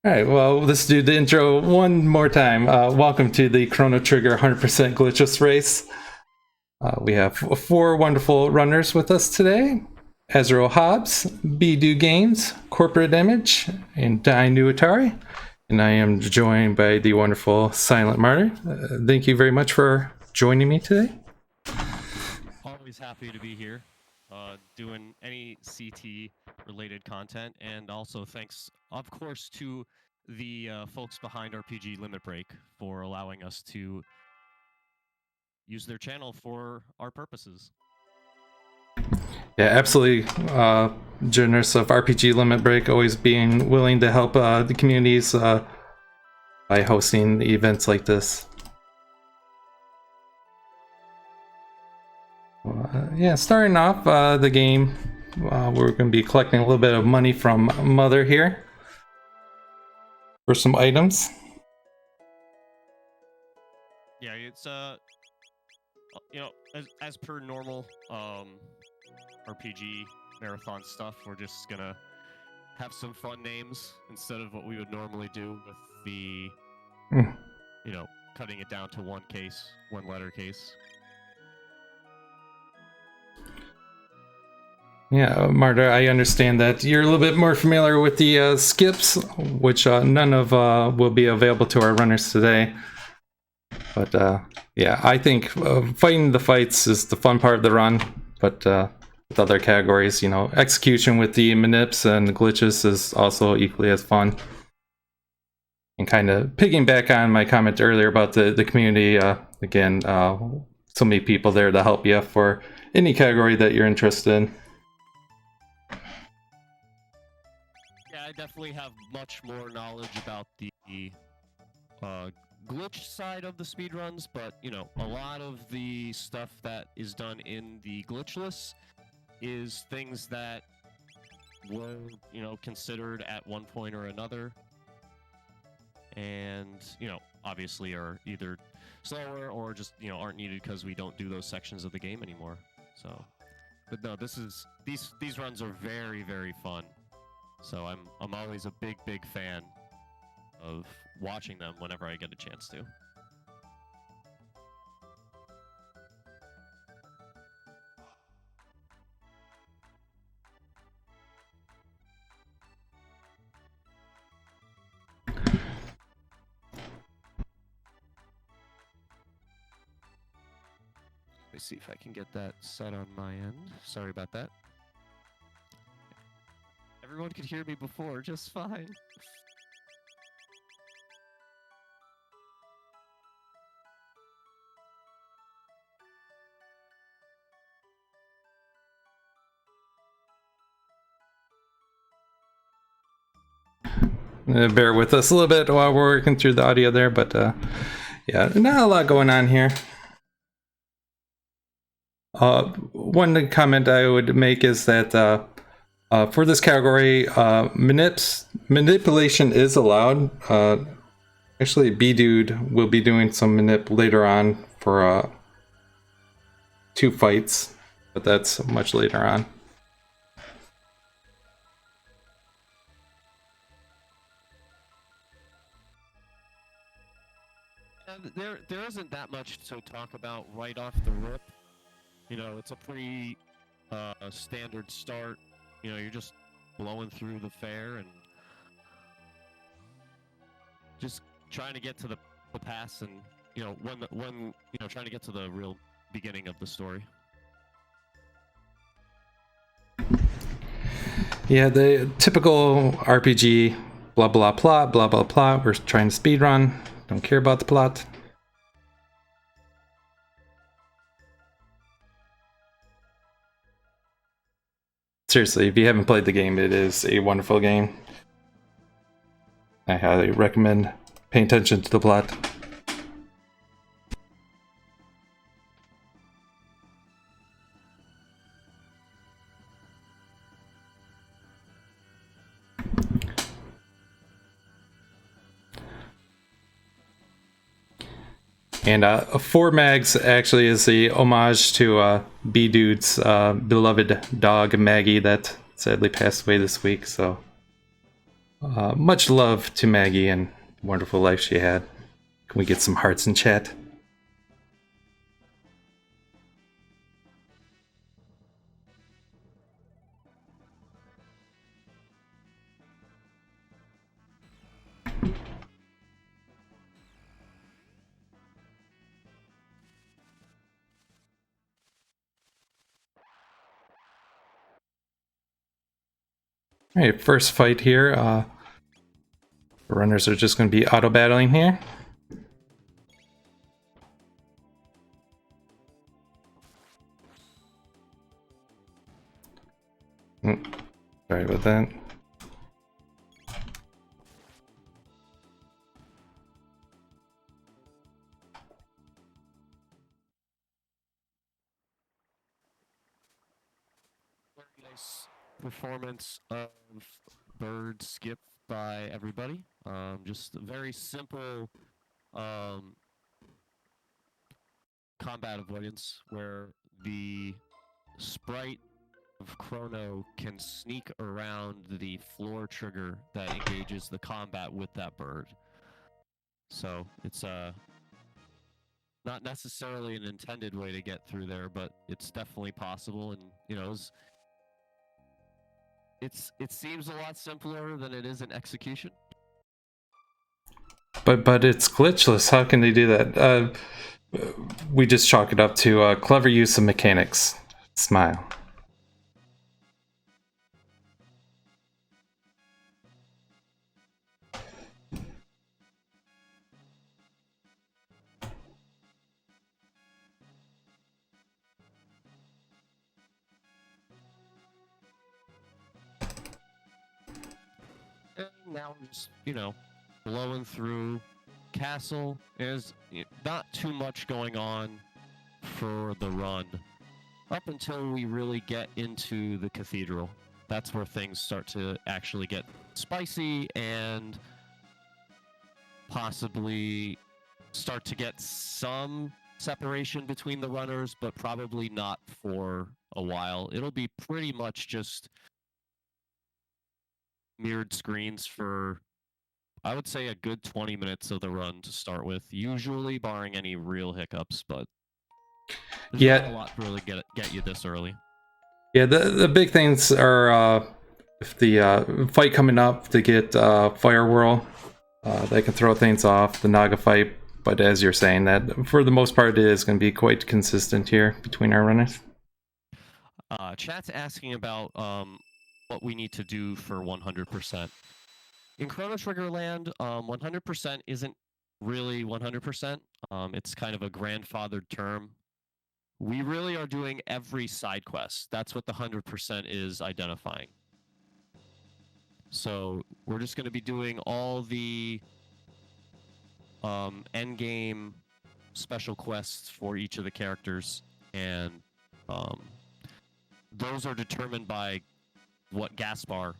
Alright, well, let's do the intro one more time. Welcome to the Chrono Trigger 100% Glitchless race. We have four wonderful runners with us today. Ezreal Hobbs, Bidu Games, Corporate Image, and Dino Atari. And I am joined by the wonderful Silent Martyr. Thank you very much for joining me today. Always happy to be here, doing any CT related content, and also thanks, of course, to the folks behind RPG Limit Break for allowing us to use their channel for our purposes. Yeah, absolutely generous of RPG Limit Break, always being willing to help the communities by hosting events like this. Yeah, starting off the game, we're going to be collecting a little bit of money from Mother here for some items. Yeah, it's you know, as per normal RPG marathon stuff, we're just gonna have some fun names instead of what we would normally do with the you know, cutting it down to one letter case. Yeah, Marta, I understand that you're a little bit more familiar with the skips, which none of will be available to our runners today. But yeah, I think fighting the fights is the fun part of the run, but with other categories, you know, execution with the manips and glitches is also equally as fun. And kind of piggyback on my comment earlier about the community, again, so many people there to help you for any category that you're interested in. I definitely have much more knowledge about the glitch side of the speedruns, but you know, a lot of the stuff that is done in the Glitchless is things that were, you know, considered at one point or another, and you know, obviously are either slower or just, you know, aren't needed because we don't do those sections of the game anymore. So, but no, these runs are very, very fun. So I'm always a big fan of watching them whenever I get a chance to. Let me see if I can get that set on my end. Sorry about that. Everyone could hear me before just fine. Bear with us a little bit while we're working through the audio there, but yeah, not a lot going on here. One comment I would make is that for this category, manipulation is allowed. Actually, B-Dude will be doing some manip later on for 2 fights, but that's much later on. There isn't that much to talk about right off the rip. You know, it's a pretty standard start. You know, you're just blowing through the fair and just trying to get to the pass, and you know, when you know, trying to get to the real beginning of the story. Yeah, the typical RPG, blah blah plot, blah blah plot. We're trying to speedrun. Don't care about the plot. Seriously, if you haven't played the game, it is a wonderful game. I highly recommend paying attention to the plot. And 4 Mags actually is the homage to B-Dude's beloved dog Maggie that sadly passed away this week. So much love to Maggie and wonderful life she had. Can we get some hearts in chat? Alright, first fight here. The runners are just going to be auto-battling here. Sorry about that. Very nice performance of bird skip by everybody. Just a very simple combat avoidance where the sprite of Chrono can sneak around the floor trigger that engages the combat with that bird. So it's not necessarily an intended way to get through there, but it's definitely possible. And you know, it seems a lot simpler than it is in execution. But it's glitchless. How can they do that? We just chalk it up to clever use of mechanics. Smile. And now we're just, you know, blowing through castle. There's not too much going on for the run up until we really get into the cathedral. That's where things start to actually get spicy and possibly start to get some separation between the runners, but probably not for a while. It'll be pretty much just mirrored screens for, I would say, a good 20 minutes of the run to start with, usually barring any real hiccups, but there's not a lot to really get you this early. Yeah, the big things are if the fight coming up to get Fire Whirl, they can throw things off, the Naga fight, but as you're saying, that for the most part it is going to be quite consistent here between our runners. Chat's asking about what we need to do for 100%. In Chrono Trigger Land, 100% isn't really 100%. It's kind of a grandfathered term. We really are doing every side quest. That's what the 100% is identifying. So we're just going to be doing all the endgame special quests for each of the characters, and those are determined by what Gaspar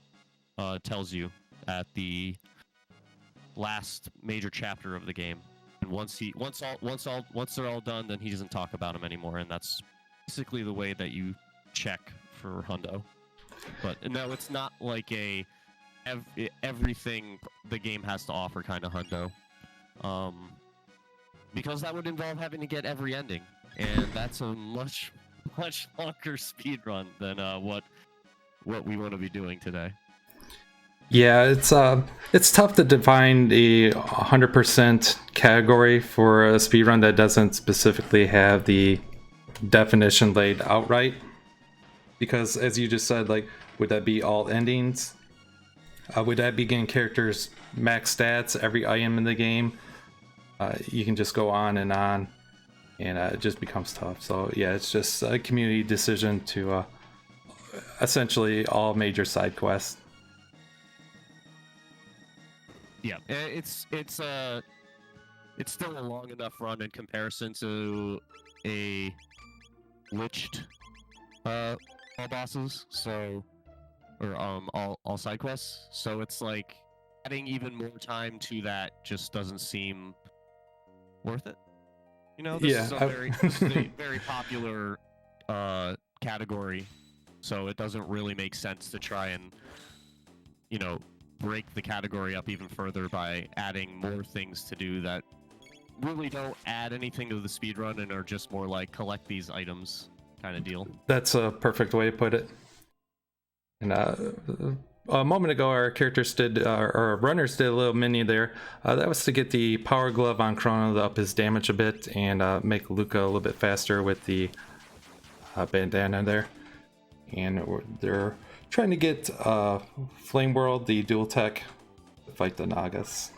tells you at the last major chapter of the game. And once they're all done, then he doesn't talk about them anymore, and that's basically the way that you check for Hundo. But no, it's not like a everything the game has to offer kind of Hundo, because that would involve having to get every ending, and that's a much longer speed run than what we want to be doing today. Yeah, it's tough to define a 100% category for a speedrun that doesn't specifically have the definition laid outright. Because as you just said, like, would that be all endings? Would that be getting characters max stats, every item in the game? You can just go on, and it just becomes tough. So yeah, it's just a community decision to essentially all major side quests. Yeah, it's still a long enough run in comparison to a witched all bosses, so or all side quests. So it's like adding even more time to that just doesn't seem worth it. You know, this is a very popular category, so it doesn't really make sense to try and, you know, break the category up even further by adding more things to do that really don't add anything to the speedrun and are just more like collect these items kind of deal. That's a perfect way to put it. And a moment ago, our characters did, our runners did a little mini there. That was to get the power glove on Chrono to up his damage a bit and make Luca a little bit faster with the bandana there. And they're trying to get Flame World, the dual tech, to fight the Nagas.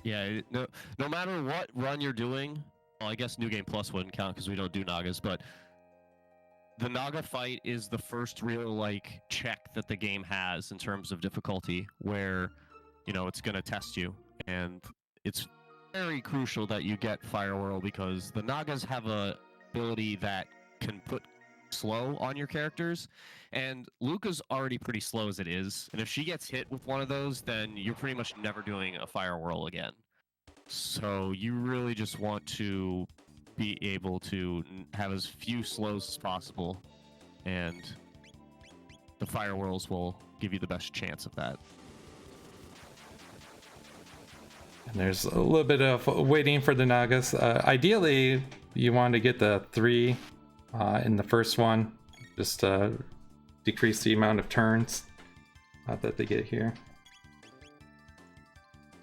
Yeah, no matter what run you're doing, well, I guess New Game Plus wouldn't count because we don't do Nagas, but the Naga fight is the first real like check that the game has in terms of difficulty, where it's going to test you, and it's very crucial that you get Fire Whirl because the Nagas have a ability that can put slow on your characters, and Luca's already pretty slow as it is, and if she gets hit with one of those, then you're pretty much never doing a Fire Whirl again. So you really just want to be able to have as few slows as possible, and the Fire Whirls will give you the best chance of that. And there's a little bit of waiting for the Nagas. Ideally, you want to get the 3 in the first one, just decrease the amount of turns that they get here.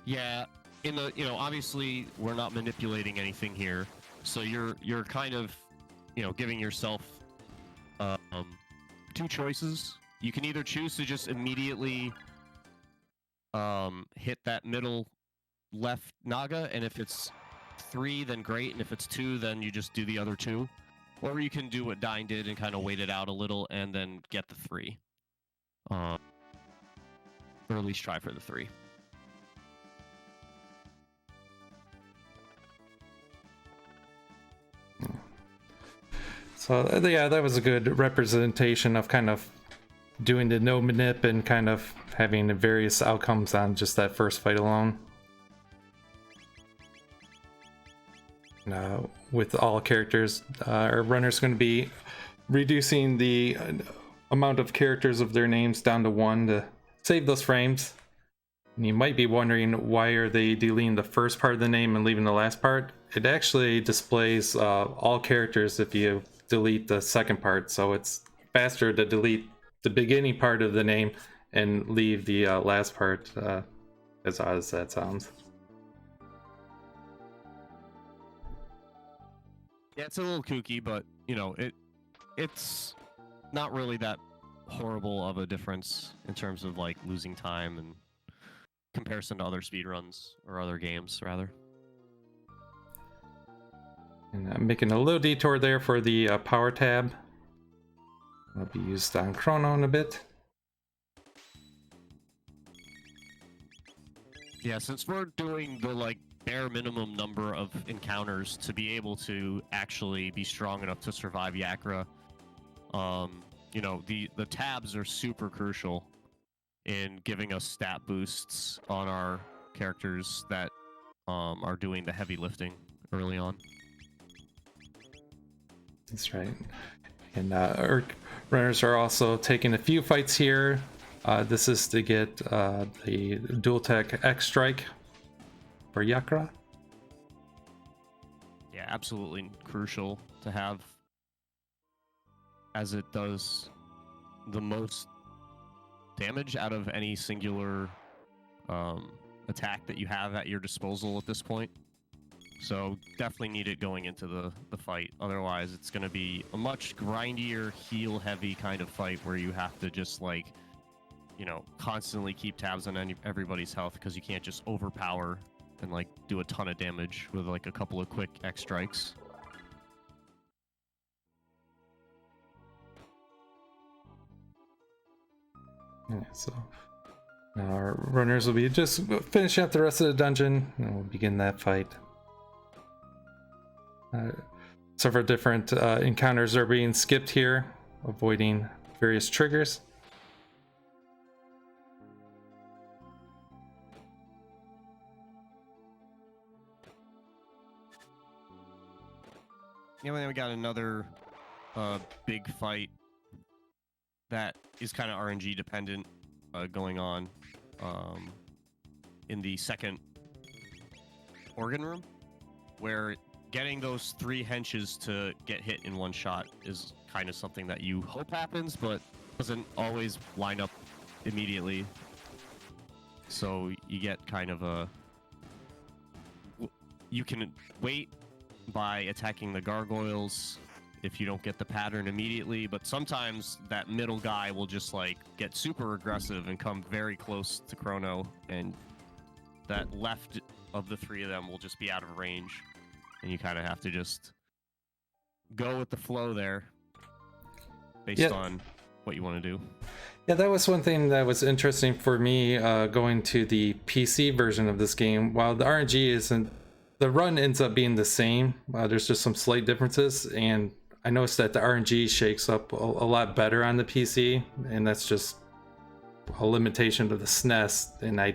Yeah, in the obviously we're not manipulating anything here, so you're kind of giving yourself 2 choices. You can either choose to just immediately hit that middle left Naga, and if it's 3 then great, and if it's 2 then you just do the other 2. Or you can do what Dine did and kind of wait it out a little and then get the 3. Or at least try for the 3. So yeah, that was a good representation of kind of doing the no manip and kind of having the various outcomes on just that first fight alone. With all characters, our runner's going to be reducing the amount of characters of their names down to 1 to save those frames. And you might be wondering, why are they deleting the first part of the name and leaving the last part? It actually displays all characters if you delete the second part, so it's faster to delete the beginning part of the name and leave the last part, as odd as that sounds. Yeah, it's a little kooky, but it's not really that horrible of a difference in terms of like losing time and comparison to other speedruns or other games rather. And I'm making a little detour there for the power tab. Will be used on Chrono in a bit. Yeah, since we're doing the like bare minimum number of encounters to be able to actually be strong enough to survive Yakra, the tabs are super crucial in giving us stat boosts on our characters that are doing the heavy lifting early on. That's right. And our runners are also taking a few fights here. This is to get the dual tech X strike for Yakra. Yeah, absolutely crucial to have, as it does the most damage out of any singular attack that you have at your disposal at this point. So definitely need it going into the fight. Otherwise, it's going to be a much grindier, heal-heavy kind of fight where you have to just like, constantly keep tabs on everybody's health because you can't just overpower and like do a ton of damage with like a couple of quick X strikes. Yeah, so now our runners will be just finishing up the rest of the dungeon and we'll begin that fight. Several different encounters are being skipped here, avoiding various triggers. Yeah, then we got another big fight that is kind of RNG dependent going on. in the second organ room, where getting those 3 henches to get hit in one shot is kind of something that you hope happens, but doesn't always line up immediately. So you get kind of a... You can wait by attacking the gargoyles if you don't get the pattern immediately, but sometimes that middle guy will just like get super aggressive and come very close to Chrono, and that left of the 3 of them will just be out of range, and you kind of have to just go with the flow there based on what you want to do. Yeah, that was one thing that was interesting for me going to the PC version of this game. While the RNG isn't, the run ends up being the same. There's just some slight differences, and I noticed that the RNG shakes up a lot better on the PC, and that's just a limitation of the SNES. And I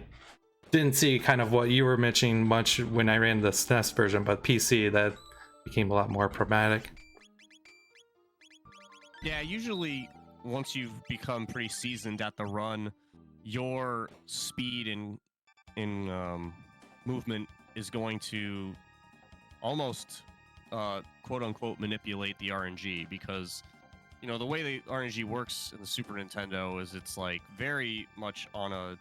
didn't see kind of what you were mentioning much when I ran the SNES version, but PC, that became a lot more problematic. Yeah, usually once you've become pretty seasoned at the run, your speed in movement is going to almost quote unquote manipulate the RNG, because you know the way the RNG works in the Super Nintendo is it's like very much on a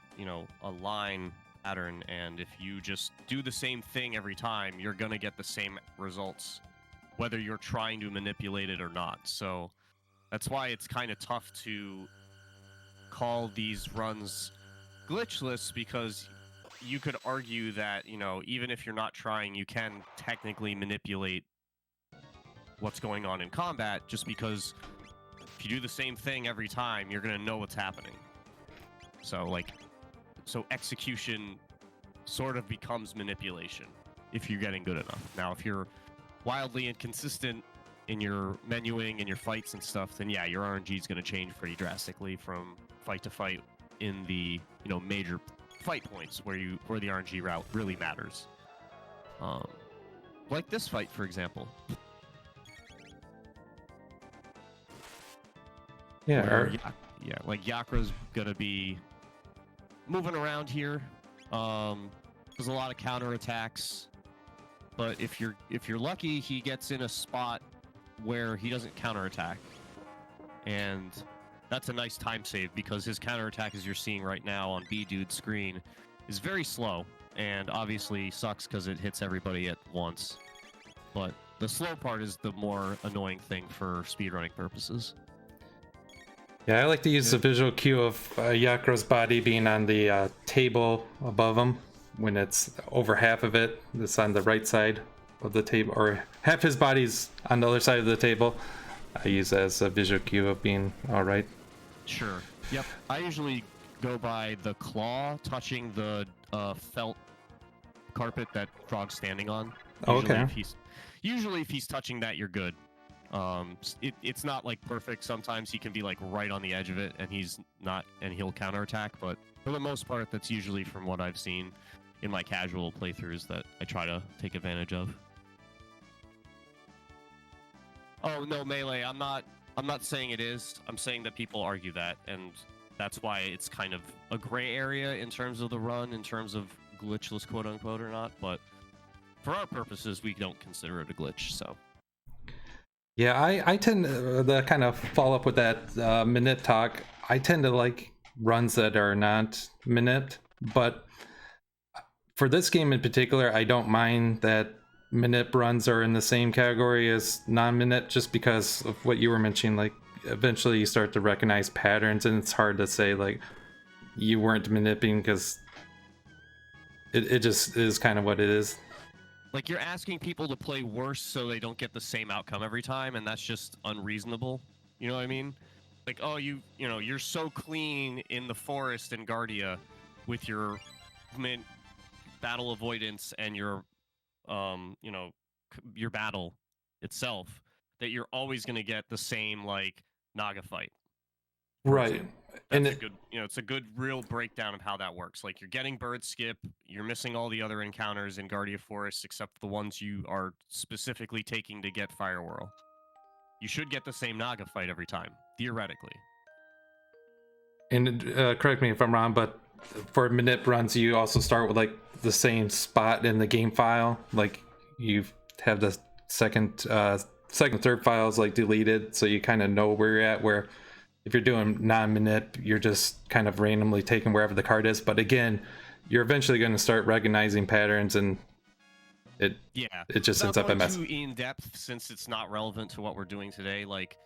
line pattern, and if you just do the same thing every time, you're gonna get the same results whether you're trying to manipulate it or not. So that's why it's kind of tough to call these runs glitchless, because you could argue that, even if you're not trying, you can technically manipulate what's going on in combat, just because if you do the same thing every time, you're going to know what's happening. So execution sort of becomes manipulation if you're getting good enough. Now, if you're wildly inconsistent in your menuing and your fights and stuff, then yeah, your RNG is going to change pretty drastically from fight to fight in the major fight points where the RNG route really matters. Like this fight, for example. Yeah, like Yakra's gonna be moving around here. There's a lot of counterattacks, but if you're lucky, he gets in a spot where he doesn't counterattack, and that's a nice time save, because his counterattack, as you're seeing right now on B-Dude's screen, is very slow, and obviously sucks because it hits everybody at once. But the slow part is the more annoying thing for speedrunning purposes. Yeah, I like to use the visual cue of Yakra's body being on the table above him. When it's over half of it, it's on the right side of the table, or half his body's on the other side of the table. I use that as a visual cue of being alright. Sure. Yep. I usually go by the claw touching the felt carpet that Frog's standing on. Usually if he's touching that, you're good. It's not like perfect. Sometimes he can be like right on the edge of it and he's not, and he'll counterattack, but for the most part, that's usually from what I've seen in my casual playthroughs that I try to take advantage of. Oh no, melee. I'm not saying it is. I'm saying that people argue that, and that's why it's kind of a gray area in terms of the run, in terms of glitchless, quote unquote, or not. But for our purposes, we don't consider it a glitch. So yeah, I tend to kind of follow up with that minute talk. I tend to like runs that are not minute, but for this game in particular, I don't mind that minute runs are in the same category as non-minute, just because of what you were mentioning. Like, eventually you start to recognize patterns, and it's hard to say like you weren't manipulating, because it just is kind of what it is. Like, you're asking people to play worse so they don't get the same outcome every time, and that's just unreasonable. You know what I mean? Like, oh, you're so clean in the forest in Guardia with your battle avoidance and your your battle itself, that you're always going to get the same like Naga fight. Right. And it's a good, it's a good real breakdown of how that works. Like, you're getting bird skip, you're missing all the other encounters in Guardia Forest except the ones you are specifically taking to get Fire Whirl. You should get the same Naga fight every time, theoretically. And correct me if I'm wrong, but for manip runs, you also start with like the same spot in the game file. Like you have the second, third files like deleted, so you kind of know where you're at. Where if you're doing non-manip, you're just kind of randomly taking wherever the card is. But again, you're eventually going to start recognizing patterns, and it just ends up a mess. Too in depth, since it's not relevant to what we're doing today. Like,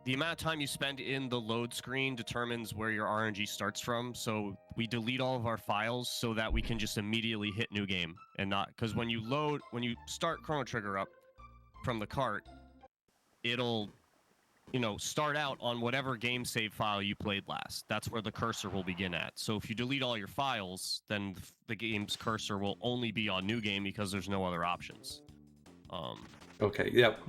the amount of time you spend in the load screen determines where your RNG starts from. So we delete all of our files so that we can just immediately hit new game, and not, because when you start Chrono Trigger up from the cart, it'll, you know, start out on whatever game save file you played last. That's where the cursor will begin at. So if you delete all your files, then the game's cursor will only be on new game because there's no other options. Okay, yep.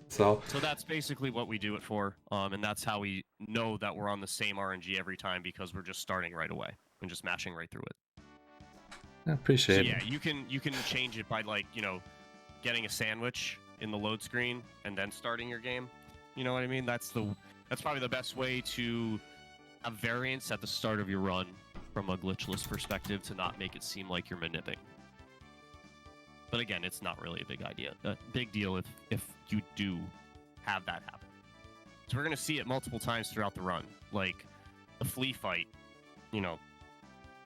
So that's basically what we do it for, and that's how we know that we're on the same RNG every time, because we're just starting right away and just mashing right through it. I appreciate it. Yeah, you can change it by, like, you know, getting a sandwich in the load screen and then starting your game. You know what I mean? That's probably the best way to have variance at the start of your run from a glitchless perspective, to not make it seem like you're manipping. But again, it's not really a big deal if you do have that happen. So we're going to see it multiple times throughout the run. Like the Flea fight, you know,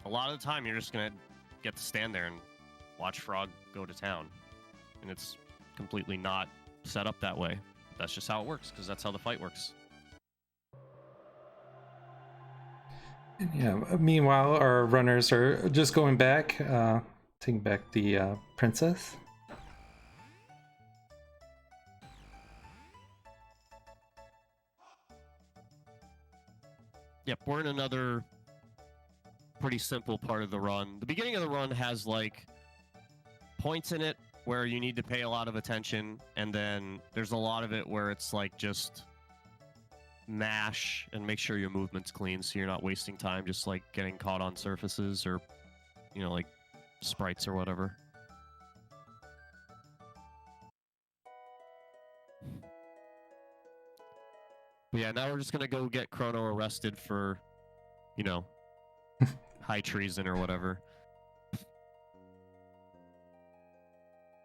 a lot of the time you're just going to get to stand there and watch Frog go to town. And it's completely not set up that way. That's just how it works, because that's how the fight works. Yeah, meanwhile, our runners are just going back, taking back the princess. Yep, we're in another pretty simple part of the run. The beginning of the run has, like, points in it where you need to pay a lot of attention, and then there's a lot of it where it's like just mash and make sure your movement's clean, so you're not wasting time just like getting caught on surfaces or, you know, like sprites or whatever. But yeah, now we're just gonna go get Chrono arrested for, you know, high treason or whatever.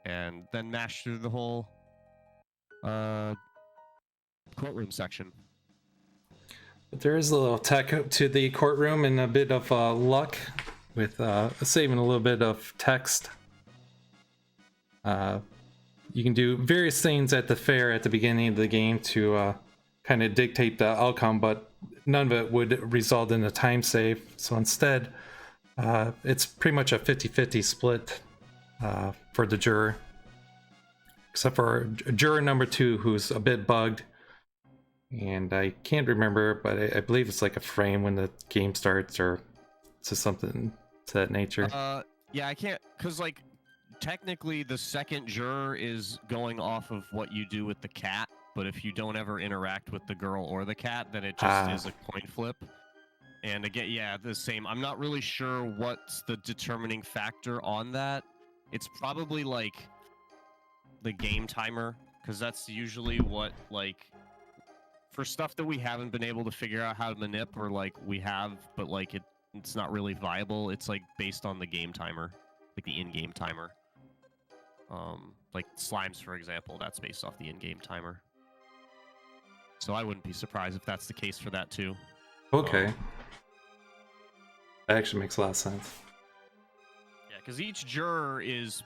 And then mash through the whole courtroom section. But there is a little tech to the courtroom and a bit of luck with saving a little bit of text. You can do various things at the fair at the beginning of the game to kind of dictate the outcome, but none of it would result in a time save. So instead, it's pretty much a 50-50 split for the juror, except for juror number 2, who's a bit bugged, and I can't remember, but I believe it's like a frame when the game starts, or it's just something to that nature. Yeah, I can't, because like technically the second juror is going off of what you do with the cat, but if you don't ever interact with the girl or the cat, then it just is a coin flip. And again, yeah, the same. I'm not really sure what's the determining factor on that. It's probably like the game timer, because that's usually what, like, for stuff that we haven't been able to figure out how to manip, or like we have, but like it's not really viable. It's like based on the game timer, like the in-game timer. Like slimes, for example, that's based off the in-game timer. So I wouldn't be surprised if that's the case for that too. Okay. That actually makes a lot of sense. Yeah, because each juror is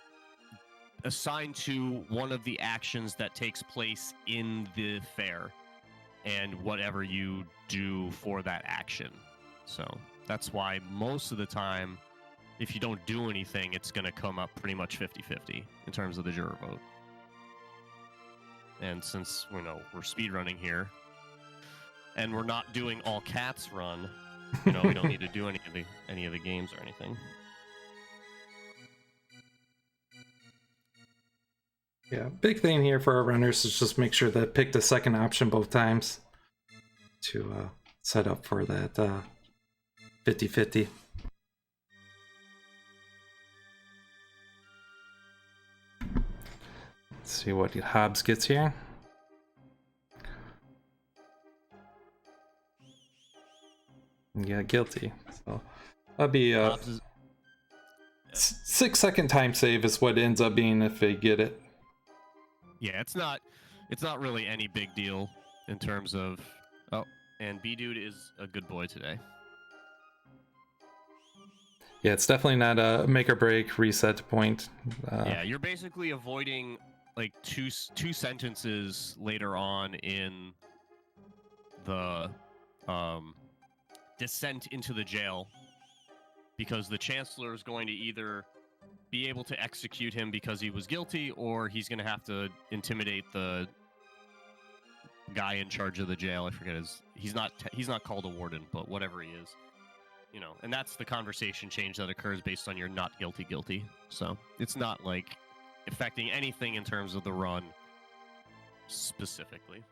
assigned to one of the actions that takes place in the fair, and whatever you do for that action. So that's why most of the time, if you don't do anything, it's going to come up pretty much 50-50 in terms of the juror vote. And since, you know, we're speedrunning here, and we're not doing all cats run, you know, we don't need to do any of the games or anything. Yeah, big thing here for our runners is just make sure that pick the second option both times to set up for that 50-50. Let's see what Hobbs gets here. Yeah, guilty. So that'd be Hobbs is, 6-second time save is what ends up being if they get it. yeah, it's not really any big deal in terms of. Oh, and B Dude is a good boy today. Yeah, it's definitely not a make or break reset point. Yeah, you're basically avoiding like two sentences later on in the descent into the jail, because the Chancellor is going to either be able to execute him because he was guilty, or he's going to have to intimidate the guy in charge of the jail. I forget he's not called a warden, but whatever he is. You know, and that's the conversation change that occurs based on your not guilty. So it's not like affecting anything in terms of the run specifically.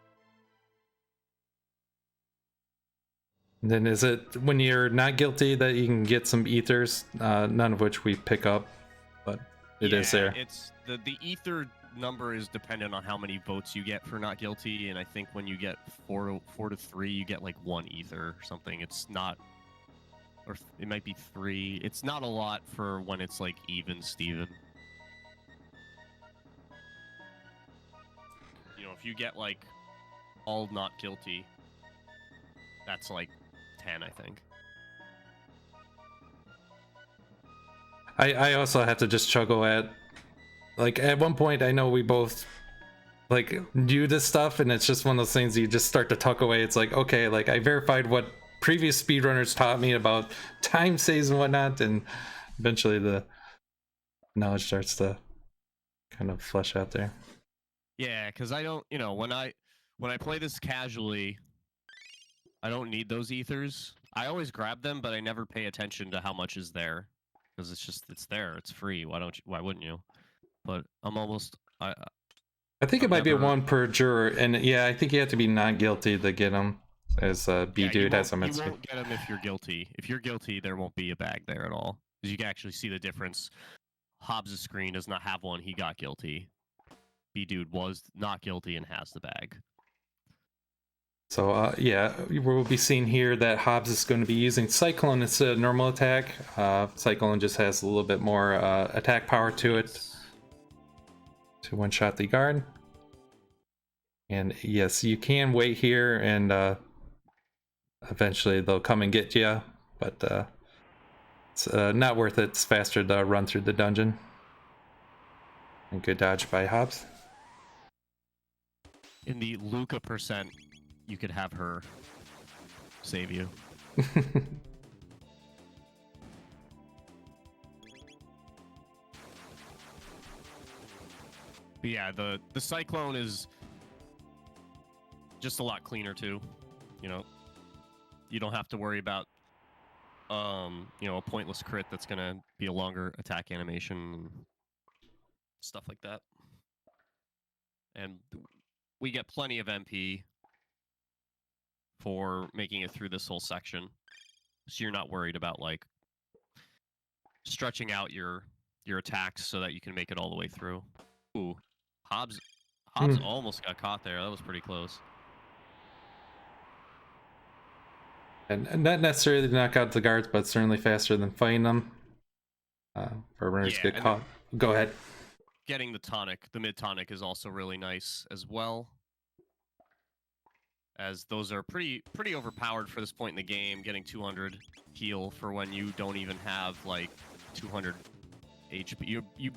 And then is it when you're not guilty that you can get some ethers, none of which we pick up, but it is there. It's the ether number is dependent on how many votes you get for not guilty, and I think when you get 4 to 3, you get like 1 ether or something. It's not. Or it might be 3. It's not a lot for when it's like even Steven. You know, if you get like all not guilty, that's like 10, I think. I also have to just chuckle at, like, at one point I know we both like knew this stuff, and it's just one of those things you just start to tuck away. It's like, okay, like I verified what previous speedrunners taught me about time saves and whatnot, and eventually the knowledge starts to kind of flesh out there. Yeah, because I don't, you know, when I play this casually, I don't need those ethers. I always grab them, but I never pay attention to how much is there, because it's there, it's free. Why wouldn't you? But I'm almost I think it might be 1 per juror, and yeah, I think you have to be not guilty to get them. As B Dude has some. You won't get them if you're guilty. If you're guilty, there won't be a bag there at all, because you can actually see the difference. Hobbs' screen does not have one. He got guilty. B Dude was not guilty and has the bag. So yeah, we'll be seeing here that Hobbs is going to be using Cyclone instead of normal attack. Cyclone just has a little bit more attack power to it to one-shot the guard. And yes, you can wait here and eventually they'll come and get you, but it's not worth it. It's faster to run through the dungeon. And good dodge by Hobbs. In the Luca percent, you could have her save you. But yeah, the Cyclone is just a lot cleaner too. You know, you don't have to worry about you know, a pointless crit that's gonna be a longer attack animation and stuff like that. And we get plenty of MP for making it through this whole section, so you're not worried about like stretching out your attacks so that you can make it all the way through. Ooh, Hobbs almost got caught there. That was pretty close. And not necessarily to knock out the guards, but certainly faster than fighting them. For runners to get caught. Go ahead. Getting the tonic, the mid tonic, is also really nice as well, as those are pretty overpowered for this point in the game. Getting 200 heal for when you don't even have like 200 HP. You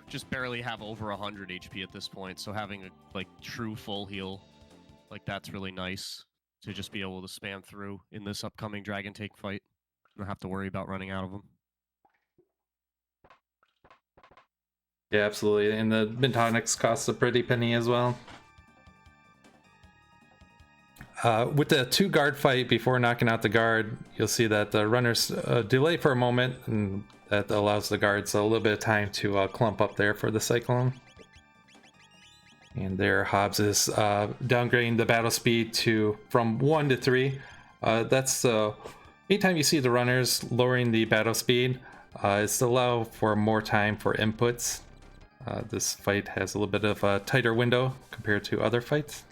just barely have over 100 HP at this point, so having a like true full heal, like that's really nice to just be able to spam through in this upcoming Dragon Take fight. You don't have to worry about running out of them. Yeah, absolutely. And the mid tonics cost a pretty penny as well. With the 2 guard fight before knocking out the guard, you'll see that the runners delay for a moment, and that allows the guards a little bit of time to clump up there for the Cyclone. And there, Hobbs is downgrading the battle speed from 1 to 3. That's anytime you see the runners lowering the battle speed, it's to allow for more time for inputs. This fight has a little bit of a tighter window compared to other fights.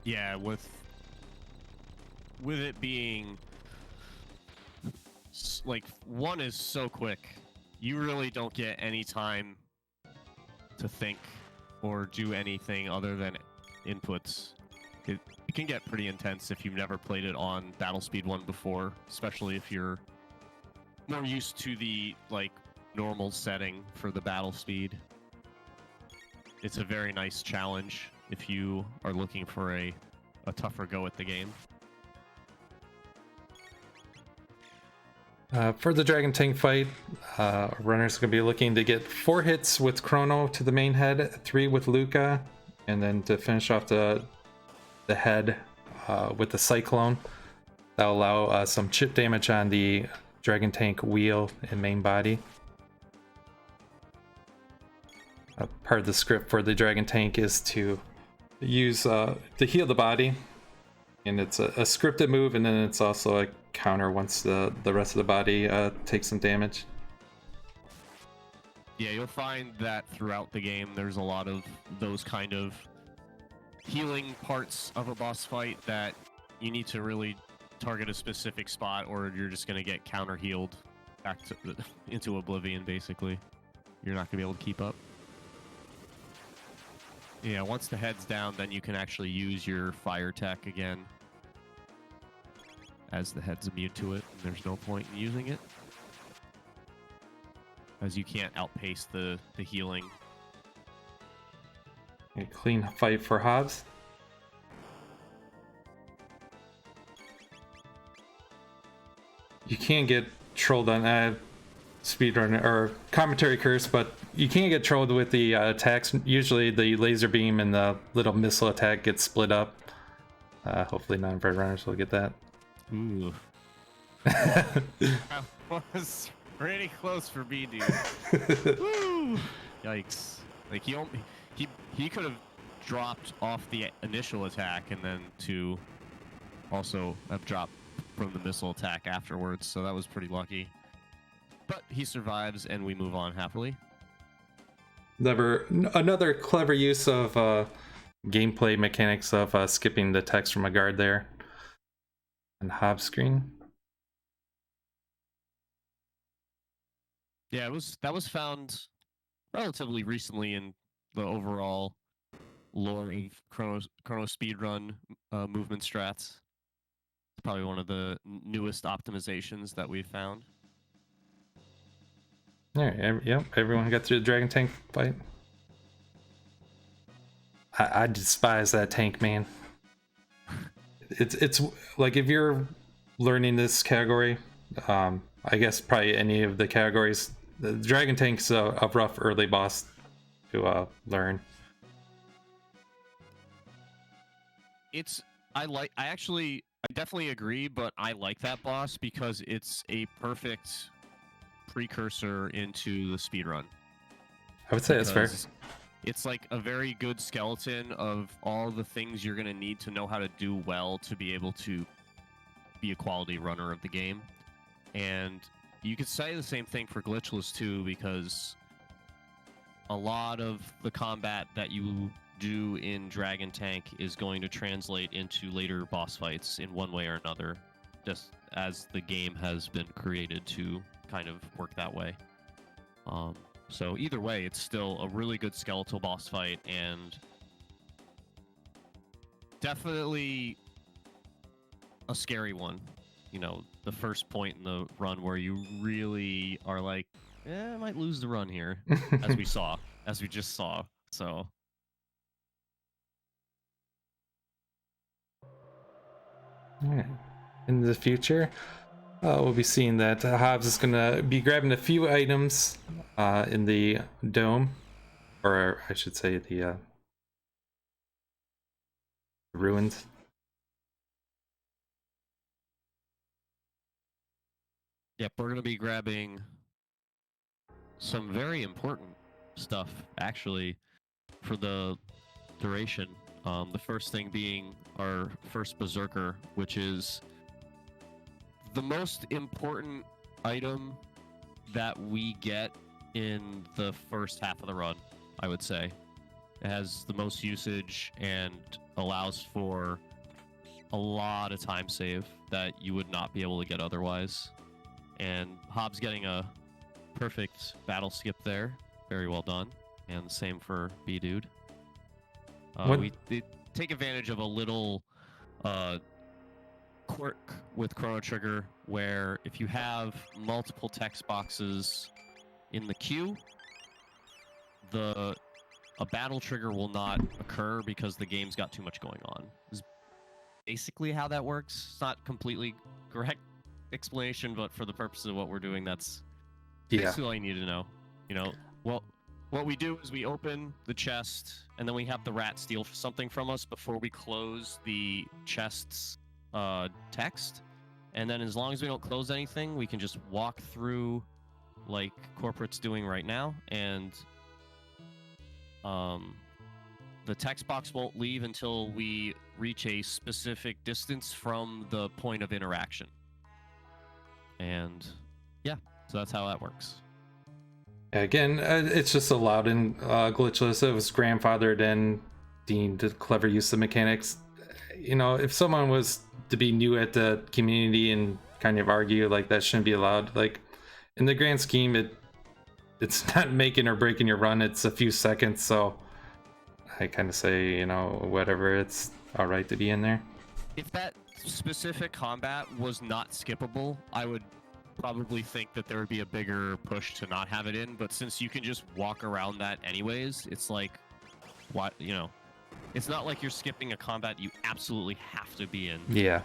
Yeah, with with it being like 1 is so quick, you really don't get any time to think or do anything other than inputs. It can get pretty intense if you've never played it on Battle Speed 1 before, especially if you're more used to the like normal setting for the battle speed. It's a very nice challenge if you are looking for a tougher go at the game. For the Dragon Tank fight, runners going to be looking to get 4 hits with Chrono to the main head, 3 with Luca, and then to finish off the head with the Cyclone. That'll allow some chip damage on the Dragon Tank wheel and main body. Part of the script for the Dragon Tank is to use to heal the body, and it's a scripted move, and then it's also a counter once the rest of the body takes some damage. Yeah, you'll find that throughout the game there's a lot of those kind of healing parts of a boss fight that you need to really target a specific spot, or you're just going to get counter healed back to into oblivion. Basically, you're not going to be able to keep up. Yeah, once the head's down, then you can actually use your fire tech again, as the head's immune to it, and there's no point in using it, as you can't outpace the healing. A clean fight for Hobbs. You can't get trolled on speedrun or commentary curse, but you can't get trolled with the attacks. Usually the laser beam and the little missile attack get split up. Hopefully none of our runners will get that. Ooh. That was pretty close for me, dude. Woo! Yikes. Like he could have dropped off the initial attack and then to also have dropped from the missile attack afterwards, so that was pretty lucky. But he survives and we move on happily. Another clever use of gameplay mechanics of skipping the text from a guard there. And Hobbs screen. Yeah, that was found relatively recently in the overall lore of Chrono speedrun movement strats. It's probably one of the newest optimizations that we've found. Alright, yep, everyone got through the Dragon Tank fight. I despise that tank, man. It's like, if you're learning this category, I guess probably any of the categories, the Dragon Tank's a rough early boss to learn. I definitely agree, but I like that boss because it's a perfect precursor into the speedrun. I would say that's fair. It's like a very good skeleton of all the things you're going to need to know how to do well to be able to be a quality runner of the game. And you could say the same thing for Glitchless too, because a lot of the combat that you do in Dragon Tank is going to translate into later boss fights in one way or another, just as the game has been created to kind of work that way. So either way, it's still a really good skeletal boss fight, and definitely a scary one. You know, the first point in the run where you really are like, I might lose the run here, as we just saw. So Alright. In the future, we'll be seeing that Hobbs is going to be grabbing a few items in the dome, or I should say the ruins. yep, we're going to be grabbing some very important stuff, actually, for the duration. The first thing being our first Berserker, which is the most important item that we get in the first half of the run, I would say. It has the most usage and allows for a lot of time save that you would not be able to get otherwise. And Hobbs getting a perfect battle skip there. Very well done. And the same for B-Dude. We take advantage of a little quirk with Chrono Trigger where if you have multiple text boxes in the queue, a battle trigger will not occur because the game's got too much going on. Is basically how that works. It's not completely correct explanation, but for the purposes of what we're doing, that's basically all you need to know. You know, well, what we do is we open the chest, and then we have the rat steal something from us before we close the chest's text. And then as long as we don't close anything, we can just walk through like Corporate's doing right now, and the text box won't leave until we reach a specific distance from the point of interaction. And yeah, so that's how that works. Again, it's just allowed in Glitchless. It was grandfathered in, deemed a clever use of mechanics. You know, if someone was to be new at the community and kind of argue like that shouldn't be allowed, like in the grand scheme, it's not making or breaking your run. It's a few seconds, so I kind of say, you know, whatever, it's all right to be in there. If that specific combat was not skippable, I would probably think that there would be a bigger push to not have it in, but since you can just walk around that anyways, it's like, what, you know, it's not like you're skipping a combat you absolutely have to be in. Yeah.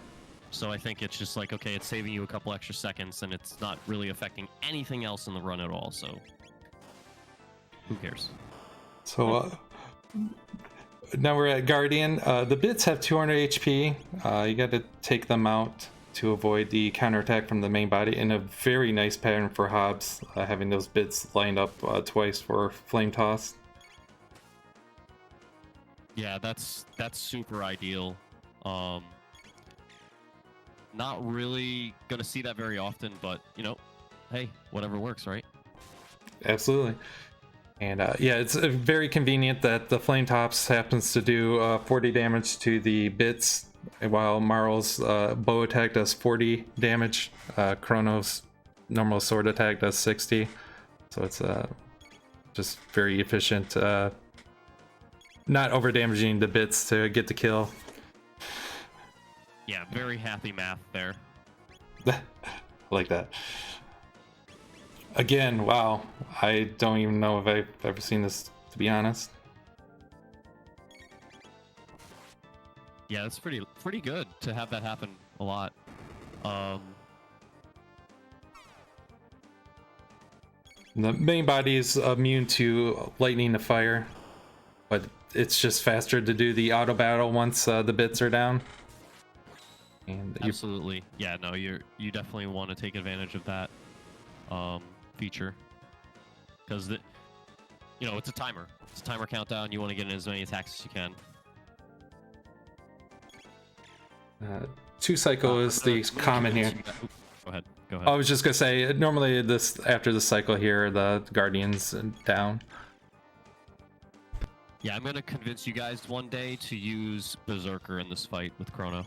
So I think it's just like, okay, it's saving you a couple extra seconds, and it's not really affecting anything else in the run at all, so who cares? So now we're at Guardian. The bits have 200 HP. You got to take them out to avoid the counterattack from the main body, in a very nice pattern for Hobbs, having those bits lined up twice for Flame Toss. Yeah, that's super ideal. Not really gonna see that very often, but you know, hey, whatever works, right? Absolutely. And yeah, it's very convenient that the Flame Tops happens to do 40 damage to the bits, while Marl's bow attack does 40 damage. Chrono's normal sword attack does 60. So it's just very efficient, not over damaging the bits to get the kill. Yeah, very happy math there. Like that. Again, wow, I don't even know if I've ever seen this, to be honest. Yeah, it's pretty good to have that happen a lot. The main body is immune to lightning and fire, but it's just faster to do the auto battle once the bits are down. And absolutely, yeah, no, you definitely want to take advantage of that feature, because you know, it's a timer. It's a timer countdown. You want to get in as many attacks as you can. 2 cycle is the common here. Go ahead. I was just gonna say, normally after the cycle here, the Guardian's down. Yeah, I'm gonna convince you guys one day to use Berserker in this fight with Chrono.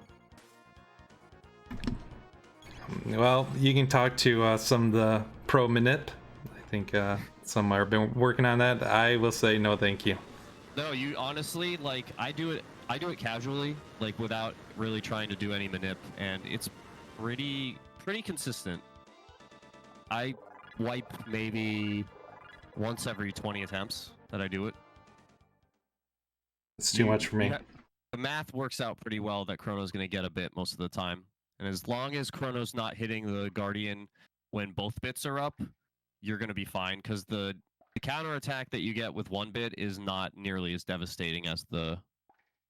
Well, you can talk to some of the pro manip. I think some have been working on that. I will say no, thank you. No, you honestly, like, I do it casually, like without really trying to do any manip, and it's pretty consistent. I wipe maybe once every 20 attempts that I do it. It's too much for me. The math works out pretty well that Chrono's going to get a bit most of the time. And as long as Chrono's not hitting the Guardian when both bits are up, you're going to be fine, because the counterattack that you get with one bit is not nearly as devastating as the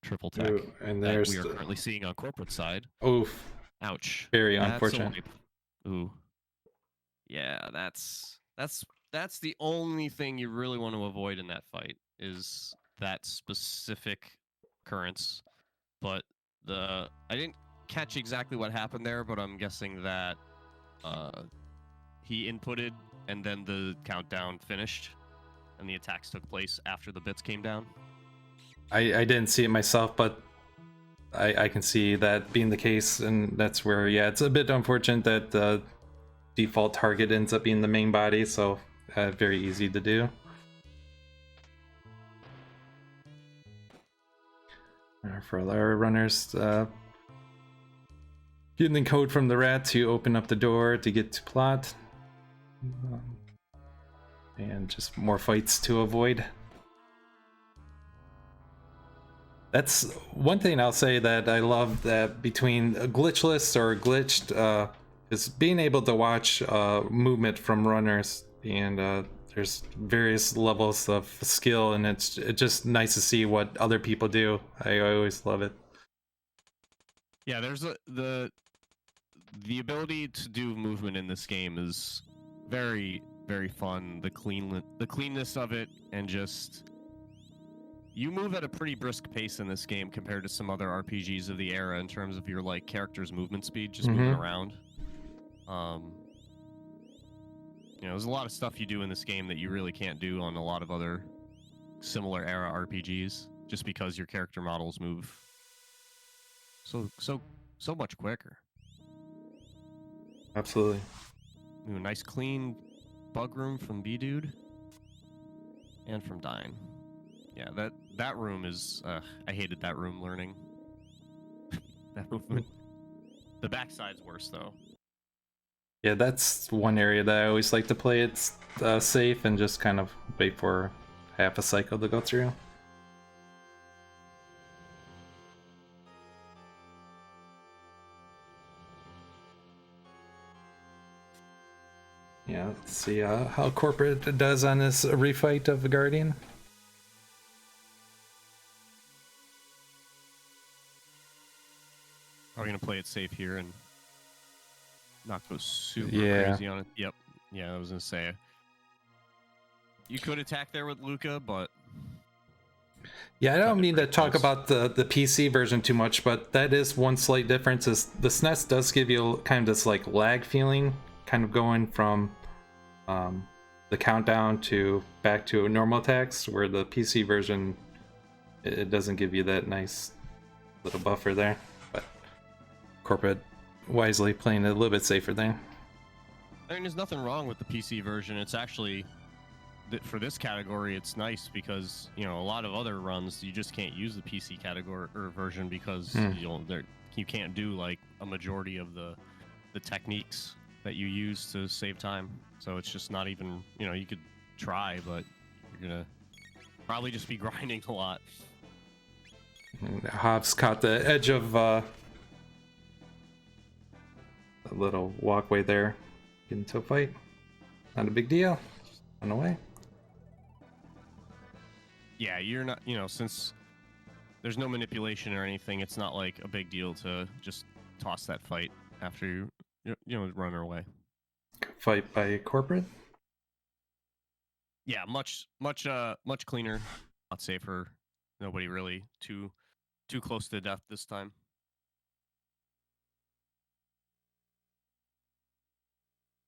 triple tech and that we are currently seeing on corporate side. Oof. Ouch. Very unfortunate. Ooh. Yeah, that's the only thing you really want to avoid in that fight, is that specific occurrence. But I didn't catch exactly what happened there, but I'm guessing that he inputted and then the countdown finished and the attacks took place after the bits came down. I didn't see it myself, but I can see that being the case, and that's where, yeah, it's a bit unfortunate that the default target ends up being the main body, so very easy to do. For our runners, getting the code from the rat to open up the door to get to plot. And just more fights to avoid. That's one thing I'll say that I love that between glitchless or glitched is being able to watch movement from runners, and there's various levels of skill, and it's just nice to see what other people do. I always love it. Yeah, there's the ability to do movement in this game is very, very fun. The cleanness of it, and just you move at a pretty brisk pace in this game compared to some other RPGs of the era in terms of your like character's movement speed, just moving around. You know, there's a lot of stuff you do in this game that you really can't do on a lot of other similar era RPGs, just because your character models move so much quicker. Absolutely. Ooh, nice clean bug room from B-Dude and from Dyne. Yeah, that room is I hated that room learning that movement. The backside's worse though. Yeah, that's one area that I always like to play it safe and just kind of wait for half a cycle to go through. Yeah, let's see how corporate does on this refight of the Guardian. Are we gonna play it safe here and not go super crazy on it? Yep. Yeah, I was gonna say you could attack there with Luca, but yeah, I don't mean to talk about the PC version too much, but that is one slight difference. Is the SNES does give you kind of this like lag feeling, kind of going from the countdown to back to normal attacks, where the PC version it doesn't give you that nice little buffer there. But corporate wisely playing it a little bit safer there. I mean, there's nothing wrong with the PC version. It's actually for this category, it's nice because you know a lot of other runs you just can't use the PC category or version because you can't do like a majority of the techniques that you use to save time. So it's just not even, you know, you could try, but you're gonna probably just be grinding a lot. Hobbs caught the edge of a little walkway there, get into a fight. Not a big deal. Just run away. Yeah, you're not, you know, since there's no manipulation or anything, it's not like a big deal to just toss that fight after you run away. Fight by corporate? Yeah, much cleaner, lot safer. Nobody really too close to death this time.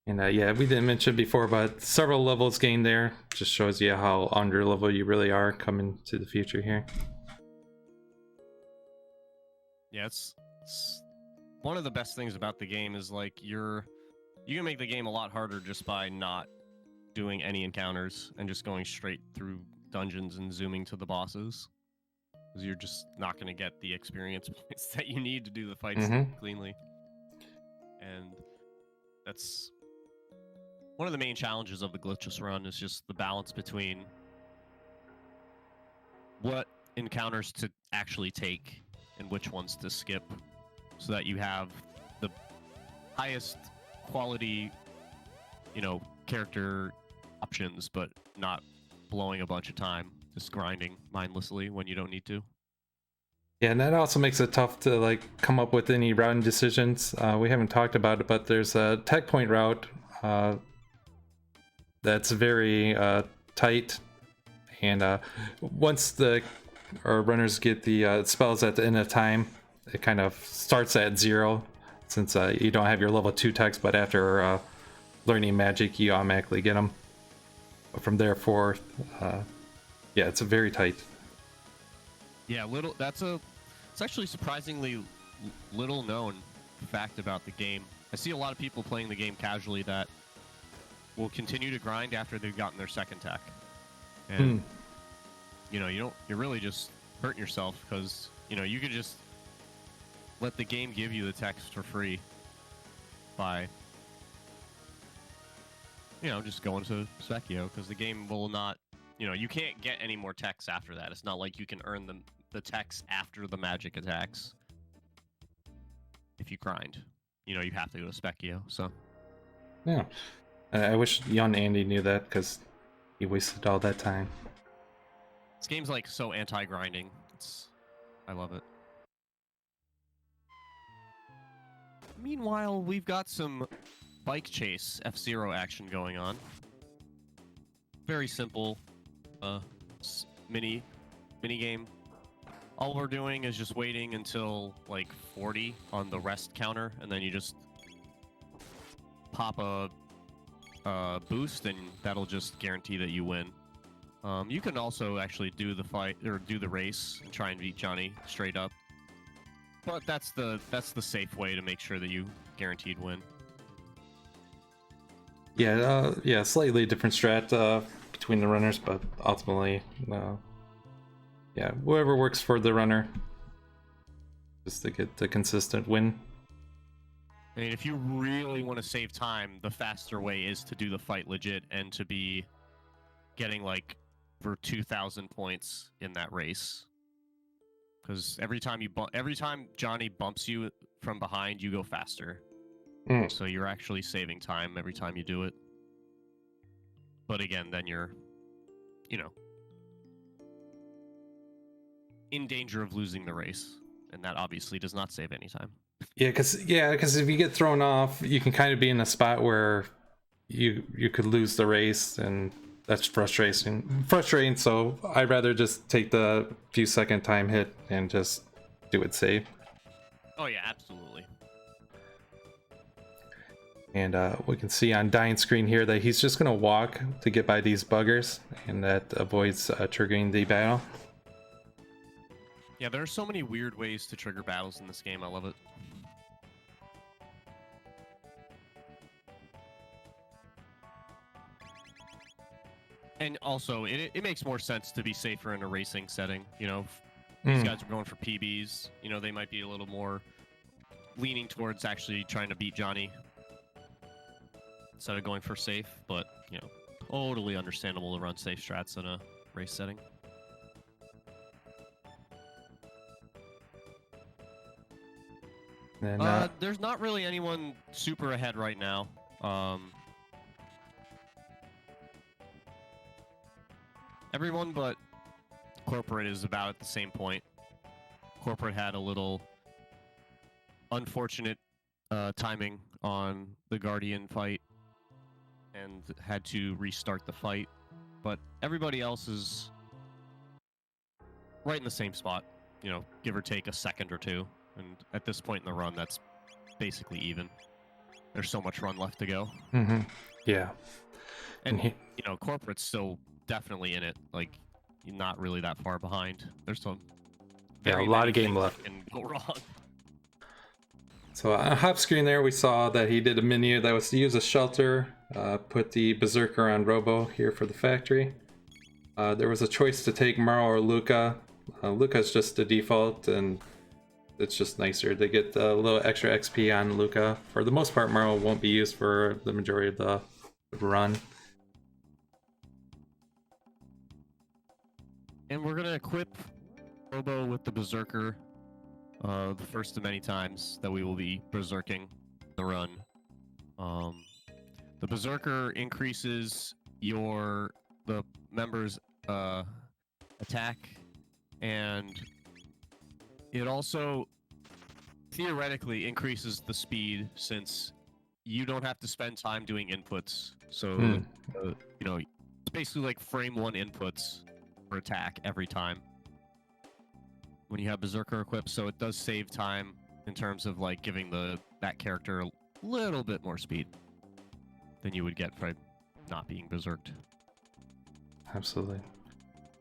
And yeah, we didn't mention before, but several levels gained there. Just shows you how under level you really are coming to the future here. Yeah, it's one of the best things about the game is like you can make the game a lot harder just by not doing any encounters and just going straight through dungeons and zooming to the bosses. Because you're just not going to get the experience points that you need to do the fights cleanly. And that's one of the main challenges of the glitchless run is just the balance between what encounters to actually take and which ones to skip, so that you have the highest quality, character options, but not blowing a bunch of time just grinding mindlessly when you don't need to. Yeah, and that also makes it tough to come up with any routing decisions. We haven't talked about it, but there's a tech point route that's very tight, and once our runners get the spells at the end of time, it kind of starts at 0, since you don't have your level 2 techs, but after learning magic, you automatically get them. But from there forth, yeah, it's very tight. Yeah, that's a It's actually surprisingly little known fact about the game. I see a lot of people playing the game casually that will continue to grind after they've gotten their second tech. And you know, you're really just hurting yourself because, you know, you could just let the game give you the techs for free by, you know, just going to Specchio, because the game will not, you know, you can't get any more techs after that. It's not like you can earn the techs after the magic attacks if you grind. You know, you have to go to Specchio, so. Yeah. I wish young Andy knew that, because he wasted all that time. This game's like so anti-grinding. I love it. Meanwhile, we've got some bike chase F-Zero action going on. Very simple mini game. All we're doing is just waiting until like 40 on the rest counter, and then you just pop a boost, and that'll just guarantee that you win. You can also actually do the fight or do the race and try and beat Johnny straight up, but that's the safe way to make sure that you guaranteed win. Yeah, yeah, slightly different strat between the runners, but ultimately, yeah, whoever works for the runner, just to get the consistent win. I mean, if you really want to save time, the faster way is to do the fight legit and to be getting like for 2,000 points in that race. Because every time Johnny bumps you from behind, you go faster. So you're actually saving time every time you do it. But again, then you're, you know, in danger of losing the race, and that obviously does not save any time. Yeah, because if you get thrown off, you can kind of be in a spot where you could lose the race, and that's frustrating. So I'd rather just take the few second time hit and just do it safe. Oh yeah, absolutely. And we can see on Dying screen here that he's just gonna walk to get by these buggers, and that avoids triggering the battle. Yeah, there are so many weird ways to trigger battles in this game. I love it. And also, it makes more sense to be safer in a racing setting. You know, these guys are going for PBs. You know, they might be a little more leaning towards actually trying to beat Johnny instead of going for safe. But, you know, totally understandable to run safe strats in a race setting. And, there's not really anyone super ahead right now. Everyone but Corporate is about at the same point. Corporate had a little unfortunate timing on the Guardian fight and had to restart the fight. But everybody else is right in the same spot, you know, give or take a second or two. And at this point in the run, that's basically even. There's so much run left to go. Yeah. And, you know, Corporate's still definitely in it. Like, not really that far behind. There's some a lot of game left. Can go wrong. So on hop screen there, we saw that he did a menu that was to use a shelter, put the Berserker on Robo here for the factory. There was a choice to take Maro or Luca. Luca's just the default, and it's just nicer. They get a little extra XP on Luca. For the most part, Maro won't be used for the majority of the run. And we're gonna equip Robo with the Berserker, the first of many times that we will be berserking the run. The Berserker increases the member's attack, and it also theoretically increases the speed, since you don't have to spend time doing inputs. So you know, it's basically like frame one inputs for attack every time when you have Berserker equipped, so it does save time in terms of like giving that character a little bit more speed than you would get by not being berserked. Absolutely.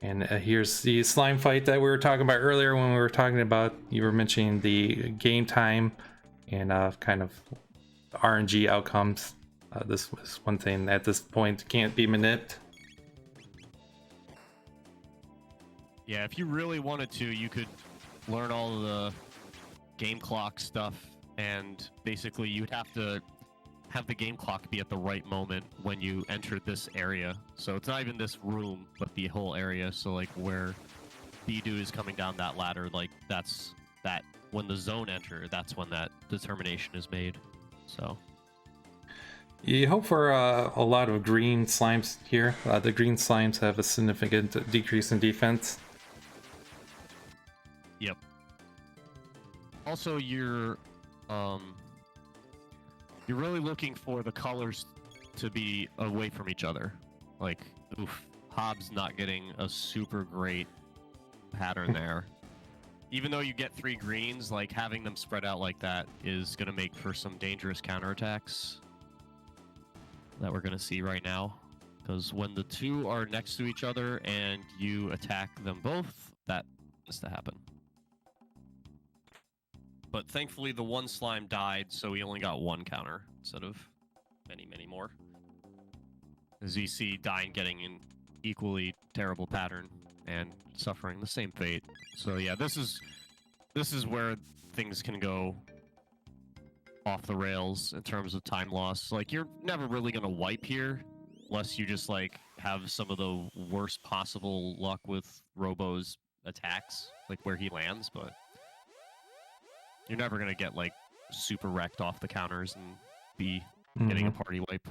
And here's the slime fight that we were talking about earlier when we were talking about, you were mentioning the game time and kind of RNG outcomes. This was one thing at this point can't be manipulated. Yeah, if you really wanted to, you could learn all of the game clock stuff, and basically you'd have to have the game clock be at the right moment when you enter this area. So it's not even this room, but the whole area. So like where Bidu is coming down that ladder, like that's that when the zone enter, that's when that determination is made. So you hope for a lot of green slimes here. The green slimes have a significant decrease in defense. Yep. Also, you're really looking for the colors to be away from each other. Like, oof, Hobbs not getting a super great pattern there. Even though you get 3 greens, like having them spread out like that is going to make for some dangerous counterattacks that we're going to see right now. Because when the 2 are next to each other and you attack them both, that is to happen. But thankfully the 1 slime died, so he only got 1 counter instead of many, many more. As you see, Dine getting an equally terrible pattern and suffering the same fate. So yeah, this is where things can go off the rails in terms of time loss. Like, you're never really going to wipe here unless you just like have some of the worst possible luck with Robo's attacks, like where he lands, but you're never going to get like super wrecked off the counters and be getting a party wipe.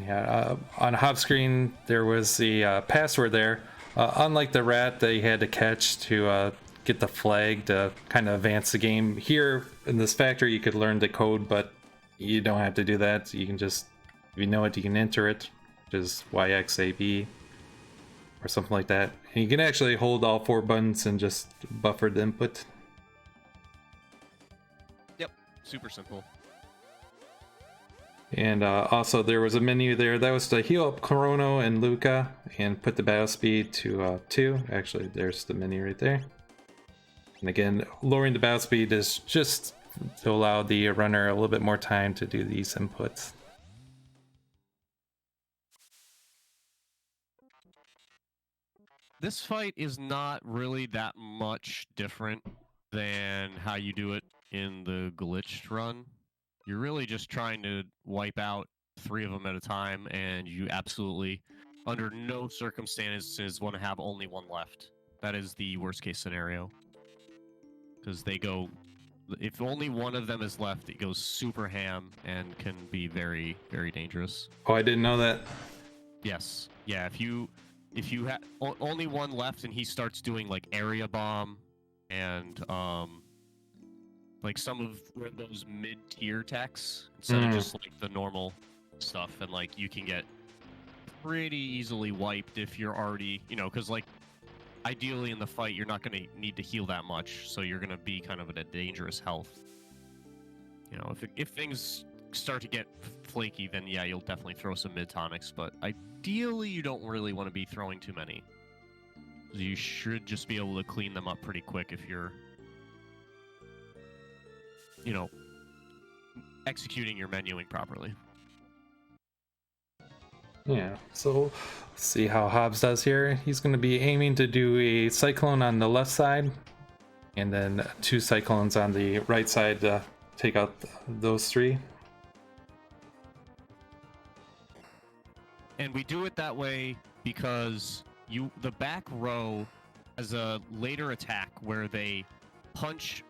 Yeah, on hop screen there was the password there. Unlike the rat that you had to catch to get the flag to kind of advance the game, here in this factory you could learn the code, but you don't have to do that. You can just, if you know it, you can enter it, which is YXAB or something like that. And you can actually hold all 4 buttons and just buffer the input. Yep, super simple. And also there was a menu there that was to heal up Chrono and Luca and put the battle speed to 2. Actually, there's the menu right there. And again, lowering the battle speed is just to allow the runner a little bit more time to do these inputs. This fight is not really that much different than how you do it in the glitched run. You're really just trying to wipe out 3 of them at a time, and you absolutely, under no circumstances, want to have only 1 left. That is the worst case scenario. Because they go, if only 1 of them is left, it goes super ham and can be very, very dangerous. Oh, I didn't know that. Yes. Yeah, if you have only 1 left and he starts doing like area bomb and like some of those mid-tier techs instead of just like the normal stuff, and like you can get pretty easily wiped if you're already, you know, because like ideally in the fight you're not going to need to heal that much, so you're going to be kind of at a dangerous health. You know, if things start to get flaky, then yeah, you'll definitely throw some mid tonics, but ideally you don't really want to be throwing too many. You should just be able to clean them up pretty quick if you're, you know, executing your menuing properly. Yeah, so let's see how Hobbs does here. He's going to be aiming to do a cyclone on the left side, and then 2 cyclones on the right side to take out those 3. And we do it that way because the back row has a later attack where they punch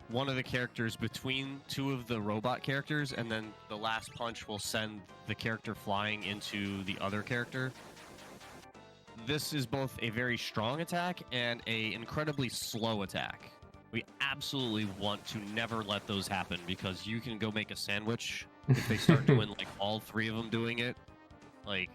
one of the characters between 2 of the robot characters, and then the last punch will send the character flying into the other character. This is both a very strong attack and a incredibly slow attack. We absolutely want to never let those happen, because you can go make a sandwich if they start doing like all 3 of them doing it. Like,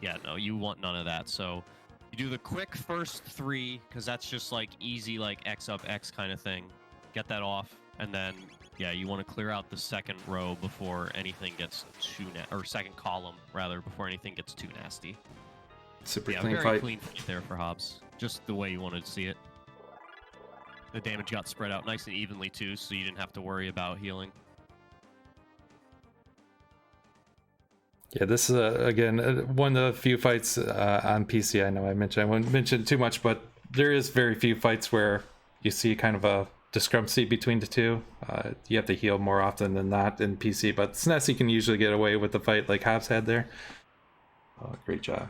yeah, no, you want none of that. So you do the quick first 3, because that's just like easy, like X up X kind of thing. Get that off, and then yeah, you want to clear out the second row before anything gets too or second column rather, before anything gets too nasty. Super Yeah, clean very fight. clean fight there for Hobbs. Just the way you wanted to see it. The damage got spread out nice and evenly too, so you didn't have to worry about healing. Yeah, this is again one of the few fights on PC. I know I won't mention too much, but there is very few fights where you see kind of a discrepancy between the two. You have to heal more often than not in PC, but SNES you can usually get away with the fight like Hobbs had there. Great job.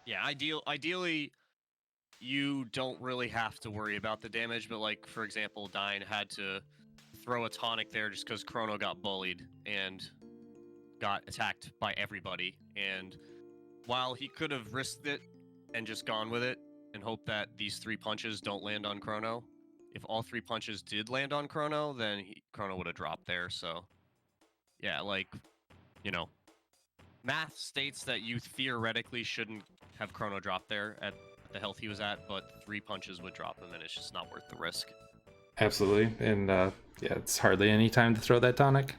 Yeah, ideally, you don't really have to worry about the damage, but like, for example, Dine had to throw a tonic there just because Chrono got bullied and got attacked by everybody. And while he could have risked it and just gone with it and hoped that these 3 punches don't land on Chrono, if all 3 punches did land on Chrono, then Chrono would have dropped there. So, yeah, like, you know, math states that you theoretically shouldn't have Chrono drop there at the health he was at, but 3 punches would drop him, and it's just not worth the risk. Absolutely, and yeah, it's hardly any time to throw that tonic.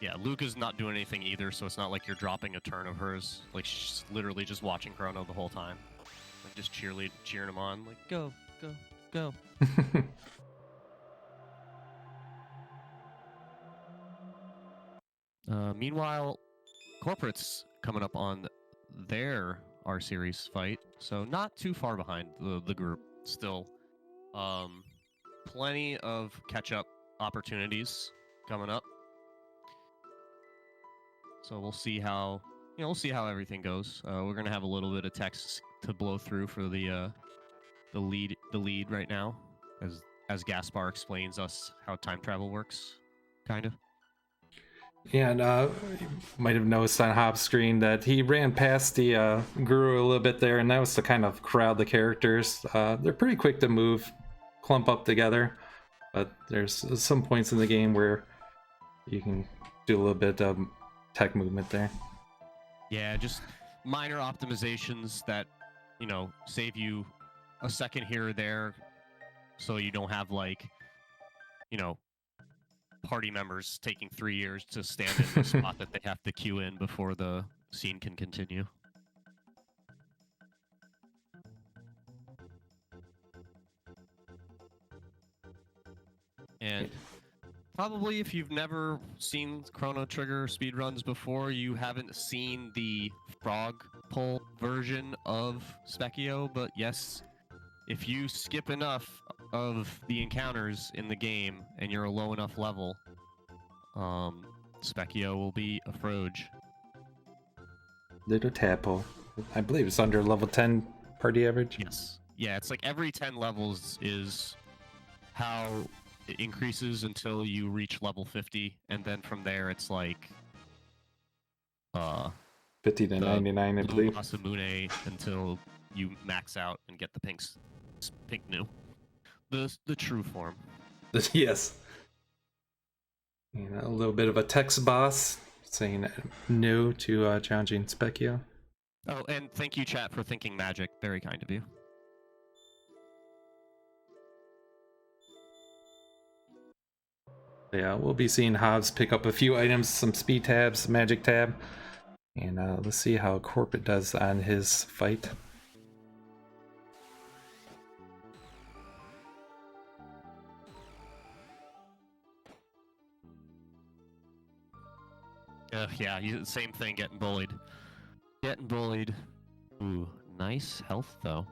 Yeah, Luca's not doing anything either, so it's not like you're dropping a turn of hers. Like, she's literally just watching Chrono the whole time. Like, just cheering him on. Like, go, go, go. Meanwhile, Corporate's coming up on their R-Series fight, so not too far behind the group still. Plenty of catch-up opportunities coming up. So we'll see how everything goes. We're gonna have a little bit of text to blow through for the lead right now, as Gaspar explains us how time travel works, kind of. Yeah, and you might have noticed on Hobbs' screen that he ran past the Guru a little bit there, and that was to kind of crowd the characters. They're pretty quick to move, clump up together, but there's some points in the game where you can do a little bit of tech movement there. Yeah, just minor optimizations that, save you a second here or there, so you don't have, like, party members taking 3 years to stand in the spot that they have to queue in before the scene can continue. And probably if you've never seen Chrono Trigger speedruns before, you haven't seen the frog pull version of Specchio, but yes, if you skip enough of the encounters in the game and you're a low enough level, Specchio will be a froge. Little tadpole. I believe it's under level 10 party average. Yes. Yeah, it's like every 10 levels is how it increases until you reach level 50, and then from there it's like 50 to 99, I believe. Mazamune until you max out and get the pink new. The true form. Yes. And a little bit of a text boss saying no to challenging Specchio. Oh, and thank you, chat, for thinking magic. Very kind of you. Yeah, we'll be seeing Hobbs pick up a few items, some speed tabs, magic tab, and let's see how Corporate does on his fight. Yeah, same thing, getting bullied. Getting bullied. Ooh, nice health, though.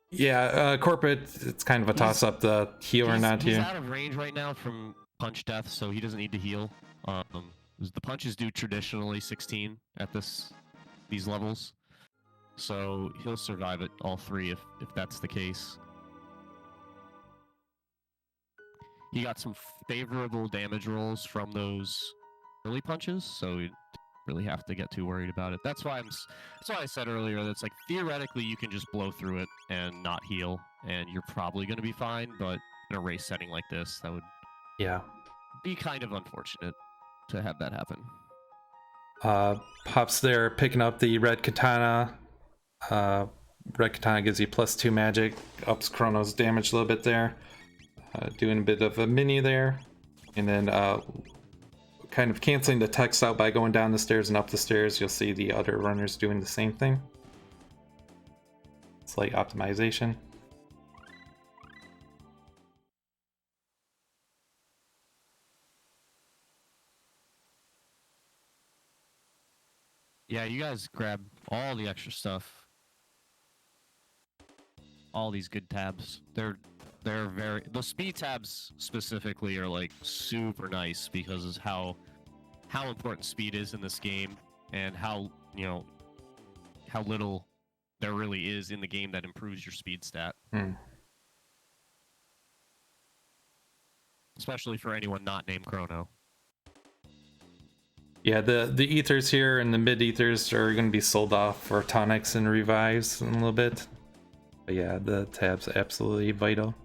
Yeah, Corporate, it's kind of a toss-up, the heal or not he's heal. Out of range right now from punch death, so he doesn't need to heal. The punches do traditionally 16 at these levels, so he'll survive it all 3 if that's the case. He got some favorable damage rolls from those early punches, so you don't really have to get too worried about it. That's why I said earlier that's like theoretically you can just blow through it and not heal, and you're probably going to be fine. But in a race setting like this, that would be kind of unfortunate to have that happen. Pops there picking up the red katana. Red katana gives you +2 magic, ups Chrono's damage a little bit there. Doing a bit of a mini there, and then kind of canceling the text out by going down the stairs and up the stairs, you'll see the other runners doing the same thing. Slight optimization. Yeah, you guys grab all the extra stuff. All these good tabs. They're very, the speed tabs specifically are like super nice because of how important speed is in this game and how, you know, how little there really is in the game that improves your speed stat. Especially for anyone not named Chrono. Yeah, the ethers here and the mid ethers are going to be sold off for tonics and revives in a little bit. But yeah, the tab's absolutely vital.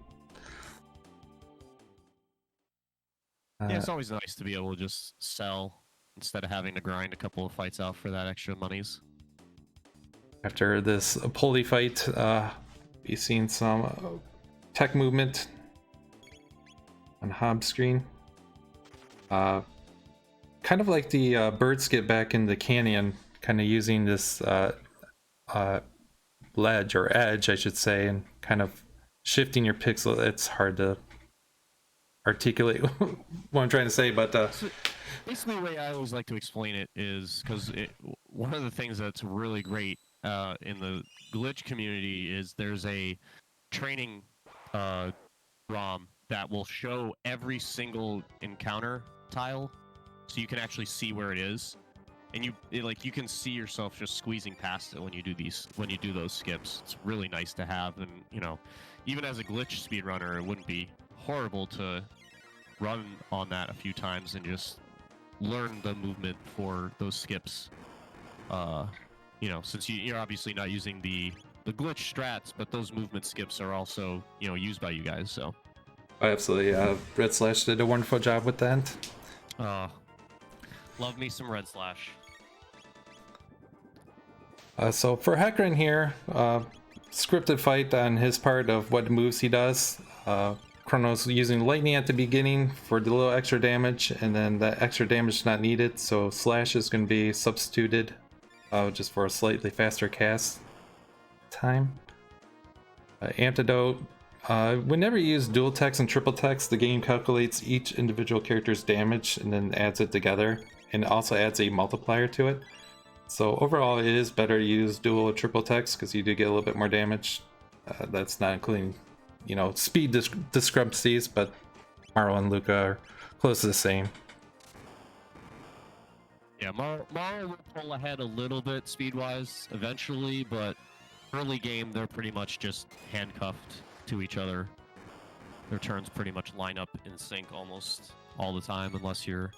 Yeah, it's always nice to be able to just sell instead of having to grind a couple of fights out for that extra monies. After this pulley fight, be seeing some tech movement on Hobbs' screen. Kind of like the bird skip back in the canyon, kind of using this ledge or edge, I should say, and kind of shifting your pixel. It's hard to articulate what I'm trying to say, but basically the way I always like to explain it is because one of the things that's really great in the glitch community is there's a training ROM that will show every single encounter tile, so you can actually see where it is, and you can see yourself just squeezing past it when you do those skips. It's really nice to have, and you know, even as a glitch speedrunner, it wouldn't be horrible to run on that a few times and just learn the movement for those skips. You know, since you're obviously not using the glitch strats, but those movement skips are also, you know, used by you guys. So absolutely, Red Slash did a wonderful job with that. Love me some Red Slash. So for Hecarim here, scripted fight on his part of what moves he does. Chrono's using lightning at the beginning for the little extra damage, and then that extra damage is not needed, so Slash is going to be substituted just for a slightly faster cast time. Antidote. Whenever you use dual text and triple text, the game calculates each individual character's damage and then adds it together, and also adds a multiplier to it. So overall, it is better to use dual or triple text because you do get a little bit more damage. That's not including, you know, speed discrepancies, but Maro and Luca are close to the same. Yeah, Maro will pull ahead a little bit speed-wise eventually, but early game, they're pretty much just handcuffed to each other. Their turns pretty much line up in sync almost all the time, unless you're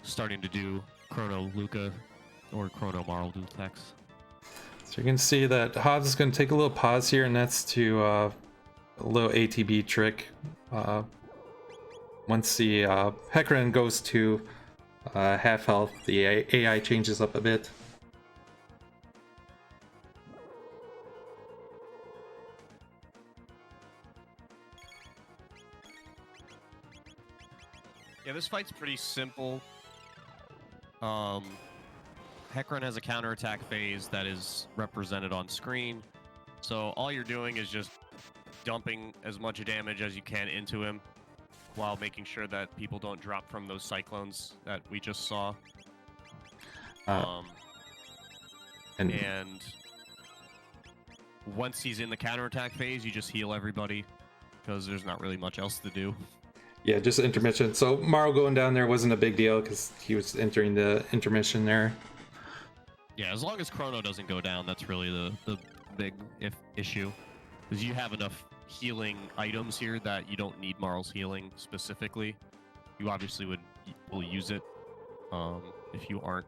starting to do Chrono Luca or Chrono Marl dual text. So you can see that Hobbs is going to take a little pause here, and that's to a little ATB trick. Once the Hecarim goes to half health, the AI changes up a bit. Yeah, this fight's pretty simple. Hecarim has a counterattack phase that is represented on screen. So all you're doing is just dumping as much damage as you can into him while making sure that people don't drop from those cyclones that we just saw. And once he's in the counterattack phase, you just heal everybody because there's not really much else to do. Yeah, just intermission. So Maro going down there wasn't a big deal because he was entering the intermission there. Yeah, as long as Chrono doesn't go down, that's really the big issue. Because you have enough healing items here that you don't need Marl's healing specifically. You obviously will use it if you aren't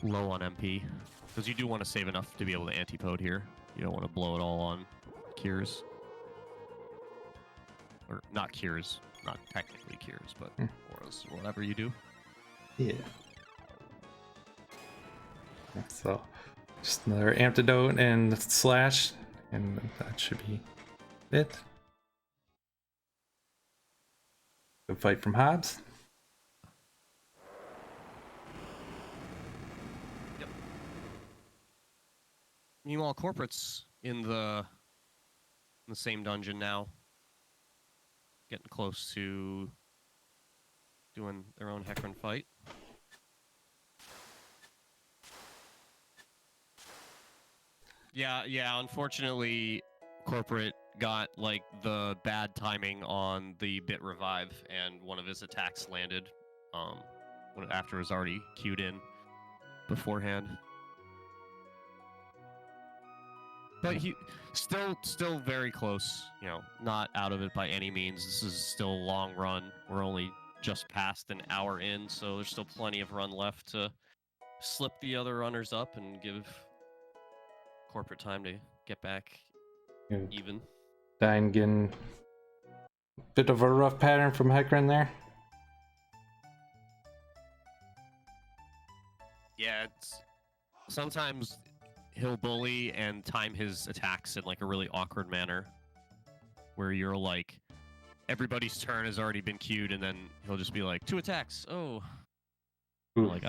low on MP. Because you do want to save enough to be able to antipode here. You don't want to blow it all on cures. Or not cures, not technically cures, but auras, or whatever you do. Yeah. So, just another antidote and slash, and that should be it. Good fight from Hobbs. Yep. Meanwhile, Corporate's in the same dungeon now. Getting close to doing their own Hecarim fight. Yeah, unfortunately, Corporate got, like, the bad timing on the bit revive, and one of his attacks landed after it was already queued in beforehand. But he still very close, you know, not out of it by any means. This is still a long run. We're only just past an hour in, so there's still plenty of run left to slip the other runners up and give Corporate time to get back even. Dying getting a bit of a rough pattern from Hecarim there. Yeah, sometimes he'll bully and time his attacks in like a really awkward manner, where you're like, everybody's turn has already been queued, and then he'll just be like, 2 attacks. Oh, like,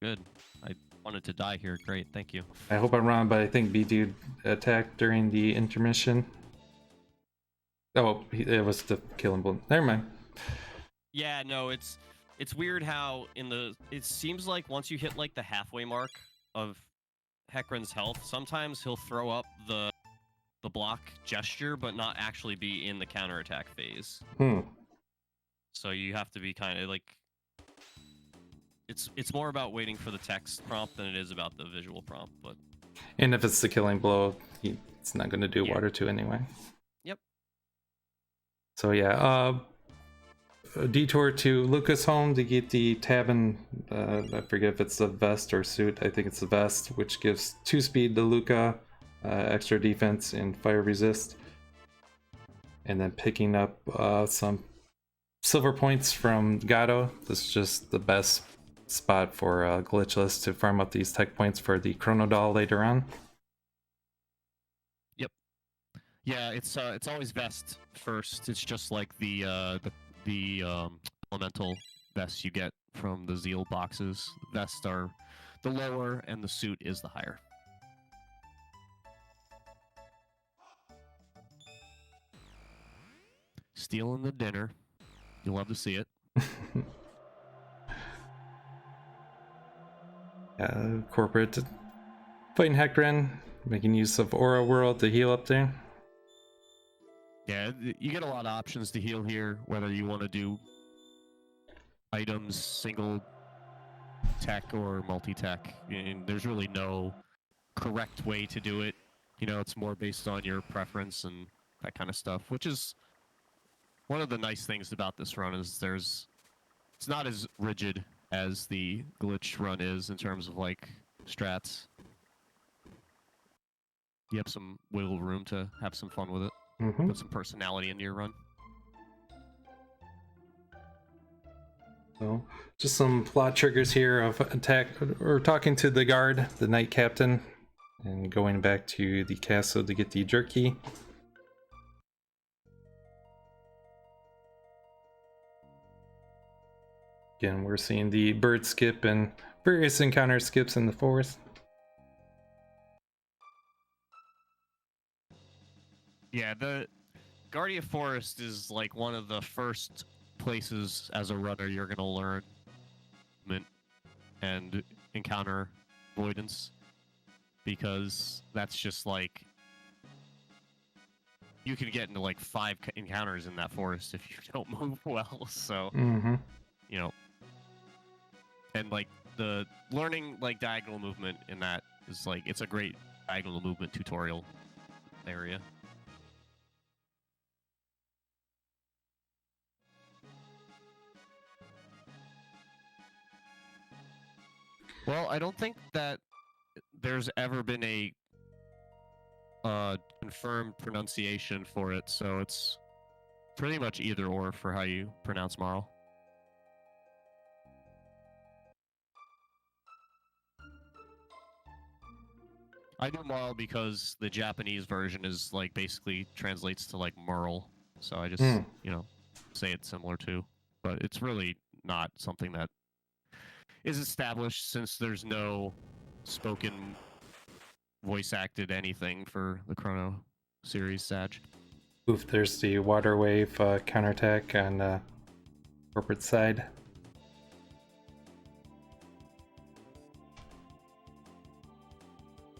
good. I wanted to die here. Great, thank you. I hope I'm wrong, but I think B-Dude attacked during the intermission. Oh, it was the killing blow. Never mind. Yeah, no, it's weird how it seems like once you hit like the halfway mark of Hecarim's health, sometimes he'll throw up the block gesture, but not actually be in the counterattack phase. So you have to be kind of like, it's more about waiting for the text prompt than it is about the visual prompt. But and if it's the killing blow, it's not going to do water 2 anyway. Yep. So yeah, a detour to Luca's home to get the Tabin, I forget if it's the vest or suit, I think it's the vest, which gives 2 speed to Luca, extra defense and fire resist. And then picking up some silver points from Gato. This is just the best spot for Glitchless to farm up these tech points for the Chrono doll later on. Yep. Yeah, it's always vest first. It's just like the elemental vests you get from the Zeal boxes. Vests are the lower, and the suit is the higher. Stealing the dinner. You'll love to see it. Corporate fighting Hecarim, making use of Aura World to heal up there. Yeah, you get a lot of options to heal here, whether you want to do items, single tech, or multi-tech. And there's really no correct way to do it. You know, it's more based on your preference and that kind of stuff, which is one of the nice things about this run is it's not as rigid as the glitch run is in terms of like strats. You have some wiggle room to have some fun with it. Put some personality into your run. So, just some plot triggers here of attack or talking to the guard, the knight captain, and going back to the castle to get the jerky. Again, we're seeing the bird skip and various encounter skips in the forest. Yeah, the Guardia Forest is like one of the first places as a runner you're going to learn and encounter avoidance, because that's just like, you can get into like 5 encounters in that forest if you don't move well. So, you know, and like the learning like diagonal movement in that is like, it's a great diagonal movement tutorial area. Well, I don't think that there's ever been a confirmed pronunciation for it, so it's pretty much either or for how you pronounce Marl. I do Marl because the Japanese version is like basically translates to like Merle, so I just you know, say it similar to. but it's really not something that is established since there's no spoken voice acted anything for the Chrono series, Sag. Oof, there's the water wave counterattack on corporate side.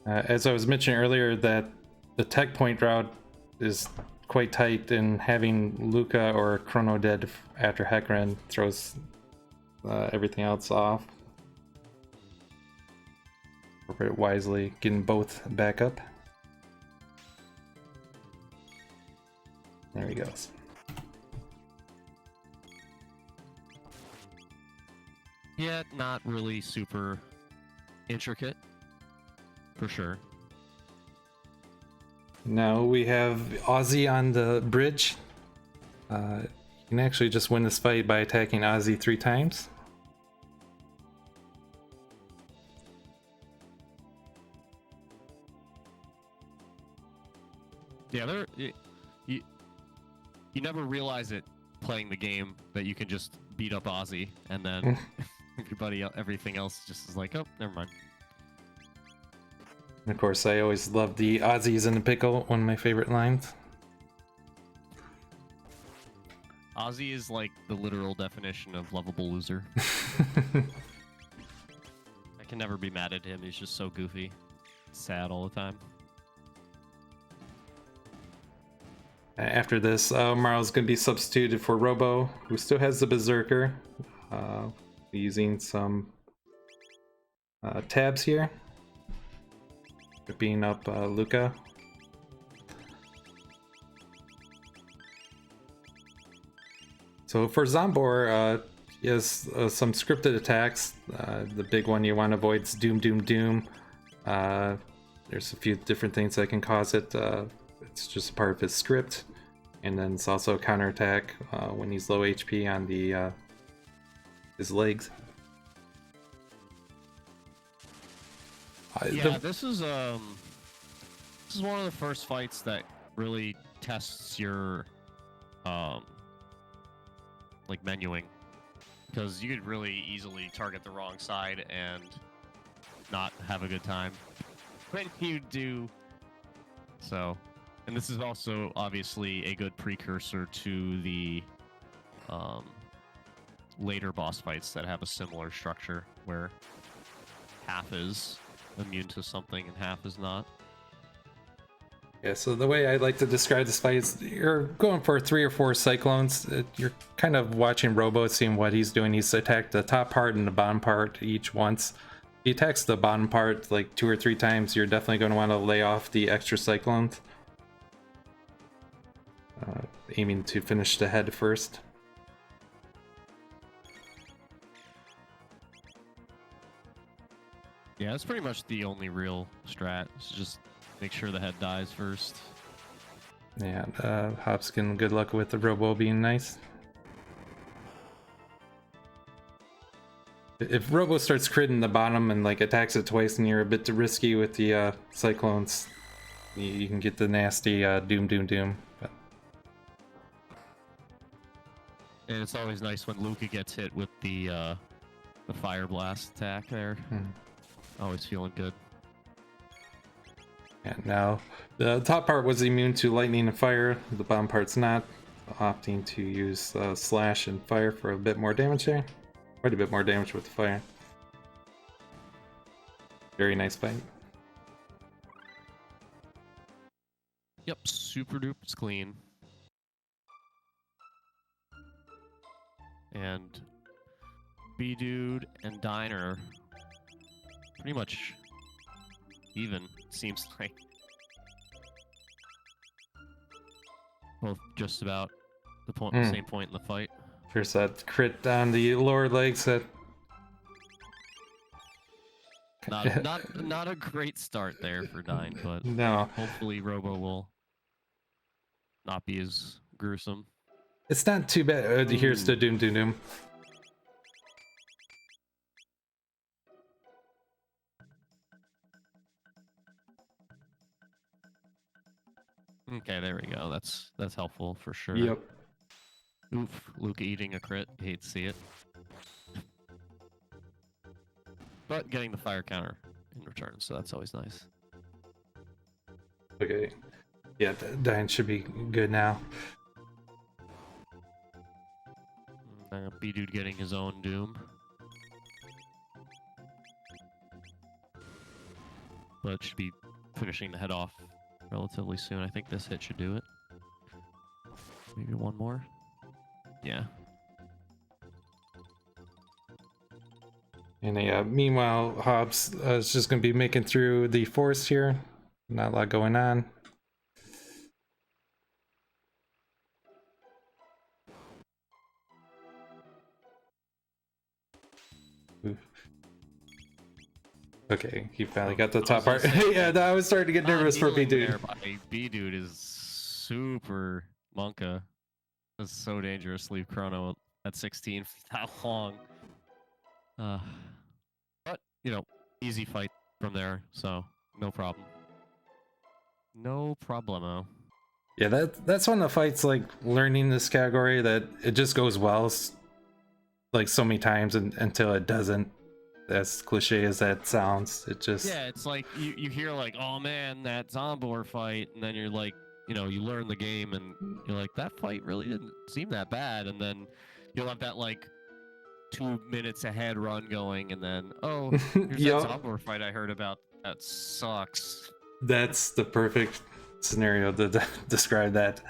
As I was mentioning earlier, that the tech point route is quite tight, and having Luca or Chrono dead after Hecarim throws everything else off. Corporate wisely getting both back up. There he goes. Yeah, not really super intricate, for sure. Now we have Ozzy on the bridge. You can actually just win this fight by attacking Ozzy 3 times. Yeah, you never realize it playing the game that you can just beat up Ozzy, and then everything else just is like, oh, never mind. And of course, I always love the Ozzy's in the pickle, one of my favorite lines. Ozzy is like the literal definition of lovable loser. I can never be mad at him. He's just so goofy, sad all the time. After this, Marl's going to be substituted for Robo, who still has the Berserker, using some tabs here. Being up Luca. So for Zombor, he has some scripted attacks. The big one you want to avoid is Doom, Doom, Doom. There's a few different things that can cause it. It's just a part of his script. And then it's also a counterattack when he's low HP on the his legs. Yeah, this is one of the first fights that really tests your like menuing, because you could really easily target the wrong side and not have a good time when you do. So, and this is also obviously a good precursor to the later boss fights that have a similar structure where half is immune to something and half is not. Yeah, so the way I like to describe this fight is you're going for 3 or 4 cyclones. You're kind of watching Robo, seeing what he's doing. He's attacked the top part and the bottom part each once. If he attacks the bottom part like 2 or 3 times, you're definitely going to want to lay off the extra cyclones. Aiming to finish the head first. Yeah, that's pretty much the only real strat. Is just make sure the head dies first. Yeah, Hopskin, good luck with the Robo being nice. If Robo starts critting the bottom and like attacks it twice and you're a bit too risky with the cyclones, you can get the nasty Doom, Doom, Doom. But... And it's always nice when Luca gets hit with the Fire Blast attack there. Always feeling good. And now, the top part was immune to lightning and fire, the bottom part's not. Opting to use slash and fire for a bit more damage there. Quite a bit more damage with the fire. Very nice fight. Yep, super duper clean. And B-Dude and Diner pretty much even, seems like. Both just about the same point in the fight. First that crit on the lower legs that... Not a great start there for Dine, but no. Hopefully Robo will not be as gruesome. It's not too bad. Here's the Doom Doom Doom. Okay, there we go. That's helpful for sure. Yep. Oof, Luca eating a crit. Hate to see it. But getting the fire counter in return, so that's always nice. Okay. Yeah, Diane should be good now. B-Dude getting his own doom. But should be finishing the head off relatively soon. I think this hit should do it. Maybe one more. Yeah. And meanwhile, Hobbs is just going to be making through the forest here. Not a lot going on. Oof. Okay, he finally got the top part. Yeah, I was starting to get nervous for B-Dude. B-Dude is super Monka. That's so dangerous. Leave Chrono at 16 for that long. But, you know, easy fight from there, so no problem. No problemo. Yeah, that's one of the fights, like, learning this category, that it just goes well, like, so many times until it doesn't. As cliche as that sounds, it just... Yeah, it's like, you hear, like, oh man, that Zombor fight, and then you're like, you know, you learn the game, and you're like, that fight really didn't seem that bad, and then you'll have that, like, 2 minutes ahead run going, and then, oh, here's Yep. that Zombor fight I heard about. That sucks. That's the perfect scenario to describe that.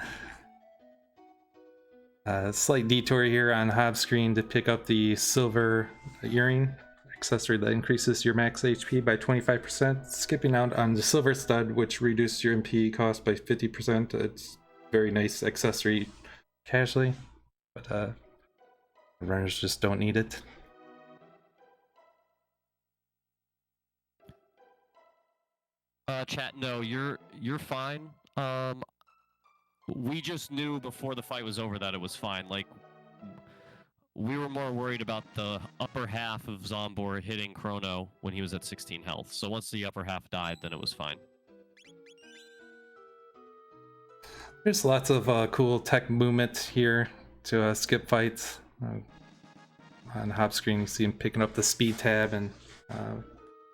Slight detour here on Hobbs' screen to pick up the silver earring accessory that increases your max HP by 25%. Skipping out on the silver stud, which reduces your MP cost by 50%. It's very nice accessory casually, but runners just don't need it. Chat, no, you're fine. We just knew before the fight was over that it was fine. Like, we were more worried about the upper half of Zombor hitting Chrono when he was at 16 health. So once the upper half died, then it was fine. There's lots of cool tech movement here to skip fights. On the hop screen, you see him picking up the speed tab, and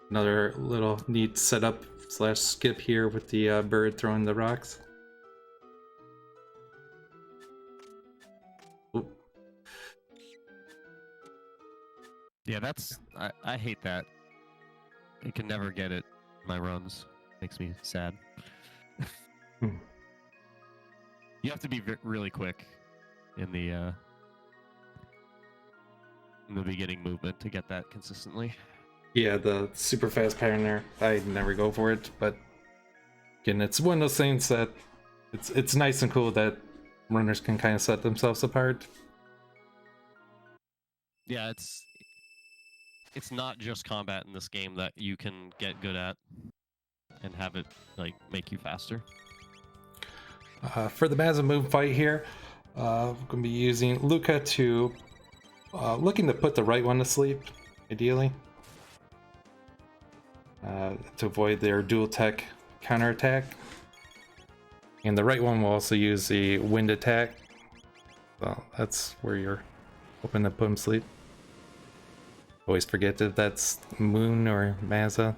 another little neat setup / skip here with the bird throwing the rocks. Ooh. Yeah, I hate that. I can never get it in my runs. Makes me sad. You have to be really quick in the beginning movement to get that consistently. Yeah, the super fast pattern there, I never go for it, but again, it's one of those things that it's nice and cool that runners can kind of set themselves apart. Yeah, it's not just combat in this game that you can get good at and have it like make you faster. For the Mazamune fight here, I'm going to be using Luca to looking to put the right one to sleep, ideally, to avoid their dual tech counterattack. And the right one will also use the wind attack. Well, that's where you're hoping to put him to sleep. Always forget if that's Moon or Maza.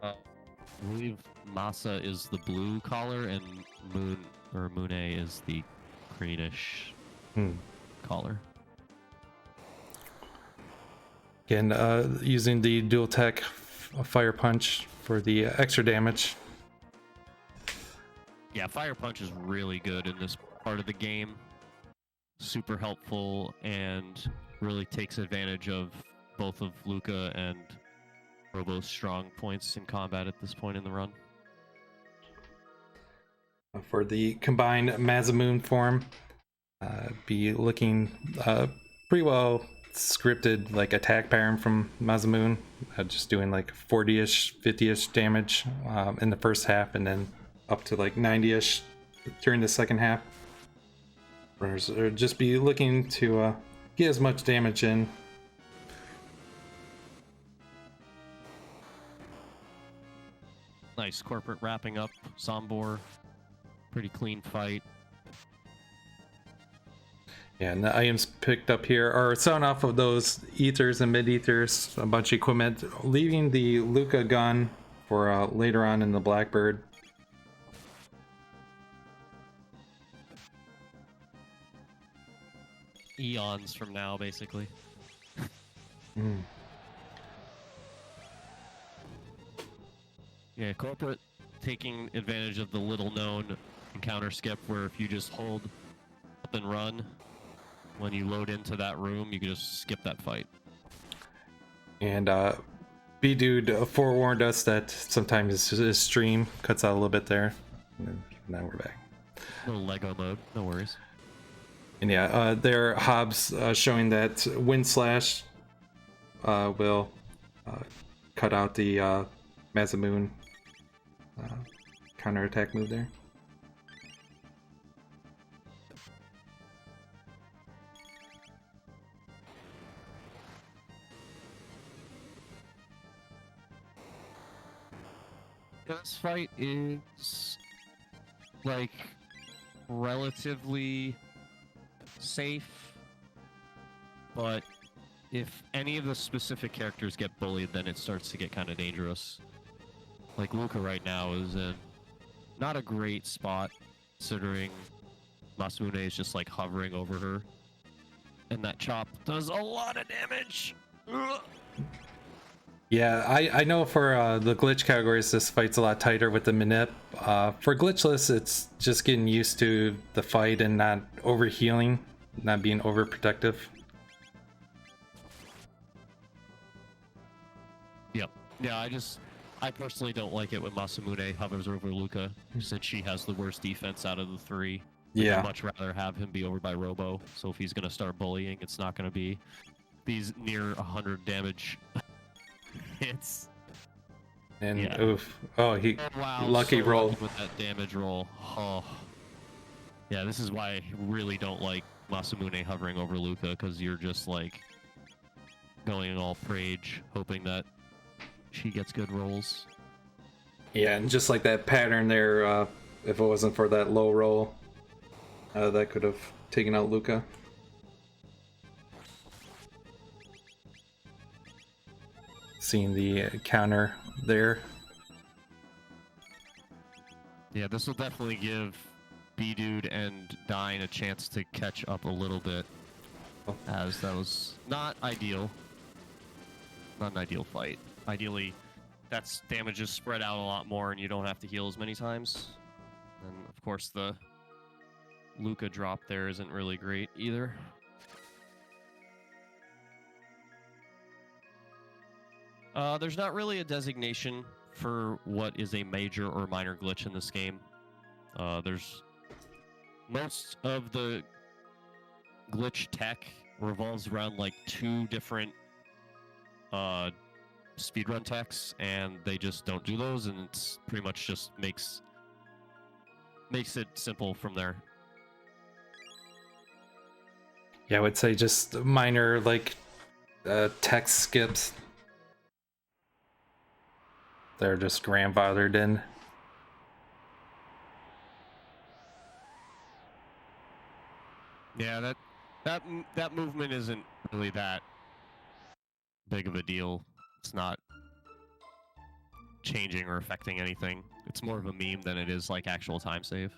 I believe Masa is the blue collar and Moon or Mune is the greenish collar. Again, using the dual tech fire punch for the extra damage. Yeah, fire punch is really good in this part of the game. Super helpful and really takes advantage of both of Luca and Robo's strong points in combat at this point in the run. For the combined Mazamune form, be looking pretty well scripted, like attack pattern from Mazamune, just doing like 40-ish, 50-ish damage in the first half, and then up to like 90-ish during the second half. Runners are just be looking to get as much damage in. Nice corporate wrapping up Zombor. Pretty clean fight. Yeah, and the items picked up here are selling off of those ethers and mid-ethers, a bunch of equipment, leaving the Luca gun for later on in the Blackbird. Eons from now, basically. Mm. Yeah, corporate taking advantage of the little-known encounter skip, where if you just hold up and run, when you load into that room, you can just skip that fight. And B-Dude forewarned us that sometimes his stream cuts out a little bit there. And now we're back. No Lego mode, no worries. And yeah, there are Hobbs showing that Wind Slash will cut out the Mazamune counterattack move there. This fight is like relatively safe, but if any of the specific characters get bullied, then it starts to get kind of dangerous. Like Luca right now is in not a great spot, considering Mazamune is just like hovering over her, and that chop does a lot of damage. Ugh. Yeah, I know for the glitch categories, this fight's a lot tighter with the manip. For glitchless, it's just getting used to the fight and not overhealing, not being overprotective. Yep. Yeah, I personally don't like it when Mazamune hovers over Luca, since she has the worst defense out of the three. Yeah. I'd much rather have him be over by Robo, so if he's going to start bullying, it's not going to be these near 100 damage hits. And Yeah. oof. Oh, he Wow, lucky so roll. lucky with that damage roll. Oh. Yeah, this is why I really don't like Mazamune hovering over Luca, because you're just like going all Prage, hoping that she gets good rolls. Yeah, and just like that pattern there, if it wasn't for that low roll, that could have taken out Luca. Seeing the counter there. Yeah, this will definitely give B-Dude and Dine a chance to catch up a little bit, as that was not ideal. Not an ideal fight. Ideally, that's damage is spread out a lot more and you don't have to heal as many times. And of course the Luca drop there isn't really great either. There's not really a designation for what is a major or minor glitch in this game. There's most of the glitch tech revolves around like 2 different speedrun techs, and they just don't do those, and it's pretty much just makes it simple from there. Yeah, I would say just minor like text skips. They're just grandfathered in. Yeah, that movement isn't really that big of a deal. It's not changing or affecting anything. It's more of a meme than it is like actual time save.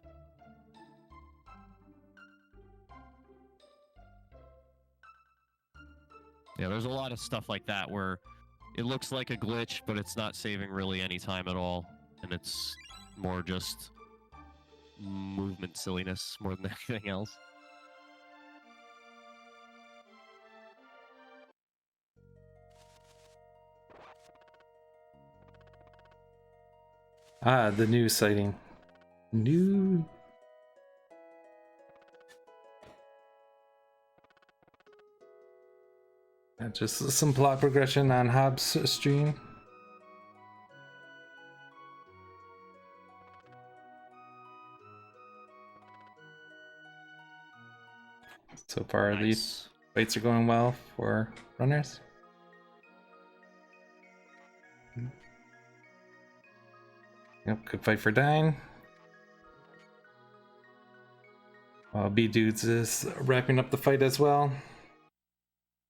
Yeah, there's a lot of stuff like that where it looks like a glitch, but it's not saving really any time at all, and it's more just movement silliness more than anything else. Ah, the new sighting. New. Just some plot progression on Hobbs' stream. So far, Nice. these fights are going well for runners. Yep, good fight for Dine. B-Dudes is wrapping up the fight as well.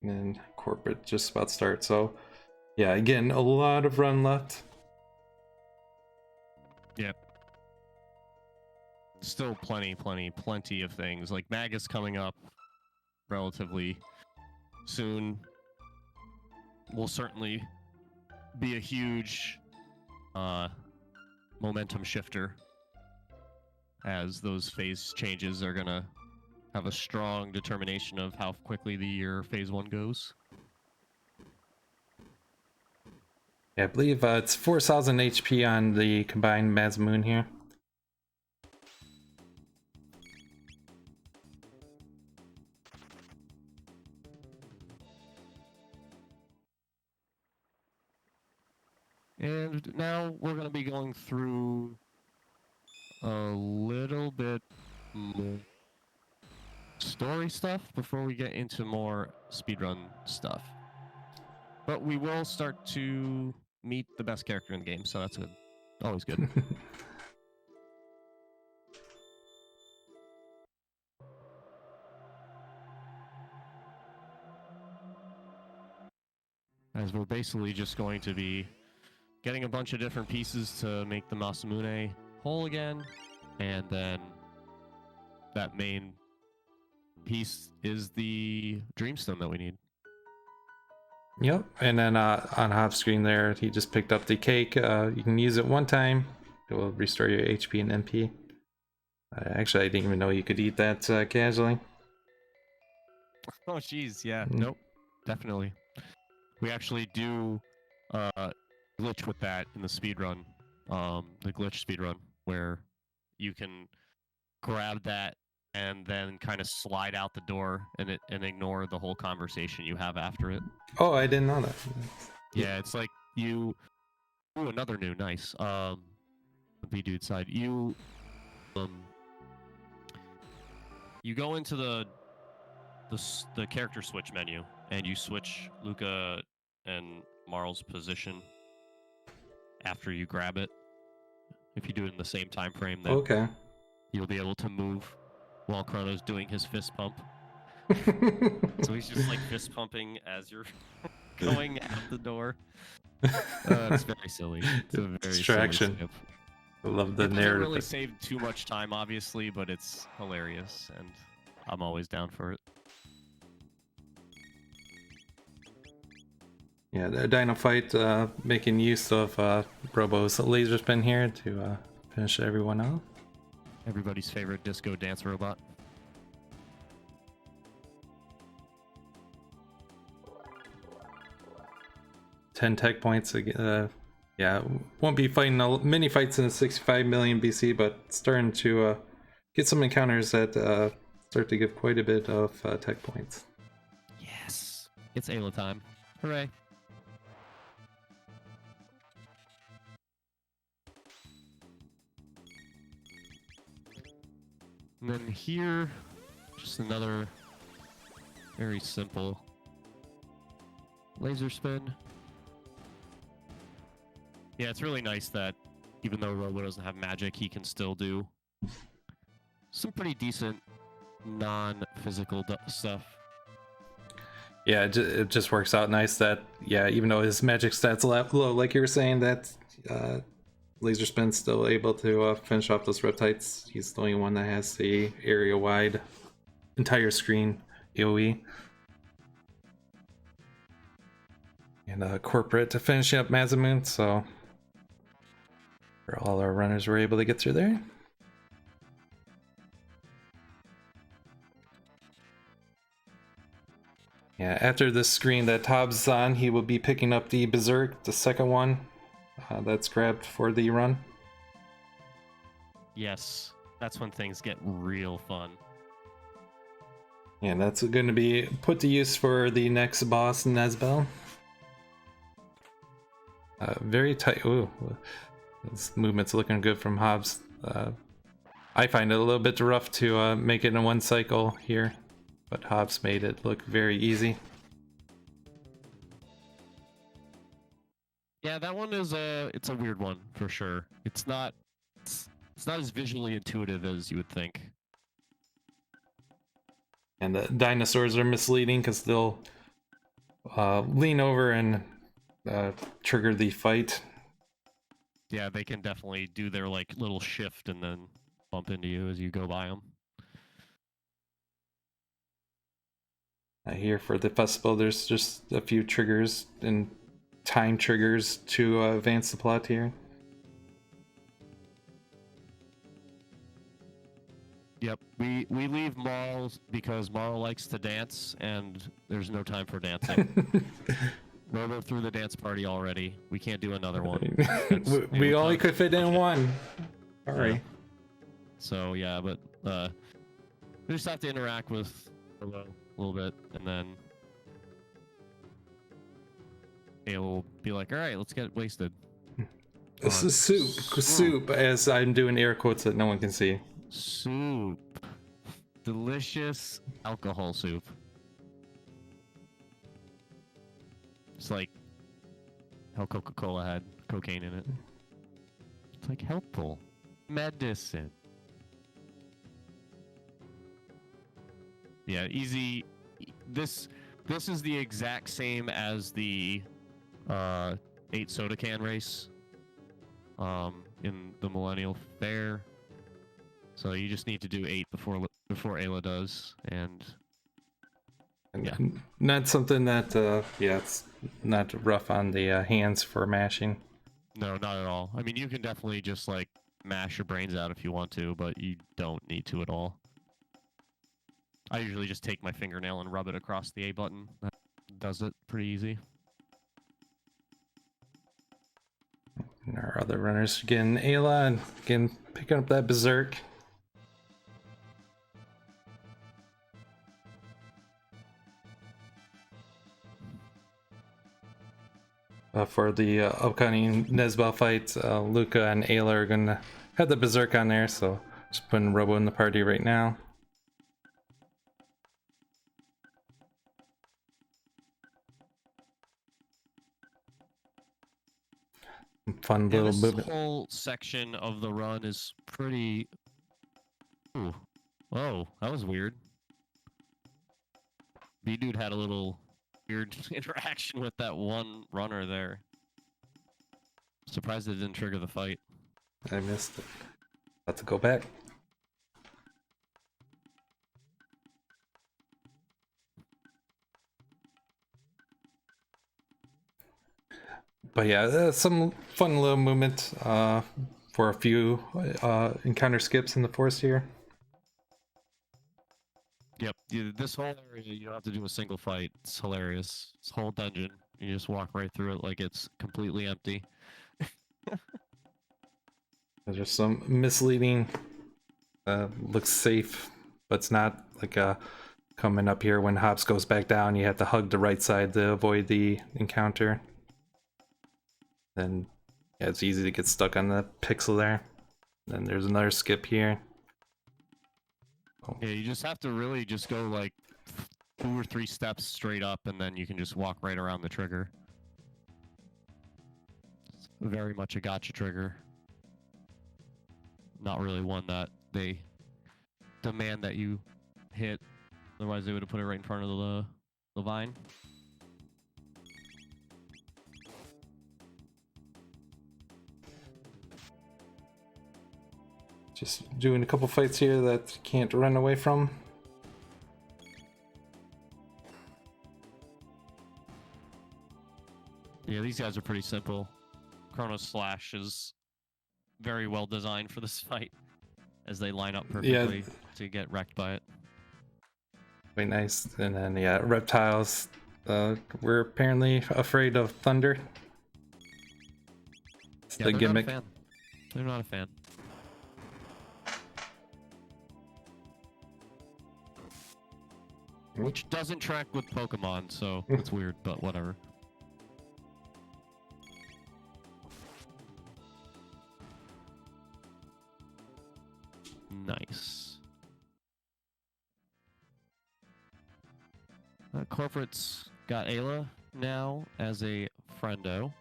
And Corporate just about to start. So, yeah, again, a lot of run left. Yep. Still plenty of things. Like Magus coming up relatively soon will certainly be a huge momentum shifter, as those phase changes are gonna have a strong determination of how quickly your phase 1 goes. Yeah, I believe it's 4,000 HP on the combined Mazamune here. And now we're going to be going through a little bit more story stuff before we get into more speedrun stuff. But we will start to meet the best character in the game, so that's good. Always good. As we're basically just going to be getting a bunch of different pieces to make the Mazamune whole again, and then that main piece is the Dreamstone that we need. Yep, and then on Hop's screen there, he just picked up the cake. You can use it one time. It will restore your HP and MP. Actually, I didn't even know you could eat that casually. Oh, jeez, yeah, nope, definitely. We actually do glitch with that in the speedrun, the glitch speedrun, where you can grab that and then kind of slide out the door and ignore the whole conversation you have after it. Oh, I didn't know that. Yeah, it's like you. Ooh, another new, nice. The B-Dude side. You go into the character switch menu and you switch Luca and Marl's position after you grab it. If you do it in the same time frame, then Okay. you'll be able to move while Chrono's doing his fist pump. So he's just like fist pumping as you're going out the door. It's very silly. It's a very distraction. silly skip. I love the It doesn't narrative. really save too much time, obviously, but it's hilarious, and I'm always down for it. Yeah, the Dino fight, making use of Robo's laser spin here to finish everyone off. Everybody's favorite disco dance robot. Ten tech points. Yeah, won't be fighting many fights in the 65 million BC, but starting to get some encounters that start to give quite a bit of tech points. Yes, it's Ayla time! Hooray! And then here, just another very simple laser spin. Yeah, it's really nice that even though Robo doesn't have magic, he can still do some pretty decent non-physical stuff. Yeah, it just works out nice that, yeah, even though his magic stats low, like you were saying, that laser spin's still able to finish off those Riptides. He's the only one that has the area-wide entire screen AoE. And Corporate to finish up Mazamune, so all our runners were able to get through there. Yeah, after this screen that Tobbs on, he will be picking up the Berserk, the second one that's grabbed for the run. Yes, that's when things get real fun. Yeah, and that's going to be put to use for the next boss, Nezbel. Very tight. Ooh, this movement's looking good from Hobbs. I find it a little bit rough to make it in one cycle here, but Hobbs made it look very easy. Yeah, that one is it's a weird one for sure. It's not as visually intuitive as you would think. And the dinosaurs are misleading because they'll lean over and trigger the fight. Yeah, they can definitely do their like little shift and then bump into you as you go by them. Here for the festival, there's just a few triggers and time triggers to advance the plot here. Yep, we leave Marl because Marl likes to dance, and there's no time for dancing. We're through the dance party already. We can't do another one. we only could fit in one. Sorry. Yeah. So yeah, but we just have to interact with Hello a little bit, and then it will be like, all right, let's get wasted. This is soup, as I'm doing air quotes that no one can see. Soup. Delicious alcohol soup. It's like how Coca-Cola had cocaine in it. It's like helpful medicine. Yeah, easy. This is the exact same as the 8 soda can race in the Millennial Fair. So you just need to do 8 before Ayla does, and yeah, not something that it's not rough on the hands for mashing. No, not at all. I mean, you can definitely just like mash your brains out if you want to, but you don't need to at all. I usually just take my fingernail and rub it across the A button. That does it pretty easy. And our other runners getting Ayla and again picking up that Berserk. For the upcoming Nezbel fight, Luca and Ayla are gonna have the Berserk on there, so just putting Robo in the party right now. Fun little this movement. Whole section of the run is pretty. Ooh, whoa, that was weird. B-Dude had a little weird interaction with that one runner there. Surprised it didn't trigger the fight. I missed it. About to go back. But yeah, some fun little movement for a few encounter skips in the forest here. Yep, this whole area you don't have to do a single fight. It's hilarious. This whole dungeon, you just walk right through it like it's completely empty. There's some misleading. Looks safe, but it's not. Like coming up here when Hops goes back down, you have to hug the right side to avoid the encounter. Then yeah, it's easy to get stuck on the pixel there. Then there's another skip here. Yeah, you just have to really just go like 2 or 3 steps straight up, and then you can just walk right around the trigger. It's very much a gotcha trigger. Not really one that they demand that you hit. Otherwise, they would have put it right in front of the vine. Just doing a couple fights here that you can't run away from. Yeah, these guys are pretty simple. Chrono Slash is very well designed for this fight, as they line up perfectly to get wrecked by it. Very nice. And then yeah, reptiles. We're apparently afraid of thunder. It's the gimmick. Not a fan. They're not a fan. Which doesn't track with Pokemon, so it's weird, but whatever. Nice. Corporate's got Ayla now as a friendo,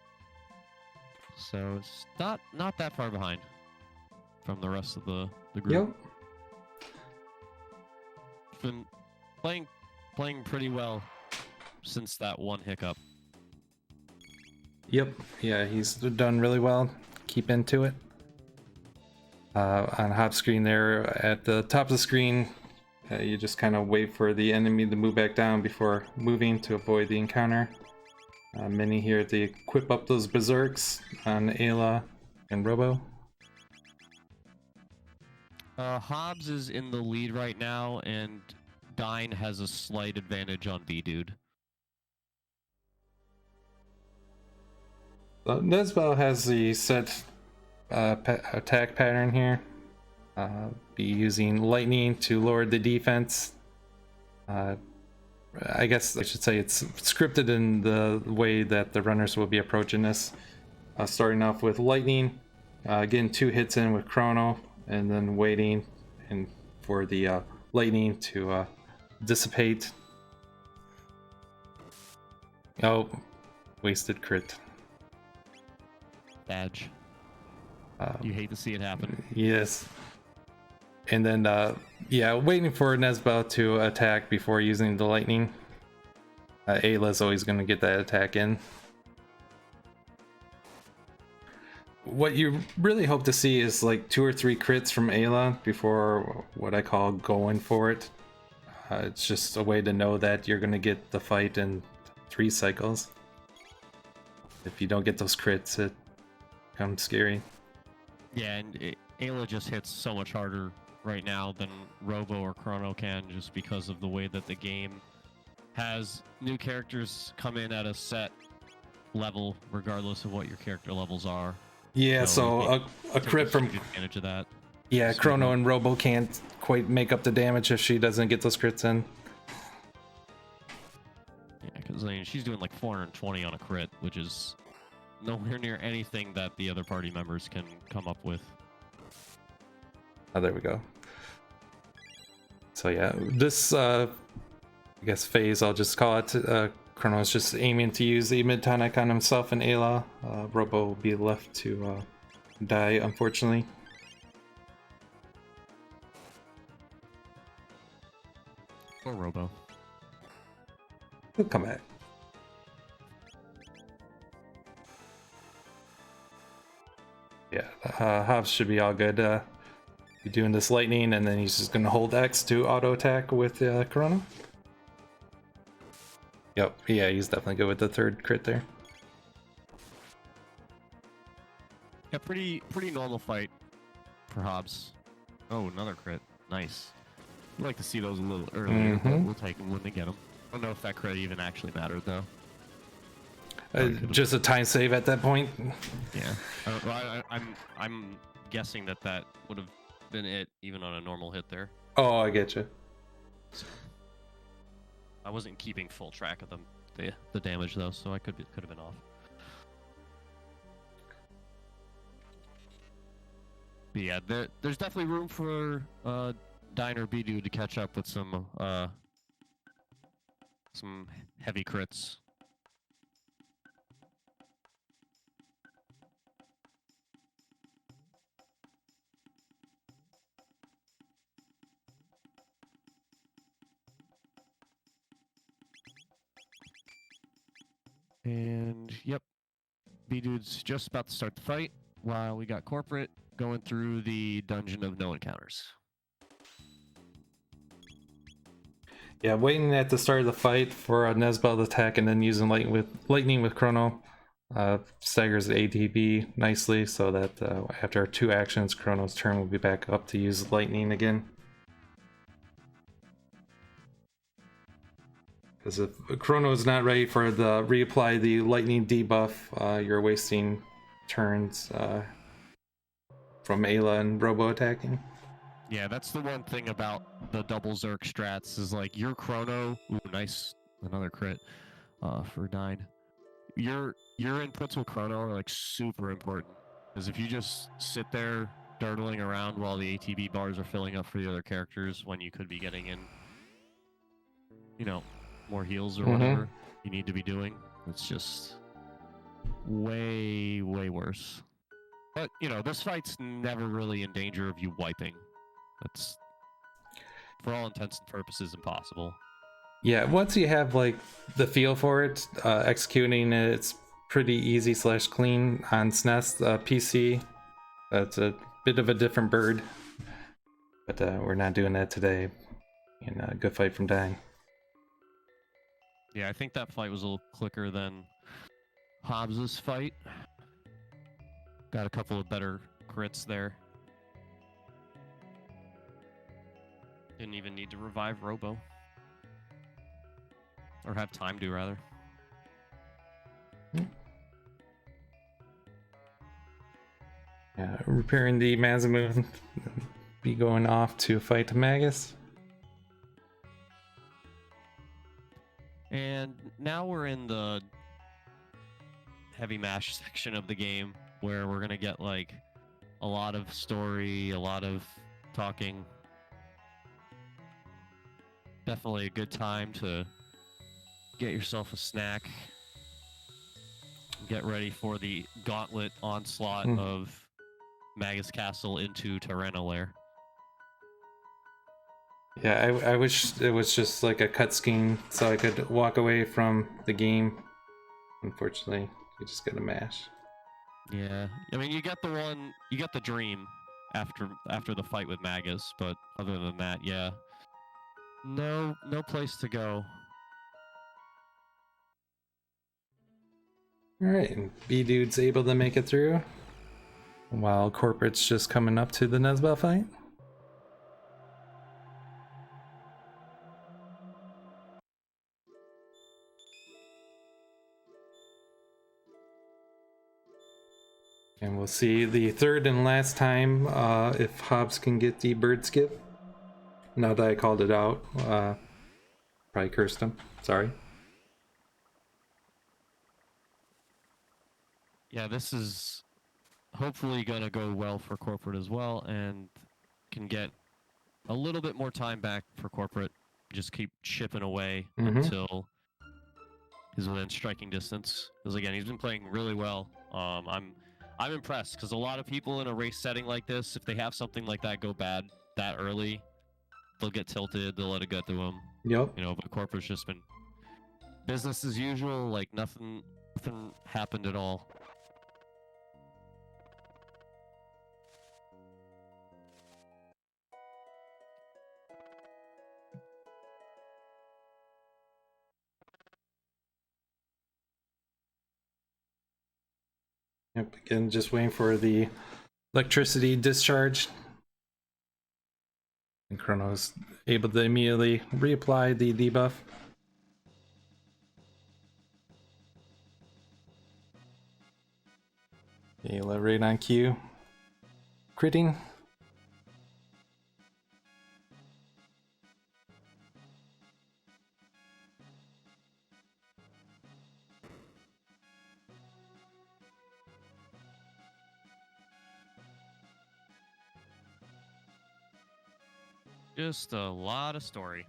so it's not that far behind from the rest of the group. Yep. Been Playing pretty well since that one hiccup. Yep, yeah, he's done really well. Keep into it. On hop screen there, at the top of the screen, you just kind of wait for the enemy to move back down before moving to avoid the encounter. Many here to equip up those berserks on Ayla and Robo. Hobbs is in the lead right now, and Dine has a slight advantage on B-Dude. Nezbel has the set attack pattern here. Be using lightning to lower the defense. I guess I should say it's scripted in the way that the runners will be approaching this. Starting off with lightning, getting 2 hits in with Chrono, and then waiting and for the lightning to dissipate. Oh, wasted crit. Badge. You hate to see it happen. Yes. And then, yeah, waiting for Nezbel to attack before using the lightning. Ayla's always going to get that attack in. What you really hope to see is like 2 or 3 crits from Ayla before what I call going for it. It's just a way to know that you're going to get the fight in 3 cycles. If you don't get those crits, it becomes scary. Yeah, and Ayla just hits so much harder right now than Robo or Chrono can, just because of the way that the game has new characters come in at a set level, regardless of what your character levels are. Yeah, so a crit from advantage of that. Yeah, Chrono and Robo can't quite make up the damage if she doesn't get those crits in. Yeah, because I mean, she's doing like 420 on a crit, which is nowhere near anything that the other party members can come up with. Oh, there we go. So yeah, this I guess phase, I'll just call it. Chrono's just aiming to use the mid-tonic on himself and Ayla. Robo will be left to die, unfortunately. Or Robo. He'll come back. Yeah, Hobbs should be all good. Be doing this lightning, and then he's just gonna hold X to auto attack with Chrono. Yep, yeah, he's definitely good with the 3rd crit there. Yeah, pretty normal fight for Hobbs. Oh, another crit. Nice. I'd like to see those a little earlier, but we'll take them when they get them. I don't know if that crit even actually mattered, though. Just a time save at that point. Yeah. I'm guessing that would have been it, even on a normal hit there. Oh, I get you. So, I wasn't keeping full track of the damage though, so I could have been off. But yeah, there's definitely room for Diner B-Dude to catch up with some heavy crits. And yep, B-Dude's just about to start the fight while we got Corporate going through the Dungeon of No Encounters. Yeah, waiting at the start of the fight for a Nezbel attack and then using lightning with Chrono staggers the ATB nicely so that after 2 actions, Chrono's turn will be back up to use lightning again. Because if Chrono is not ready for the reapply the lightning debuff, you're wasting turns from Ayla and Robo attacking. Yeah, that's the one thing about the double Zerk strats is like your Chrono. Ooh, nice, another crit for 9. Your inputs with Chrono are like super important because if you just sit there durdling around while the ATB bars are filling up for the other characters when you could be getting in, more heals or whatever you need to be doing, it's just way worse. But this fight's never really in danger of you wiping. That's, for all intents and purposes, impossible. Yeah, once you have like the feel for it, executing it, it's pretty easy / clean on SNES. PC, it's a bit of a different bird, but we're not doing that today. In Good Fight from Dying. Yeah, I think that fight was a little quicker than Hobbs's fight. Got a couple of better crits there. Didn't even need to revive Robo. Or have time to, rather. Repairing the Mazamune, be going off to fight Magus. And now we're in the heavy mash section of the game where we're gonna get like a lot of story, a lot of talking. Definitely a good time to get yourself a snack. Get ready for the gauntlet onslaught of Magus Castle into Tyranno Lair. Yeah, I wish it was just like a cutscene so I could walk away from the game. Unfortunately, you just gotta mash. Yeah, I mean, you get the dream after the fight with Magus, but other than that, yeah, no place to go. Alright, and B-Dude's able to make it through, while Corporate's just coming up to the Nezbel fight. And we'll see the third and last time if Hobbs can get the bird skip. Now that I called it out, probably cursed him. Sorry. Yeah, this is hopefully gonna go well for Corporate as well, and can get a little bit more time back for Corporate. Just keep chipping away until he's within striking distance. Because again, he's been playing really well. I'm impressed because a lot of people in a race setting like this, if they have something like that go bad that early, they'll get tilted. They'll let it get to them. Yep. You know, but Corporate's just been business as usual. Like nothing happened at all. Yep, again, just waiting for the electricity discharge. And Chrono's able to immediately reapply the debuff. Okay, right on cue. Critting. Just a lot of story.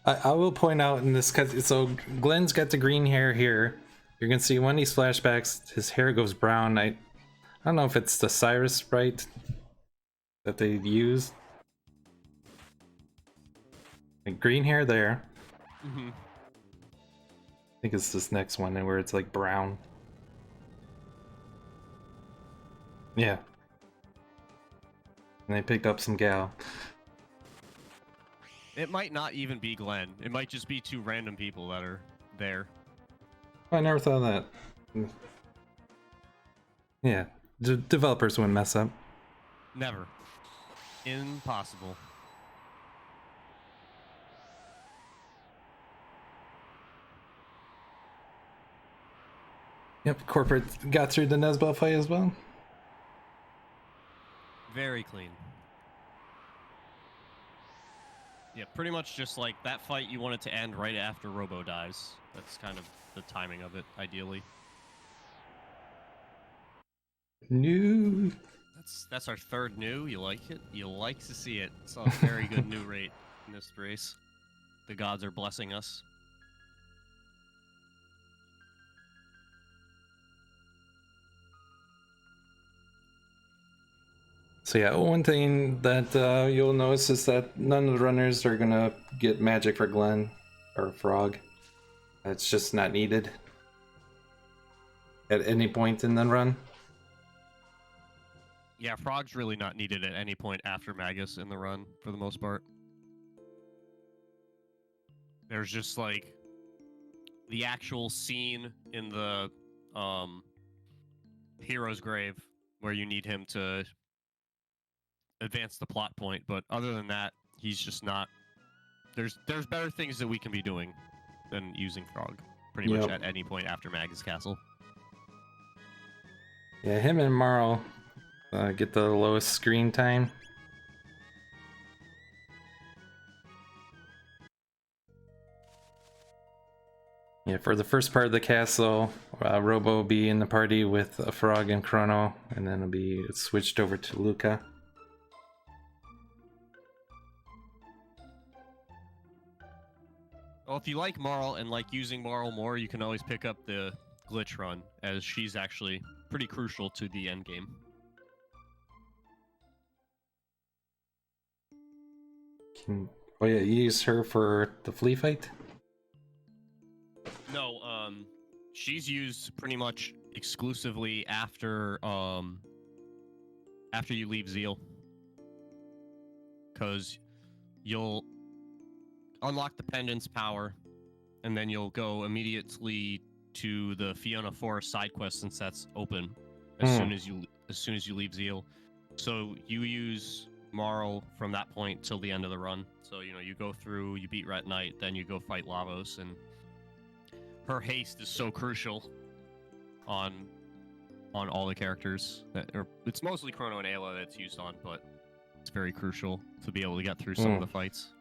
I will point out in this, so Glenn's got the green hair here. You're gonna see when these flashbacks, his hair goes brown. I don't know if it's the Cyrus sprite that they use. Like green hair there. I think it's this next one where it's like brown. Yeah. And they picked up some gal. It might not even be Glenn. It might just be two random people that are there. I never thought of that. Yeah, developers wouldn't mess up. Never. Impossible. Yep, Corporate got through the Nezbel fight as well. Very clean. Yeah, pretty much just like that fight, you want it to end right after Robo dies. That's kind of the timing of it, ideally. New. That's our third new. You like it? You like to see it. It's a very good new rate in this race. The gods are blessing us. So yeah, one thing that you'll notice is that none of the runners are gonna get magic for Glenn or Frog. It's just not needed at any point in the run. Yeah, Frog's really not needed at any point after Magus in the run, for the most part. There's just like the actual scene in the hero's grave where you need him to advance the plot point, but other than that, he's just not. There's better things that we can be doing than using Frog pretty much at any point after Magus Castle. Yeah, him and Marl get the lowest screen time. Yeah, for the first part of the castle, Robo will be in the party with a Frog and Chrono, and then it'll be switched over to Luca. Well, if you like Marl and like using Marl more, you can always pick up the glitch run, as she's actually pretty crucial to the end game. Oh yeah, you use her for the Flea fight? No, she's used pretty much exclusively after you leave Zeal, because you'll unlock the pendant's power, and then you'll go immediately to the Fiona Forest side quest, since that's open as soon as you leave Zeal. So you use Marl from that point till the end of the run. So you go through, you beat Ret Knight, then you go fight Lavos, and her haste is so crucial on all the characters. It's mostly Chrono and Ayla that's used on, but it's very crucial to be able to get through some of the fights.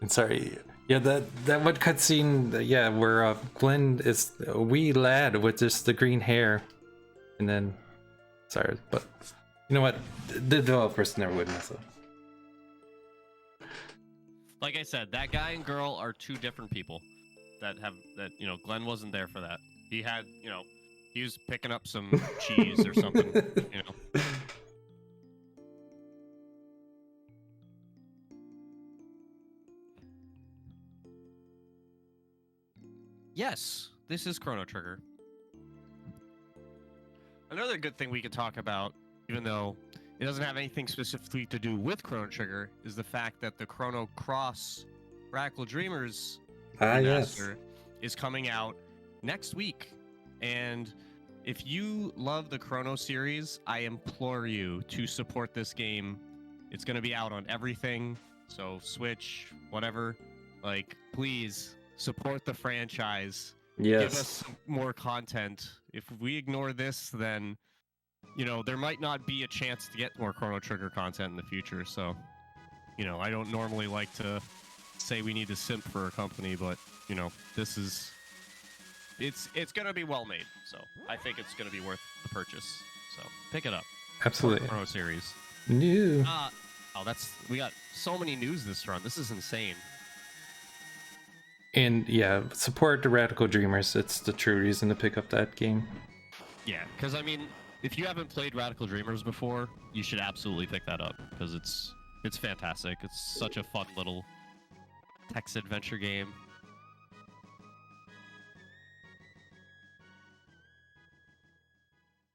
And sorry, yeah, that one cutscene, yeah, where Glenn is a wee lad with just the green hair, and then, sorry, but you know what, the developers never would mess up. Like I said, that guy and girl are two different people that Glenn wasn't there for that. He had, he was picking up some cheese or something, Yes, this is Chrono Trigger. Another good thing we could talk about, even though it doesn't have anything specifically to do with Chrono Trigger, is the fact that the Chrono Cross Radical Dreamers remaster is coming out next week. And if you love the Chrono series, I implore you to support this game. It's going to be out on everything, so Switch, whatever. Like, please support the franchise. Yes. Give us more content. If we ignore this, then there might not be a chance to get more Chrono Trigger content in the future. So, I don't normally like to say we need to simp for a company, but this is it's gonna be well made. So I think it's gonna be worth the purchase. So pick it up. Absolutely. Chrono series. New. We got so many news this run. This is insane. And yeah, support the Radical Dreamers. It's the true reason to pick up that game. Yeah, because I mean, if you haven't played Radical Dreamers before, you should absolutely pick that up, because it's fantastic. It's such a fun little text adventure game.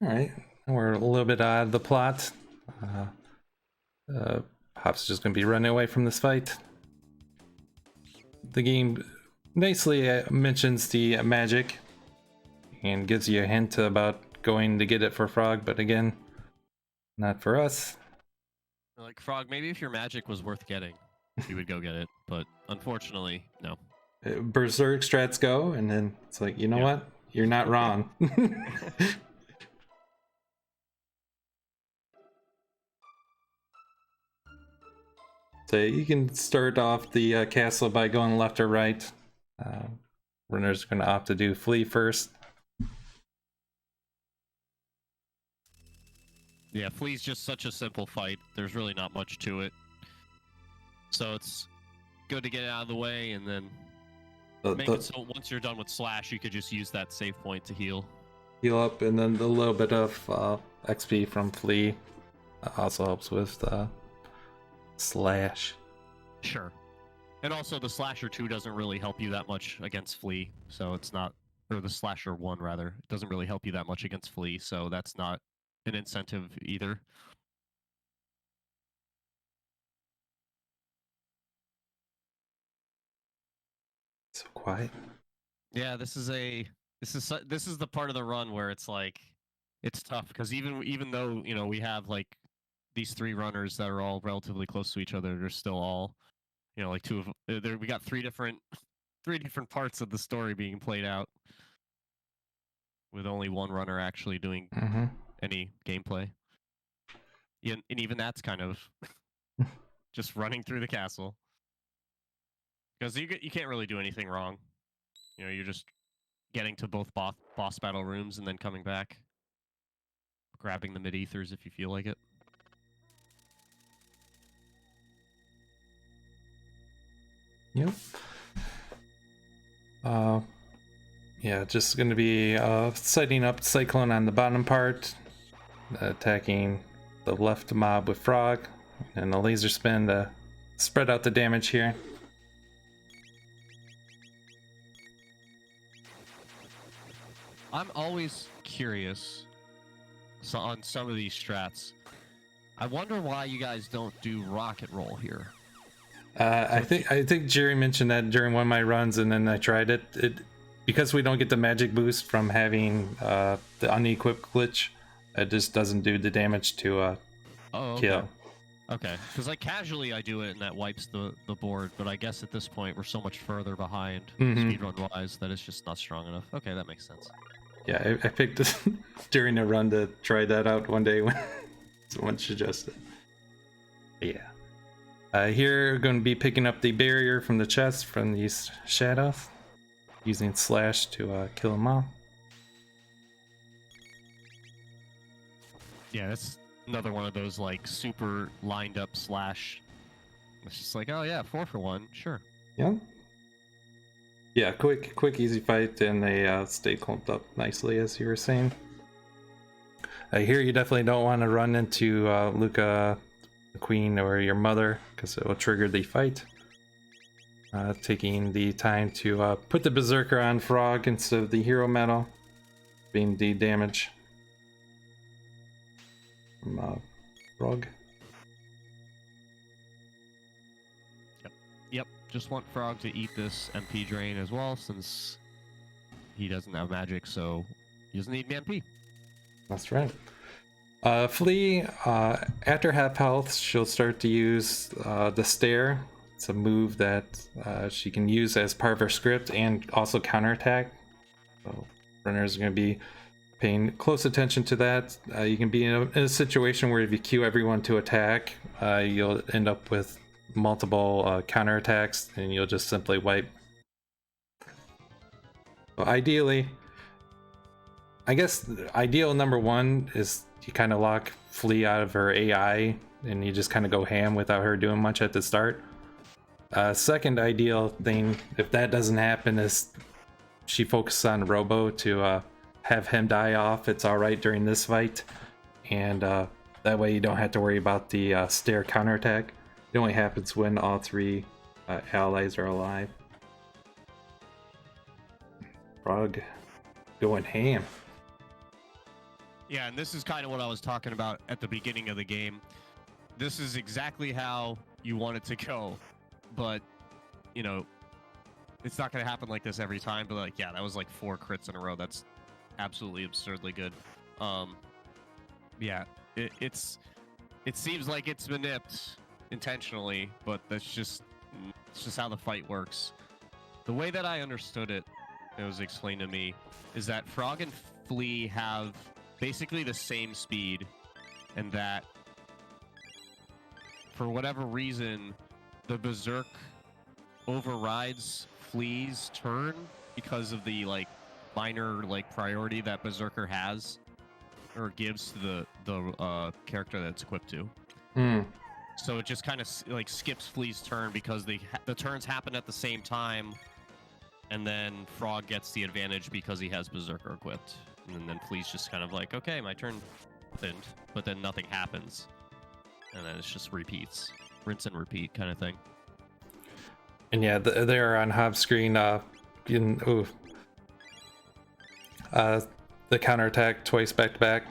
All right, we're a little bit out of the plot. Hop's just gonna be running away from this fight. The game nicely mentions the magic and gives you a hint about going to get it for Frog, but again, not for us. Like, Frog, maybe if your magic was worth getting, you would go get it, but unfortunately, no. Berserk strats go, and then it's like, you know what? You're not wrong. So you can start off the castle by going left or right. Runners are going to opt to do Flea first. Yeah, Flea's just such a simple fight. There's really not much to it. So it's good to get it out of the way, and then Make it so once you're done with slash, you could just use that save point to heal. Heal up, and then the little bit of XP from Flea also helps with slash. Sure. And also the slasher 2 doesn't really help you that much against Flea, so it's not, or the slasher 1 rather, it doesn't really help you that much against Flea, so that's not an incentive either. So quiet. Yeah, this is the part of the run where it's like it's tough because even though we have like these 3 runners that are all relatively close to each other, they're still all like we got 3 different parts of the story being played out with only 1 runner actually doing any gameplay. And even that's kind of just running through the castle because you can't really do anything wrong. You're just getting to both boss battle rooms and then coming back, grabbing the mid-ethers if you feel like it. Yep. Yeah, just going to be setting up Cyclone on the bottom part, attacking the left mob with Frog, and a laser spin to spread out the damage here. I'm always curious on some of these strats. I wonder why you guys don't do rocket roll here. I think Jerry mentioned that during one of my runs, and then I tried it. Because we don't get the magic boost from having the unequipped glitch, it just doesn't do the damage to kill. Okay, because like casually I do it and that wipes the board, but I guess at this point we're so much further behind speedrun wise that it's just not strong enough. Okay, that makes sense. Yeah, I picked this during a run to try that out one day when someone suggested. Yeah. Here we're going to be picking up the barrier from the chest from these shadows, using slash to kill them all. Yeah, that's another one of those like super lined up slash. It's just like, oh yeah, 4 for 1, sure. Yeah. Yeah, quick, easy fight, and they stay clumped up nicely, as you were saying. Here you definitely don't want to run into Luca, the queen, or your mother, because it will trigger the fight. Taking the time to put the Berserker on Frog instead of the hero medal, being the damage from Frog. Yep, just want Frog to eat this MP drain as well, since he doesn't have magic, so he doesn't need MP. That's right. Flea, after half health, she'll start to use the stare. It's a move that she can use as part of her script and also counterattack. So runners are going to be paying close attention to that. You can be in a situation where if you queue everyone to attack, you'll end up with multiple counterattacks, and you'll just simply wipe. So ideally, I guess ideal number 1 is you kind of lock Flea out of her AI, and you just kind of go ham without her doing much at the start. Second ideal thing, if that doesn't happen, is she focuses on Robo to have him die off. It's alright during this fight, and that way you don't have to worry about the stare counterattack. It only happens when all 3 allies are alive. Frog going ham. Yeah, and this is kind of what I was talking about at the beginning of the game. This is exactly how you want it to go, but it's not going to happen like this every time. But like, yeah, that was like 4 crits in a row. That's absolutely absurdly good. Yeah, it seems like it's manipped intentionally, but it's just how the fight works. The way that I understood it was explained to me, is that Frog and Flea have basically the same speed, and that for whatever reason, the Berserk overrides Flea's turn because of the minor priority that Berserker has or gives to the character that's equipped to. So it just kind of skips Flea's turn because the turns happen at the same time, and then Frog gets the advantage because he has Berserker equipped. And then Flea's just kind of like, okay, my turn happened, but then nothing happens. And then it's just repeats. Rinse and repeat kind of thing. And yeah, they're on hub screen, the counterattack twice back to back.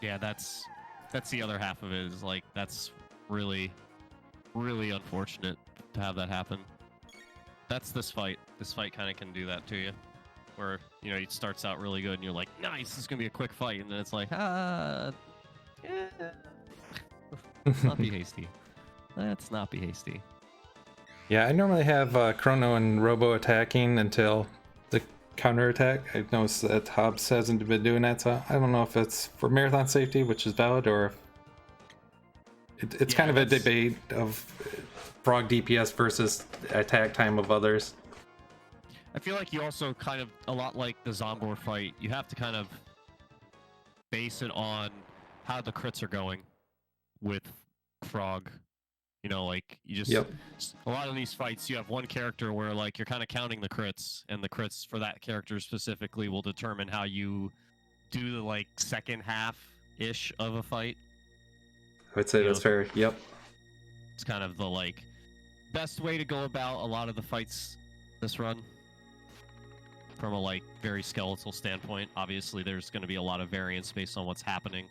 Yeah, that's the other half of it, is like, that's really, really unfortunate to have that happen. That's this fight. This fight kind of can do that to you. Where, you know, it starts out really good and you're like, nice, this is going to be a quick fight. And then it's like, yeah. Let's not be hasty. Let's not be hasty. Yeah, I normally have Chrono and Robo attacking until the counterattack. I've noticed that Hobbs hasn't been doing that, so I don't know if it's for marathon safety, which is valid, or if it's kind of a debate of Frog DPS versus attack time of others. I feel like you also kind of, a lot like the Zombor fight, you have to kind of base it on how the crits are going with Frog. You know, like, you just, a lot of these fights, you have one character where, like, you're kind of counting the crits, and the crits for that character specifically will determine how you do the, like, second half-ish of a fight. I would say that's fair, yep. It's kind of the, like, best way to go about a lot of the fights this run. From a, like, very skeletal standpoint. Obviously, there's going to be a lot of variance based on what's happening,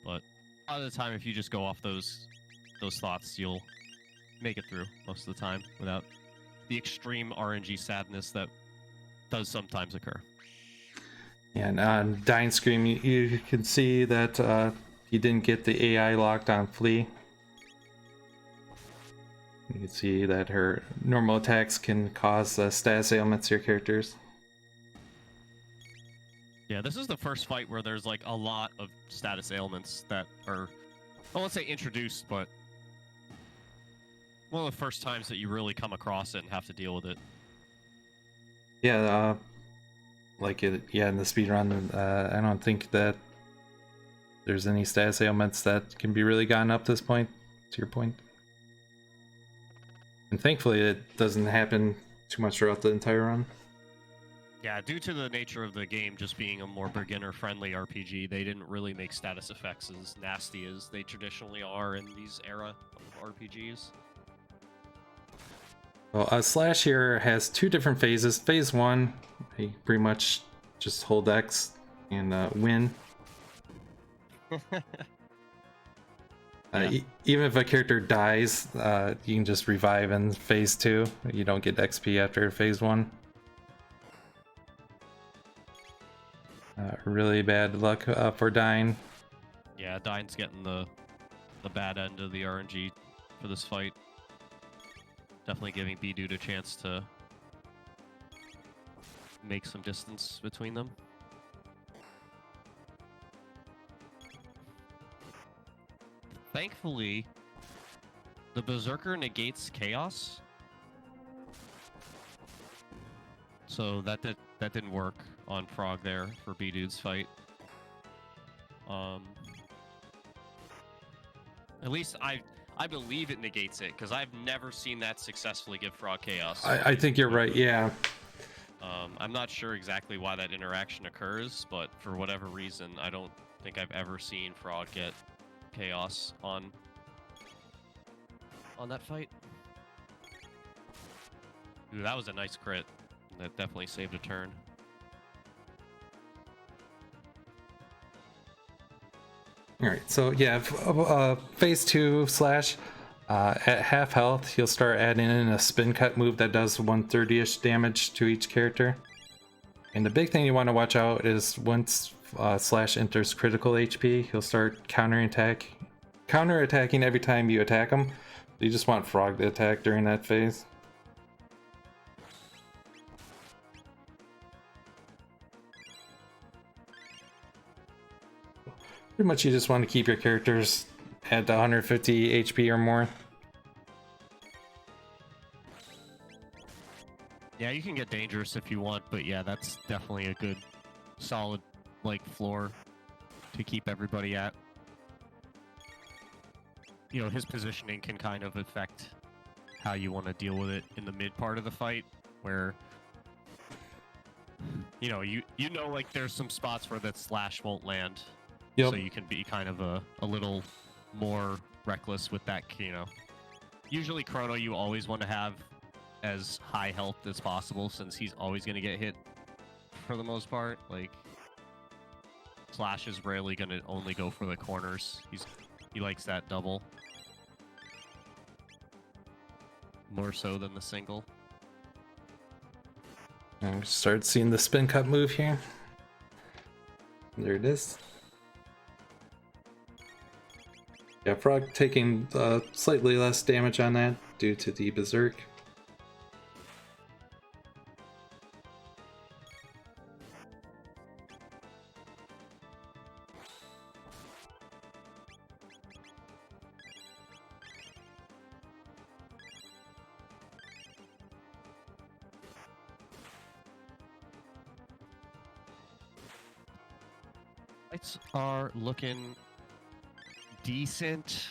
but a lot of the time, if you just go off those thoughts, you'll make it through most of the time without the extreme RNG sadness that does sometimes occur. Yeah, and on Dying Scream, you can see that you didn't get the AI locked on Flea. You can see that her normal attacks can cause status ailments to your characters. Yeah, this is the first fight where there's, like, a lot of status ailments that are, I won't say introduced, but one of the first times that you really come across it and have to deal with it. Yeah, in the speedrun, I don't think that there's any status ailments that can be really gotten up this point, to your point. And thankfully, it doesn't happen too much throughout the entire run. Yeah, due to the nature of the game just being a more beginner-friendly RPG, they didn't really make status effects as nasty as they traditionally are in these era of RPGs. Well, Slash here has two different phases. Phase 1, you pretty much just hold X and win. Even if a character dies, you can just revive in Phase 2. You don't get XP after Phase 1. Really bad luck for dying. Yeah, dying's getting the bad end of the RNG for this fight. Definitely giving B-Dude a chance to make some distance between them. Thankfully, the Berserker negates chaos. So that didn't work on Frog there for B-Dude's fight. At least I believe it negates it, because I've never seen that successfully give Frog chaos. I think you're right, yeah. I'm not sure exactly why that interaction occurs, but for whatever reason, I don't think I've ever seen Frog get chaos on that fight. Ooh, that was a nice crit. That definitely saved a turn. Alright, so yeah, Phase 2 Slash, at half health, you'll start adding in a spin cut move that does 130-ish damage to each character. And the big thing you want to watch out is once Slash enters critical HP, he'll start counterattacking every time you attack him. You just want Frog to attack during that phase. Pretty much you just want to keep your characters at 150 HP or more. Yeah, you can get dangerous if you want, but yeah, that's definitely a good, solid, like, floor to keep everybody at. You know, his positioning can kind of affect how you want to deal with it in the mid part of the fight, where you know, like there's some spots where that slash won't land. Yep. So you can be kind of a little more reckless with that, you know. Usually Chrono you always want to have as high health as possible since he's always going to get hit for the most part. Like, Slash is rarely going to only go for the corners. He likes that double. More so than the single. And we start seeing the spin cut move here. There it is. Yeah, Frog taking slightly less damage on that due to the Berserk. Fights are looking decent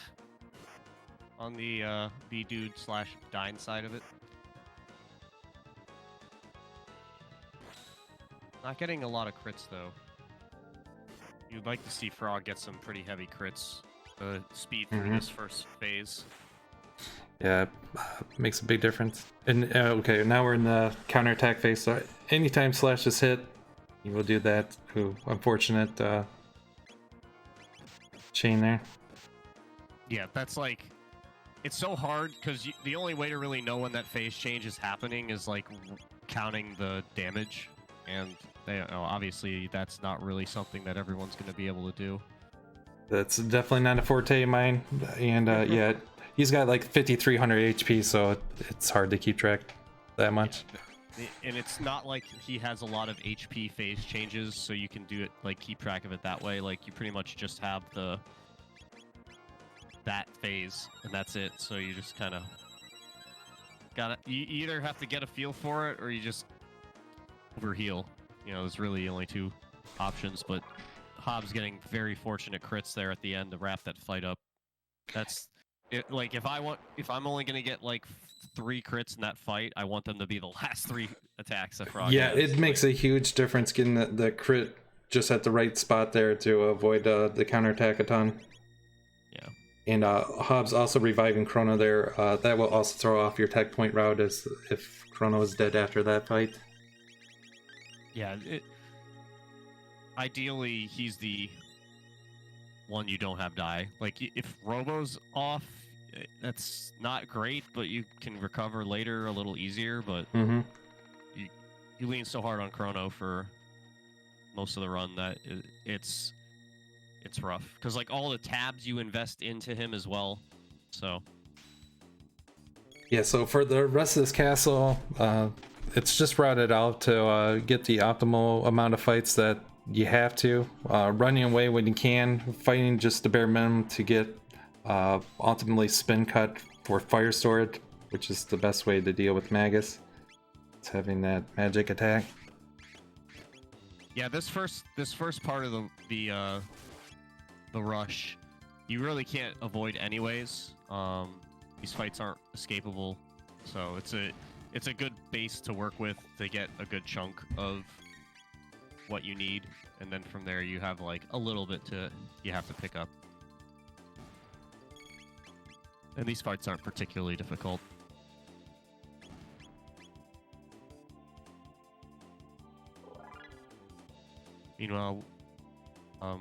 on the B-Dude / Dine side of it. Not getting a lot of crits though. You'd like to see Frog get some pretty heavy crits. Speed through this first phase. Yeah, makes a big difference. And okay, now we're in the counterattack phase, so anytime Slash is hit, you will do that. Ooh, unfortunate chain there. Yeah, that's like, it's so hard because the only way to really know when that phase change is happening is like counting the damage, and you know, obviously that's not really something that everyone's going to be able to do. That's definitely not a forte of mine, and yeah, he's got like 5,300 HP, so it's hard to keep track that much. Yeah, and it's not like he has a lot of HP phase changes, so you can do it, like, keep track of it that way. Like, you pretty much just have that phase, and that's it. So you just kind of you either have to get a feel for it, or you just overheal. You know, there's really only two options, but Hobbs getting very fortunate crits there at the end to wrap that fight up. That's it. Like, if I'm only gonna get like 3 crits in that fight, I want them to be the last 3 attacks that Frog Yeah, has. it makes a huge difference getting the crit just at the right spot there to avoid the counterattack a ton. Yeah. And Hobbs also reviving Chrono there. That will also throw off your tech point route as if Chrono is dead after that fight. Yeah. Ideally, he's the one you don't have die. Like, if Robo's off, that's not great, but you can recover later a little easier. But you lean so hard on Chrono for most of the run that it's rough. Because, like, all the tabs you invest into him as well. So. Yeah, so for the rest of this castle, it's just routed out to get the optimal amount of fights that you have to. Running away when you can, fighting just the bare minimum to get ultimately spin cut for fire sword, which is the best way to deal with Magus. It's having that magic attack. Yeah, this first part of the rush, you really can't avoid anyways. These fights aren't escapable, so it's a good base to work with to get a good chunk of what you need, and then from there you have like a little bit you have to pick up. And these fights aren't particularly difficult. Meanwhile,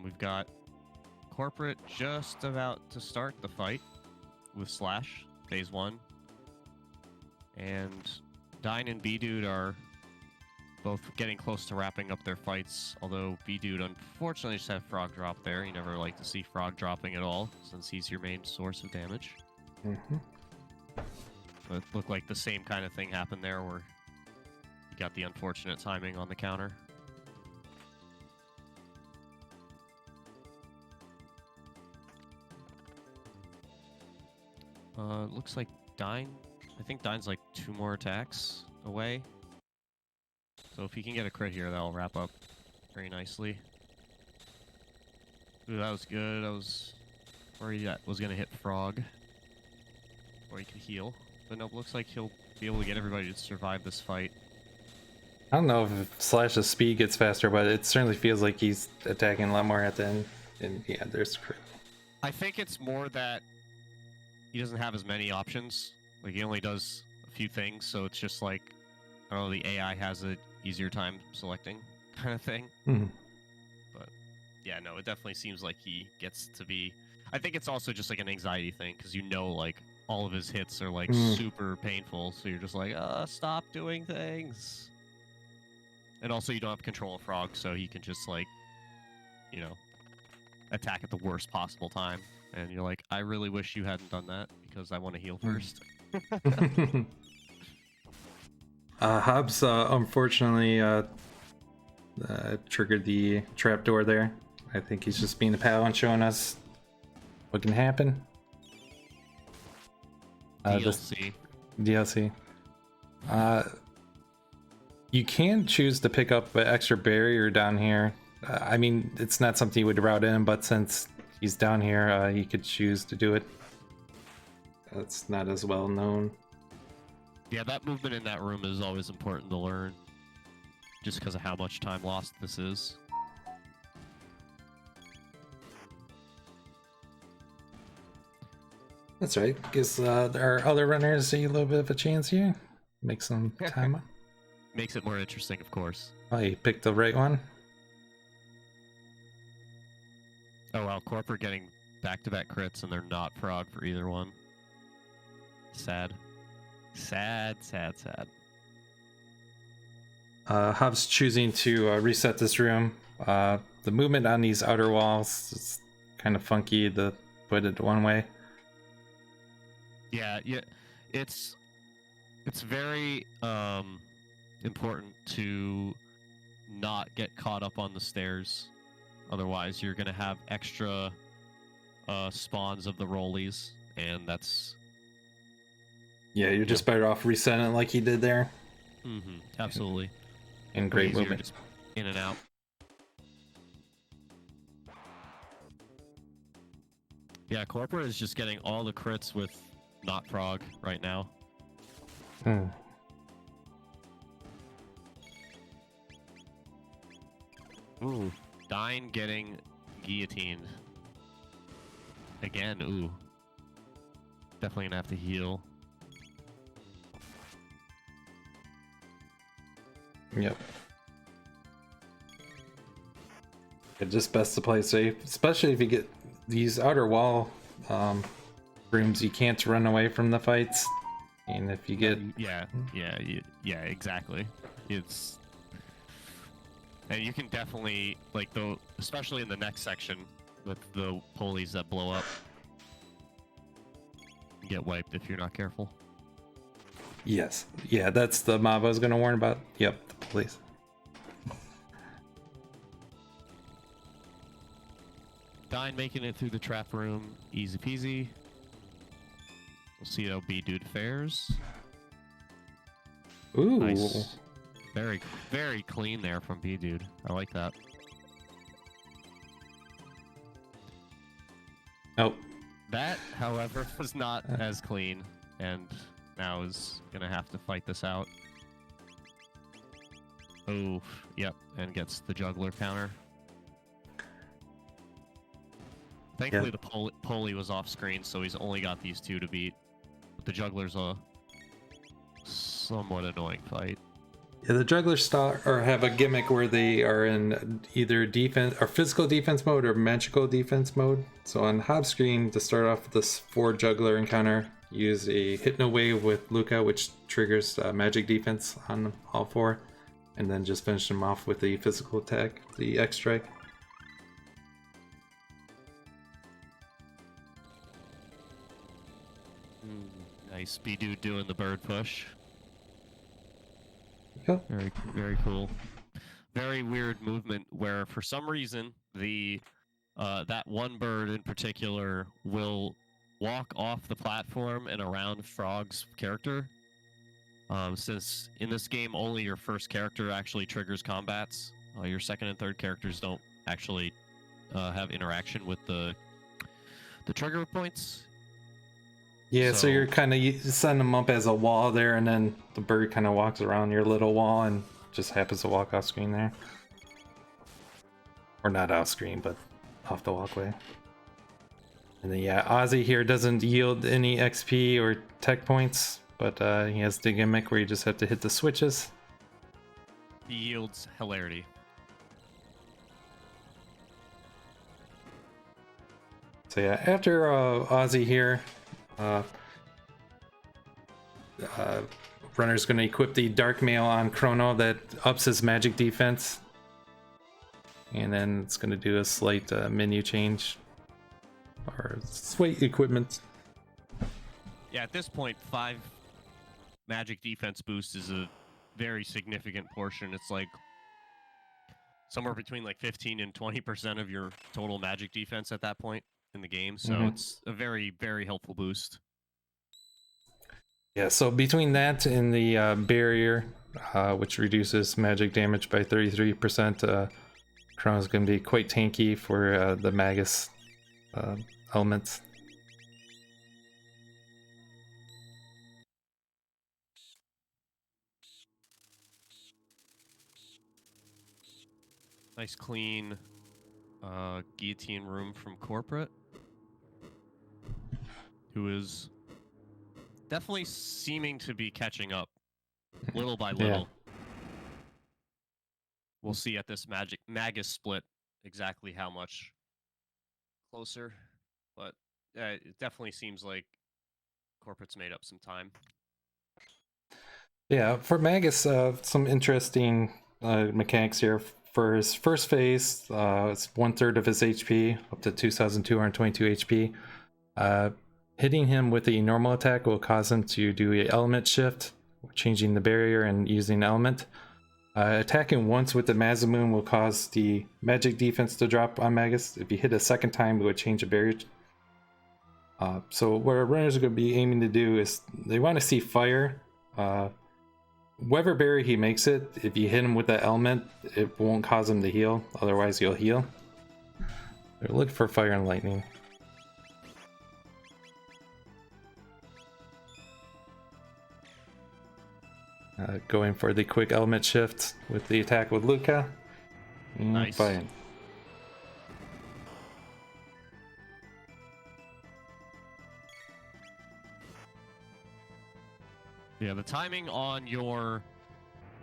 we've got Corporate just about to start the fight with Slash, phase 1. And Dine and B-Dude are both getting close to wrapping up their fights, although B-Dude unfortunately just had Frog drop there. You never like to see Frog dropping at all, since he's your main source of damage. But it looked like the same kind of thing happened there, where you got the unfortunate timing on the counter. Looks like Dine. I think Dine's like 2 more attacks away. So if he can get a crit here, that'll wrap up very nicely. Ooh, that was good. I was worried that was going to hit Frog. Or he could heal. But nope, looks like he'll be able to get everybody to survive this fight. I don't know if Slash's speed gets faster, but it certainly feels like he's attacking a lot more at the end. And yeah, there's. I think it's more that he doesn't have as many options. Like, he only does a few things, so it's just like, I don't know, the AI has an easier time selecting kind of thing. Mm-hmm. But yeah, no, it definitely seems like he gets to be. I think it's also just like an anxiety thing, because like all of his hits are like super painful, so you're just like, stop doing things. And also, you don't have control of Frog, so he can just like, attack at the worst possible time. And you're like, I really wish you hadn't done that, because I want to heal first. Hobbs unfortunately triggered the trapdoor there. I think he's just being a pal and showing us what can happen. DLC. DLC. You can choose to pick up an extra barrier down here. I mean, it's not something you would route in, but since he's down here, you could choose to do it. That's not as well known. Yeah, that movement in that room is always important to learn, just because of how much time lost this is. That's right. Gives our other runners a little bit of a chance here. Make some time up. Makes it more interesting, of course. Oh, you picked the right one. Oh wow, Corporate getting back-to-back crits, and they're not Frog for either one. Sad. Sad. Hobbs choosing to reset this room. The movement on these outer walls is kind of funky to put it one way. Yeah, it's very important to not get caught up on the stairs. Otherwise, you're gonna have extra spawns of the rollies, and that's. Yeah, you're just better off resetting it like he did there. Mm-hmm. Absolutely. And great movement. Just in and out. Yeah, Corporate is just getting all the crits with not Frog right now. Ooh, Dine getting guillotined. Again, ooh. Definitely gonna have to heal. Yep. It's just best to play safe, especially if you get these outer wall rooms. You can't run away from the fights, and if you get yeah, exactly. It's and you can definitely especially in the next section with the pulleys that blow up, get wiped if you're not careful. Yes, yeah, that's the mob I was gonna warn about. Yep, the police. Dine making it through the trap room, easy peasy. We'll see how B-Dude fares. Ooh. Nice. Very, very clean there from B-Dude. I like that. Nope. That, however, was not as clean, and now is gonna have to fight this out. Oh, yep, and gets the juggler counter. Thankfully, the pulley was off screen, so he's only got these two to beat. But the juggler's a somewhat annoying fight. Yeah, the jugglers have a gimmick where they are in either defense or physical defense mode or magical defense mode. So on Hobbs' screen, to start off with this 4 juggler encounter, use a Hypno Wave with Luca, which triggers magic defense on all 4, and then just finish them off with the physical attack, the X strike. Nice, B-Dude doing the bird push. Yep. Very, very cool. Very weird movement where, for some reason, that one bird in particular will walk off the platform and around Frog's character. Since in this game only your first character actually triggers combats, your second and third characters don't actually have interaction with the trigger points. Yeah, so you're kind of setting them up as a wall there, and then the bird kind of walks around your little wall and just happens to walk off screen there. Or not off screen, but off the walkway. And then yeah, Ozzy here doesn't yield any XP or tech points, but he has the gimmick where you just have to hit the switches. He yields hilarity. So yeah, after Ozzy here, runner's going to equip the Dark Mail on Chrono that ups his magic defense. And then it's going to do a slight menu change. Or slight equipment. Yeah, at this point, 5 magic defense boost is a very significant portion. It's like somewhere between like 15 and 20% of your total magic defense at that point in the game. So it's a very, very helpful boost. Yeah, so between that and the barrier, which reduces magic damage by 33%, Chrono's going to be quite tanky for the Magus elements. Nice clean guillotine room from Corporate, who is definitely seeming to be catching up little by little. Yeah. We'll see at this Magus split exactly how much closer, but it definitely seems like Corporate's made up some time. Yeah, for Magus, some interesting mechanics here. For his first phase, it's 1/3 of his HP, up to 2,222 HP. Hitting him with a normal attack will cause him to do an element shift, changing the barrier and using an element. Attacking once with the Mazamune will cause the magic defense to drop on Magus. If you hit a second time, it would change the barrier. So what our runners are going to be aiming to do is they want to see fire. Whatever barrier he makes it, if you hit him with that element, it won't cause him to heal. Otherwise, he'll heal. They're looking for fire and lightning. Going for the quick element shift with the attack with Luca. Nice. Fine. Yeah, the timing on your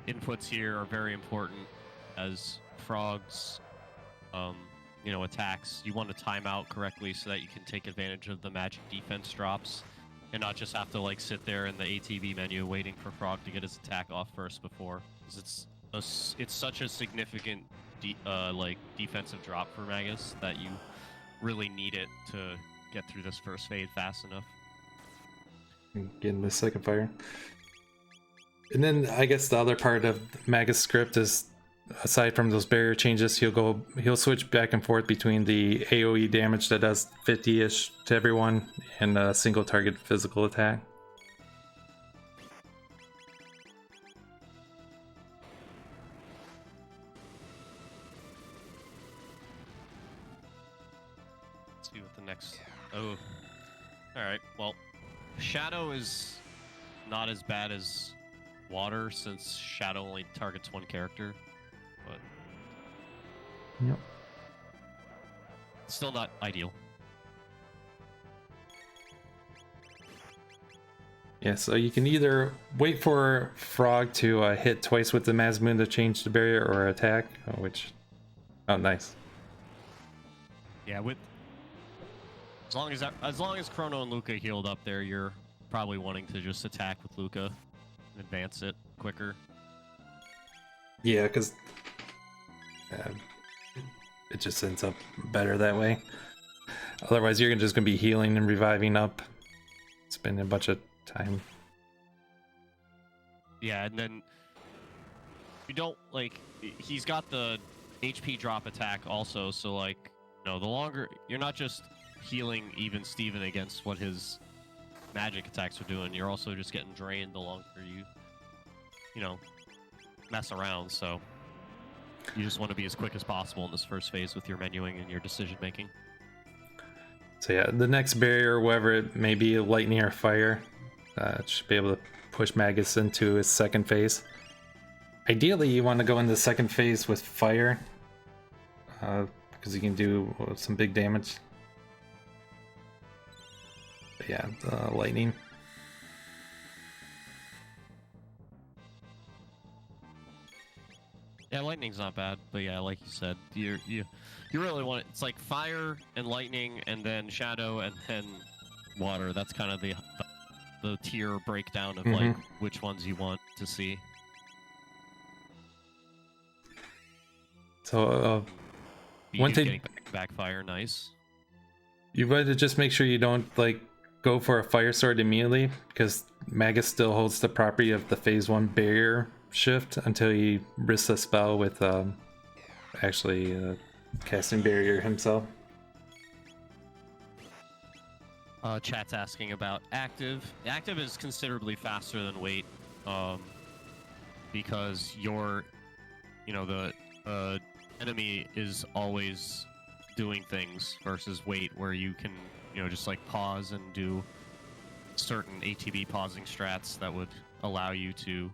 inputs here are very important as frogs, attacks. You want to time out correctly so that you can take advantage of the magic defense drops and not just have to like sit there in the ATB menu waiting for Frog to get his attack off first before. Because it's such a significant defensive drop for Magus that you really need it to get through this first phase fast enough. Getting the second fire. And then I guess the other part of Magus script is, aside from those barrier changes, he'll switch back and forth between the AoE damage that does 50-ish to everyone and a single target physical attack. Let's see what the next... Oh. Alright, well, Shadow is not as bad as Water since Shadow only targets one character. But yep. Still not ideal. Yeah, so you can either wait for Frog to hit twice with the Mazamune to change the barrier or attack, oh nice. Yeah, as long as Chrono and Luca healed up there, you're probably wanting to just attack with Luca and advance it quicker. Yeah, because it just ends up better that way. Otherwise, you're just going to be healing and reviving up, spending a bunch of time. Yeah, and then you don't he's got the HP drop attack also, so the longer you're not just healing even Steven against what his magic attacks are doing, you're also just getting drained the longer you mess around, so you just want to be as quick as possible in this first phase with your menuing and your decision making. So yeah, the next barrier, whether it may be lightning or fire, should be able to push Magus into his second phase. Ideally, you want to go in the second phase with fire, because you can do some big damage. But yeah, lightning. Yeah, lightning's not bad, but yeah, like you said, you really want it. It's like fire and lightning, and then shadow, and then water. That's kind of the tier breakdown of like which ones you want to see. So one thing, getting backfire, nice. you better just make sure you don't like go for a fire sword immediately, because Magus still holds the property of the phase 1 barrier shift until he risks a spell with actually casting barrier himself. Chat's asking about active. Active is considerably faster than wait, because the enemy is always doing things versus wait, where you can just like pause and do certain ATB pausing strats that would allow you to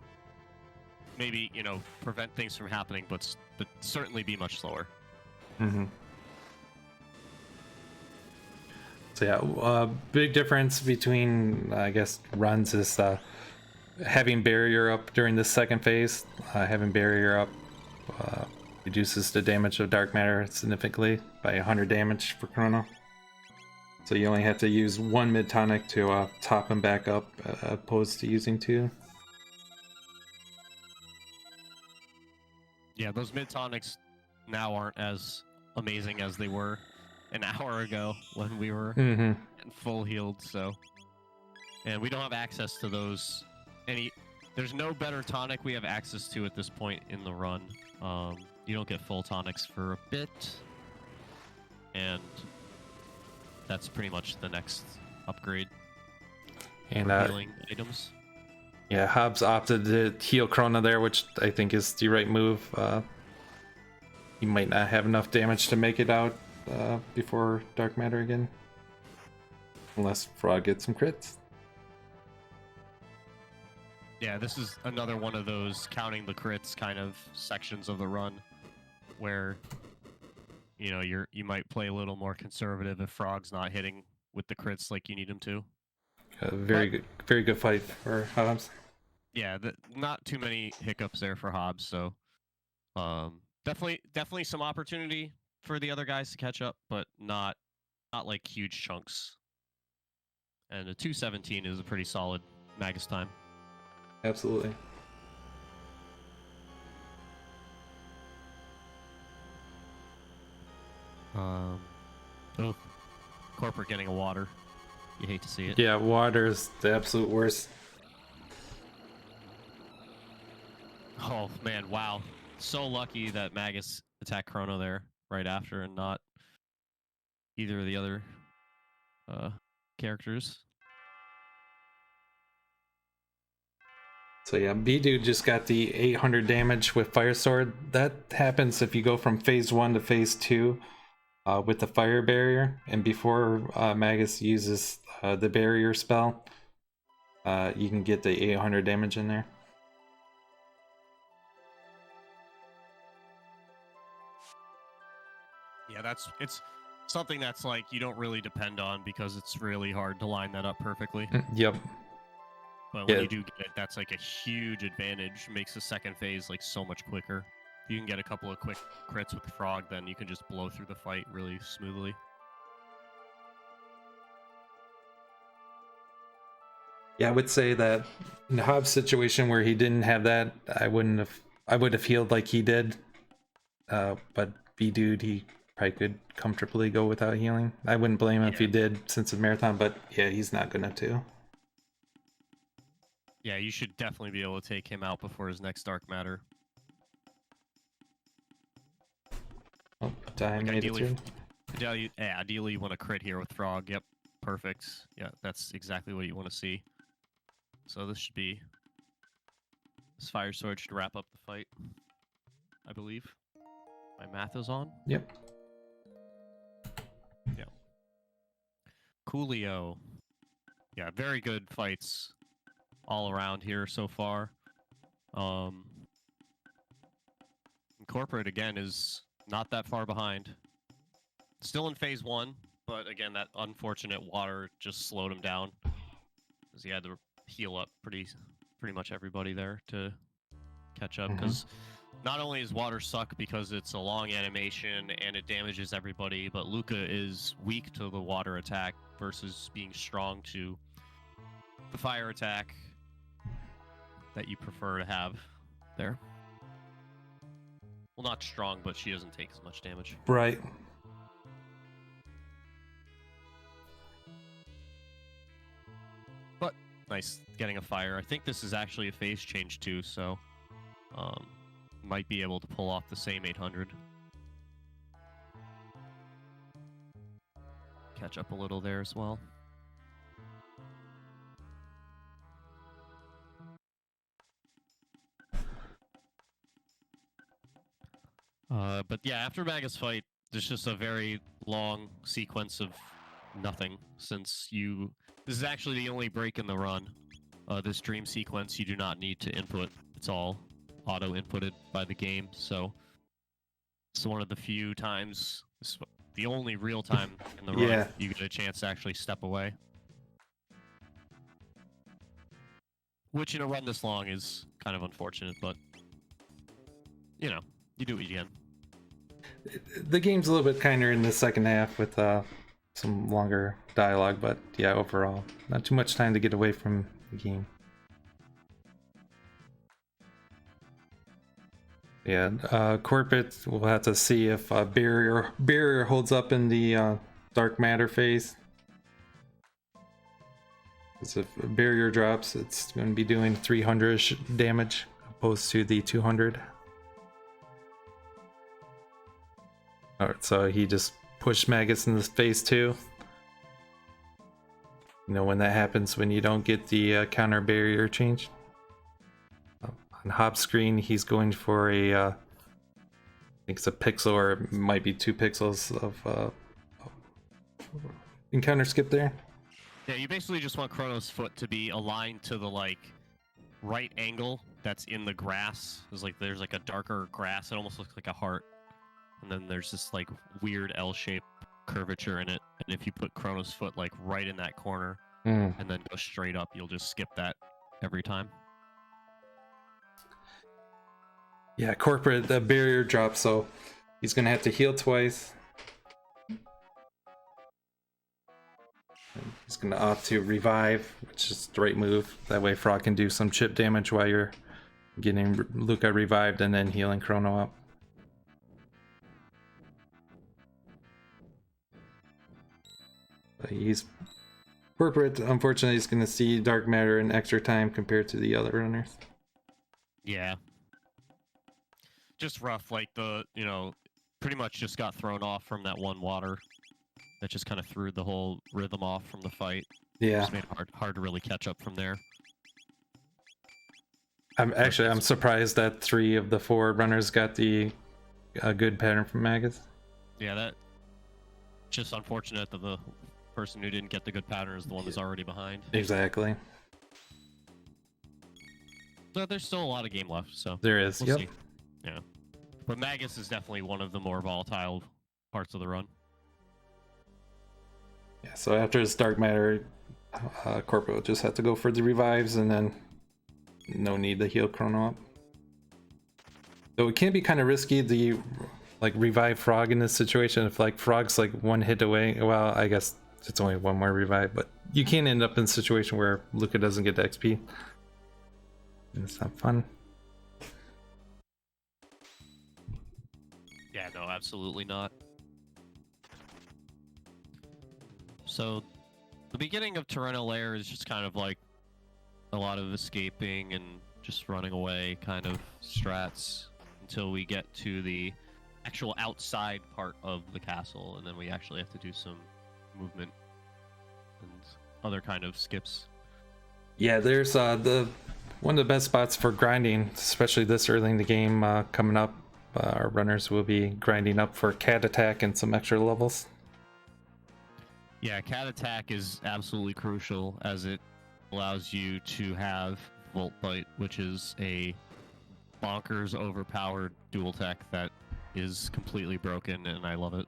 maybe prevent things from happening, but certainly be much slower. So yeah, big difference between I guess runs is having barrier up during the second phase. Having barrier up reduces the damage of dark matter significantly by 100 damage for Chrono. So you only have to use 1 mid tonic to top him back up, opposed to using 2. Yeah, those mid tonics now aren't as amazing as they were an hour ago when we were full healed. So, and we don't have access to those. There's no better tonic we have access to at this point in the run. You don't get full tonics for a bit, and that's pretty much the next upgrade. And healing items. Yeah, Hobbs opted to heal Chrono there, which I think is the right move. He might not have enough damage to make it out before dark matter again, unless Frog gets some crits. Yeah, this is another one of those counting the crits kind of sections of the run, where you might play a little more conservative if Frog's not hitting with the crits like you need him to. Very good fight for Hobbs. Yeah, not too many hiccups there for Hobbs, so definitely some opportunity for the other guys to catch up, but not like huge chunks. And a 217 is a pretty solid Magus time. Absolutely. Corporate getting a water. You hate to see it. Yeah, water's the absolute worst. Oh man, wow. So lucky that Magus attacked Chrono there right after and not either of the other characters. So yeah, B-Dude just got the 800 damage with Fire Sword. That happens if you go from phase 1 to phase 2 with the fire barrier, and before Magus uses the barrier spell, you can get the 800 damage in there. Yeah, it's something that's like you don't really depend on because it's really hard to line that up perfectly. Yep. But when you do get it, that's like a huge advantage. Makes the second phase like so much quicker. If you can get a couple of quick crits with the Frog, then you can just blow through the fight really smoothly. Yeah, I would say that in the Hobbs situation where he didn't have that, I would have healed like he did. But B-Dude, he probably could comfortably go without healing. I wouldn't blame him if he did since it's marathon, but yeah, he's not gonna too. Yeah, you should definitely be able to take him out before his next dark matter. Oh, time made it through. Ideally you want to crit here with Frog. Yep, perfect. Yeah, that's exactly what you want to see. So this Fire Sword should wrap up the fight, I believe. My math is on? Yep. Yeah. Coolio. Yeah, very good fights all around here so far. Corporate again is not that far behind. Still in phase 1, but again, that unfortunate water just slowed him down, because he had to heal up pretty much everybody there to catch up. Because not only is water suck because it's a long animation and it damages everybody, but Luca is weak to the water attack versus being strong to the fire attack that you prefer to have there. Well, not strong, but she doesn't take as much damage. Right. But nice getting a fire. I think this is actually a phase change too, so might be able to pull off the same 800. Catch up a little there as well. But yeah, after Magus fight, there's just a very long sequence of nothing, since this is actually the only break in the run. This dream sequence you do not need to input. It's all auto-inputted by the game, so it's one of the few times, the only real time in the run you get a chance to actually step away. Which in a run this long is kind of unfortunate, but you know, you do what you can. The game's a little bit kinder in the second half with some longer dialogue, but yeah, overall, not too much time to get away from the game. Yeah, Corporate, we'll have to see if barrier holds up in the dark matter phase. Because if barrier drops, it's going to be doing 300-ish damage opposed to the 200. Alright, so he just pushed Magus into phase 2. You know when that happens, when you don't get the counter barrier changed. On hop screen, he's going for a, I think it's a pixel, or it might be 2 pixels of encounter skip there. Yeah, you basically just want Chrono's foot to be aligned to the right angle that's in the grass. There's a darker grass. It almost looks like a heart. And then there's this weird L-shaped curvature in it. And if you put Chrono's foot right in that corner and then go straight up, you'll just skip that every time. Yeah, Corporate, the barrier drops, so he's gonna have to heal twice. And he's gonna opt to revive, which is the right move. That way Frog can do some chip damage while you're getting Luca revived and then healing Chrono up. Corporate, unfortunately, is going to see dark matter in extra time compared to the other runners. Yeah. Just rough, pretty much just got thrown off from that one water. That just kind of threw the whole rhythm off from the fight. Yeah. Just made it hard to really catch up from there. I'm surprised that 3 of the 4 runners got the good pattern from Magus. Yeah, that just unfortunate that the person who didn't get the good pattern is the one that's already behind. Exactly. So there's still a lot of game left, so there is. We'll see. Yeah, but Magus is definitely one of the more volatile parts of the run. Yeah. So after his dark matter, Corporate will just have to go for the revives, and then no need to heal Chrono up. So it can be kind of risky to revive Frog in this situation if Frog's 1 hit away. Well, I guess it's only 1 more revive, but you can end up in a situation where Luca doesn't get the XP. And it's not fun. Yeah, no, absolutely not. So the beginning of Terreno Lair is just kind of a lot of escaping and just running away kind of strats until we get to the actual outside part of the castle, and then we actually have to do some movement and other kind of skips. Yeah, there's one of the best spots for grinding, especially this early in the game coming up. Our runners will be grinding up for Cat Attack and some extra levels. Yeah, Cat Attack is absolutely crucial, as it allows you to have Volt Bite, which is a bonkers overpowered dual tech that is completely broken, and I love it.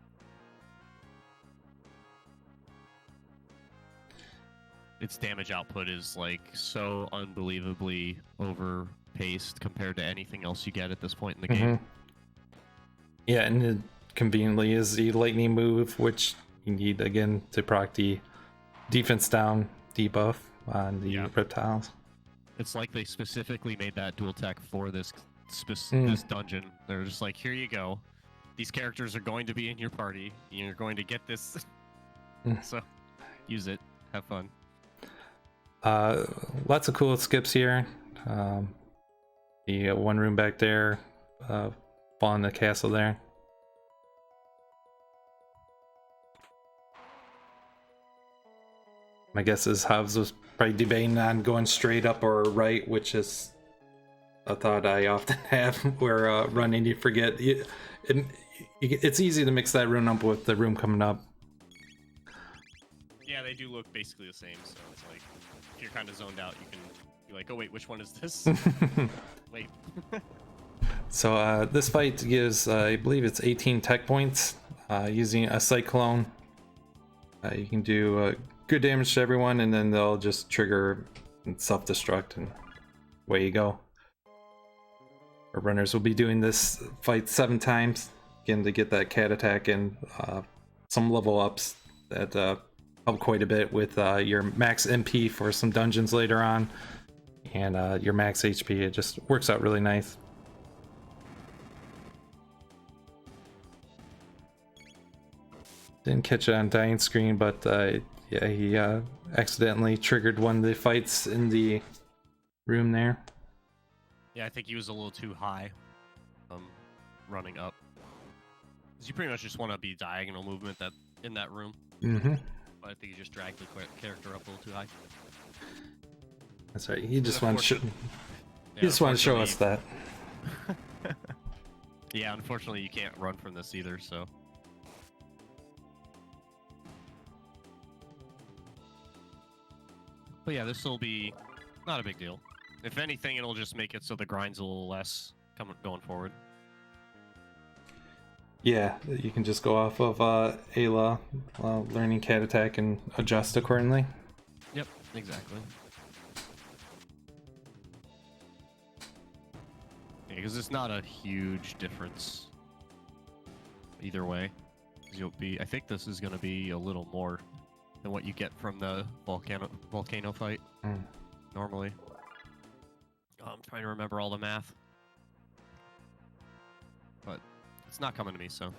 Its damage output is like so unbelievably overpaced compared to anything else you get at this point in the game. Yeah, and it conveniently is the lightning move, which you need again to proc the defense down debuff on the reptiles. It's like they specifically made that dual tech for this this dungeon. They're just like, here you go. These characters are going to be in your party. You're going to get this. So use it. Have fun. Lots of cool skips here. The one room back there, fall in the castle there. My guess is Hobbs was probably debating on going straight up or right, which is a thought I often have where running you forget. It's easy to mix that room up with the room coming up. Yeah, they do look basically the same, so it's like if you're kind of zoned out, you can be like, oh wait, which one is this? Wait. So this fight gives, I believe it's 18 tech points using a cyclone. You can do good damage to everyone, and then they'll just trigger and self-destruct, and away you go. Our runners will be doing this fight 7 times, again to get that cat attack and some level ups that help quite a bit with your max MP for some dungeons later on, and your max HP. It just works out really nice. Didn't catch it on dying screen, but yeah, he accidentally triggered one of the fights in the room there. Yeah, I think he was a little too high running up. Because you pretty much just want to be diagonal movement that in that room. Mm-hmm. But I think you just dragged the character up a little too high. That's right. He just wanted to show us that. Yeah, unfortunately you can't run from this either, so. But yeah, this will be not a big deal. If anything, it'll just make it so the grind's a little less going forward. Yeah, you can just go off of Ayla, learning cat attack, and adjust accordingly. Yep, exactly. Yeah, because it's not a huge difference either way. You'll be, I think this is going to be a little more than what you get from the volcano fight normally. Oh, I'm trying to remember all the math, but it's not coming to me, so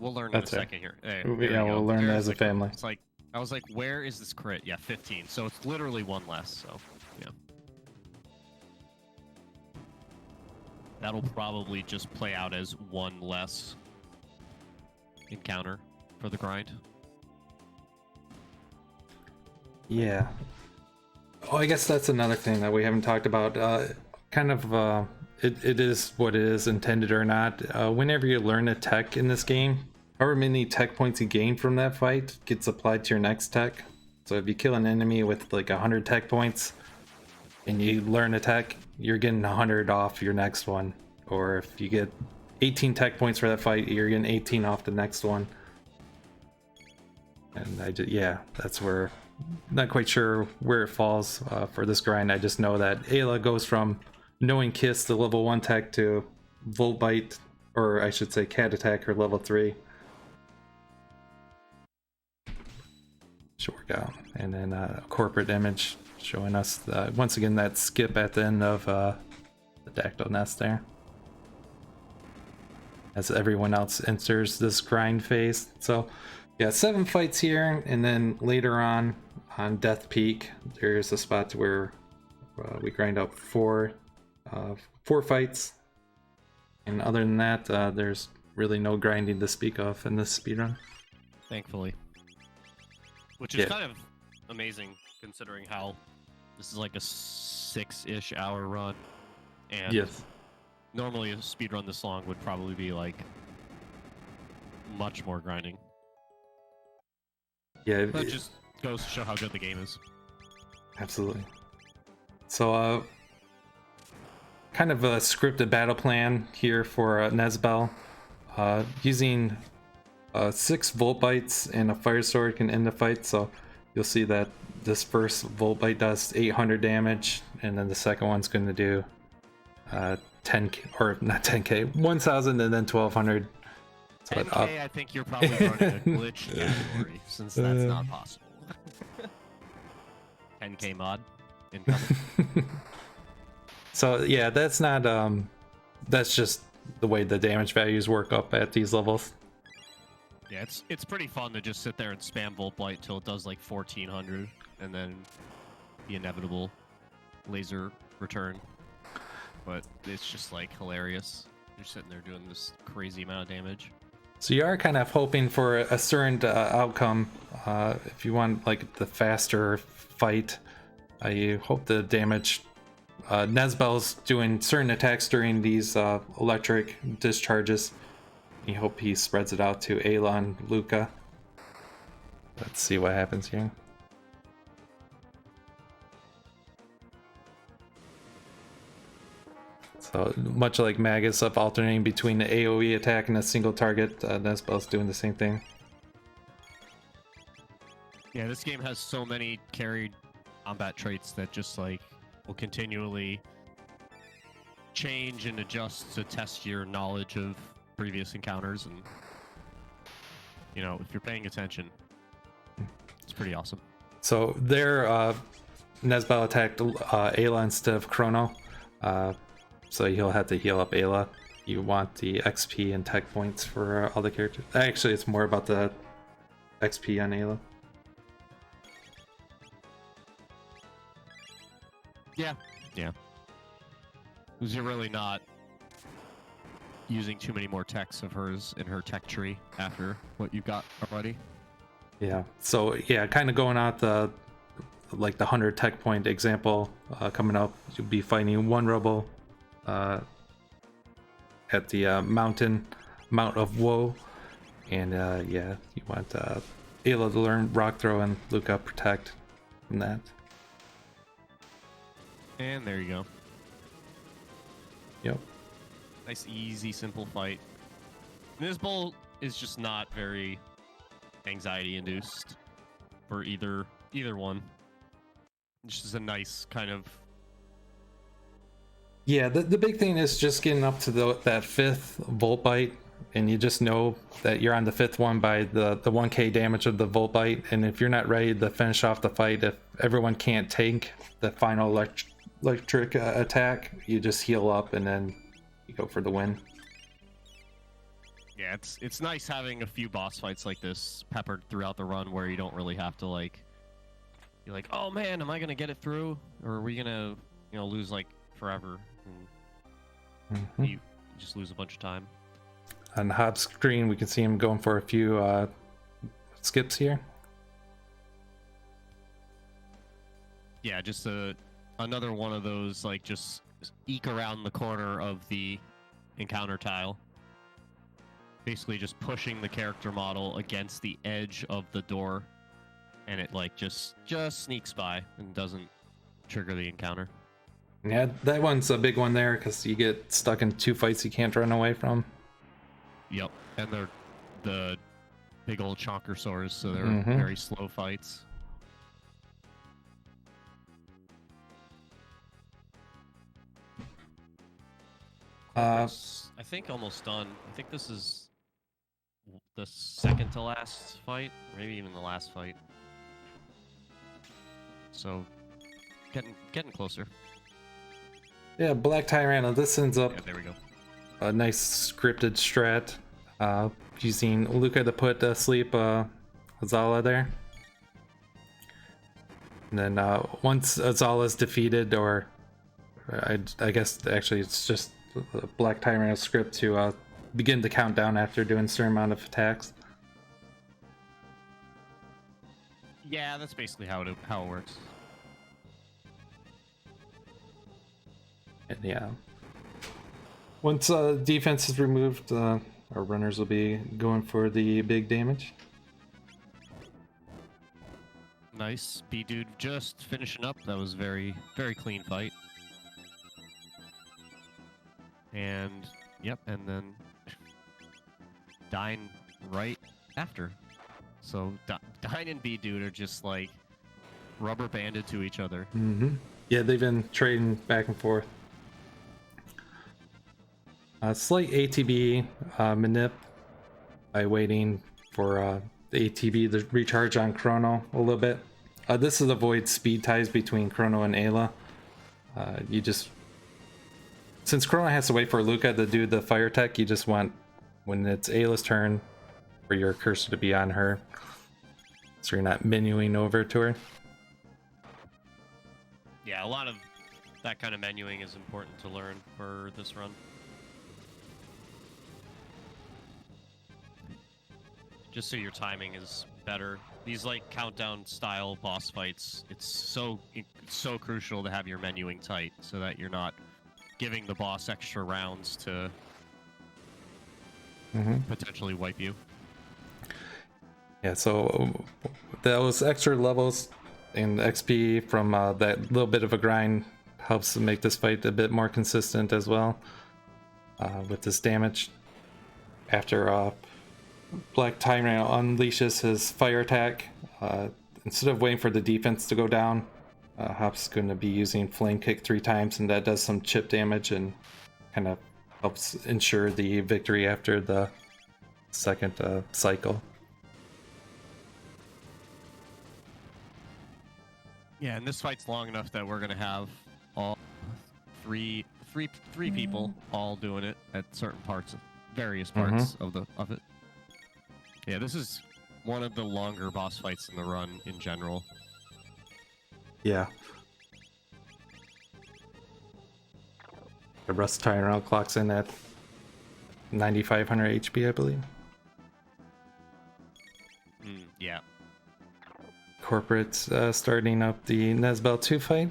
we'll learn in a second here. Hey, yeah, we'll learn as a family. It's like I was like, where is this crit? Yeah, 15. So it's literally one less. So yeah, that'll probably just play out as one less encounter for the grind. Yeah. Oh, I guess that's another thing that we haven't talked about. It is what it is, intended or not. Whenever you learn a tech in this game, however many tech points you gain from that fight gets applied to your next tech. So if you kill an enemy with like 100 tech points and you learn a tech, you're getting 100 off your next one. Or if you get 18 tech points for that fight, you're getting 18 off the next one. And yeah, that's where, not quite sure where it falls for this grind. I just know that Ayla goes from knowing Kiss to level 1 tech to Volt Bite, or I should say Cat Attack, or level 3. Should work out. And then a corporate image showing us once again that skip at the end of the Dactyl Nest there, as everyone else enters this grind phase. So yeah, 7 fights here, and then later on Death Peak, there's a spot where we grind up 4 fights, and other than that, there's really no grinding to speak of in this speedrun. Thankfully. Which is kind of amazing, considering how this is like a 6-ish hour run, and yes, normally a speedrun this long would probably be like much more grinding. Yeah, that just goes to show how good the game is. Absolutely. So kind of a scripted battle plan here for Nezbel. Using 6 Volt Bites and a Fire Sword can end the fight, so you'll see that this first Volt Bite does 800 damage, and then the second one's going to do 10k, or not 10k, 1000 and then 1200. 10k, I think you're probably running a glitch category, since that's not possible. 10k mod incoming. So yeah, that's not that's just the way the damage values work up at these levels. Yeah, it's pretty fun to just sit there and spam Volt Blight till it does like 1400, and then the inevitable laser return. But it's just like hilarious. You're sitting there doing this crazy amount of damage. So you are kind of hoping for a certain outcome. If you want like the faster fight, you hope the damage. Nezbel's doing certain attacks during these electric discharges. You hope he spreads it out to Ayla and Luca. Let's see what happens here. So much like Magus up alternating between the AoE attack and a single target, Nezbel's doing the same thing. Yeah, this game has so many carried combat traits that just like will continually change and adjust to test your knowledge of previous encounters, and you know, if you're paying attention, it's pretty awesome. So there, Nezbel attacked Ayla instead of Chrono, so he'll have to heal up Ayla. You want the XP and tech points for all the characters. Actually, it's more about the XP on Ayla. Yeah. Because you're really not using too many more techs of hers in her tech tree after what you've got already. Yeah. So yeah, kind of going out the 100 tech point example coming up. You'll be fighting one rebel at the Mount of Woe, and yeah, you want Ayla to learn Rock Throw and Luca Protect from that. And there you go. Yep. Nice, easy, simple fight. Nezbel is just not very anxiety-induced for either one. It's just a nice kind of... Yeah, the big thing is just getting up to that 5th Volt Bite, and you just know that you're on the 5th one by the 1k damage of the Volt Bite, and if you're not ready to finish off the fight, if everyone can't tank the final electric attack, you just heal up and then you go for the win. Yeah, it's nice having a few boss fights like this peppered throughout the run where you don't really have to like... You're like, oh man, am I gonna get it through? Or are we gonna, you know, lose like forever? And you just lose a bunch of time. On the hop screen, we can see him going for a few skips here. Yeah, just another one of those, like, just eke around the corner of the encounter tile. Basically just pushing the character model against the edge of the door, and it, like, just sneaks by and doesn't trigger the encounter. Yeah, that one's a big one there, because you get stuck in 2 fights you can't run away from. Yep, and they're the big old chonkersaurs, so they're very slow fights. I think almost done. I think this is the second to last fight, maybe even the last fight. So, getting closer. Yeah, Black Tyranno, this ends up Yeah, there we go. a nice scripted strat, using Luca to put to sleep Azala there. And then once Azala's defeated, or I guess actually it's just the Black Tyranno script to begin the countdown after doing a certain amount of attacks. Yeah, that's basically how it works. And yeah, once defense is removed, our runners will be going for the big damage. Nice. B-Dude just finishing up. That was very, very clean fight. And yep, and then Dine right after. So Dine and B-Dude are just like rubber banded to each other. Yeah, they've been trading back and forth. Slight ATB manip by waiting for the ATB to recharge on Chrono a little bit. This is avoid speed ties between Chrono and Ayla. You just, since Chrono has to wait for Luca to do the fire tech, you just want, when it's Ayla's turn, for your cursor to be on her, so you're not menuing over to her. Yeah, a lot of that kind of menuing is important to learn for this run. Just so your timing is better. These like countdown style boss fights, it's so crucial to have your menuing tight so that you're not giving the boss extra rounds to potentially wipe you. Yeah, so those extra levels and XP from that little bit of a grind helps to make this fight a bit more consistent as well. With this damage, after Black Tyrant unleashes his fire attack, instead of waiting for the defense to go down, Hop's going to be using Flame Kick 3 times, and that does some chip damage and kind of helps ensure the victory after the second cycle. Yeah, and this fight's long enough that we're gonna have all three people all doing it at certain parts, various parts of it. Yeah, this is one of the longer boss fights in the run in general. Yeah. The Rust Tyrant clocks in at 9,500 HP, I believe. Yeah. Corporate's starting up the Nezbel 2 fight.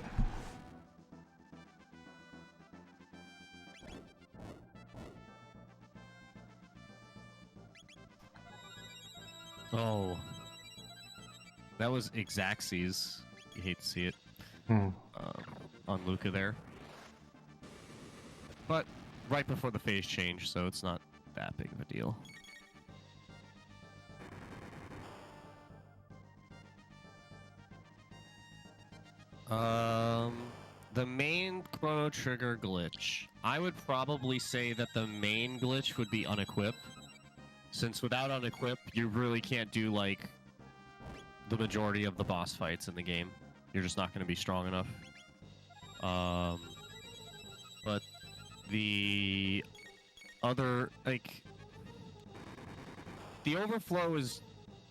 Oh. That was Exacxes. You hate to see it. On Luca there. But right before the phase change, so it's not that big of a deal. The main Chrono Trigger glitch. I would probably say that the main glitch would be unequip. Since without unequip, you really can't do, like, the majority of the boss fights in the game. You're just not going to be strong enough. But the other, like... The overflow is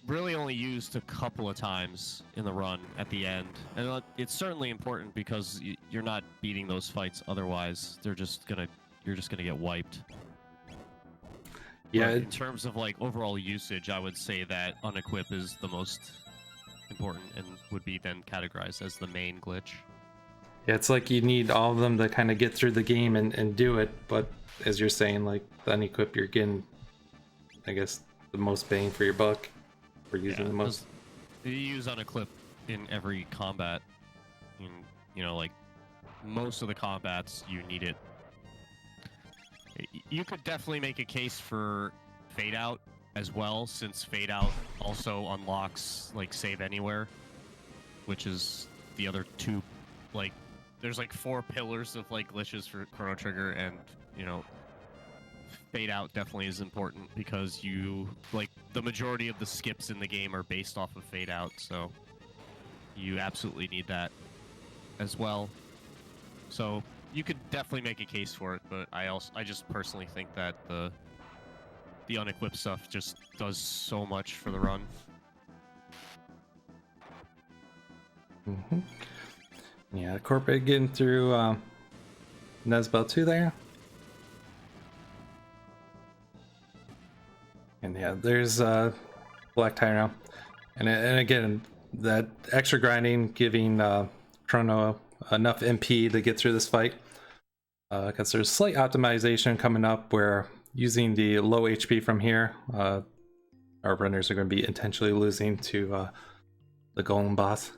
really only used a couple of times in the run at the end, and it's certainly important because you're not beating those fights otherwise. You're just gonna get wiped. Yeah. But in terms of like overall usage, I would say that unequip is the most important and would be then categorized as the main glitch. Yeah, it's like you need all of them to kind of get through the game and do it, but as you're saying, like the unequip, you're getting, I guess, the most bang for your buck. We're using the most. You use unequip in every combat. You know, like most of the combats, you need it. You could definitely make a case for Fade Out as well, since Fade Out also unlocks like Save Anywhere, which is the other two. Like, there's like 4 pillars of like glitches for Chrono Trigger, and you know, Fade Out definitely is important because you, like, the majority of the skips in the game are based off of Fade Out, so you absolutely need that as well. So you could definitely make a case for it, but I just personally think that the unequipped stuff just does so much for the run. Yeah, corporate getting through Nezbel 2 there. And yeah, there's Black Tyrant. And again, that extra grinding giving Chrono enough MP to get through this fight. Because there's slight optimization coming up where using the low HP from here, our runners are going to be intentionally losing to the Golem boss.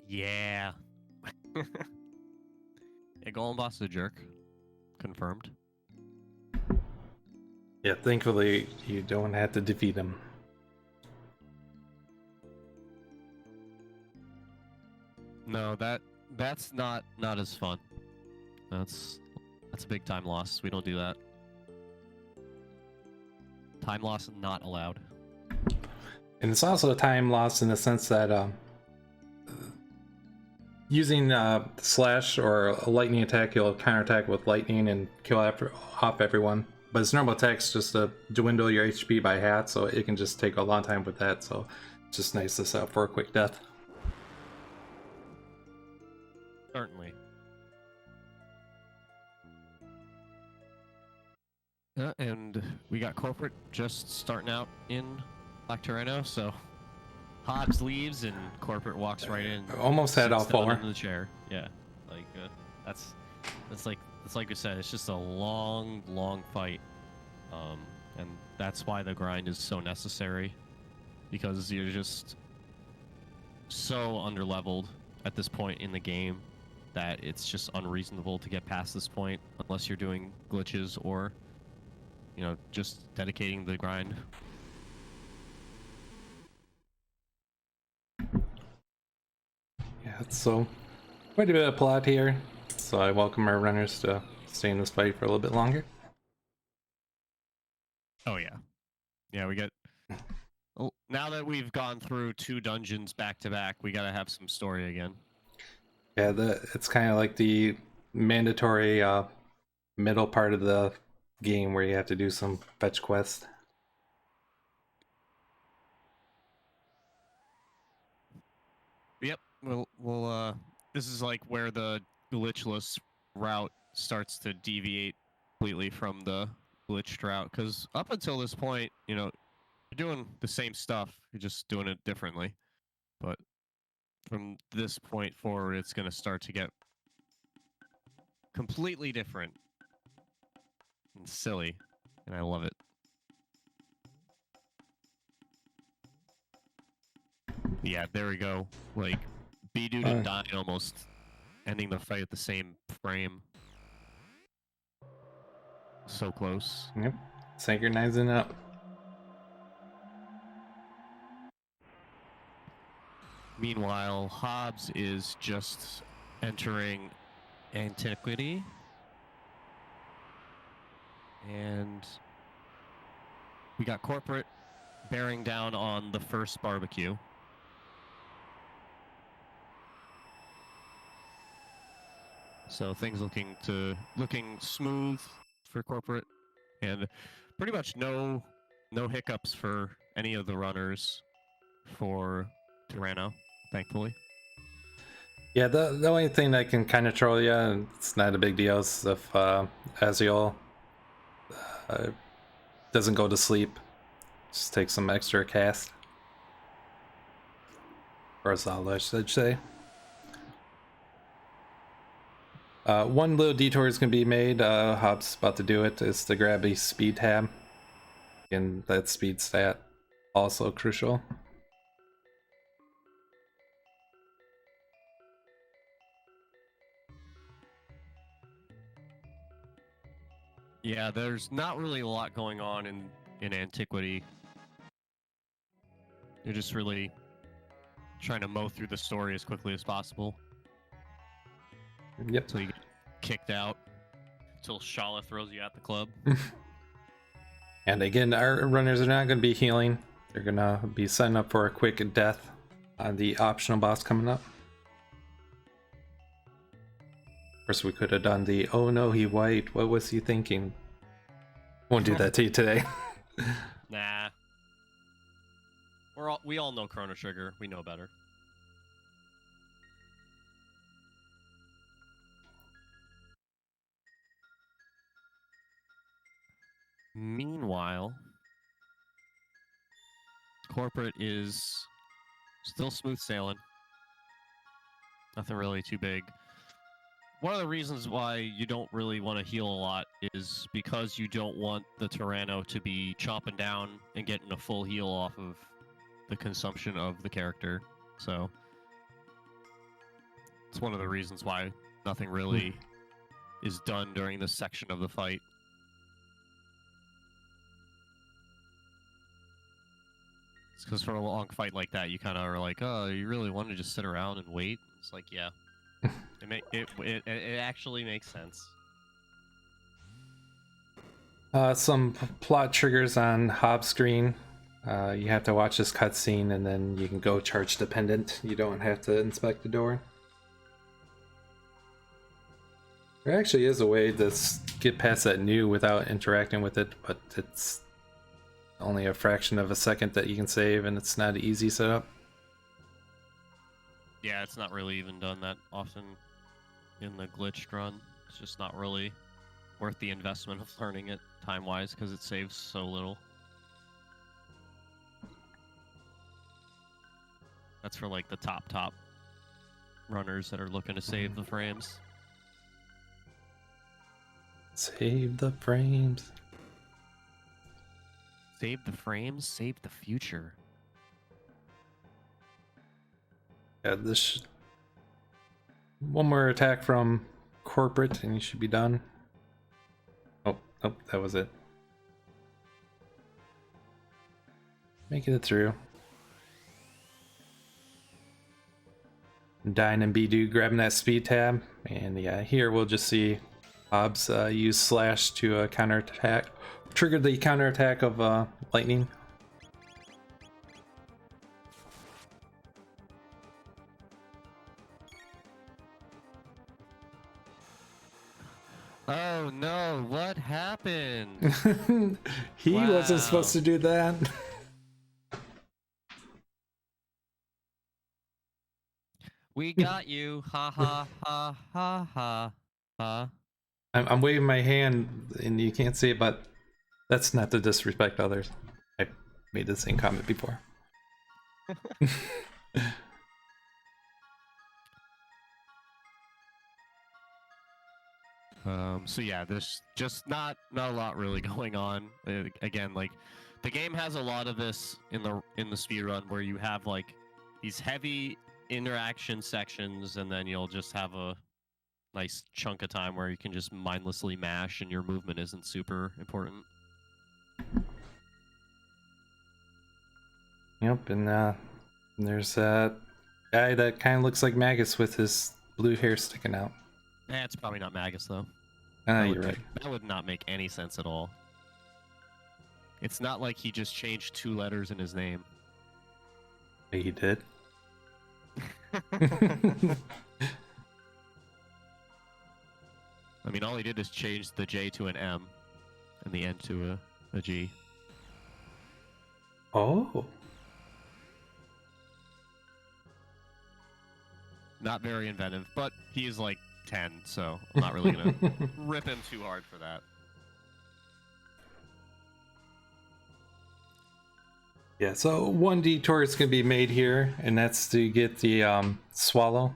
Yeah. Golem Boss is a jerk. Confirmed. Yeah, thankfully you don't have to defeat him. No, that's not as fun. That's a big time loss. We don't do that. Time loss not allowed. And it's also a time loss in the sense that using slash or a lightning attack, you'll counterattack with lightning and kill off everyone. But its normal attack's just to dwindle your HP by half, so it can just take a long time with that. So it's just nice to set up for a quick death. Certainly. And we got corporate just starting out in Black Tyranno, so Hobbs leaves and corporate walks right in. Almost had all four in the chair. Yeah, like that's like you said. It's just a long fight, and that's why the grind is so necessary, because you're just so underleveled at this point in the game that it's just unreasonable to get past this point unless you're doing glitches or, you know, just dedicating the grind. Yeah, so quite a bit of plot here. So I welcome our runners to stay in this fight for a little bit longer. Oh yeah. Yeah, we get... Now that we've gone through 2 dungeons back to back, we gotta have some story again. Yeah, it's kind of like the mandatory middle part of the game where you have to do some fetch quest. Yep. Well, this is like where the glitchless route starts to deviate completely from the glitched route, because up until this point, you know, you're doing the same stuff, you're just doing it differently. But from this point forward, it's going to start to get completely different and silly, and I love it. Yeah, there we go. Like, B-Dude and Dino almost ending the fight at the same frame. So close. Yep, synchronizing up. Meanwhile, Hobbs is just entering Antiquity. And we got corporate bearing down on the first barbecue. So things looking smooth for corporate, and pretty much no hiccups for any of the runners for Tyranno, thankfully. Yeah, the only thing that can kind of troll you, and it's not a big deal, is if Aziel doesn't go to sleep. Just take some extra cast. Or Azal, I should say. One little detour is going to be made. Hobbs about to do it. Is to grab a speed tab. And that speed stat also crucial. Yeah, there's not really a lot going on in Antiquity. You're just really trying to mow through the story as quickly as possible. Yep. Until you get kicked out. Until Shala throws you at the club. And again, our runners are not going to be healing. They're going to be setting up for a quick death on the optional boss coming up. Of course, we could have done the, oh no, he white, what was he thinking? Won't do that to you today. Nah. We all know Chrono Trigger. We know better. Meanwhile, corporate is still smooth sailing. Nothing really too big. One of the reasons why you don't really want to heal a lot is because you don't want the Tyranno to be chopping down and getting a full heal off of the consumption of the character. So it's one of the reasons why nothing really is done during this section of the fight. It's because for a long fight like that, you kind of are like, oh, you really want to just sit around and wait? It's like, yeah, it actually makes sense. Some plot triggers on Hob screen. You have to watch this cutscene and then you can go charge dependent. You don't have to inspect the door. There actually is a way to get past that new without interacting with it, but it's only a fraction of a second that you can save, and it's not an easy setup. Yeah, it's not really even done that often in the glitched run. It's just not really worth the investment of learning it time-wise because it saves so little. That's for like the top runners that are looking to save the frames. Save the frames. Save the frames, save the future. Yeah, this one more attack from corporate and you should be done. Oh, that was it. Making it through. Dine and Bidu grabbing that speed tab, and yeah, here we'll just see Hobbs use slash to counterattack, trigger the counterattack of lightning. Oh no, what happened? He wasn't Wow. supposed to do that. We got you. Ha ha ha ha ha ha. I'm waving my hand and you can't see it, but that's not to disrespect others. I made the same comment before. So yeah, there's just not a lot really going on. Again, like the game has a lot of this in the speedrun where you have like these heavy interaction sections, and then you'll just have a nice chunk of time where you can just mindlessly mash and your movement isn't super important. Yep, and there's that guy that kind of looks like Magus with his blue hair sticking out. It's probably not Magus though. You're right. That would not make any sense at all. It's not like he just changed 2 letters in his name. He did. I mean, all he did is change the J to an M and the N to a G. Oh. Not very inventive, but he's like 10, so I'm not really going to rip him too hard for that. Yeah, so one detour is going to be made here, and that's to get the Swallow.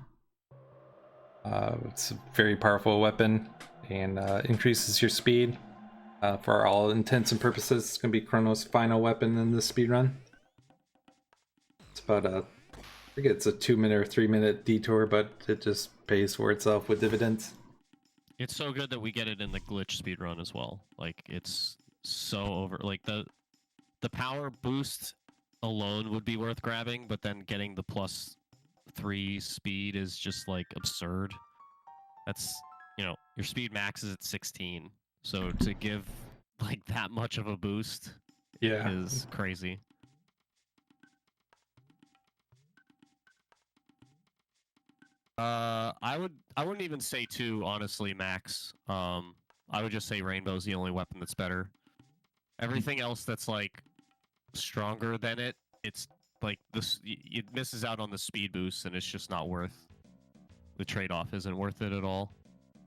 It's a very powerful weapon and increases your speed. For all intents and purposes, it's going to be Chrono's final weapon in the speedrun. It's about I forget it's a 2-minute or 3-minute detour, but it just pays for itself with dividends. It's so good that we get it in the glitch speedrun as well. Like, it's so over. Like, the power boost alone would be worth grabbing, but then getting the +3 speed is just, like, absurd. That's, you know, your speed max is at 16. So to give, like, that much of a boost is crazy. I wouldn't even say 2, honestly, max. I would just say Rainbow's the only weapon that's better. Everything else that's like stronger than it, it's like this. It misses out on the speed boost, and it's just not worth. The trade-off isn't worth it at all.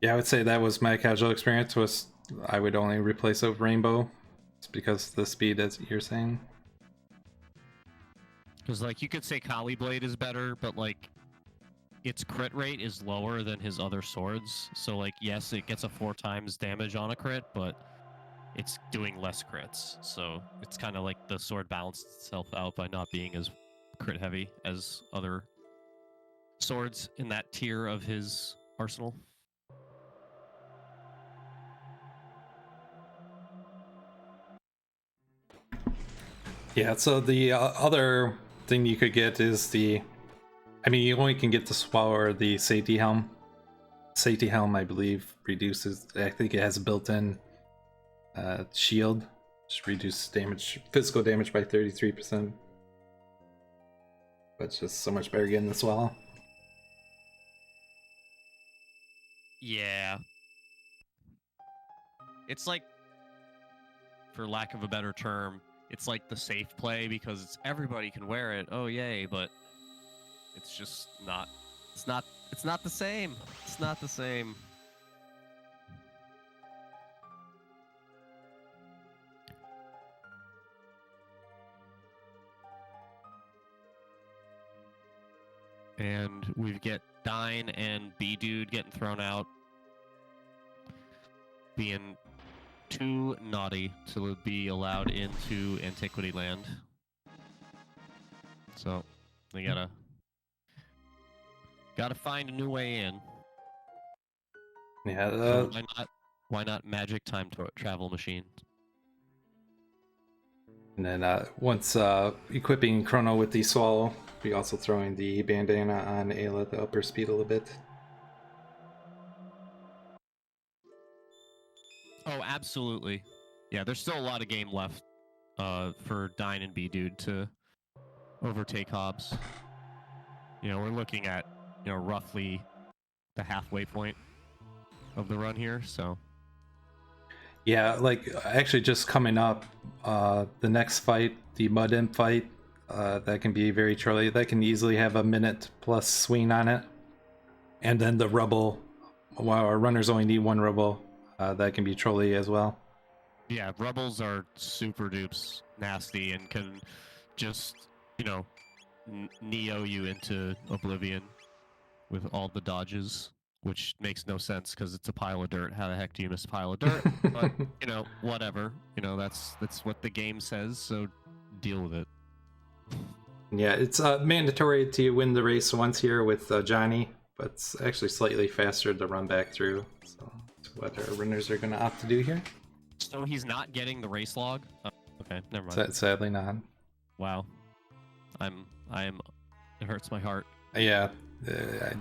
Yeah, I would say that was my casual experience. Was I would only replace a Rainbow, it's because the speed, as you're saying. Because like you could say Kali Blade is better, but like its crit rate is lower than his other swords. So like yes, it gets a 4 times damage on a crit, but it's doing less crits. So it's kind of like the sword balanced itself out by not being as crit heavy as other swords in that tier of his arsenal. Yeah, so the other thing you could get is the... I mean, you only can get the Swallow or the Safety Helm. Safety Helm, I believe, reduces... I think it has a built-in shield. Just reduces damage, physical damage by 33%. But it's just so much better getting the Swallow. Yeah. It's like, for lack of a better term, it's like the safe play because it's everybody can wear it. Oh yay, but it's just not it's not the same. It's not the same. And we get Dine and B-Dude getting thrown out, being too naughty to be allowed into Antiquity Land. So they gotta find a new way in. Yeah, So why not magic time travel machine? and then once equipping Chrono with the Swallow, we also throwing the bandana on Ayla to up her speed a little bit. Oh, absolutely. Yeah, there's still a lot of game left for Dine and B-Dude to overtake Hobbs. You know, we're looking at, you know, roughly the halfway point of the run here, so... Yeah, like, actually just coming up, the next fight, the Mud Imp fight, that can be very trolley. That can easily have a minute plus swing on it. And then the Rubble, while our runners only need one Rubble, that can be trolley as well. Yeah, Rebels are super dupes nasty and can just, you know, Neo you into oblivion with all the dodges, which makes no sense because it's a pile of dirt. How the heck do you miss a pile of dirt? But, you know, whatever. You know, that's what the game says, so deal with it. Yeah, it's mandatory to win the race once here with Johnny, but it's actually slightly faster to run back through. So that's what our runners are going to opt to do here. So he's not getting the race log? Oh, okay, never mind. Sadly not. Wow. It hurts my heart. Yeah,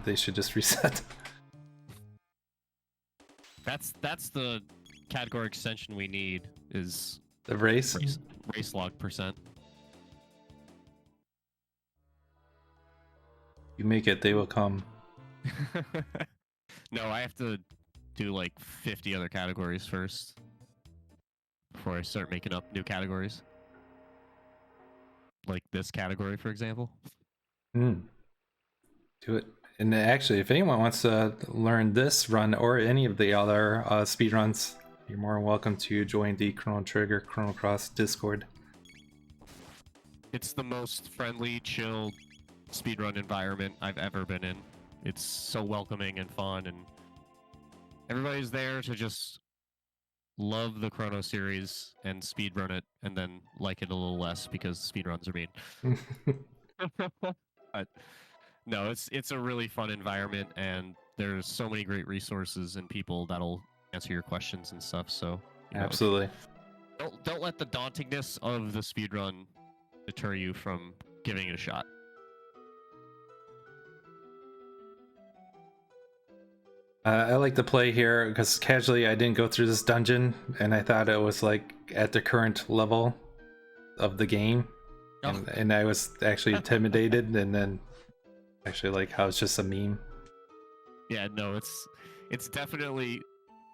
they should just reset. That's the category extension we need, is The race log percent. You make it, they will come. No, I have to do like 50 other categories first before I start making up new categories. Like this category, for example. Do it. And actually, if anyone wants to learn this run or any of the other speed runs, you're more than welcome to join the Chrono Trigger Chrono Cross Discord. It's the most friendly, chill speedrun environment I've ever been in. It's so welcoming and fun, and everybody's there to just love the Chrono series and speedrun it, and then like it a little less because speedruns are mean. But no, it's a really fun environment, and there's so many great resources and people that'll answer your questions and stuff. So Absolutely. Don't let the dauntingness of the speedrun deter you from giving it a shot. I like to play here because casually I didn't go through this dungeon and I thought it was like at the current level of the game. Oh. And I was actually intimidated, and then actually like how it's just a meme. Yeah, no, it's definitely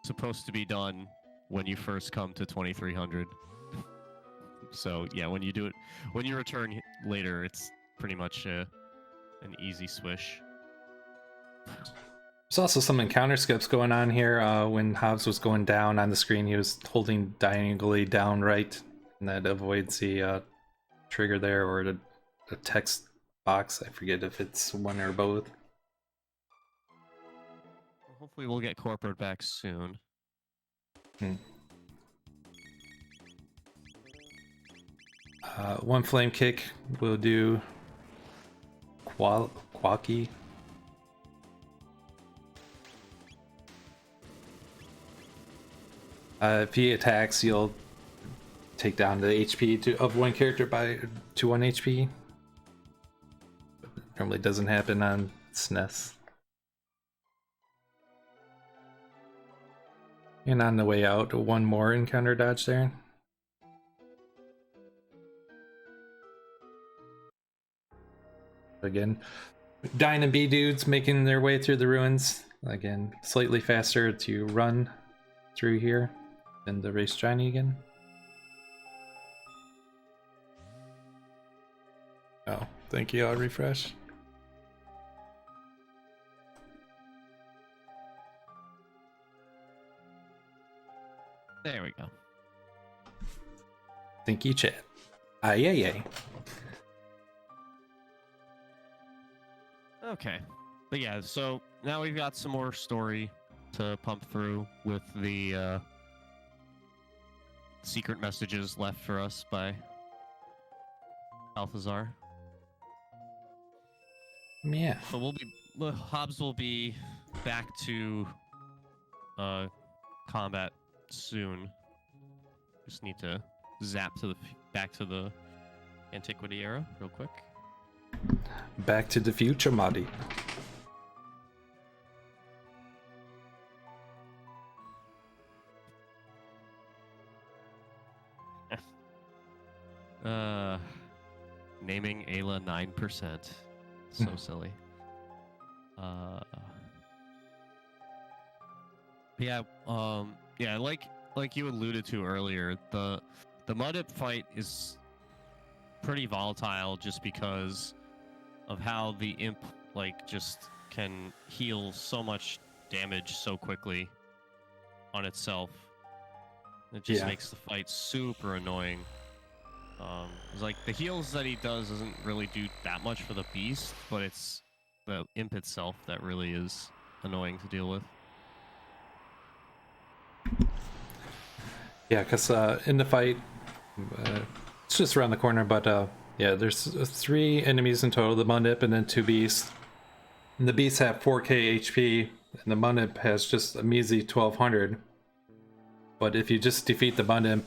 supposed to be done when you first come to 2300. So yeah, when you do it, when you return later, it's pretty much an easy swish. There's also some encounter skips going on here. When Hobbs was going down on the screen, he was holding diagonally down right, and that avoids the trigger there, or the text box. I forget if it's one or both. Hopefully we'll get corporate back soon. One flame kick will do Quacky. If he attacks, you'll take down the HP of one character to 1 HP. But it normally doesn't happen on SNES. And on the way out, one more encounter dodge there. Again, Dyne and B dudes making their way through the ruins. Again, slightly faster to run through here than the race Johnny again. Oh, thank you. I'll refresh. There we go. Thank you, chat. Aye. Okay. But yeah, so now we've got some more story to pump through with the secret messages left for us by Balthazar. Yeah. So Hobbs will be back to combat soon. Just need to zap to back to the Antiquity era real quick. Back to the future, Marty. Naming Ayla 9%. So silly. Yeah, like you alluded to earlier, the Mudip fight is pretty volatile just because of how the imp just can heal so much damage so quickly on itself. It just makes the fight super annoying. It's like the heals that he does doesn't really do that much for the beast, but it's the imp itself that really is annoying to deal with. Yeah, because in the fight, it's just around the corner, but yeah, there's 3 enemies in total, the Mundip and then 2 beasts. And the beasts have 4k HP, and the Mundip has just a measly 1200. But if you just defeat the Mundip,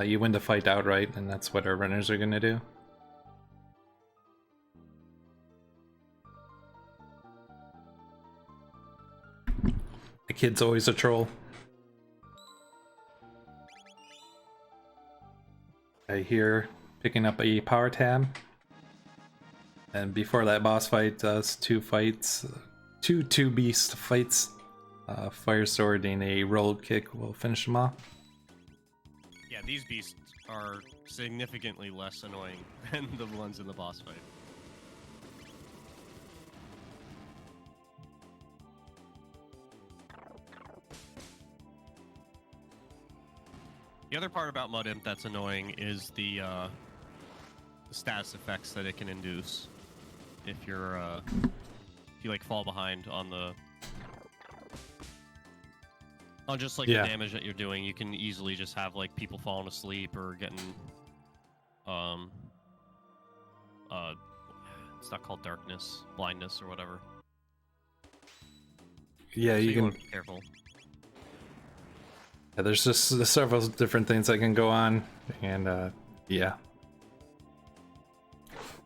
you win the fight outright, and that's what our runners are going to do. The kid's always a troll. I hear picking up a power tab. And before that boss fight, does 2 fights, two beast fights. Fire sword and a roll kick will finish them off. Yeah, these beasts are significantly less annoying than the ones in the boss fight. The other part about Mud Imp that's annoying is the status effects that it can induce. If you're if you fall behind on just the damage that you're doing, you can easily just have people falling asleep or getting it's not called darkness, blindness or whatever. Yeah, so you can want to be careful. Yeah, there's just several different things that can go on, and yeah.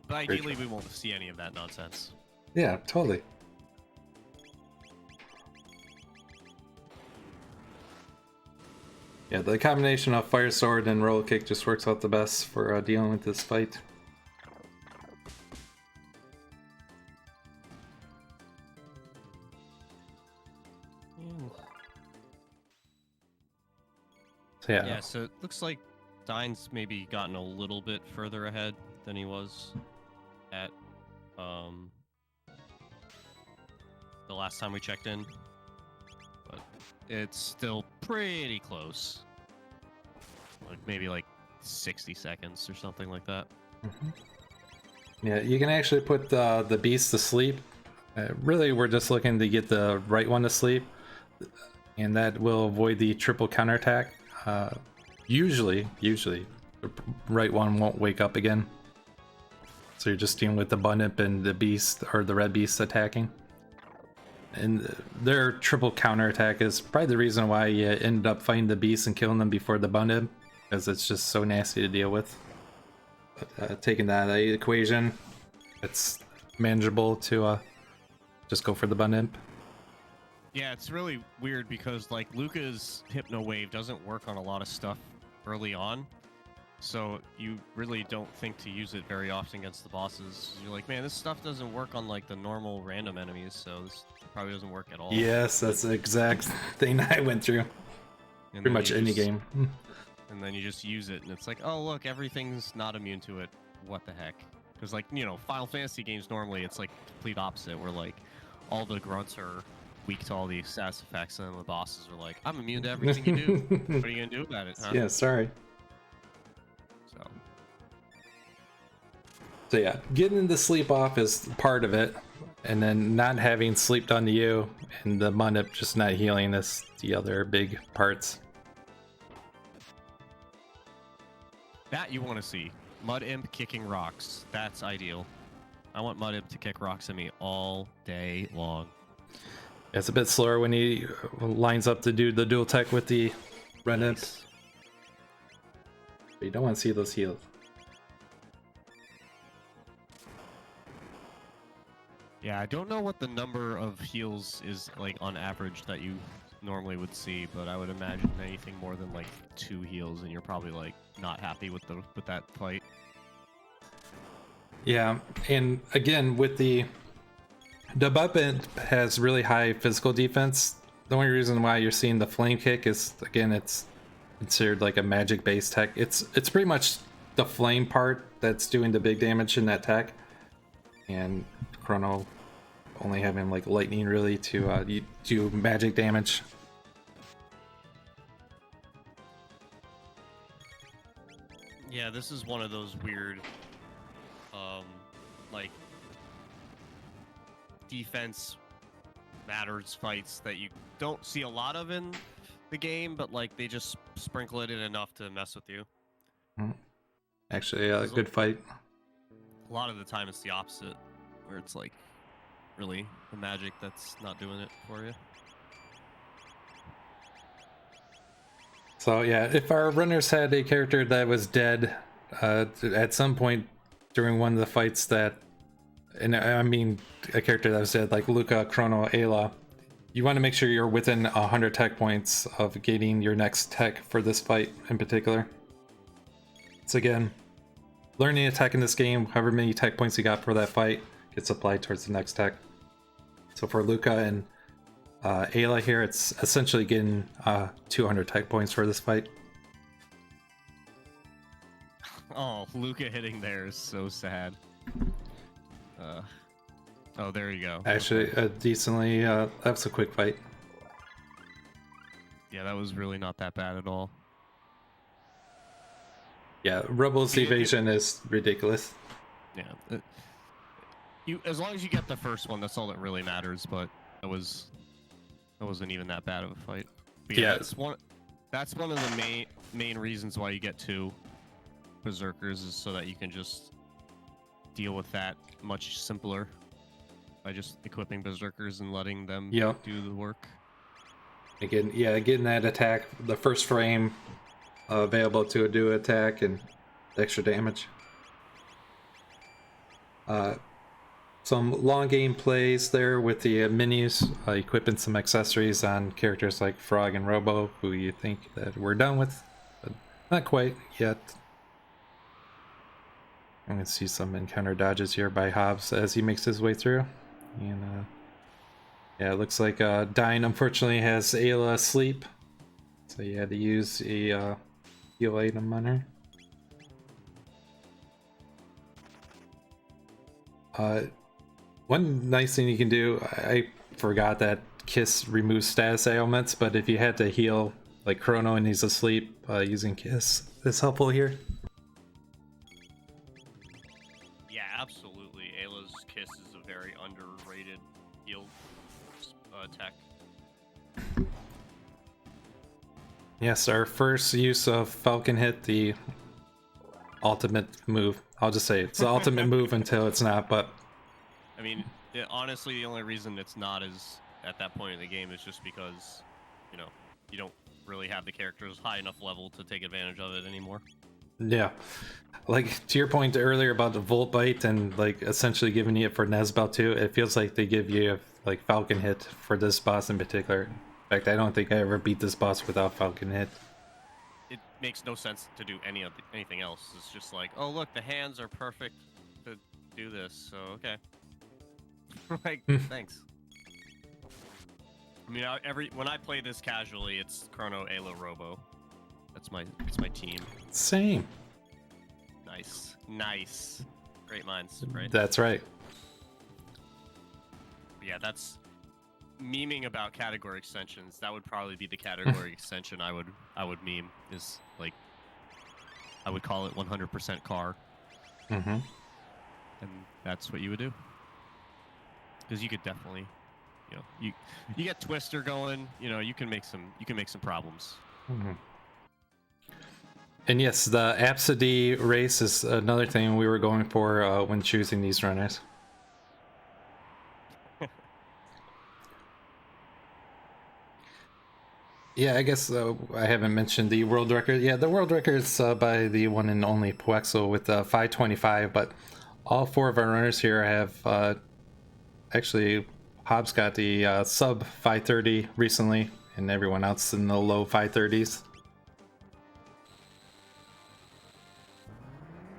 But ideally, we won't see any of that nonsense. Yeah, totally. Yeah, the combination of fire sword and roll kick just works out the best for dealing with this fight. So yeah. Yeah, so it looks like Dyne's maybe gotten a little bit further ahead than he was at the last time we checked in. But it's still pretty close. Maybe 60 seconds or something like that. Mm-hmm. Yeah, you can actually put the beast to sleep. Really, we're just looking to get the right one to sleep, and that will avoid the triple counterattack. Usually, the right one won't wake up again. So you're just dealing with the Bunip and the beast, or the red beast attacking. And their triple counterattack is probably the reason why you ended up fighting the beast and killing them before the Bunip. because it's just so nasty to deal with. But taking that out of the equation, it's manageable to just go for the bun imp. Yeah, it's really weird because like Luca's Hypno Wave doesn't work on a lot of stuff early on, so you really don't think to use it very often against the bosses. You're like, man, this stuff doesn't work on like the normal random enemies, so this probably doesn't work at all. Yes, that's the exact thing I went through. And Pretty much any game. And then you just use it, and it's like, oh look, everything's not immune to it. What the heck? Because like, you know, Final Fantasy games normally it's like complete opposite, where like all the grunts are weak to all the status effects, and then the bosses are like, I'm immune to everything you do. What are you gonna do about it, huh? Yeah, sorry. So yeah, getting the sleep off is part of it, and then not having sleep done to you and the bun imp just not healing is the other big parts. That you want to see. Mud Imp kicking rocks. That's ideal. I want Mud Imp to kick rocks at me all day long. It's a bit slower when he lines up to do the dual tech with the red imp. But you don't want to see those heals. Yeah, I don't know what the number of heals is like on average that you normally would see, but I would imagine anything more than like 2 heals and you're probably like not happy with that fight. Yeah, and again with the weapon has really high physical defense. The only reason why you're seeing the flame kick is again it's considered like a magic based tech. It's pretty much the flame part that's doing the big damage in that tech, and Chrono only having like lightning really to do magic damage. Yeah, this is one of those weird like defense matters fights that you don't see a lot of in the game, but like they just sprinkle it in enough to mess with you. Actually, a good fight. A lot of the time it's the opposite, where it's like really the magic that's not doing it for you. So yeah, if our runners had a character that was dead at some point during one of the fights that, and I mean a character that was dead like Luca, Chrono, Ayla, you want to make sure you're within 100 tech points of getting your next tech for this fight in particular. So again, learning a tech in this game, however many tech points you got for that fight, gets applied towards the next tech. So for Luca and Ayla here, it's essentially getting 200 tech points for this fight. Oh, Luca hitting there is so sad. Oh, there you go. Actually, decently, that was a quick fight. Yeah, that was really not that bad at all. Yeah, Rebel's evasion is ridiculous. Yeah, you as long as you get the first one, that's all that really matters. But that wasn't even that bad of a fight. But yeah, that's one of the main reasons why you get 2 Berserkers is so that you can just deal with that much simpler by just equipping Berserkers and letting them do the work. Again, yeah, getting that attack, the first frame available to do attack and extra damage. Some long game plays there with the minis, equipping some accessories on characters like Frog and Robo, who you think that we're done with, but not quite yet. I'm gonna see some encounter dodges here by Hobbs as he makes his way through. And yeah, it looks like Dyne unfortunately has Ayla asleep, so you had to use a heal item on her. One nice thing you can do, I forgot that Kiss removes status ailments, but if you had to heal like Chrono and he's asleep, using Kiss is helpful here. Yeah, absolutely. Ayla's Kiss is a very underrated heal tech. Yes, our first use of Falcon Hit, the ultimate move. I'll just say it's the ultimate move until it's not, but... I mean, honestly, the only reason it's not is at that point in the game is just because, you know, you don't really have the characters high enough level to take advantage of it anymore. Yeah, like to your point earlier about the Volt Bite and like essentially giving you it for Nezbel too, it feels like they give you like Falcon Hit for this boss in particular. In fact, I don't think I ever beat this boss without Falcon Hit. It makes no sense to do anything else. It's just like, oh look, the hands are perfect to do this, so okay. Like, thanks. I mean, when I play this casually, it's Chrono, Alo, Robo. It's my team. Same. Nice. Great minds, right? That's right. Yeah, that's memeing about category extensions. That would probably be the category extension I would meme. Is like, I would call it 100% car. Mm-hmm. And that's what you would do. Because you could definitely, you know, you get Twister going. You know, you can make some problems. Mm-hmm. And yes, the Absidy race is another thing we were going for when choosing these runners. Yeah, I guess I haven't mentioned the world record. Yeah, the world record is by the one and only Puexel with 525, but all four of our runners here have actually, Hobbs got the sub 530 recently, and everyone else in the low 530s.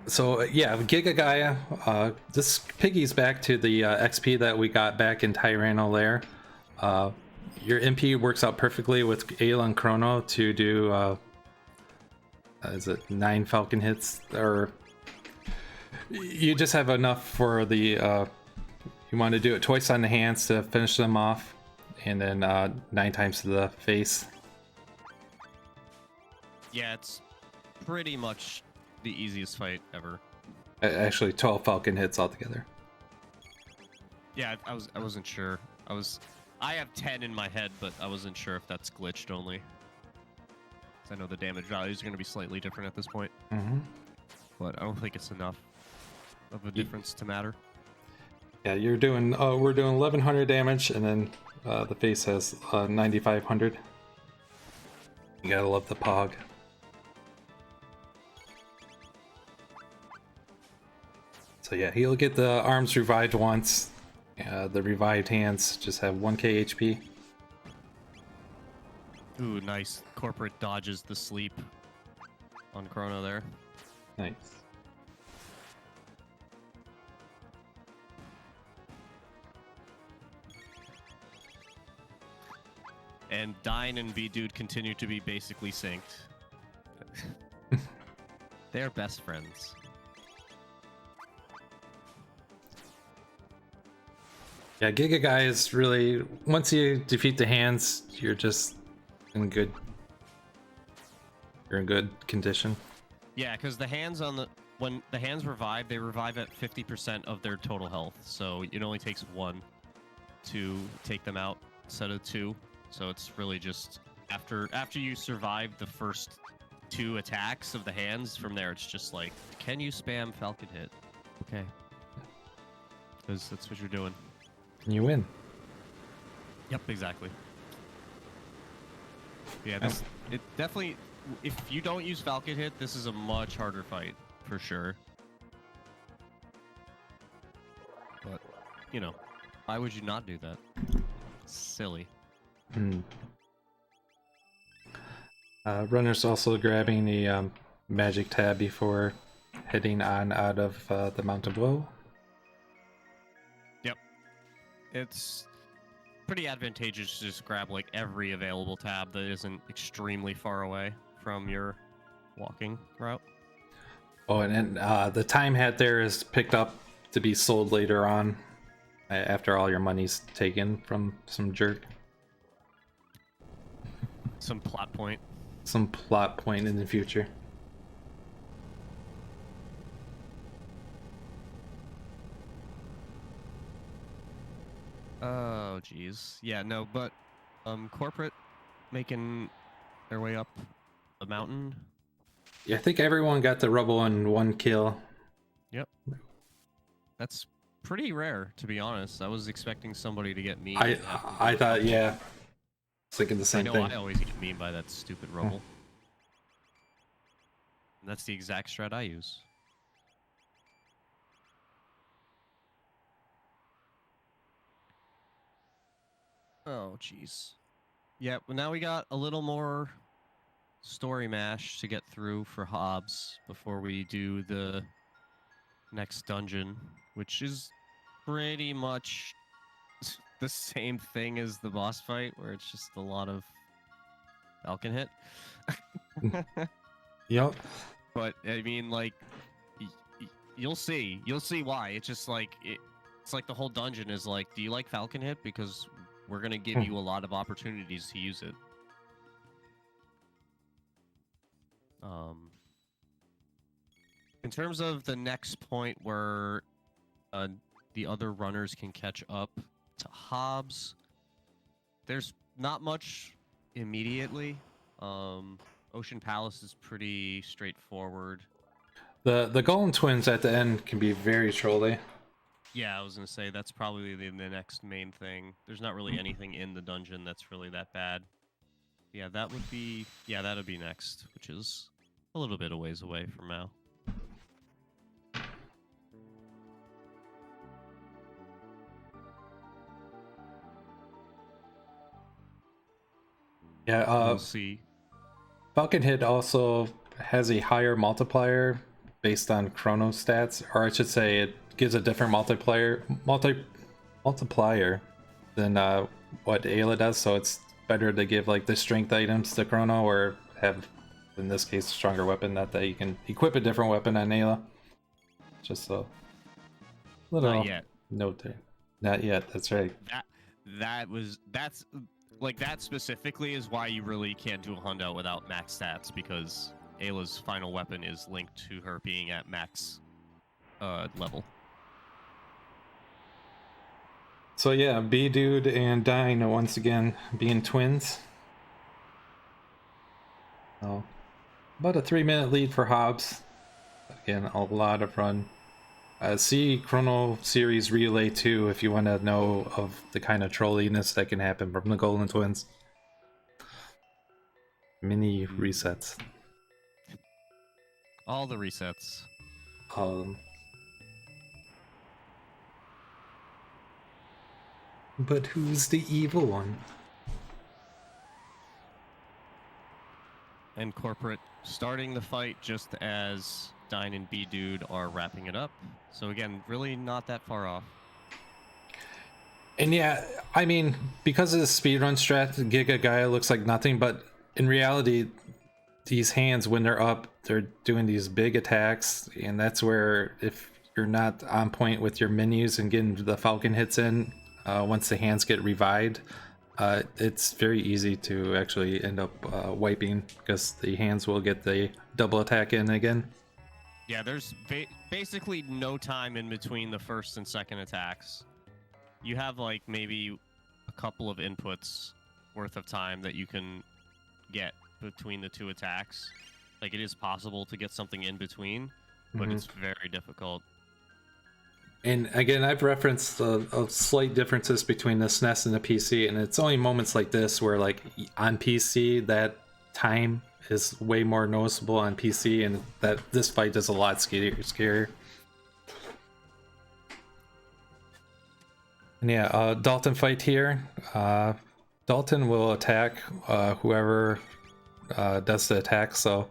So yeah, Giga Gaia, this piggies back to the XP that we got back in Tyranno Lair. Your MP works out perfectly with Ayla and Chrono to do, is it 9 Falcon hits? Or you just have enough for the, you want to do it twice on the hands to finish them off, and then 9 times to the face. Yeah, it's pretty much the easiest fight ever. Actually, 12 Falcon hits altogether. Yeah, I wasn't sure. I have 10 in my head, but I wasn't sure if that's glitched only. 'Cause I know the damage values are going to be slightly different at this point. Mm-hmm. But I don't think it's enough of a difference to matter. Yeah, you're doing. We're doing 1100 damage, and then the face has 9500. You gotta love the Pog. So yeah, he'll get the arms revived once. The revived hands just have 1k HP. Ooh, nice. Corporate dodges the sleep on Chrono there. Nice. And Dine and V-Dude continue to be basically synced. They're best friends. Yeah, Giga Guy is really, once you defeat the hands, you're just in good. You're in good condition. Yeah, because the hands when the hands revive, they revive at 50% of their total health. So it only takes 1 to take them out instead of 2. So it's really just after you survive the first 2 attacks of the hands, from there it's just like, can you spam Falcon hit? Okay. Because that's what you're doing. And you win. Yep, exactly. Yeah, it definitely, if you don't use Falcon hit, this is a much harder fight, for sure. But, you know, why would you not do that? Silly. Runner's also grabbing the magic tab before heading on out of the Mount of Woe. Yep. It's pretty advantageous to just grab like every available tab that isn't extremely far away from your walking route. Oh, and then the time hat there is picked up to be sold later on after all your money's taken from some jerk. Some plot point. Some plot point in the future. Oh, jeez. Yeah, no, but corporate making their way up the mountain. Yeah, I think everyone got the rubble in 1 kill. Yep. That's pretty rare, to be honest. I was expecting somebody to get me. I thought, yeah. Thinking the I same know thing. I always get memed by that stupid rubble. And that's the exact strat I use. Oh, jeez. Yeah, well, now we got a little more story mash to get through for Hobbs before we do the next dungeon, which is pretty much the same thing as the boss fight, where it's just a lot of Falcon hit. Yep. But I mean, like, you'll see why. It's just like it's like the whole dungeon is like, do you like Falcon hit? Because we're gonna give you a lot of opportunities to use it. In terms of the next point where the other runners can catch up to Hobbs, there's not much immediately. Ocean Palace is pretty straightforward. The Golem Twins at the end can be very trolly. Yeah, I was gonna say that's probably the next main thing. There's not really anything in the dungeon that's really that bad. Yeah, that would be that'd be next, which is a little bit a ways away from now. Yeah, We'll see. Falcon Hit also has a higher multiplier based on Chrono stats, or I should say it gives a different multiplier than what Ayla does, so it's better to give like the strength items to Chrono, or have, in this case, a stronger weapon. Not that you can equip a different weapon on Ayla. Just a little Not yet. note there. Not yet, that's right. That's like, that specifically is why you really can't do a hundo without max stats, because Ayla's final weapon is linked to her being at max level. So yeah, B-Dude and Dino once again being twins. Oh, about a 3-minute lead for Hobbs. Again, a lot of run. See Chrono Series Relay 2 if you want to know of the kind of trolliness that can happen from the Golden Twins. Mini resets. All the resets. But who's the evil one? And Corporate starting the fight just as Dine and B-Dude are wrapping it up. So again, really not that far off. And yeah, I mean, because of the speedrun strat, Giga Gaia looks like nothing, but in reality, these hands, when they're up, they're doing these big attacks, and that's where, if you're not on point with your menus and getting the Falcon hits in, once the hands get revived, it's very easy to actually end up wiping, because the hands will get the double attack in again. Yeah, there's basically no time in between the first and second attacks. You have like maybe a couple of inputs worth of time that you can get between the two attacks. Like, it is possible to get something in between, but it's very difficult. And again, I've referenced a slight differences between the SNES and the PC, and it's only moments like this where, like, on PC, that time is way more noticeable on PC, and that this fight is a lot scarier. And yeah, Dalton fight here. Dalton will attack whoever does the attack, so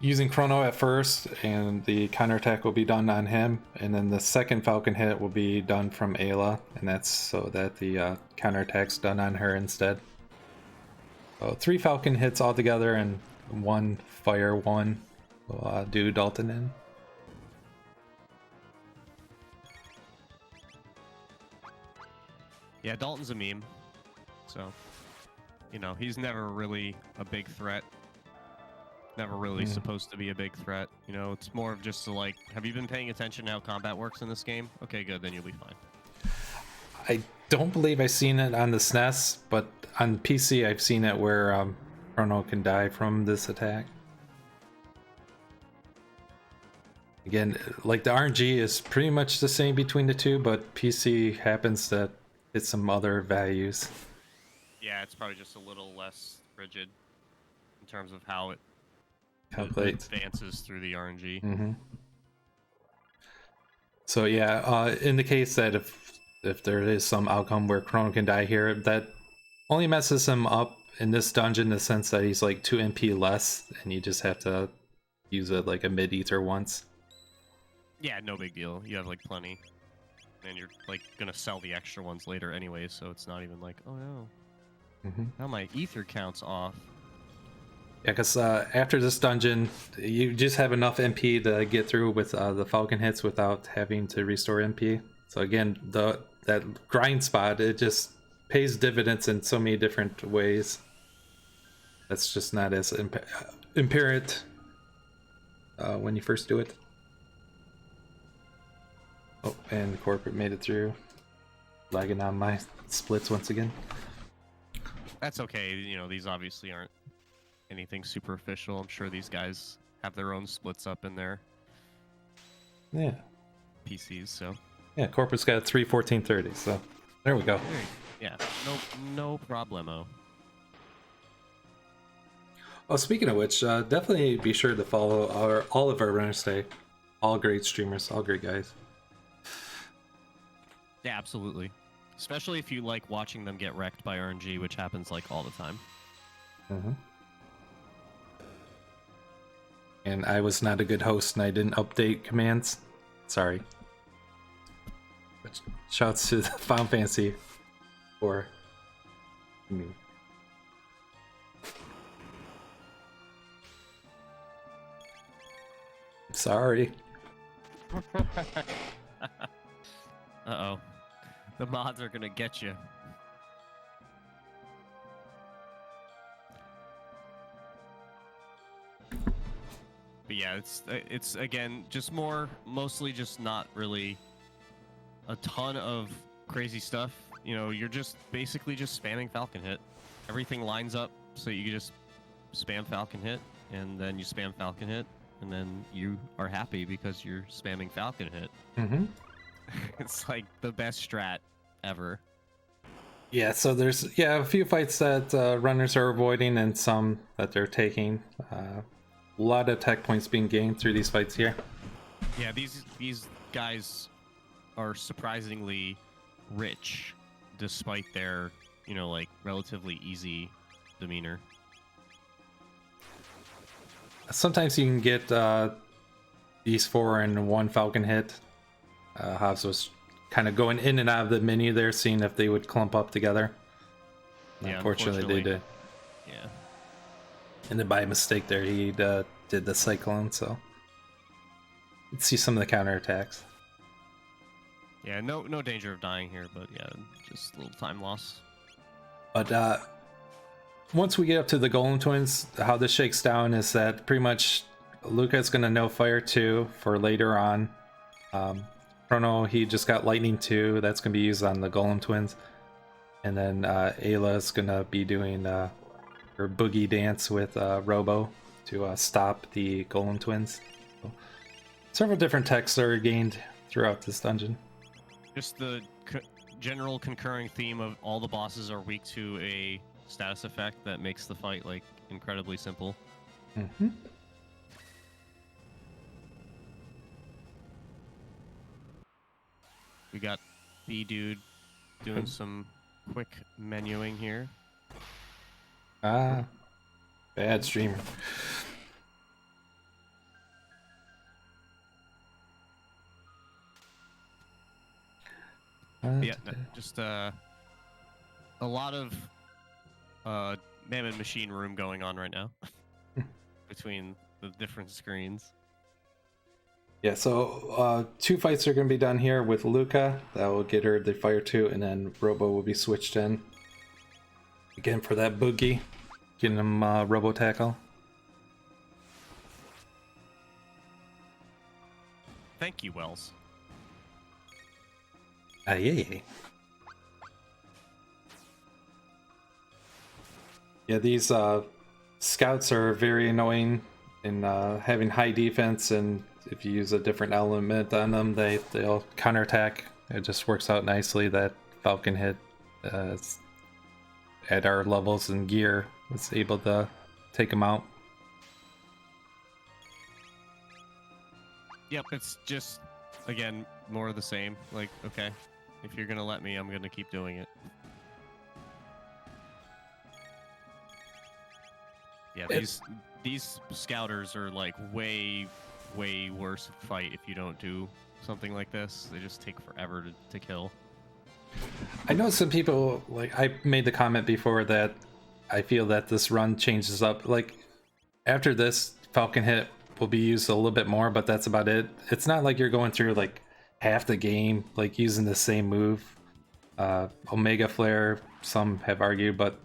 using Chrono at first, and the counterattack will be done on him, and then the second Falcon hit will be done from Ayla, and that's so that the counterattack's done on her instead. So 3 Falcon hits altogether, and 1 Fire 1 will do Dalton in. Yeah, Dalton's a meme, so, you know, he's never really a big threat. Never really supposed to be a big threat. You know, it's more of just like, have you been paying attention to how combat works in this game? Okay, good, then you'll be fine. I don't believe I've seen it on the SNES, but on PC I've seen it where Chrono can die from this attack. Again, like, the RNG is pretty much the same between the two, but PC happens to hit some other values. Yeah, it's probably just a little less rigid in terms of how it Calculate. advances through the RNG. Mm-hmm. So yeah, in the case that if there is some outcome where Chrono can die here, that only messes him up in this dungeon in the sense that he's like 2 MP less, and you just have to use it like a mid-ether once. Yeah, no big deal. You have like plenty. And you're like gonna sell the extra ones later anyway, so it's not even like, oh no. Now my ether count's off. Yeah, because after this dungeon, you just have enough MP to get through with the Falcon hits without having to restore MP. So again, that grind spot, it just pays dividends in so many different ways. That's just not as apparent when you first do it. Oh, and corporate made it through. Lagging on my splits once again. That's okay. You know, these obviously aren't anything superficial. I'm sure these guys have their own splits up in their PCs, so. Yeah, corporate's got a 3-14-30, so there we go. Yeah, no problemo. Oh, speaking of which, definitely be sure to follow all of our runners today. All great streamers, all great guys. Yeah, absolutely. Especially if you like watching them get wrecked by RNG, which happens like all the time. And I was not a good host and I didn't update commands. Sorry. But shouts to the Final Fantasy for me. Sorry. Uh-oh. The mods are gonna get you. But yeah, it's again just mostly just not really a ton of crazy stuff. You know, you're just basically just spamming Falcon hit. Everything lines up so you just spam Falcon hit, and then you spam Falcon hit, and then you are happy because you're spamming Falcon hit. It's like the best strat ever. Yeah, so there's a few fights that runners are avoiding and some that they're taking. A lot of tech points being gained through these fights here. Yeah, these guys are surprisingly rich despite their, you know, like relatively easy demeanor. Sometimes you can get these 4 in one Falcon hit. Hobbs was kind of going in and out of the menu there, seeing if they would clump up together. Yeah, unfortunately they did. Yeah. And then by mistake there, he did the Cyclone, so let's see some of the counterattacks. Yeah, no danger of dying here, but yeah, just a little time loss. But once we get up to the Golem Twins, how this shakes down is that pretty much Luca's going to know Fire 2 for later on. Chrono, he just got Lightning 2, that's going to be used on the Golem Twins. And then Ayla's going to be doing her Boogie Dance with Robo to stop the Golem Twins. So, several different techs are gained throughout this dungeon. Just the general concurring theme of all the bosses are weak to a status effect that makes the fight like incredibly simple. We got B-Dude doing some quick menuing here. Bad streamer. Yeah, just a lot of Mammoth Machine Room going on right now between the different screens. Yeah, so 2 fights are going to be done here with Luca. That will get her the Fire 2, and then Robo will be switched in. Again for that boogie, getting him Robo Tackle. Thank you, Wells. Yeah. Yeah, these scouts are very annoying in having high defense, and if you use a different element on them, they'll counterattack. It just works out nicely. That Falcon hit, at our levels and gear was able to take them out. Yep, it's just, again, more of the same. Like, okay, if you're gonna let me, I'm gonna keep doing it. Yeah, these scouters are like way worse fight if you don't do something like this. They just take forever to kill. I know some people, like, I made the comment before that I feel that this run changes up. Like, after this, Falcon Hit will be used a little bit more, but that's about it. It's not like you're going through like half the game like using the same move. Omega Flare, some have argued, but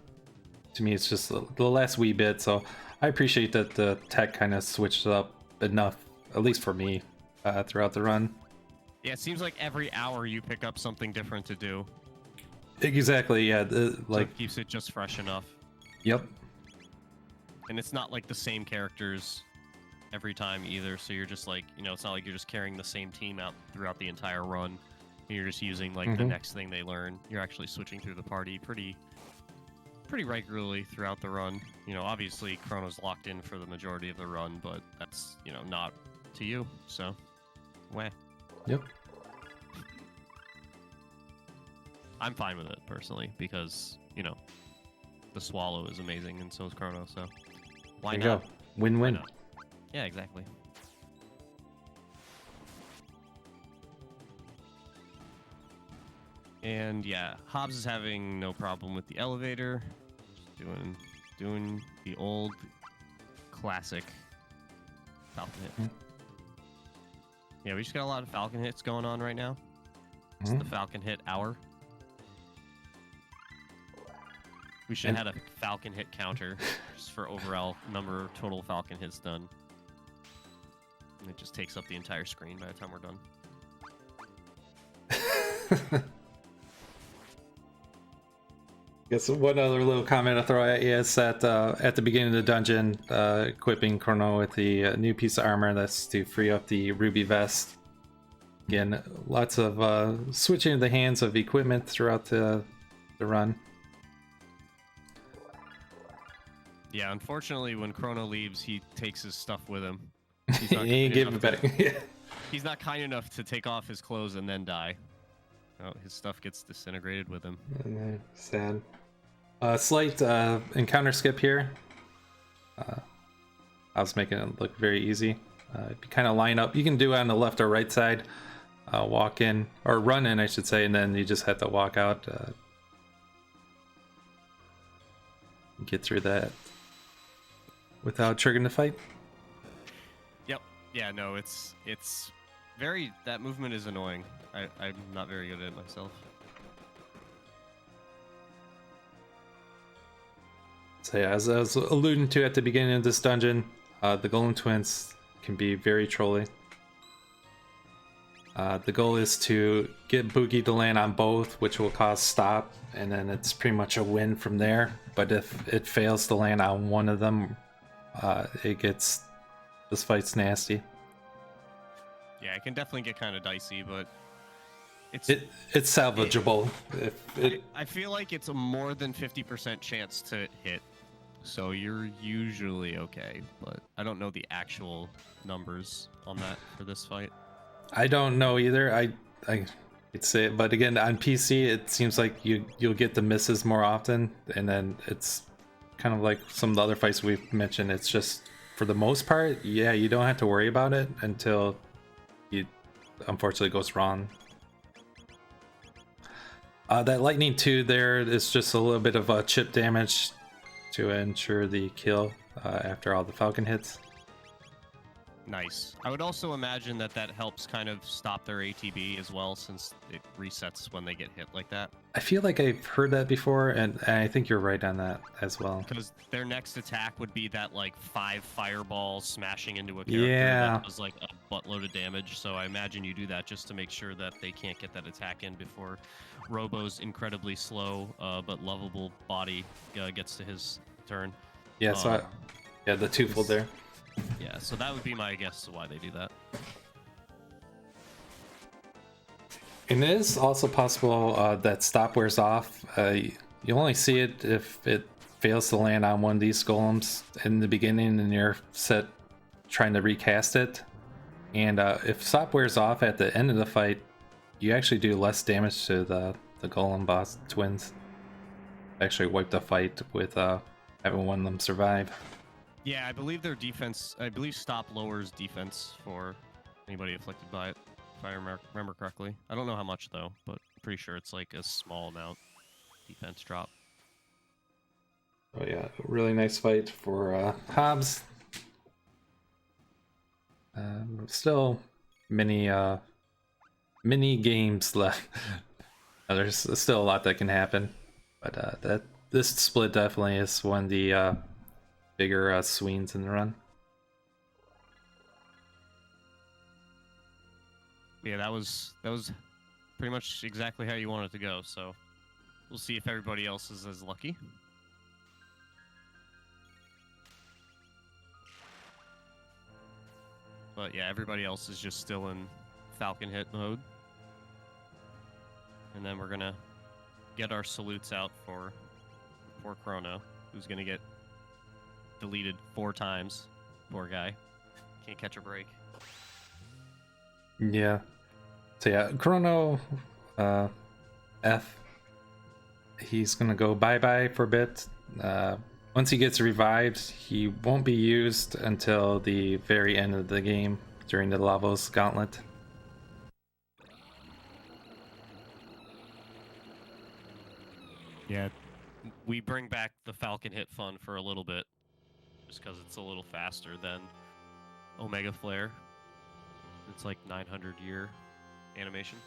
to me it's just the last wee bit. So I appreciate that the tech kind of switched up enough, at least for me, throughout the run. Yeah, it seems like every hour you pick up something different to do. Exactly, yeah. So it keeps it just fresh enough. Yep. And it's not like the same characters every time either, so you're just like, you know, it's not like you're just carrying the same team out throughout the entire run. And you're just using like the next thing they learn. You're actually switching through the party pretty regularly throughout the run. You know, obviously Chrono's locked in for the majority of the run, but that's, you know, not to you, so wah. Yep. I'm fine with it personally because, you know, the Swallow is amazing and so is Chrono, so why there you not? go. Win-win. Yeah, exactly. And yeah, Hobbs is having no problem with the elevator. Just doing the old classic Falcon hit. Yeah, we just got a lot of Falcon hits going on right now. It's the Falcon hit hour. We should have had a Falcon hit counter just for overall number of total Falcon hits done. And it just takes up the entire screen by the time we're done. Guess one other little comment I'll throw at you is that at the beginning of the dungeon, equipping Chrono with the new piece of armor, that's to free up the ruby vest. Again, lots of switching of the hands of equipment throughout the run. Yeah, unfortunately, when Chrono leaves, he takes his stuff with him. He ain't giving it back. He's not kind enough to take off his clothes and then die. Oh, his stuff gets disintegrated with him. Sad. Slight encounter skip here. I was making it look very easy. If you kind of line up, you can do it on the left or right side. Walk in, or run in, I should say, and then you just have to walk out. Get through that without triggering the fight. Yep. Yeah, no, it's very... That movement is annoying. I'm not very good at it myself. So yeah, as I was alluding to at the beginning of this dungeon, the Golem Twins can be very trolly. The goal is to get Boogie to land on both, which will cause stop, and then it's pretty much a win from there. But if it fails to land on one of them, this fight's nasty. Yeah, it can definitely get kind of dicey, but it's salvageable. I feel like it's a more than 50% chance to hit, so you're usually okay. But I don't know the actual numbers on that for this fight. I don't know either. I could say it, but again, on PC, it seems like you'll get the misses more often, and then it's kind of like some of the other fights we've mentioned. It's just, for the most part, yeah, you don't have to worry about it until you unfortunately goes wrong. That lightning 2 there is just a little bit of chip damage to ensure the kill after all the Falcon hits. Nice. I would also imagine that helps kind of stop their ATB as well, since it resets when they get hit like that. I feel like I've heard that before, and I think you're right on that as well. Because their next attack would be that like 5 fireballs smashing into a character that does like a buttload of damage. So I imagine you do that just to make sure that they can't get that attack in before Robo's incredibly slow but lovable body gets to his turn. Yeah, so the twofold there. Yeah, so that would be my guess of why they do that. And it is also possible that stop wears off. you'll only see it if it fails to land on one of these golems in the beginning and you're set trying to recast it. And if stop wears off at the end of the fight, you actually do less damage to the golem boss twins. Actually wipe the fight with having one of them survive. Yeah, I believe their defense. I believe stop lowers defense for anybody afflicted by it, if I remember correctly. I don't know how much though, but I'm pretty sure it's like a small amount defense drop. Oh yeah, really nice fight for Hobbs. Still many games left. There's still a lot that can happen, but this split definitely is one of the bigger swings in the run. Yeah, that was pretty much exactly how you want it to go. So we'll see if everybody else is as lucky. But yeah, everybody else is just still in Falcon hit mode. And then we're gonna get our salutes out for Chrono, who's gonna get deleted 4 times. Poor guy. Can't catch a break. Yeah. So yeah, Chrono F. He's gonna go bye-bye for a bit. Once he gets revived, he won't be used until the very end of the game during the Lavos gauntlet. Yeah, we bring back the Falcon hit fun for a little bit, just because it's a little faster than Omega Flare. It's like 900-year animation.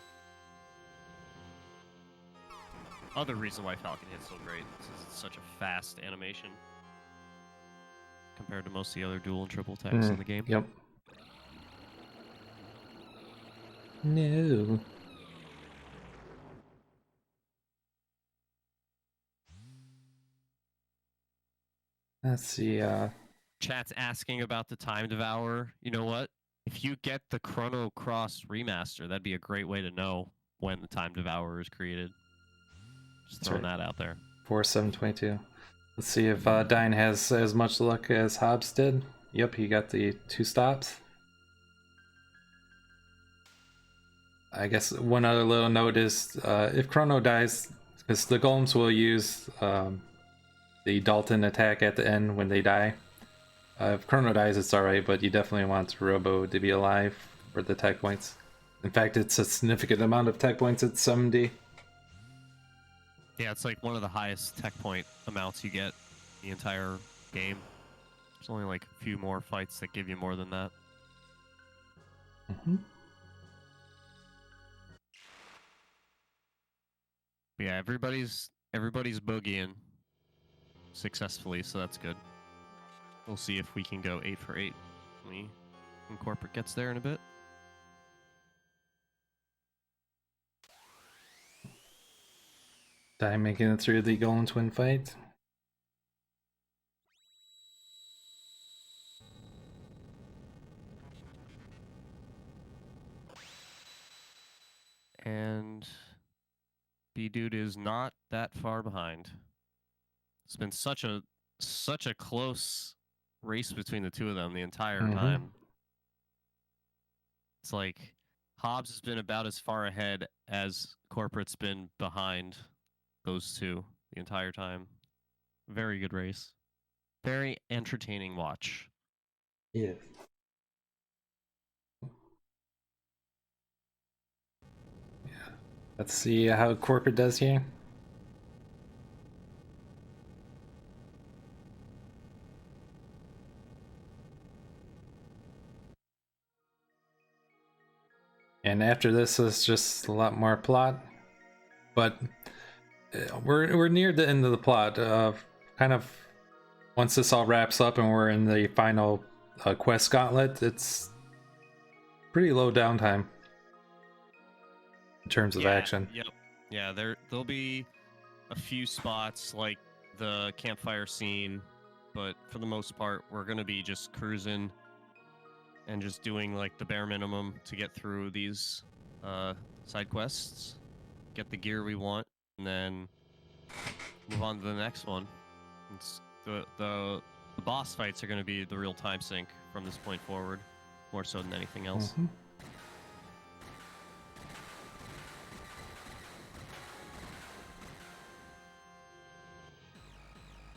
Other reason why Falcon hit's so great is it's such a fast animation compared to most of the other dual and triple attacks in the game. Yep. No. Let's see. Chat's asking about the Time Devourer. You know what? If you get the Chrono Cross remaster, that'd be a great way to know when the Time Devourer is created. Just throwing that out there. 4722. Let's see if Dine has as much luck as Hobbs did. Yep, he got the 2 stops. I guess one other little note is if Chrono dies, because the golems will use the Dalton attack at the end when they die. If Chrono dies, it's alright, but you definitely want Robo to be alive for the tech points. In fact, it's a significant amount of tech points at 70. Yeah, it's like one of the highest tech point amounts you get the entire game. There's only like a few more fights that give you more than that. Mm-hmm. Yeah, everybody's boogieing successfully, so that's good. We'll see if we can go 8 for 8 when corporate gets there in a bit. Dine making it through the Golden Twin fight. And B-Dude is not that far behind. It's been such a close race between the two of them the entire time. It's like Hobbs has been about as far ahead as Corporate's been behind those two the entire time. Very good race. Very entertaining watch. Yeah. Let's see how Corporate does here. And after this is just a lot more plot, but we're near the end of the plot. Kind of once this all wraps up and we're in the final quest gauntlet, it's pretty low downtime in terms of action. Yep. Yeah, there'll be a few spots like the campfire scene, but for the most part, we're gonna be just cruising and just doing like the bare minimum to get through these side quests, get the gear we want, and then move on to the next one. It's the boss fights are going to be the real time sink from this point forward, more so than anything else. Mm-hmm.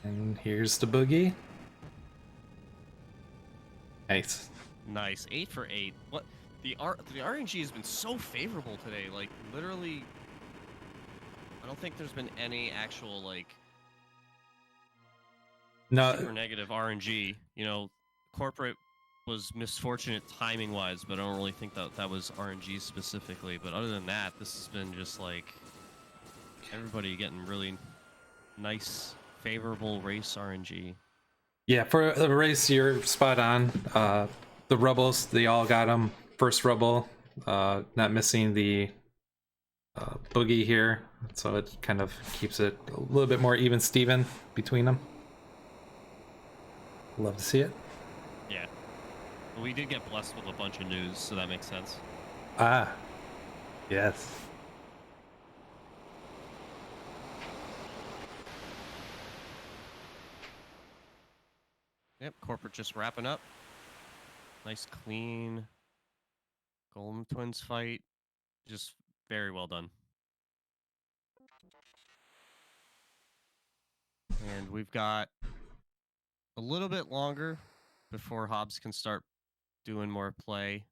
And here's the boogie. Nice. Nice, 8 for 8. What the RNG has been so favorable today. Like literally, I don't think there's been any actual like super negative RNG. You know, corporate was misfortunate timing wise, but I don't really think that was RNG specifically. But other than that, this has been just like everybody getting really nice, favorable race RNG. Yeah, for the race, you're spot on. The Rubbles, they all got them. First Rubble, not missing the boogie here, so it kind of keeps it a little bit more even Steven between them. Love to see it. Yeah. Well, we did get blessed with a bunch of news, so that makes sense. Ah, yes. Yep, corporate just wrapping up. Nice, clean Golem Twins fight. Just very well done. And we've got a little bit longer before Hobbs can start doing more play.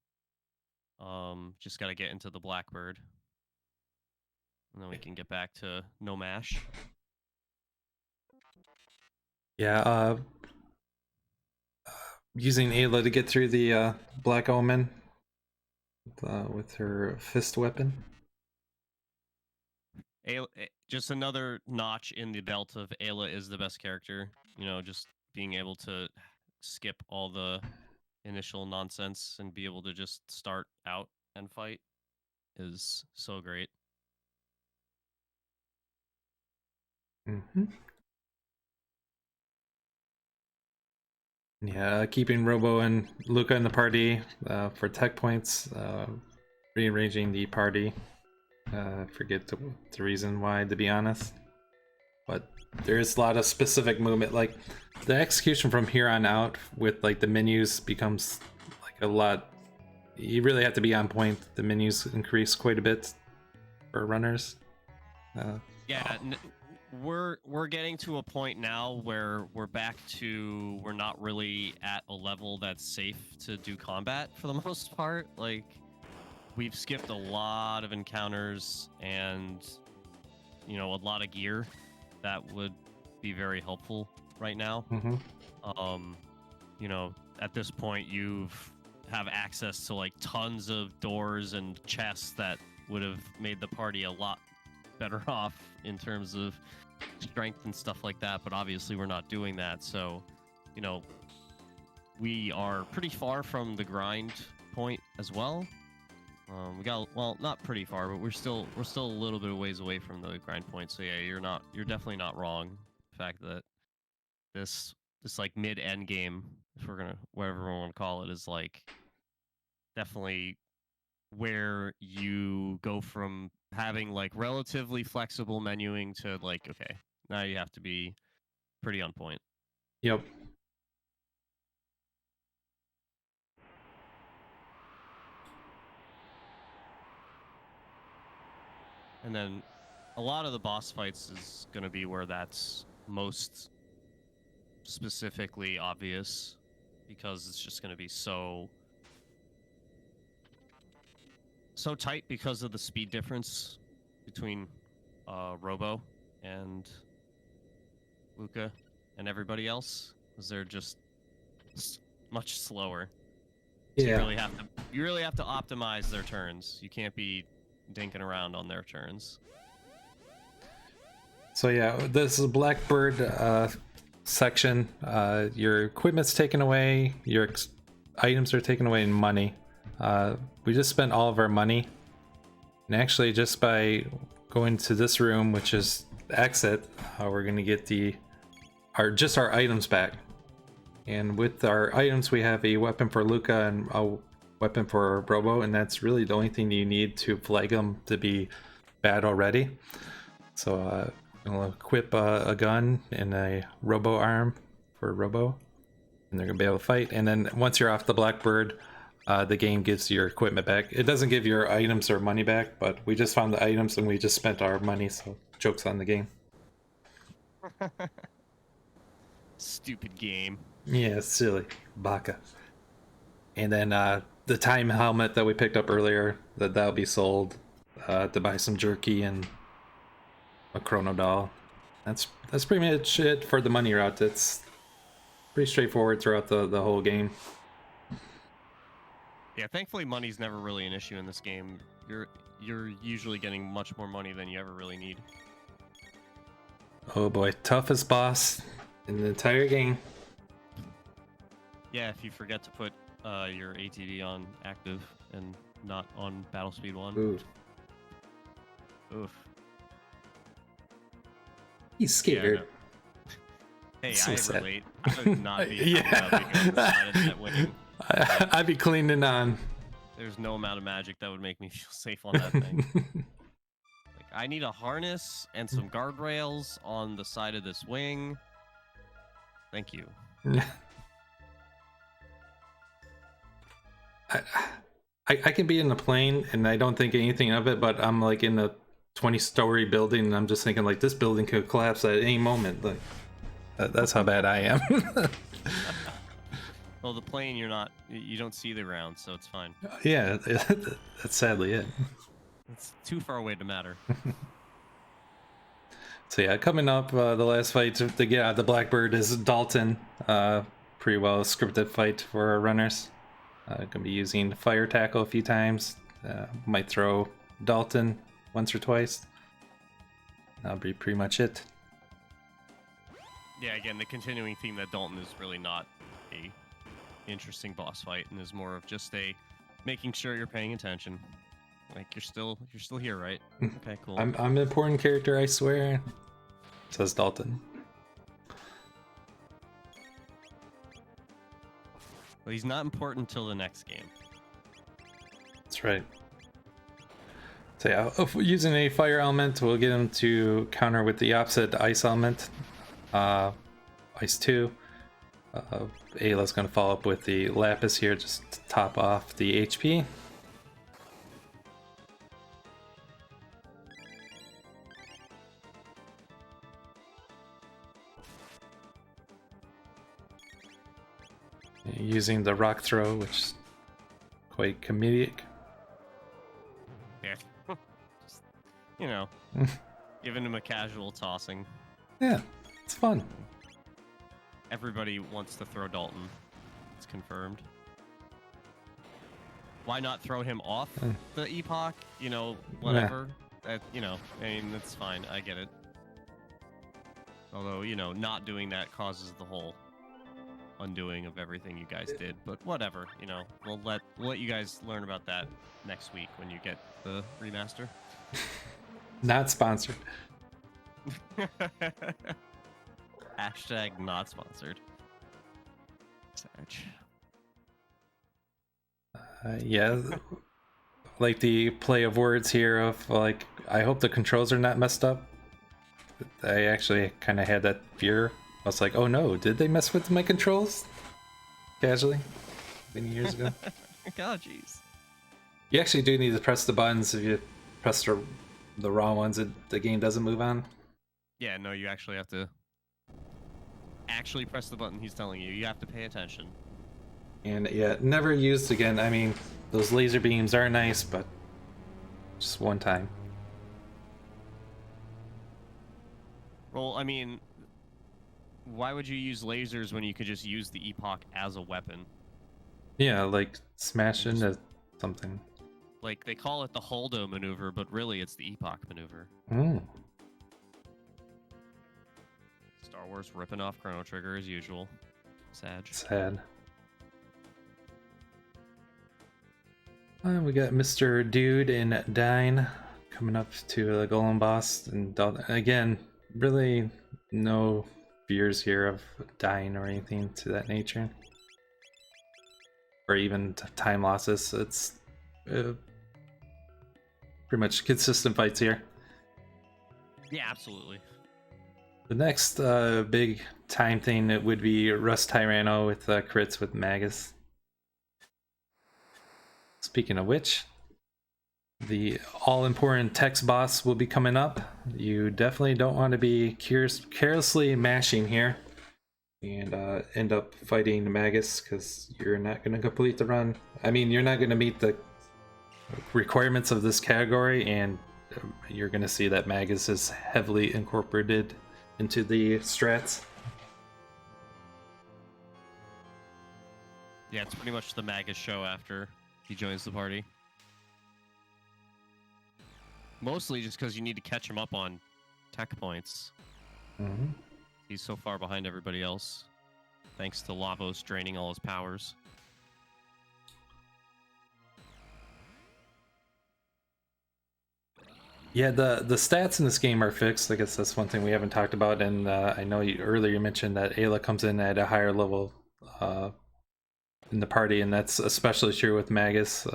Just got to get into the Blackbird. And then we can get back to no mash. Yeah, using Ayla to get through the Black Omen with her fist weapon. Just another notch in the belt of Ayla is the best character. You know, just being able to skip all the initial nonsense and be able to just start out and fight is so great. Mm-hmm. Yeah, keeping Robo and Luca in the party for tech points, rearranging the party. Forget the reason why, to be honest. But there's a lot of specific movement. Like, the execution from here on out with, like, the menus becomes, like, a lot... You really have to be on point. The menus increase quite a bit for runners. Yeah, we're getting to a point now where we're not really at a level that's safe to do combat for the most part. Like, we've skipped a lot of encounters and, you know, a lot of gear that would be very helpful right now. Mm-hmm. You know, at this point you have access to like tons of doors and chests that would have made the party a lot better off in terms of strength and stuff like that, but obviously we're not doing that. So, you know, we are pretty far from the grind point as well. We got, well, not pretty far, but we're still a little bit of ways away from the grind point. So yeah, you're definitely not wrong. The fact that this like mid end game, if we're gonna, whatever we want to call it, is like definitely where you go from having like relatively flexible menuing to like, okay, now you have to be pretty on point. Yep. And then a lot of the boss fights is going to be where that's most specifically obvious, because it's just going to be so tight because of the speed difference between Robo and Luca and everybody else, because they're just much slower. So Yeah. you really have to optimize their turns. You can't be dinking around on their turns. So yeah, this is a Blackbird section. Your equipment's taken away, your items are taken away, and money. We just spent all of our money, and actually just by going to this room, which is exit, we're gonna get our items back. And with our items, we have a weapon for Luca and a weapon for Robo, and that's really the only thing you need to flag them to be bad already. So I'll equip a gun and a robo arm for robo, and they're gonna be able to fight. And then once you're off the Blackbird, the game gives your equipment back. It doesn't give your items or money back, but we just found the items and we just spent our money, so joke's on the game. Stupid game. Yeah, silly. Baka. And then the time helmet that we picked up earlier, that'll be sold to buy some jerky and a Chrono doll. That's pretty much it for the money route. It's pretty straightforward throughout the whole game. Yeah, thankfully money's never really an issue in this game. You're usually getting much more money than you ever really need. Oh boy, toughest boss in the entire game. Yeah, if you forget to put your ATV on active and not on battle speed 1. Ooh. Oof. He's scared. Yeah, hey, So I sad. relate. I would not be Yeah. because of the side of that winning. I'd be cleaning on. There's no amount of magic that would make me feel safe on that thing. Like, I need a harness and some guardrails on the side of this wing. Thank you. I can be in the plane and I don't think anything of it, but I'm like in a 20-story building and I'm just thinking like this building could collapse at any moment. Like that's how bad I am. Well, the plane you don't see the ground, so it's fine. Yeah, that's sadly it. It's too far away to matter. So yeah, coming up, the last fight to get out the Blackbird is Dalton. Pretty well scripted fight for our runners. Gonna be using fire tackle a few times. Might throw Dalton once or twice. That'll be pretty much it. Yeah, again, the continuing theme that Dalton is really not a interesting boss fight and is more of just a making sure you're paying attention. Like you're still here, right? Okay, cool. I'm an important character, I swear. Says Dalton. Well, he's not important till the next game. That's right. So yeah, if we're using a fire element, we'll get him to counter with the opposite ice element. Ice 2. Ayla's going to follow up with the Lapis here, just to top off the HP. Using the rock throw, which is quite comedic. Yeah. Just, giving him a casual tossing. Yeah, it's fun. Everybody wants to throw Dalton. It's confirmed. Why not throw him off the epoch? Whatever. I mean, that's fine. I get it. Although, not doing that causes the whole undoing of everything you guys did. But whatever, we'll let you guys learn about that next week when you get the remaster. Not sponsored. Hashtag not sponsored. Sarge. Yeah, like the play of words here of like, I hope the controls are not messed up. I actually kind of had that fear. I was like, oh no, did they mess with my controls? Casually, many years ago. God, jeez. You actually do need to press the buttons. If you press the wrong ones, the game doesn't move on. Yeah, no, you actually have to press the button he's telling you. You have to pay attention. And yeah, never used again. I mean, those laser beams are nice, but just one time. Well, I mean, why would you use lasers when you could just use the epoch as a weapon? Yeah, like smash into something. Like, they call it the Holdo maneuver, but really it's the epoch maneuver. Star Wars ripping off Chrono Trigger as usual. Sad. We got Mr. Dude and Dine coming up to the Golem boss, and again, really no fears here of dying or anything to that nature, or even time losses. It's pretty much consistent fights here. Yeah, absolutely. The next big time thing it would be Rust Tyranno with crits with Magus. Speaking of which, the all-important text boss will be coming up. You definitely don't want to be carelessly mashing here and end up fighting Magus, because you're not going to complete the run. I mean, you're not going to meet the requirements of this category, and you're going to see that Magus is heavily incorporated into the strats. Yeah, it's pretty much the Magus show after he joins the party. Mostly just because you need to catch him up on tech points. Mm-hmm. He's so far behind everybody else, thanks to Lavos draining all his powers. Yeah, the stats in this game are fixed. I guess that's one thing we haven't talked about. And I know earlier you mentioned that Ayla comes in at a higher level in the party, and that's especially true with Magus.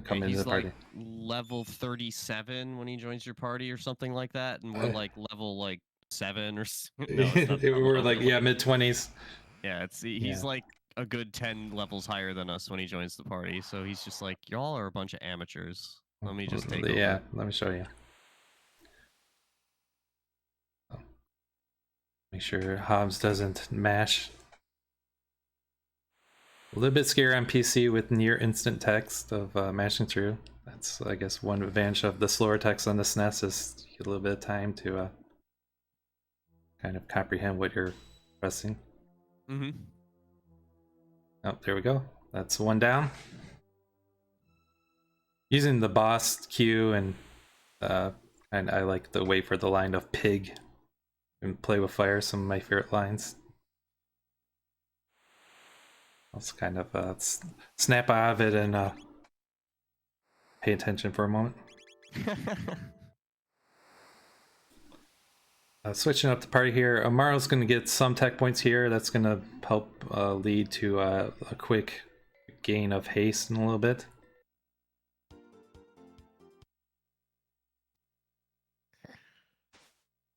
Coming into the party. Like level 37 when he joins your party or something like that, and we're like level like 7 or no, we're like mid-20s. Yeah, he's like a good 10 levels higher than us when he joins the party. So he's just like, y'all are a bunch of amateurs. Let me just take over. Yeah, let me show you. Make sure Hobbs doesn't mash. A little bit scary on PC with near instant text of mashing through. That's, I guess, one advantage of the slower text on the SNES is you get a little bit of time to kind of comprehend what you're pressing. Mm-hmm. Oh, there we go. That's one down. Using the boss Q and I like the wait for the line of pig and play with fire, some of my favorite lines. Let's kind of snap out of it and pay attention for a moment. Switching up the party here, Amaro's going to get some tech points here. That's going to help lead to a quick gain of haste in a little bit.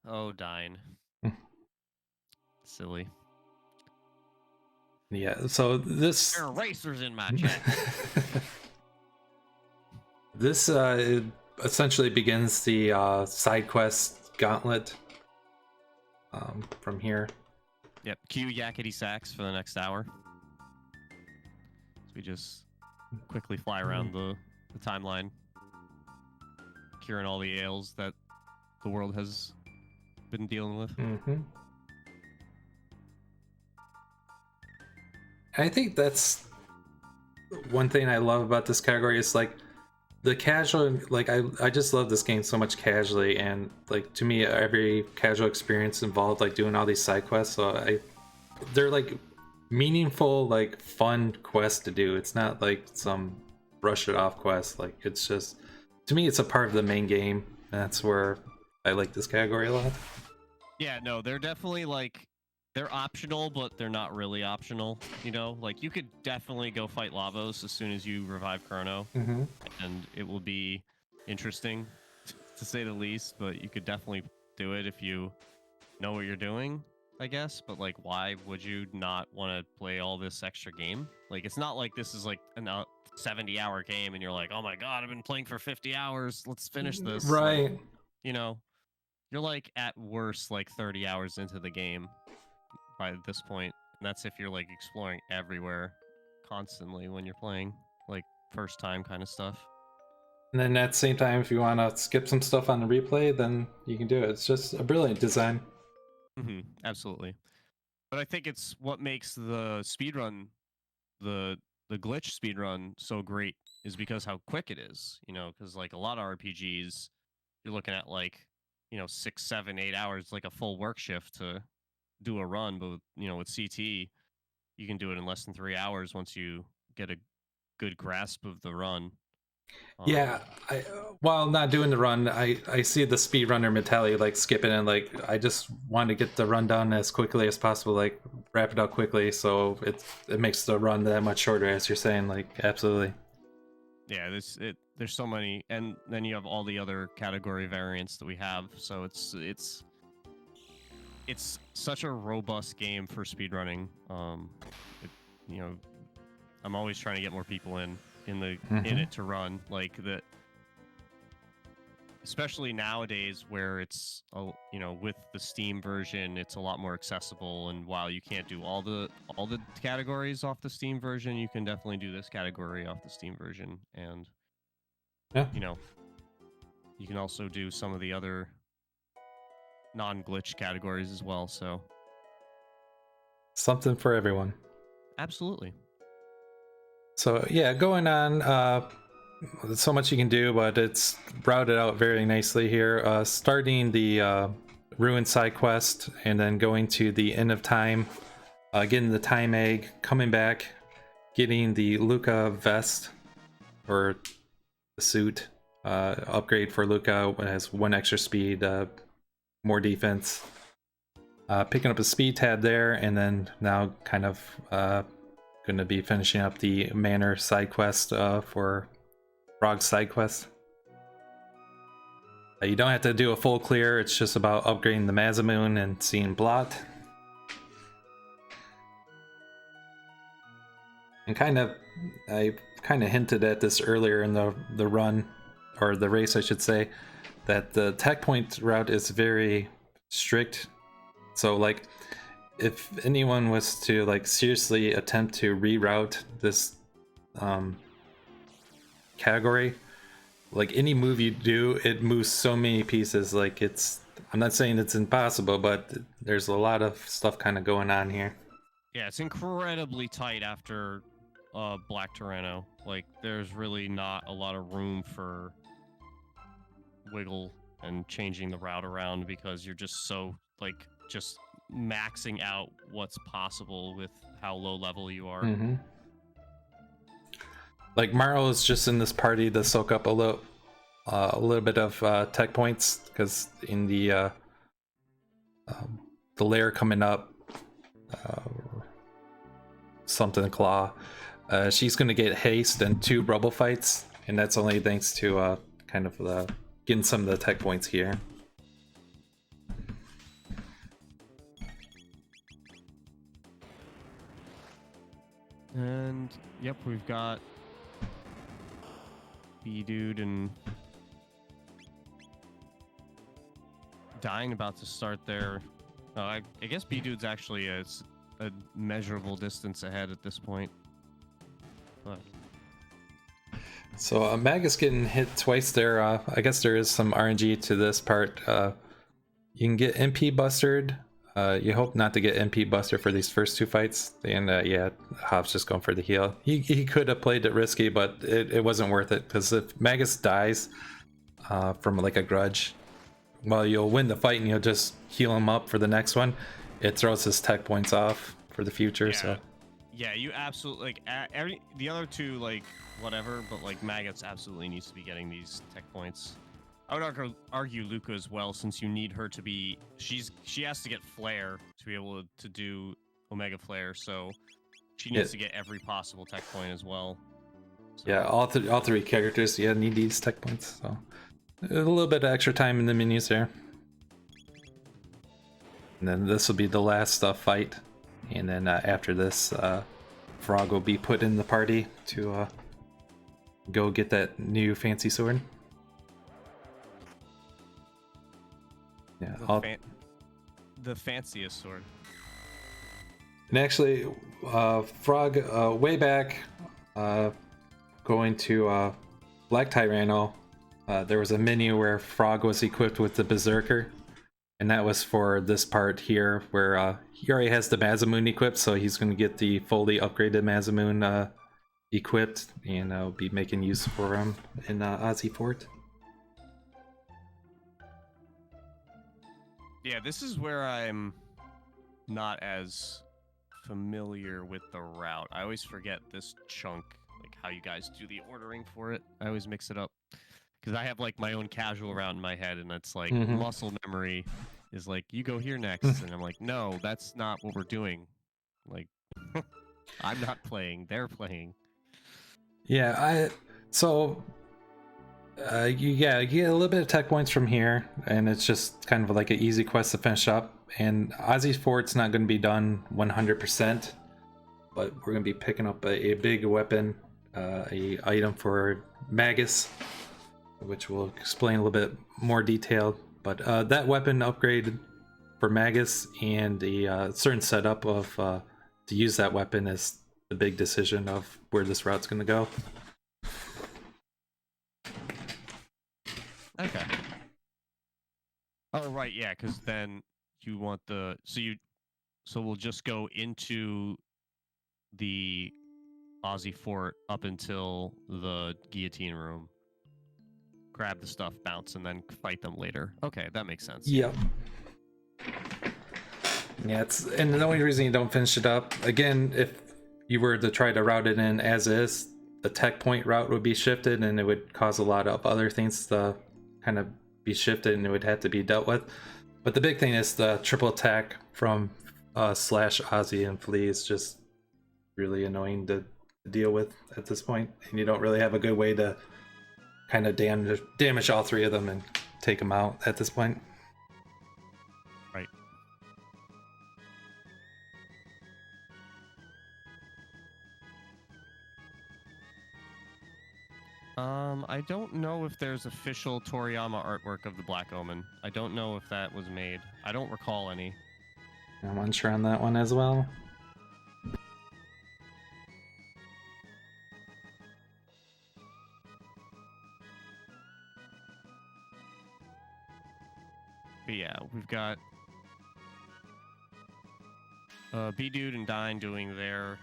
Oh, Dine. Silly. Yeah, so this... There are racers in my chat. This essentially begins the side quest gauntlet from here. Yep, cue yakety sax for the next hour. So we just quickly fly around the timeline, curing all the ails that the world has been dealing with. Mm-hmm. I think that's one thing I love about this category is like the casual, like I just love this game so much casually, and like to me every casual experience involved like doing all these side quests, so they're like meaningful, like fun quests to do. It's not like some brush it off quest. Like it's just, to me it's a part of the main game, and that's where I like this category a lot. Yeah, no, they're definitely like, they're optional, but they're not really optional, you know? Like, you could definitely go fight Lavos as soon as you revive Chrono, and it will be interesting, to say the least, but you could definitely do it if you know what you're doing, I guess. But, like, why would you not want to play all this extra game? Like, it's not like this is, like, a 70-hour game, and you're like, oh my god, I've been playing for 50 hours, let's finish this. Right. Like, you know, you're, like, at worst, like, 30 hours into the game by this point, and that's if you're like exploring everywhere constantly when you're playing, like first time kind of stuff. And then at the same time, if you want to skip some stuff on the replay, then you can do it. It's just a brilliant design. Absolutely. But I think it's what makes the speedrun, the glitch speedrun so great is because how quick it is, you know, because like a lot of RPGs, you're looking at like, you know, 6, 7, 8 hours, like a full work shift to do a run. But you know, with CT, you can do it in less than 3 hours once you get a good grasp of the run. Yeah, while not doing the run, I see the speedrunner mentality, like skipping and like I just want to get the run done as quickly as possible, like wrap it up quickly, so it makes the run that much shorter, as you're saying. Like absolutely. Yeah, there's so many, and then you have all the other category variants that we have. So it's such a robust game for speedrunning. It, you know, I'm always trying to get more people in it to run like the. Especially nowadays, where it's with the Steam version, it's a lot more accessible. And while you can't do all the categories off the Steam version, you can definitely do this category off the Steam version, and Yeah. You can also do some of the other non-glitch categories as well. So Something for everyone. absolutely. So yeah, going on. There's so much you can do, but it's routed out very nicely here. Starting the Ruin side quest, and then going to the End of Time, getting the Time Egg, coming back, getting the Luca vest, or the suit, upgrade for Luca. It has 1 extra speed, more defense. Picking up a speed tab there, and then now kind of going to be finishing up the Manor side quest for Frog side quest. You don't have to do a full clear, it's just about upgrading the Mazamune and seeing Blot. And I kind of hinted at this earlier in the run, or the race I should say, that the tech point route is very strict. So like, if anyone was to like seriously attempt to reroute this category, like any move you do, it moves so many pieces. Like I'm not saying it's impossible, but there's a lot of stuff kind of going on here. Yeah, it's incredibly tight after Black Tyranno. Like, there's really not a lot of room for wiggle and changing the route around, because you're just so just maxing out what's possible with how low level you are. Mm-hmm. Like Marl is just in this party to soak up a little bit of tech points, because in the lair coming up, something claw, she's gonna get haste and 2 rubble fights, and that's only thanks to kind of getting some of the tech points here. And yep, we've got B-Dude and Dying about to start their... I guess B-Dude's actually a measurable distance ahead at this point. But... So Magus getting hit twice there. I guess there is some RNG to this part. You can get MP bustered. You hope not to get MP buster for these first 2 fights. And yeah, Hobbs just going for the heal. He could have played it risky, but it wasn't worth it, because if Magus dies from like a grudge, well, you'll win the fight and you'll just heal him up for the next one. It throws his tech points off for the future. Yeah. So yeah, you absolutely the other 2 whatever, but Maggots absolutely needs to be getting these tech points. I would argue Luca as well, since you need her to be... She has to get Flare to be able to do Omega Flare, so she needs to get every possible tech point as well. So. Yeah, all 3 characters need these tech points. So a little bit of extra time in the menus there. And then this will be the last fight, and then after this, Frog will be put in the party to go get that new fancy sword. Yeah, the fanciest sword. And actually, Frog, way back, going to Black Tyranno, there was a menu where Frog was equipped with the Berserker, and that was for this part here, where he already has the Mazamune equipped, so he's going to get the fully upgraded Mazamune equipped, and I'll be making use for him in Ozzy Fort. Yeah, this is where I'm not as familiar with the route. I always forget this chunk, how you guys do the ordering for it. I always mix it up, because I have my own casual route in my head, and it's muscle memory is you go here next, and I'm like, no, that's not what we're doing. I'm not playing, they're playing. Yeah, So, you get a little bit of tech points from here, and it's just kind of like an easy quest to finish up. And Ozzy's fort's not going to be done 100%, but we're going to be picking up a big weapon, a item for Magus, which we'll explain a little bit more detailed. But that weapon upgrade for Magus and the certain setup of to use that weapon is the big decision of where this route's going to go. Okay. Oh right, yeah, because then you want the so we'll just go into the Ozzy fort up until the guillotine room, grab the stuff, bounce, and then fight them later. Okay, that makes sense. Yep. Yeah, and the only reason you don't finish it up, again, if you were to try to route it in as is, the tech point route would be shifted, and it would cause a lot of other things to kind of be shifted, and it would have to be dealt with. But the big thing is the triple attack from slash Ozzy and Flea is just really annoying to deal with at this point, and you don't really have a good way to kind of damage all three of them and take them out at this point. Right. I don't know if there's official Toriyama artwork of the Black Omen. I don't know if that was made. I don't recall any. I'm unsure on that one as well. But yeah, we've got B-Dude and Dine doing their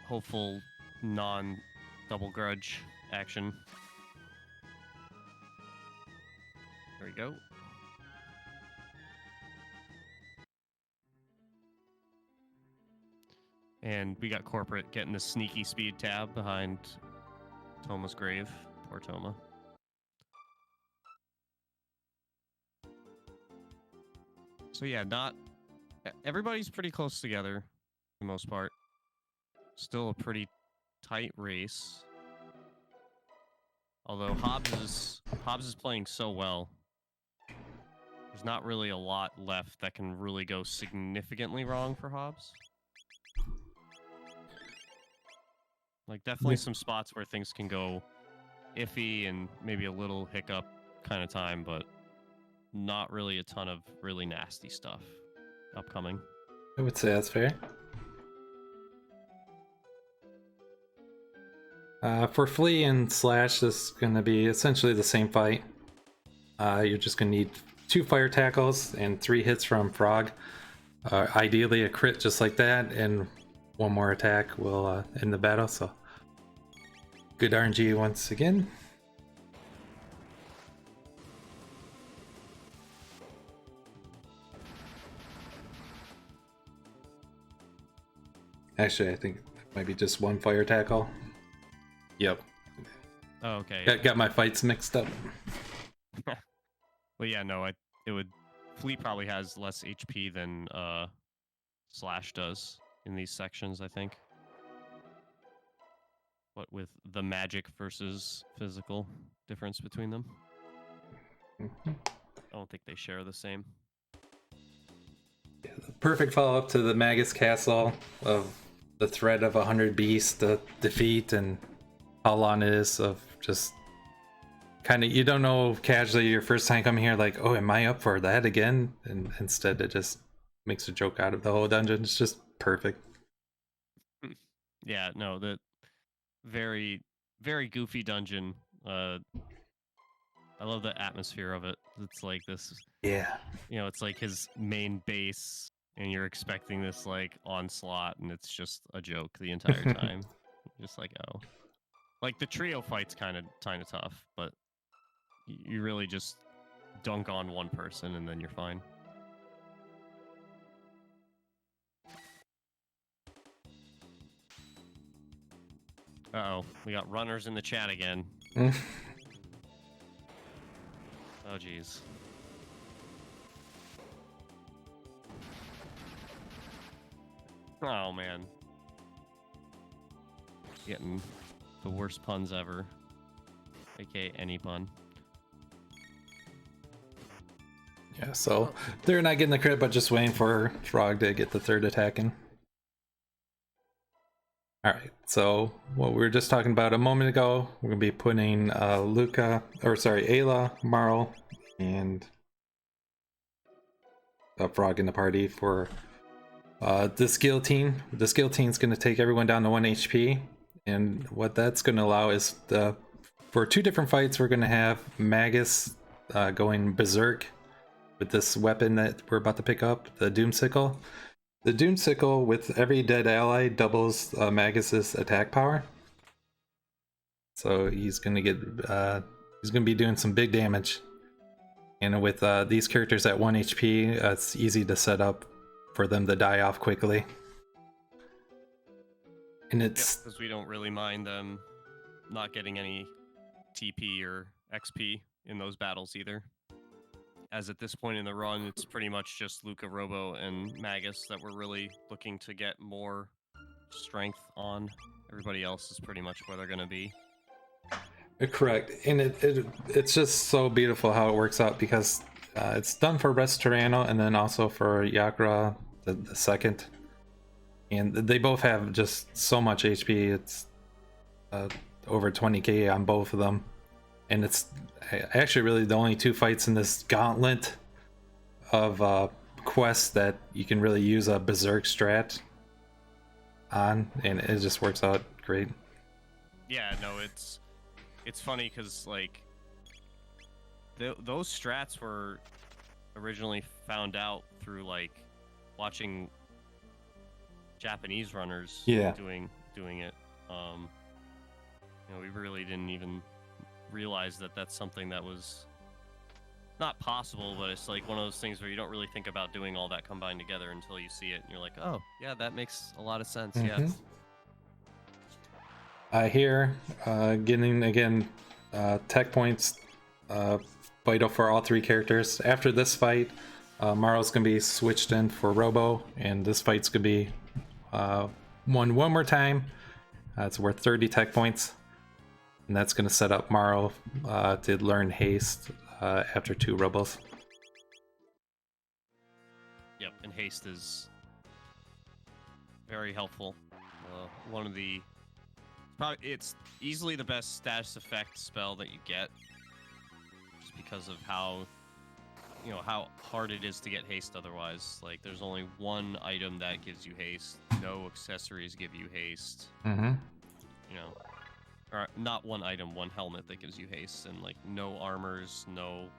hopeful non-double grudge action. There we go. And we got Corporate getting the sneaky speed tab behind Toma's grave. Poor Toma. So yeah, everybody's pretty close together for the most part. Still a pretty tight race. Although Hobbs is playing so well. There's not really a lot left that can really go significantly wrong for Hobbs. Like definitely some spots where things can go iffy and maybe a little hiccup kind of time, but not really a ton of really nasty stuff upcoming. I would say that's fair. For Flea and Slash, this is going to be essentially the same fight. You're just going to need 2 fire tackles and 3 hits from Frog. Ideally a crit just like that, and 1 more attack will end the battle, so good RNG once again. Actually, I think it might be just 1 fire tackle. Yep. Oh, okay. Got my fights mixed up. Well, yeah, no, Flea probably has less HP than Slash does in these sections, I think. What with the magic versus physical difference between them. Mm-hmm. I don't think they share the same. Yeah, the perfect follow-up to the Magus Castle of the threat of 100 beasts to defeat, and how long it is of just kind of, you don't know casually your first time coming here, like, oh, am I up for that again? And instead it just makes a joke out of the whole dungeon. It's just perfect. Yeah, no, the very, very goofy dungeon. I love the atmosphere of it. It's like this, Yeah. you know, it's like his main base, and you're expecting this like onslaught, and it's just a joke the entire time. Just like, oh, like the trio fight's kind of tough, but you really just dunk on one person and then you're fine. Uh-oh, we got runners in the chat again. Oh, jeez. Oh, man. the worst puns ever, aka any pun. Yeah, so they're not getting the crit, but just waiting for Frog to get the third attack in. Alright, so what we were just talking about a moment ago, we're going to be putting Ayla, Marl, and Frog in the party for this guillotine. This guillotine's going to take everyone down to 1 HP, and what that's going to allow is for 2 different fights, we're going to have Magus going berserk with this weapon that we're about to pick up, the Doom Sickle. The Doom Sickle, with every dead ally, doubles Magus's attack power. So he's gonna be doing some big damage. And with these characters at 1 HP, it's easy to set up for them to die off quickly. And it's because we don't really mind them not getting any TP or XP in those battles either. As at this point in the run, it's pretty much just Luca, Robo, and Magus that we're really looking to get more strength on. Everybody else is pretty much where they're going to be. Correct. And it's just so beautiful how it works out, because it's done for Restaurano and then also for Yakra, the second. And they both have just so much HP. It's over 20k on both of them. And it's actually really the only 2 fights in this gauntlet of quests that you can really use a Berserk strat on, and it just works out great. Yeah, no, it's funny because like those strats were originally found out through like watching Japanese runners doing it. We really didn't even realize that that's something that was not possible, but it's like one of those things where you don't really think about doing all that combined together until you see it and you're like, oh yeah, that makes a lot of sense. Here getting again tech points vital for all 3 characters. After this fight, Marl's gonna be switched in for Robo, and this fight's gonna be one more time. It's worth 30 tech points. And that's going to set up Marl to learn haste after 2 Robos. Yep, and haste is very helpful. One of the... It's easily the best status effect spell that you get. Just because of how hard it is to get haste otherwise. Like, there's only one item that gives you haste. No accessories give you haste. Or not one item, one helmet that gives you haste, and like no armors, no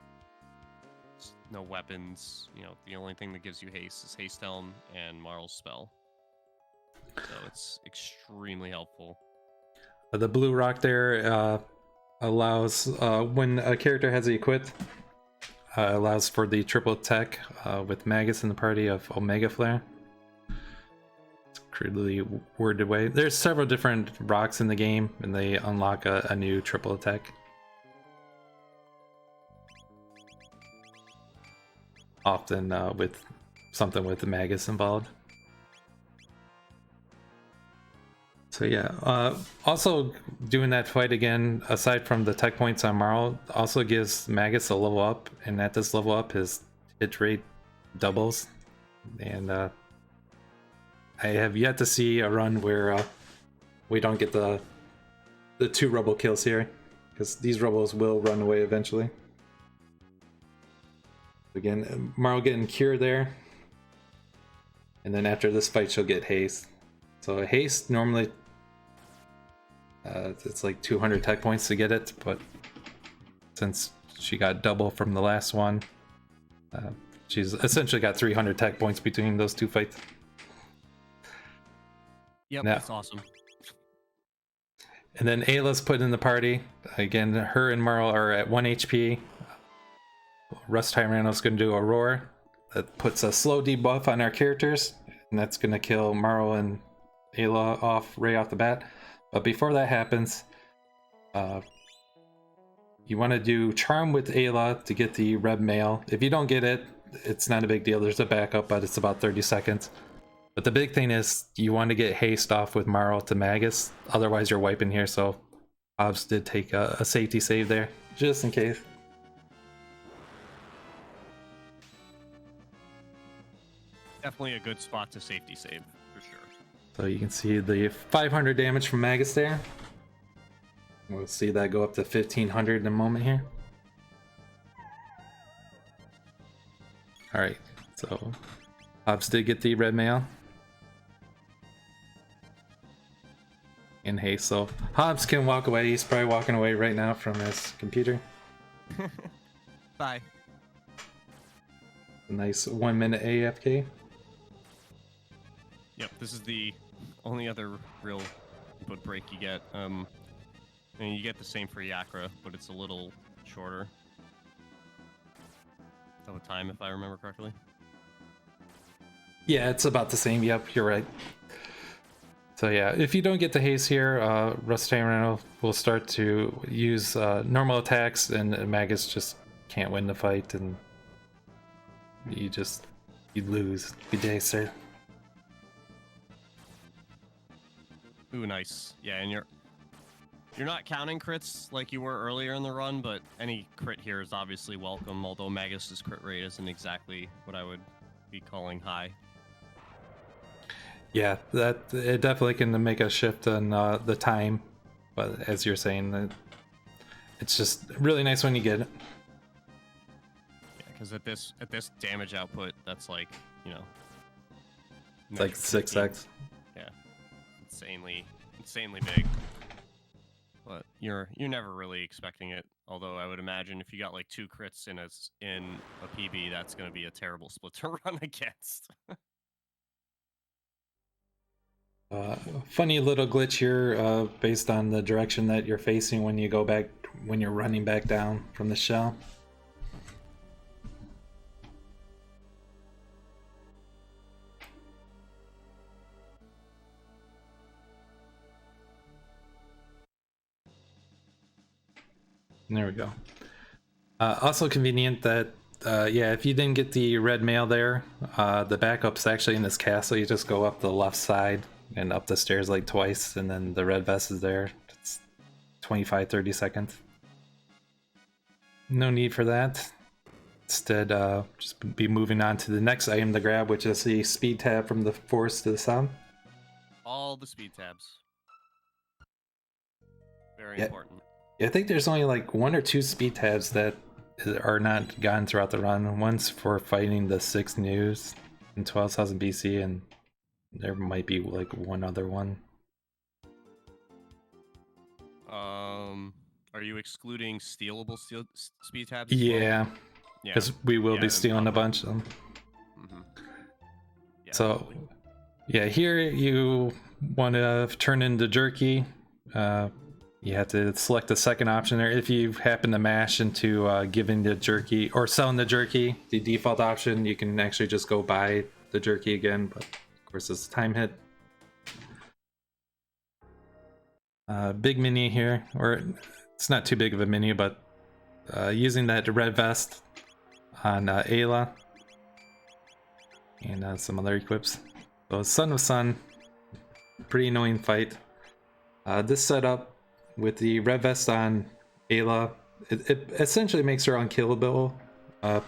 weapons. The only thing that gives you haste is Haste Helm and Marl's spell. So it's extremely helpful. The blue rock there allows, when a character has it equipped, allows for the triple attack with Magus in the party of Omega Flare. Crudely worded way. There's several different rocks in the game, and they unlock a new triple attack. Often with something with the Magus involved. So yeah, also doing that fight again, aside from the tech points on Marl, also gives Magus a level up, and at this level up, his hit rate doubles. And I have yet to see a run where we don't get the 2 Robo kills here, because these Robos will run away eventually. Again, Marl getting Cure there, and then after this fight she'll get Haste. So Haste normally it's like 200 tech points to get it, but since she got double from the last one, she's essentially got 300 tech points between those 2 fights. Yep, that's awesome. And then Ayla's put in the party. Again, her and Marl are at 1 HP. Rust Tyranno's going to do a Roar. That puts a slow debuff on our characters, and that's going to kill Marl and Ayla off right off the bat. But before that happens, you want to do Charm with Ayla to get the Red Mail. If you don't get it, it's not a big deal. There's a backup, but it's about 30 seconds. But the big thing is you want to get haste off with Marl to Magus, otherwise you're wiping here. So Hobbs did take a safety save there, just in case. Definitely a good spot to safety save, for sure. So you can see the 500 damage from Magus there. We'll see that go up to 1500 in a moment here. Alright, so Hobbs did get the red mail. And hey, so Hobbs can walk away. He's probably walking away right now from his computer. Bye. A nice 1 minute AFK. Yep, this is the only other real input break you get. And you get the same for Yakra, but it's a little shorter of a time, if I remember correctly. Yeah, it's about the same. Yep, you're right. So yeah, if you don't get the haste here, Rustano will start to use normal attacks, and Magus just can't win the fight, and you lose. Good day, sir. Ooh, nice. Yeah, and you're not counting crits like you were earlier in the run, but any crit here is obviously welcome, although Magus's crit rate isn't exactly what I would be calling high. Yeah, that it definitely can make a shift on the time, but as you're saying, it's just really nice when you get it. Yeah, because at this damage output, that's like, you know, It's like 6x. Yeah, insanely big. But you're never really expecting it. Although I would imagine if you got like 2 crits in a PB, that's going to be a terrible split to run against. Funny little glitch here, based on the direction that you're facing when you're running back down from the shell. There we go. Also convenient that, yeah, if you didn't get the red mail there, the backup's actually in this castle. You just go up the left side and up the stairs like twice, and then the red vest is there. It's 25-30 seconds. No need for that. Instead, just be moving on to the next item to grab, which is the speed tab from the forest to the south. All the speed tabs. Very Yeah. important. Yeah, I think there's only like 1 or 2 speed tabs that are not gone throughout the run. One's for fighting the 6 news in 12,000 BC, and there might be like one other one. Are you excluding stealable speed tabs? As Yeah, well? because we will be then stealing a probably. bunch of them. Mm-hmm. Yeah, So, probably. yeah, here you want to turn into jerky. You have to select the second option there. If you happen to mash into giving the jerky or selling the jerky, the default option, you can actually just go buy the jerky again, but of course it's a time hit. Big mini here, or it's not too big of a mini, but using that red vest on Ayla and some other equips. So Son of Sun, pretty annoying fight. This setup with the red vest on Ayla, it essentially makes her unkillable,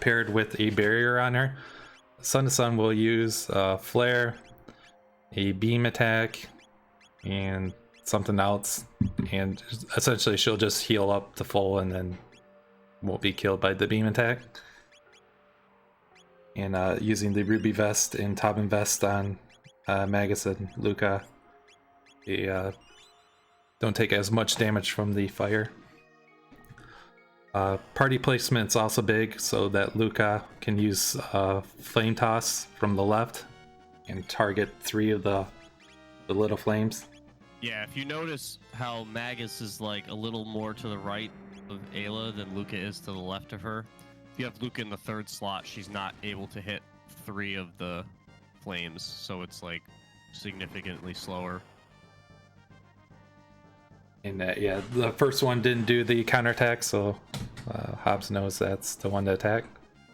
paired with a barrier on her. Son to Sun will use flare, a beam attack, and something else, and essentially she'll just heal up to full and then won't be killed by the beam attack. And using the ruby vest and Tobin vest on Magus and Luca, they don't take as much damage from the fire. Party placement's also big, so that Luca can use flame toss from the left and target 3 of the little flames. Yeah, if you notice how Magus is like a little more to the right of Ayla than Luca is to the left of her, if you have Luca in the 3rd slot, she's not able to hit 3 of the flames, so it's like significantly slower. And yeah, the first one didn't do the counterattack, so Hobbs knows that's the one to attack.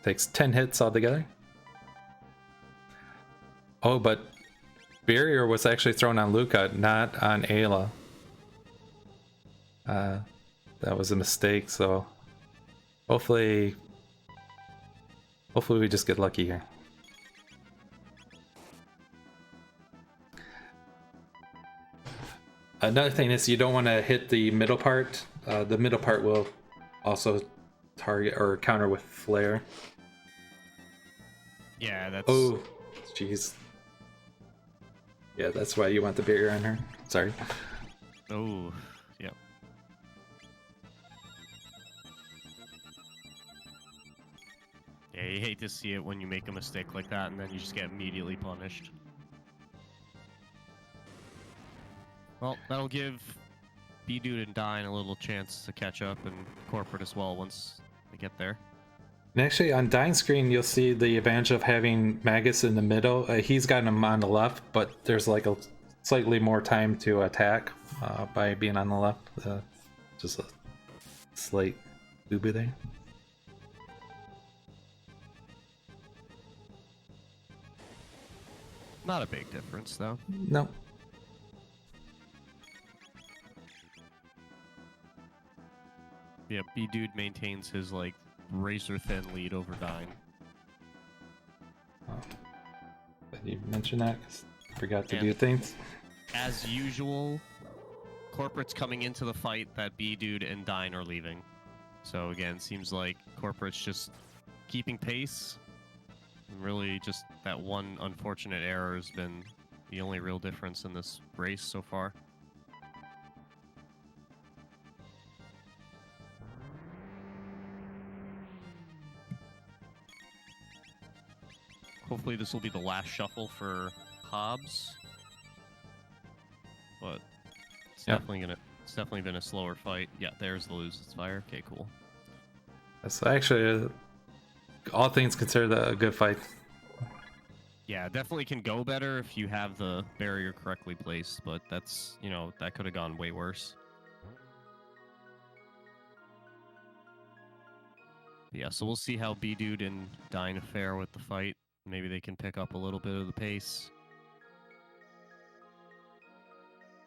Takes 10 hits altogether. Oh, but barrier was actually thrown on Luca, not on Ayla. That was a mistake, so hopefully we just get lucky here. Another thing is you don't want to hit the middle part. The middle part will also target or counter with flare. Yeah, that's... Oh, jeez. Yeah, that's why you want the barrier on her. Sorry. Oh, yeah. Yeah, you hate to see it when you make a mistake like that and then you just get immediately punished. Well, that'll give B-Dude and Dine a little chance to catch up, and Corporate as well once they get there. And actually, on Dine's screen, you'll see the advantage of having Magus in the middle. He's got him on the left, but there's like a slightly more time to attack by being on the left. Just a slight boo-boo there. Not a big difference, though. No. Yeah, B-Dude maintains his, like, razor-thin lead over Dine. Oh. Did you mention that? 'Cause I forgot to do things. As usual, Corporate's coming into the fight that B-Dude and Dine are leaving. So again, seems like Corporate's just keeping pace. Really, just that one unfortunate error has been the only real difference in this race so far. Hopefully this will be the last shuffle for Hobbs. But it's definitely been a slower fight. Yeah, there's the lose its fire. Okay, cool. That's actually, all things considered, a good fight. Yeah, definitely can go better if you have the barrier correctly placed, but that's, you know, that could have gone way worse. Yeah, so we'll see how B-Dude and Dine fare with the fight. Maybe they can pick up a little bit of the pace.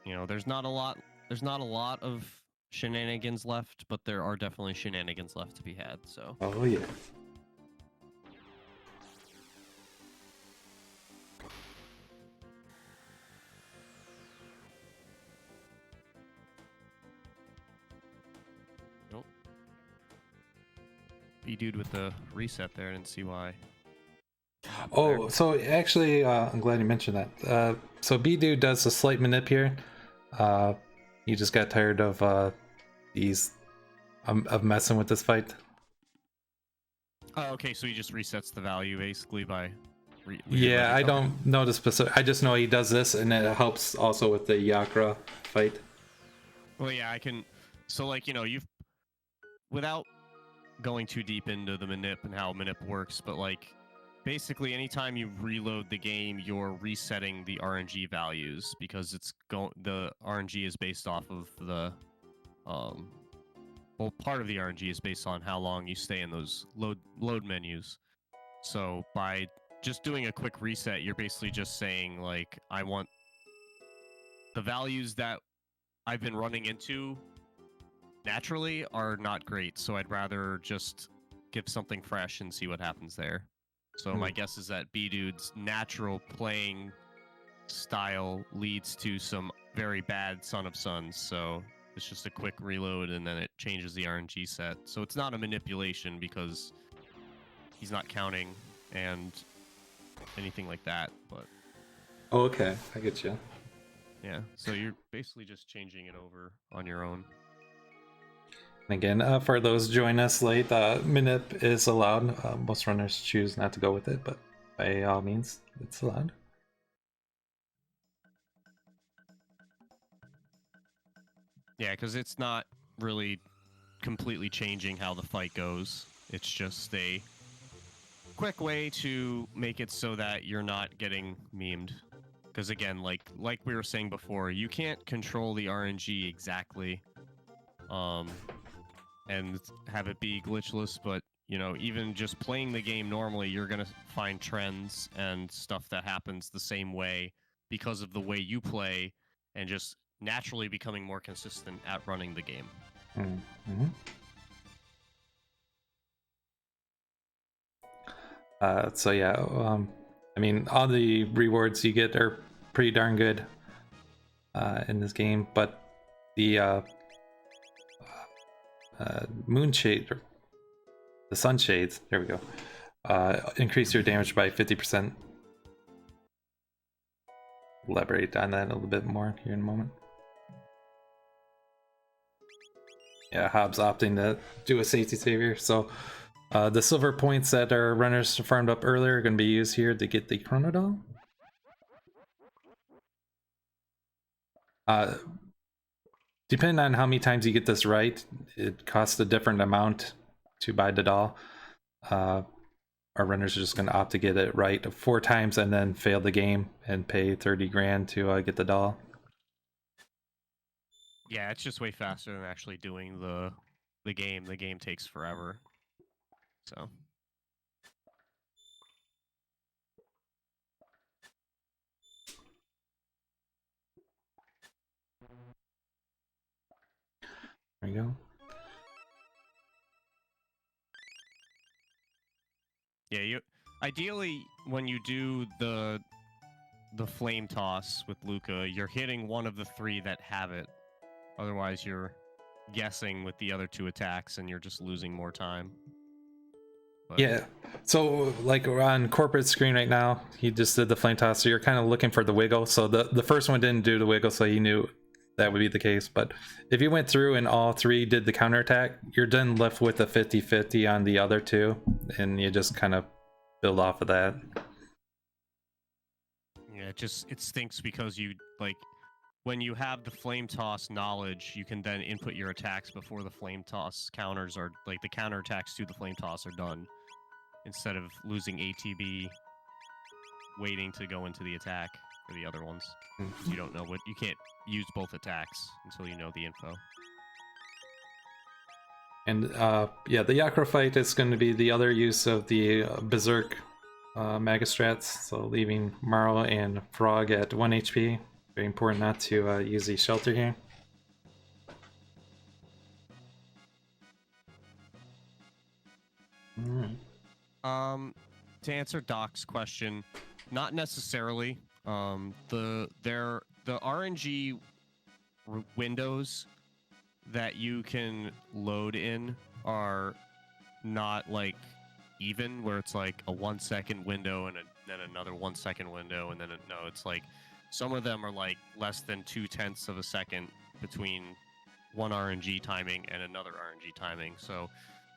You know, there's not a lot of shenanigans left, but there are definitely shenanigans left to be had, so. Oh yeah. Nope. B-Dude with the reset there, I didn't see why. Oh, so actually, I'm glad you mentioned that. So B-Dude does a slight manip here. He just got tired of of messing with this fight. Oh, okay, so he just resets the value basically by... Yeah, I don't know the specific. I just know he does this, and it helps also with the Yakra fight. Well, yeah, I can... So, like, you know, without going too deep into the manip and how manip works, but, like, basically, anytime you reload the game, you're resetting the RNG values because the RNG is based off of the well, part of the RNG is based on how long you stay in those load menus. So by just doing a quick reset, you're basically just saying, like, I want the values that I've been running into naturally are not great, so I'd rather just give something fresh and see what happens there. So my guess is that B-Dude's natural playing style leads to some very bad Son of Suns, so it's just a quick reload and then it changes the RNG set. So it's not a manipulation because he's not counting and anything like that, but... Oh, okay, I get you. Yeah, so you're basically just changing it over on your own. And again, for those joining us late, manip is allowed. Most runners choose not to go with it, but by all means, it's allowed. Yeah, because it's not really completely changing how the fight goes. It's just a quick way to make it so that you're not getting memed. Because again, like we were saying before, you can't control the RNG exactly. And have it be glitchless, but you know, even just playing the game normally, you're gonna find trends and stuff that happens the same way because of the way you play, and just naturally becoming more consistent at running the game. Mm-hmm. So yeah, I mean, all the rewards you get are pretty darn good in this game, but the moonshade, or the sunshades, there we go, increase your damage by 50%. Elaborate on that a little bit more here in a moment. Yeah, Hobbs opting to do a safety savior, so the silver points that our runners farmed up earlier are going to be used here to get the Chrono doll. Depending on how many times you get this right, it costs a different amount to buy the doll. Our runners are just going to opt to get it right 4 times and then fail the game and pay 30 grand to get the doll. Yeah, it's just way faster than actually doing the game. The game takes forever. So. There you go. Yeah, you ideally when you do the flame toss with Luca, you're hitting one of the 3 that have it. Otherwise, you're guessing with the other 2 attacks, and you're just losing more time. But... Yeah, so like we're on corporate screen right now, he just did the flame toss, so you're kind of looking for the wiggle. So the first one didn't do the wiggle, so you knew that would be the case. But if you went through and all 3 did the counterattack, you're then left with a 50-50 on the other 2, and you just kind of build off of that. Yeah, it stinks because you, like, when you have the flame toss knowledge, you can then input your attacks before the flame toss counters are, like, the counterattacks to the flame toss are done, instead of losing ATB waiting to go into the attack for the other ones. You don't know you can't use both attacks until you know the info. And yeah, the Yakra fight is going to be the other use of the Berserk Magistrats, so leaving Marl and Frog at 1 HP. Very important not to use the shelter here. To answer Doc's question, not necessarily. The RNG windows that you can load in are not like even, where it's like a 1 second window and then another 1 second window, and then no, it's like some of them are like less than 0.2 of a second between one RNG timing and another RNG timing. So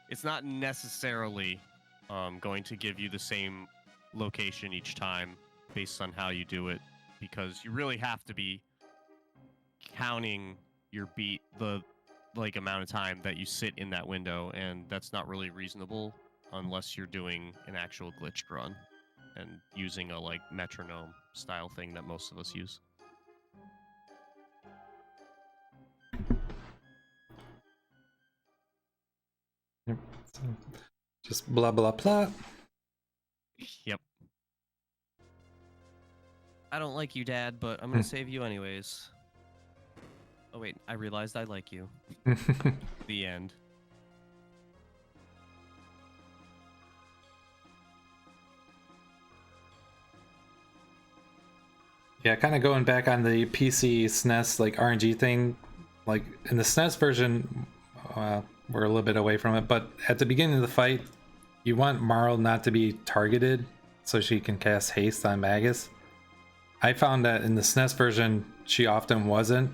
it's not necessarily going to give you the same location each time based on how you do it, because you really have to be counting your beat, the like amount of time that you sit in that window, and that's not really reasonable unless you're doing an actual glitch run and using a like metronome style thing that most of us use. Yep. So just blah blah blah. Yep. I don't like you, Dad, but I'm gonna save you anyways. Oh wait, I realized I like you. The end. Yeah, kind of going back on the PC SNES like RNG thing, like in the SNES version, we're a little bit away from it, but at the beginning of the fight, you want Marl not to be targeted so she can cast haste on Magus. I found that in the SNES version, she often wasn't,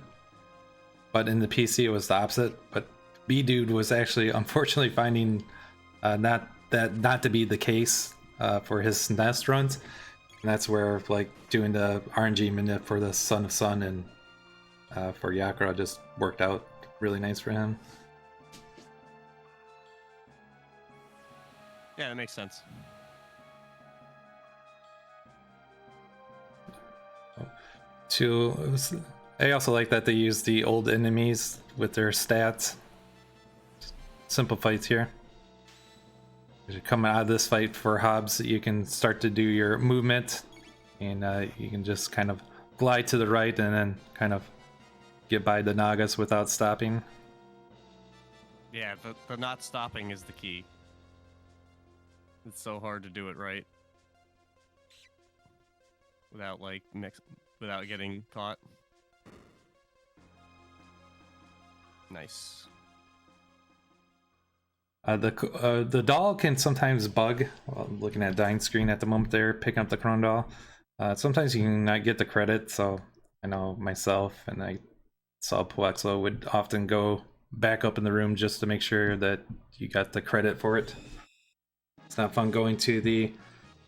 but in the PC it was the opposite. But B-Dude was actually unfortunately finding not to be the case for his SNES runs. And that's where like doing the RNG manip for the Son of Sun and for Yakra just worked out really nice for him. Yeah, that makes sense. I also like that they use the old enemies with their stats. Simple fights here. As you come out of this fight for Hobbs, you can start to do your movement, and you can just kind of glide to the right and then kind of get by the Nagas without stopping. Yeah, the not stopping is the key. It's so hard to do it right without without getting caught. Nice. The doll can sometimes bug. Well, I'm looking at dying screen at the moment there, picking up the Chrono doll. Sometimes you can not get the credit, so I know myself and I saw Puexo would often go back up in the room just to make sure that you got the credit for it. It's not fun going to the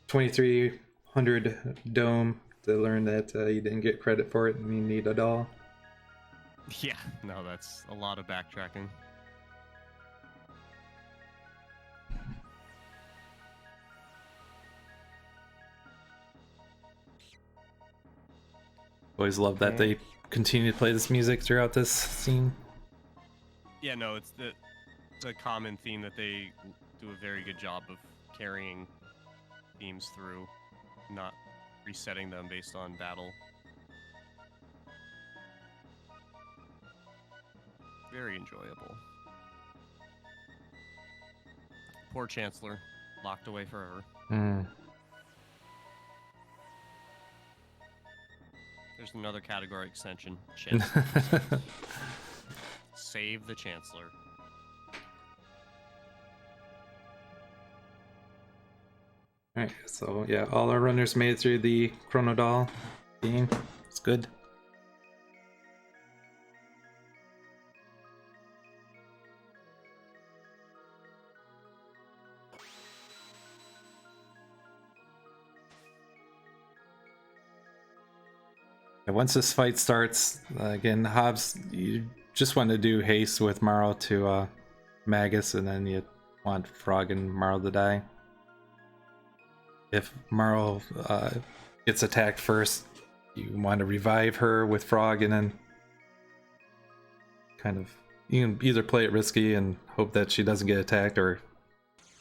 2300 dome to learn that you didn't get credit for it and you need a doll. Yeah, no, that's a lot of backtracking. Always love that they continue to play this music throughout this scene. Yeah, no, it's a common theme that they do a very good job of carrying themes through, not resetting them based on battle. Very enjoyable. Poor Chancellor, locked away forever. There's another category extension. Chancellor. Save the Chancellor. Alright, so yeah, all our runners made it through the Chrono doll theme. It's good. And once this fight starts, again, Hobbs, you just want to do haste with Marl to Magus, and then you want Frog and Marl to die. If Marl gets attacked first, you want to revive her with Frog, and then kind of, you can either play it risky and hope that she doesn't get attacked, or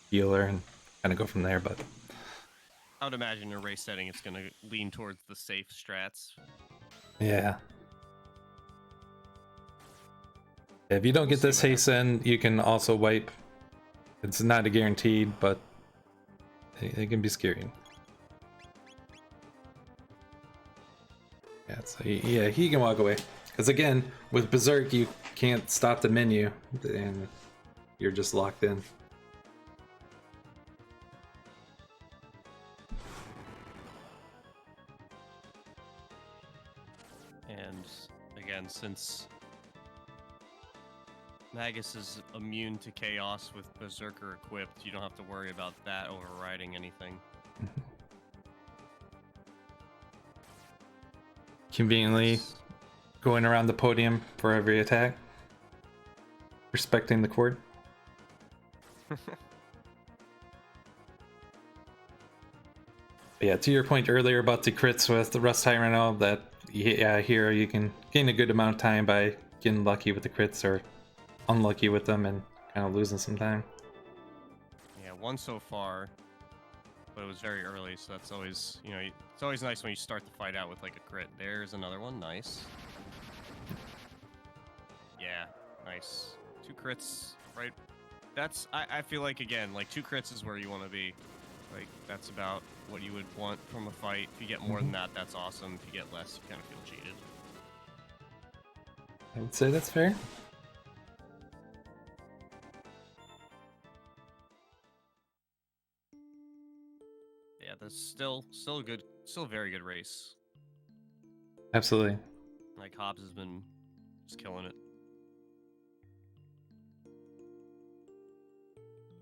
heal her and kind of go from there. But I would imagine in a race setting it's going to lean towards the safe strats. yeah. If you don't get this haste in, you can also wipe. It's not a guaranteed, but it can be scary. Yeah, so he can walk away. Because again, with Berserk, you can't stop the menu, and you're just locked in. And again, since Magus is immune to chaos with Berserker equipped, you don't have to worry about that overriding anything. Conveniently going around the podium for every attack. Respecting the court. Yeah, to your point earlier about the crits with the Rust Tyranno, that here you can gain a good amount of time by getting lucky with the crits or unlucky with them and kind of losing some time. Yeah, one so far, but it was very early, so that's always, you know, it's always nice when you start the fight out with like a crit. There's another one, nice. Yeah, nice. 2 crits, right? That's, I feel like, again, like 2 crits is where you want to be. Like, that's about what you would want from a fight. If you get more than that, that's awesome. If you get less, you kind of feel cheated. I would say that's fair. Yeah, that's still a good, still a very good race. Absolutely. Like, Hobbs has been just killing it.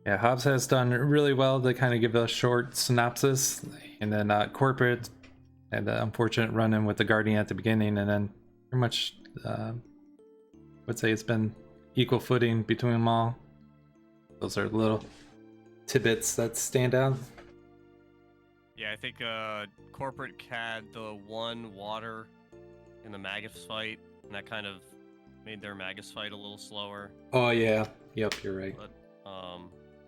Yeah, Hobbs has done really well to kind of give a short synopsis, and then Corporate had an unfortunate run-in with the Guardian at the beginning, and then pretty much would say it's been equal footing between them all. Those are little tidbits that stand out. Yeah, I think Corporate had the one water in the Magus fight, and that kind of made their Magus fight a little slower. Oh yeah, yep, you're right. But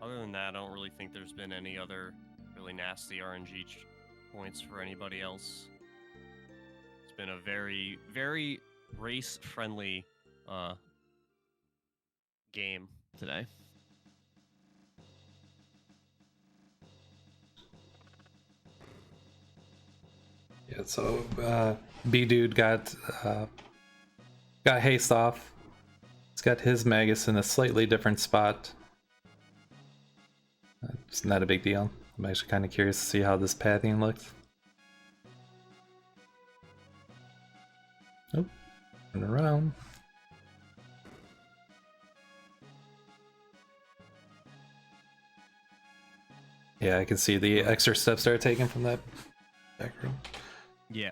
other than that, I don't really think there's been any other really nasty RNG points for anybody else. It's been a very, very race-friendly game today. Yeah, so B-Dude got haste off. He's got his Magus in a slightly different spot. It's not a big deal. I'm actually kind of curious to see how this pathing looks. Oh, turn around. Yeah, I can see the extra steps they're taking from that back room. Yeah.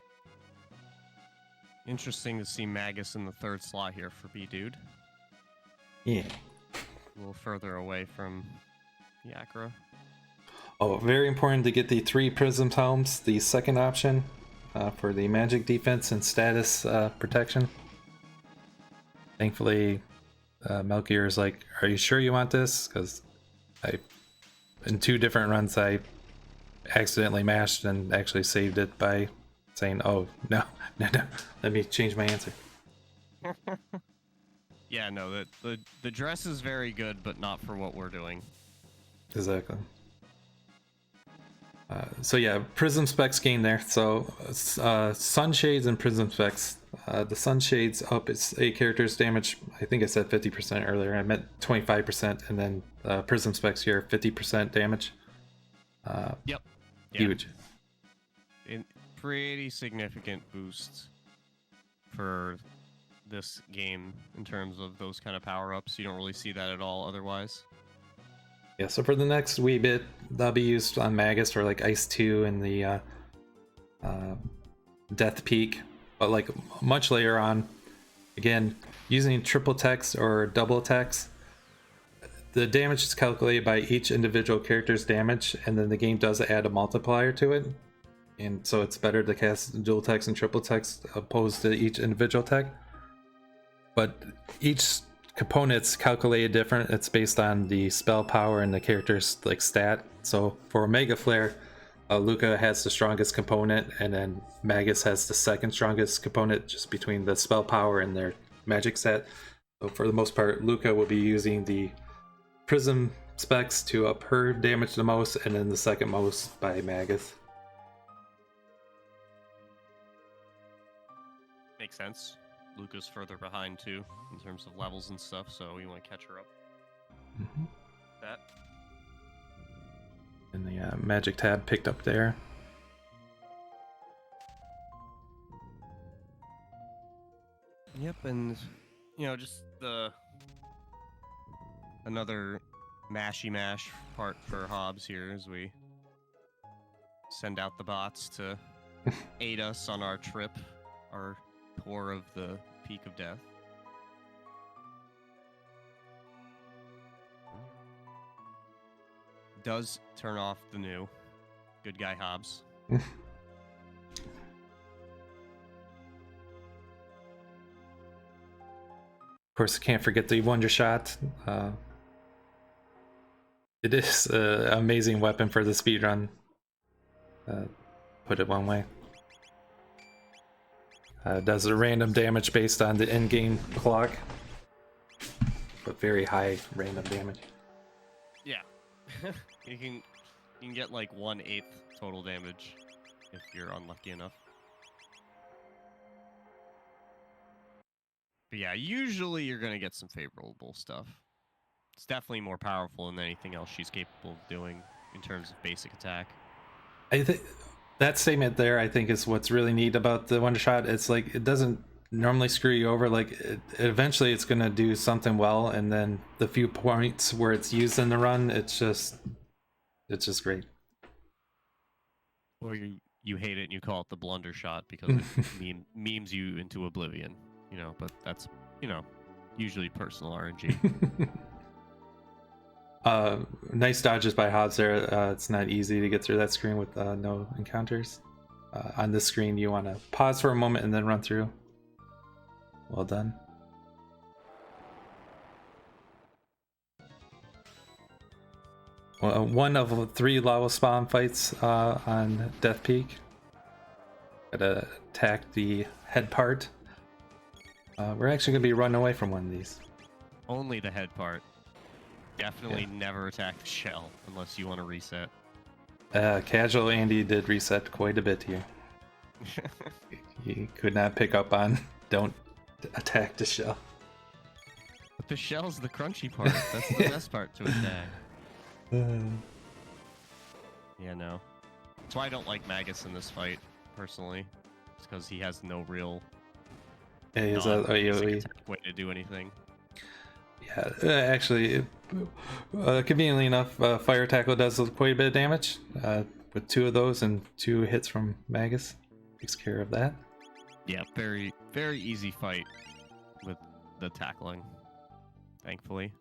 Interesting to see Magus in the third slot here for B-Dude. Yeah. A little further away from Yakra. Oh, very important to get the 3 Prism Helms, the second option for the magic defense and status protection. Thankfully, Melchior is like, are you sure you want this? Because in 2 different runs, I accidentally mashed and actually saved it by saying, oh, no, let me change my answer. Yeah, no, the dress is very good, but not for what we're doing. Exactly. So yeah, Prism Specs gain there. So Sunshades and Prism Specs. The Sunshades up its 8 characters damage. I think I said 50% earlier. I meant 25%, and then Prism Specs here 50% damage. Yep. Huge. Pretty significant boosts for this game in terms of those kind of power-ups. You don't really see that at all otherwise. Yeah, so for the next wee bit, that'll be used on Magus for like Ice 2 and the Death Peak. But like much later on, again, using triple text or double text, the damage is calculated by each individual character's damage, and then the game does add a multiplier to it. And so it's better to cast dual text and triple text opposed to each individual tech. But each component's calculated different. It's based on the spell power and the character's like stat. So for Mega Flare, Luca has the strongest component, and then Magus has the second strongest component, just between the spell power and their magic stat. So for the most part, Luca will be using the Prism Specs to up her damage the most, and then the second most by Magus. Makes sense. Luca's further behind too in terms of levels and stuff, so you want to catch her up. Mm-hmm. That. And the magic tab picked up there. Yep, and just another mashy mash part for Hobbs here as we send out the bots to aid us on our trip, our tour of the Peak of Death. Does turn off the new good guy Hobbs. Of course, I can't forget the Wonder Shot. It is an amazing weapon for the speedrun. Put it one way. Does a random damage based on the endgame clock, but very high random damage. Yeah, you can get like 1/8 total damage if you're unlucky enough. But yeah, usually you're gonna get some favorable stuff. It's definitely more powerful than anything else she's capable of doing in terms of basic attack. I think that statement there, I think, is what's really neat about the Wonder Shot. It's like it doesn't normally screw you over. Like eventually, it's gonna do something well, and then the few points where it's used in the run, it's just great. Or you hate it and you call it the blunder shot because it memes you into oblivion. But that's usually personal RNG. Nice dodges by Hobbs there. It's not easy to get through that screen with no encounters. On this screen, you want to pause for a moment and then run through. Well done. Well, one of 3 Lavos spawn fights on Death Peak. Gotta attack the head part. We're actually going to be running away from one of these. Only the head part. Definitely never attack the shell unless you want to reset. Casual Andy did reset quite a bit here. He could not pick up on don't attack the shell. But the shell's the crunchy part. That's the best part to attack. Yeah, no. That's why I don't like Magus in this fight, personally. It's because he has no real Hey, is that AoE? way to do anything. Yeah, actually, conveniently enough, Fire Tackle does quite a bit of damage. With 2 of those and 2 hits from Magus. Takes care of that. Yeah, very, very easy fight with the tackling, thankfully.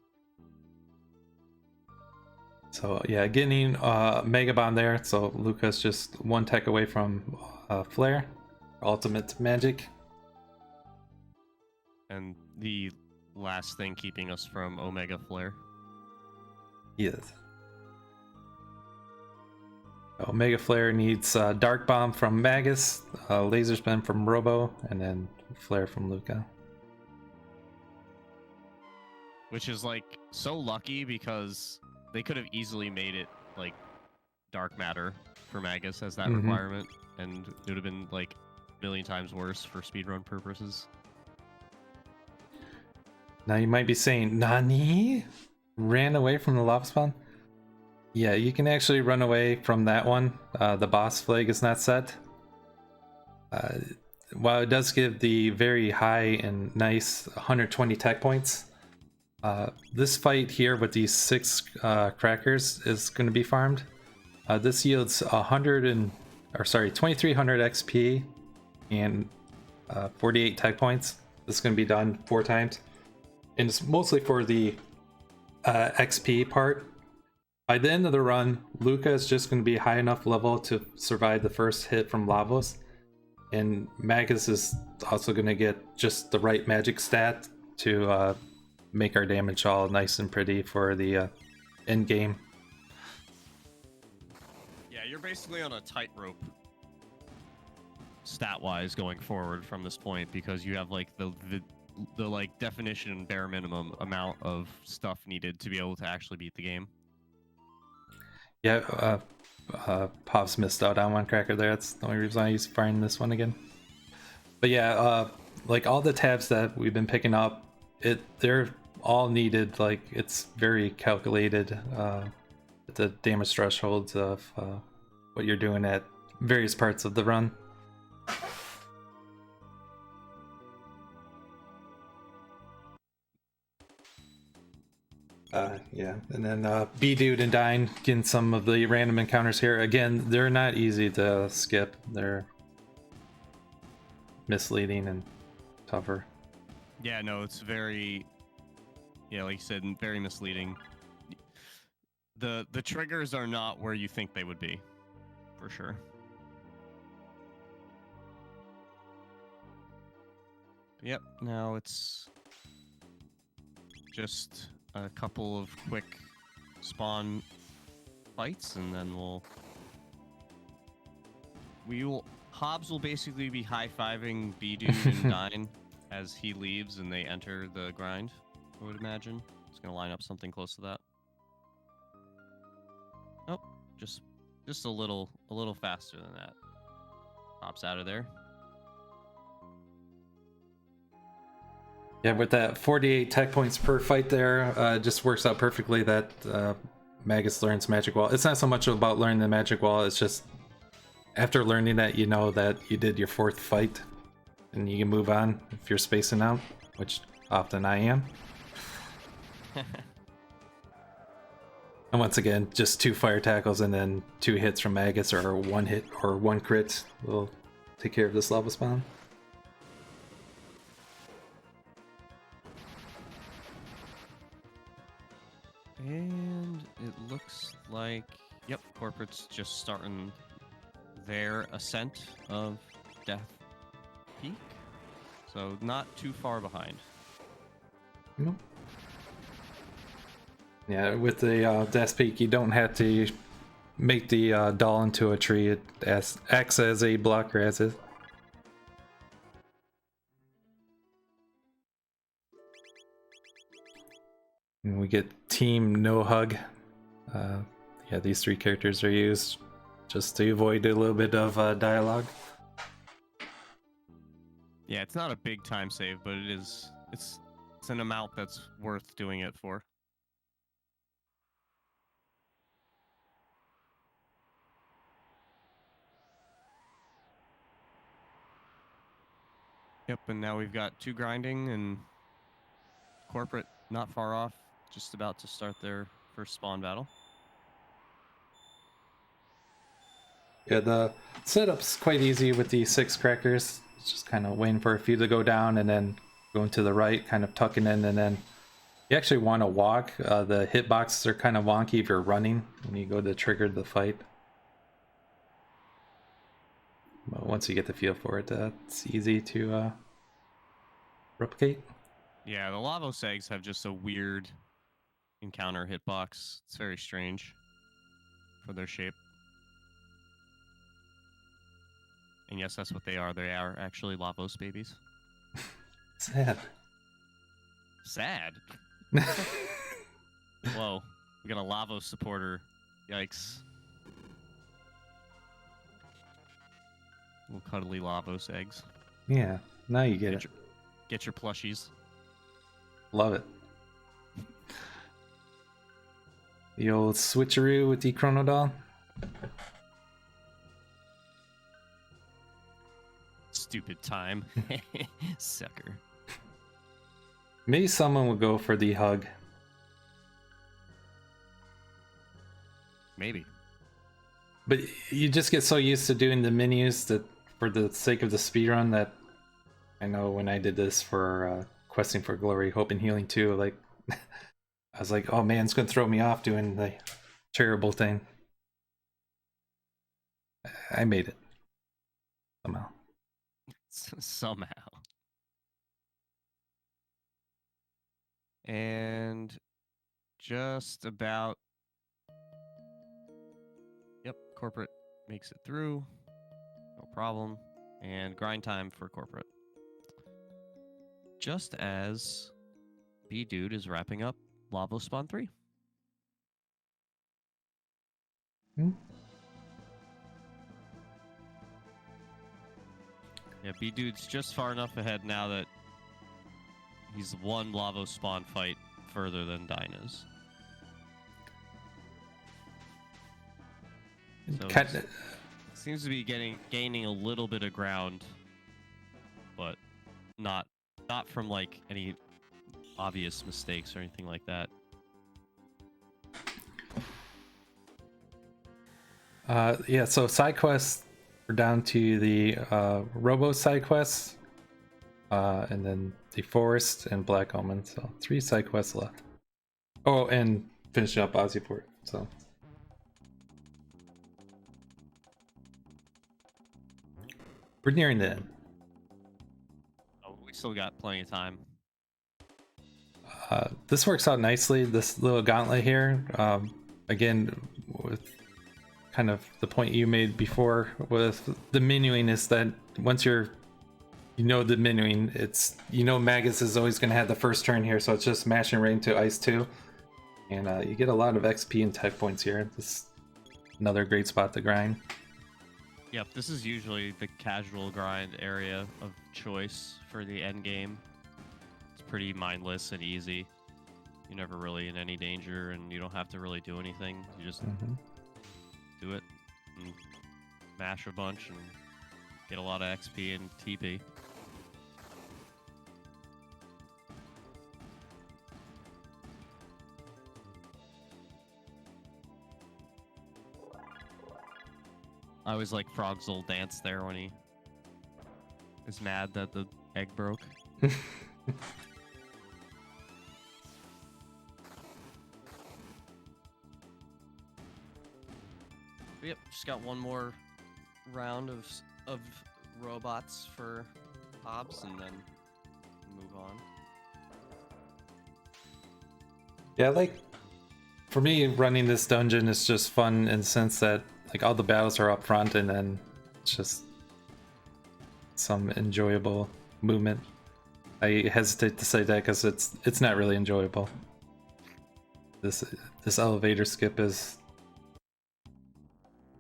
So yeah, getting Mega Bomb there, so Luca's just 1 tech away from Flare, ultimate magic. And the last thing keeping us from Omega Flare. Yes. Omega Flare needs Dark Bomb from Magus, Laser Spin from Robo, and then Flare from Luca. Which is like so lucky because they could have easily made it like Dark Matter for Magus as that requirement, and it would have been like a million times worse for speedrun purposes. Now you might be saying, Nani? Ran away from the lava spawn? Yeah, you can actually run away from that one. The boss flag is not set. While it does give the very high and nice 120 tech points, this fight here with these 6 crackers is going to be farmed. This yields 2300 XP and 48 tech points. This is going to be done 4 times. And it's mostly for the XP part. By the end of the run, Luca is just going to be high enough level to survive the first hit from Lavos. And Magus is also going to get just the right magic stat to make our damage all nice and pretty for the end game. Yeah, you're basically on a tightrope stat-wise going forward from this point because you have like the like definition bare minimum amount of stuff needed to be able to actually beat the game. Yeah, Pops missed out on 1 cracker there. That's the only reason he's firing this one again. But yeah, like all the tabs that we've been picking up, they're all needed. Like it's very calculated at the damage thresholds of what you're doing at various parts of the run. Yeah, and then B-Dude and Dine getting some of the random encounters here. Again, they're not easy to skip. They're misleading and tougher. Yeah, no, it's very, yeah, like you said, very misleading. The triggers are not where you think they would be, for sure. Yep, now it's just a couple of quick spawn fights, and then Hobbs will basically be high-fiving B-Dude and Dine as he leaves and they enter the grind, I would imagine. It's gonna line up something close to that. Oh, just a little faster than that. Pops out of there. Yeah, with that 48 tech points per fight there, it just works out perfectly that Magus learns Magic Wall. It's not so much about learning the Magic Wall, it's just after learning that, you know that you did your 4th fight and you can move on if you're spacing out, which often I am. And once again, just 2 fire tackles and then 2 hits from Magus, or 1 hit or 1 crit will take care of this level spawn. And it looks like, yep, Corporate's just starting their ascent of Death Peak. So not too far behind. Nope. Yeah, with the Death Peak, you don't have to make the doll into a tree. It acts as a blocker as is. And we get Team No Hug. Yeah, these 3 characters are used just to avoid a little bit of dialogue. Yeah, it's not a big time save, but it is. It's an amount that's worth doing it for. Yep, and now we've got 2 grinding and corporate not far off, just about to start their first spawn battle. Yeah, the setup's quite easy with the 6 crackers. It's just kind of waiting for a few to go down and then going to the right, kind of tucking in, and then you actually want to walk. The hitboxes are kind of wonky if you're running when you go to trigger the fight. But once you get the feel for it, it's easy to replicate. Yeah, the Lavos eggs have just a weird encounter hitbox. It's very strange for their shape. And yes, that's what they are. They are actually Lavos babies. Sad. Sad? Whoa, we got a Lavos supporter. Yikes. Little cuddly Lavos eggs. Yeah, now you get it. Get your plushies. Love it. The old switcheroo with the Chrono doll. Stupid time. Sucker. Maybe someone would go for the hug. Maybe. But you just get so used to doing the menus that for the sake of the speedrun that I know when I did this for Questing for Glory, Hope and Healing 2, like I was like, oh man, it's gonna throw me off doing the terrible thing. I made it. Somehow. Somehow. And just about. Yep, corporate makes it through. No problem. And grind time for corporate. Just as B-Dude is wrapping up Lavos Spawn 3. Yeah, B-Dude's just far enough ahead now that he's one Lavos Spawn fight further than Dino's. So seems to be gaining a little bit of ground, but not from like any obvious mistakes or anything like that. Yeah, so side quests, we're down to the Robo side quests, and then the Forest and Black Omen. So 3 side quests left. Oh, and finishing up Ozzy Port. So we're nearing the end. Oh, we still got plenty of time. This works out nicely. This little gauntlet here, again, with kind of the point you made before with the menuing, is that once the menuing, it's Magus is always going to have the first turn here, so it's just mashing right into Ice 2, and you get a lot of XP and tech points here. This is another great spot to grind. Yep, this is usually the casual grind area of choice for the end game. It's pretty mindless and easy. You're never really in any danger, and you don't have to really do anything. You just do it and mash a bunch and get a lot of XP and TP. I always like Frog's little dance there when he is mad that the egg broke. Yep, just got one more round of robots for Hobbs and then move on. Yeah, for me, running this dungeon is just fun in the sense that like all the battles are up front, and then it's just some enjoyable movement. I hesitate to say that because it's not really enjoyable. this elevator skip is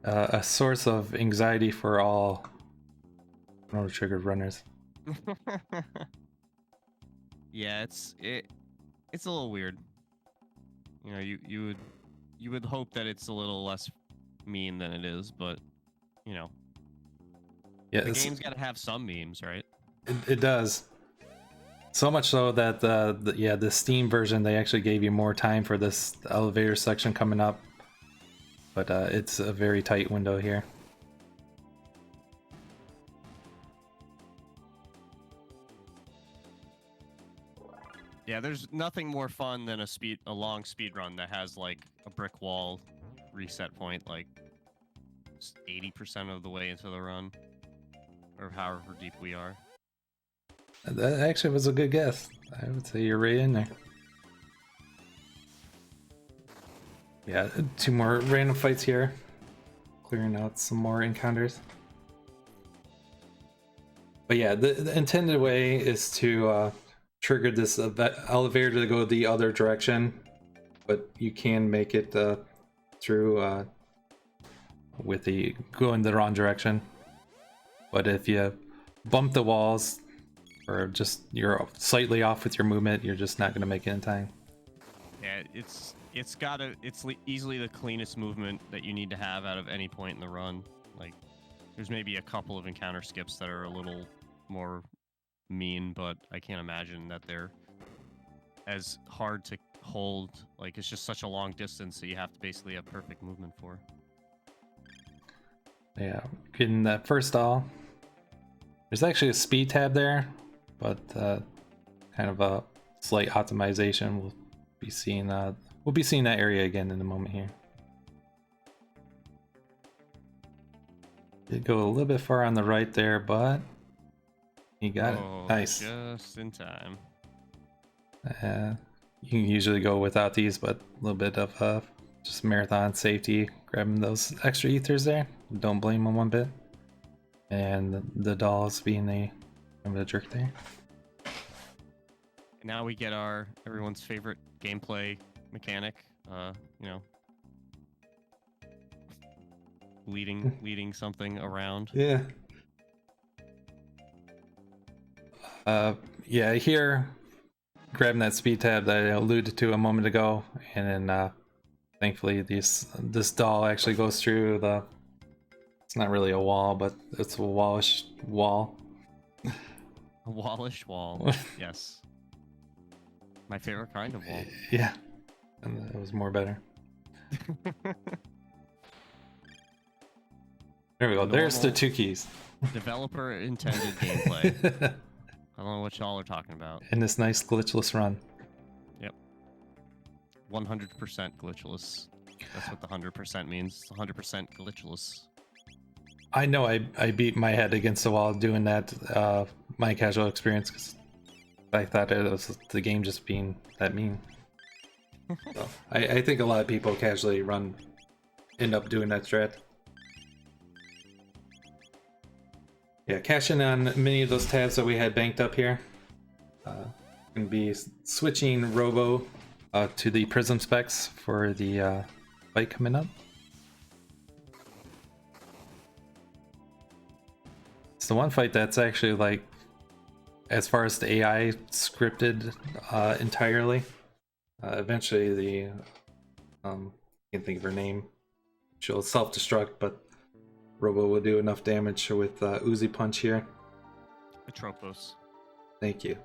a source of anxiety for all Chrono triggered runners. Yeah, it's a little weird. You know, you would hope that it's a little less mean than it is, but you know, Yeah, the game's got to have some memes, right? it does. So much so that the Steam version, they actually gave you more time for this elevator section coming up, but it's a very tight window here. Yeah, there's nothing more fun than a long speed run that has like a brick wall reset point, like 80% of the way into the run, or however deep we are. That actually was a good guess. I would say you're right in there. Yeah, 2 more random fights here, clearing out some more encounters. But yeah, the intended way is to trigger this elevator to go the other direction, but you can make it through with the going the wrong direction. But if you bump the walls or just you're slightly off with your movement, you're just not going to make it in time. Yeah, it's easily the cleanest movement that you need to have out of any point in the run. Like, there's maybe a couple of encounter skips that are a little more mean, but I can't imagine that they're as hard to hold. Like, it's just such a long distance that you have to basically have perfect movement for. Yeah, getting that first stall. There's actually a speed tab there, but kind of a slight optimization. We'll be seeing that area again in a moment here. Did go a little bit far on the right there, but you got it. Nice. Just in time. You can usually go without these, but a little bit of just marathon safety, grabbing those extra ethers there. Don't blame them one bit. And the dolls being a jerk there. Now we get everyone's favorite gameplay mechanic. You know, leading something around. Yeah. Yeah, here, grabbing that speed tab that I alluded to a moment ago, and then thankfully this doll actually goes through the. It's not really a wall, but it's a wallish wall. A wallish wall. Yes. My favorite kind of wall. Yeah, and it was more better. There we go. There's the 2 keys. Developer intended gameplay. I don't know what y'all are talking about. In this nice glitchless run. Yep. 100% glitchless. That's what the 100% means. 100% glitchless. I know I beat my head against the wall doing that, my casual experience, because I thought it was the game just being that mean. So, I think a lot of people casually end up doing that strat. Yeah, cash in on many of those tabs that we had banked up here. Gonna be switching Robo to the Prism specs for the fight coming up. It's the one fight that's actually, like, as far as the AI scripted entirely. Eventually the I can't think of her name. She'll self-destruct, but Robo will do enough damage with Ozzy Punch here. Atropos. Thank you.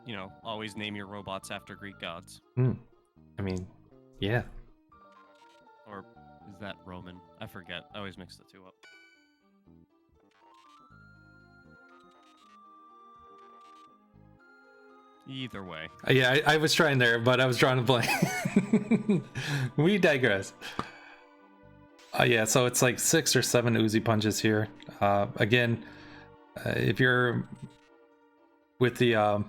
You know, always name your robots after Greek gods. I mean, yeah. Or is that Roman? I forget. I always mix the two up. Either way. Yeah, I was trying there, but I was drawing a blank. We digress. Yeah, so it's like 6 or 7 Ozzy punches here. Again, if you're with the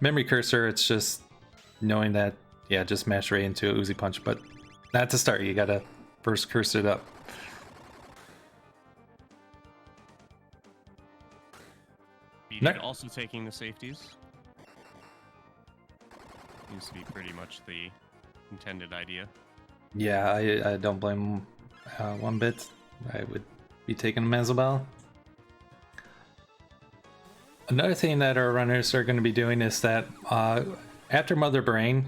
memory cursor, it's just knowing that, yeah, just mash right into a Ozzy punch, but not to start. You gotta first curse it up. BD also taking the safeties. Seems to be pretty much the intended idea. Yeah, I don't blame him one bit. I would be taking Nezbel. Another thing that our runners are going to be doing is that after Mother Brain,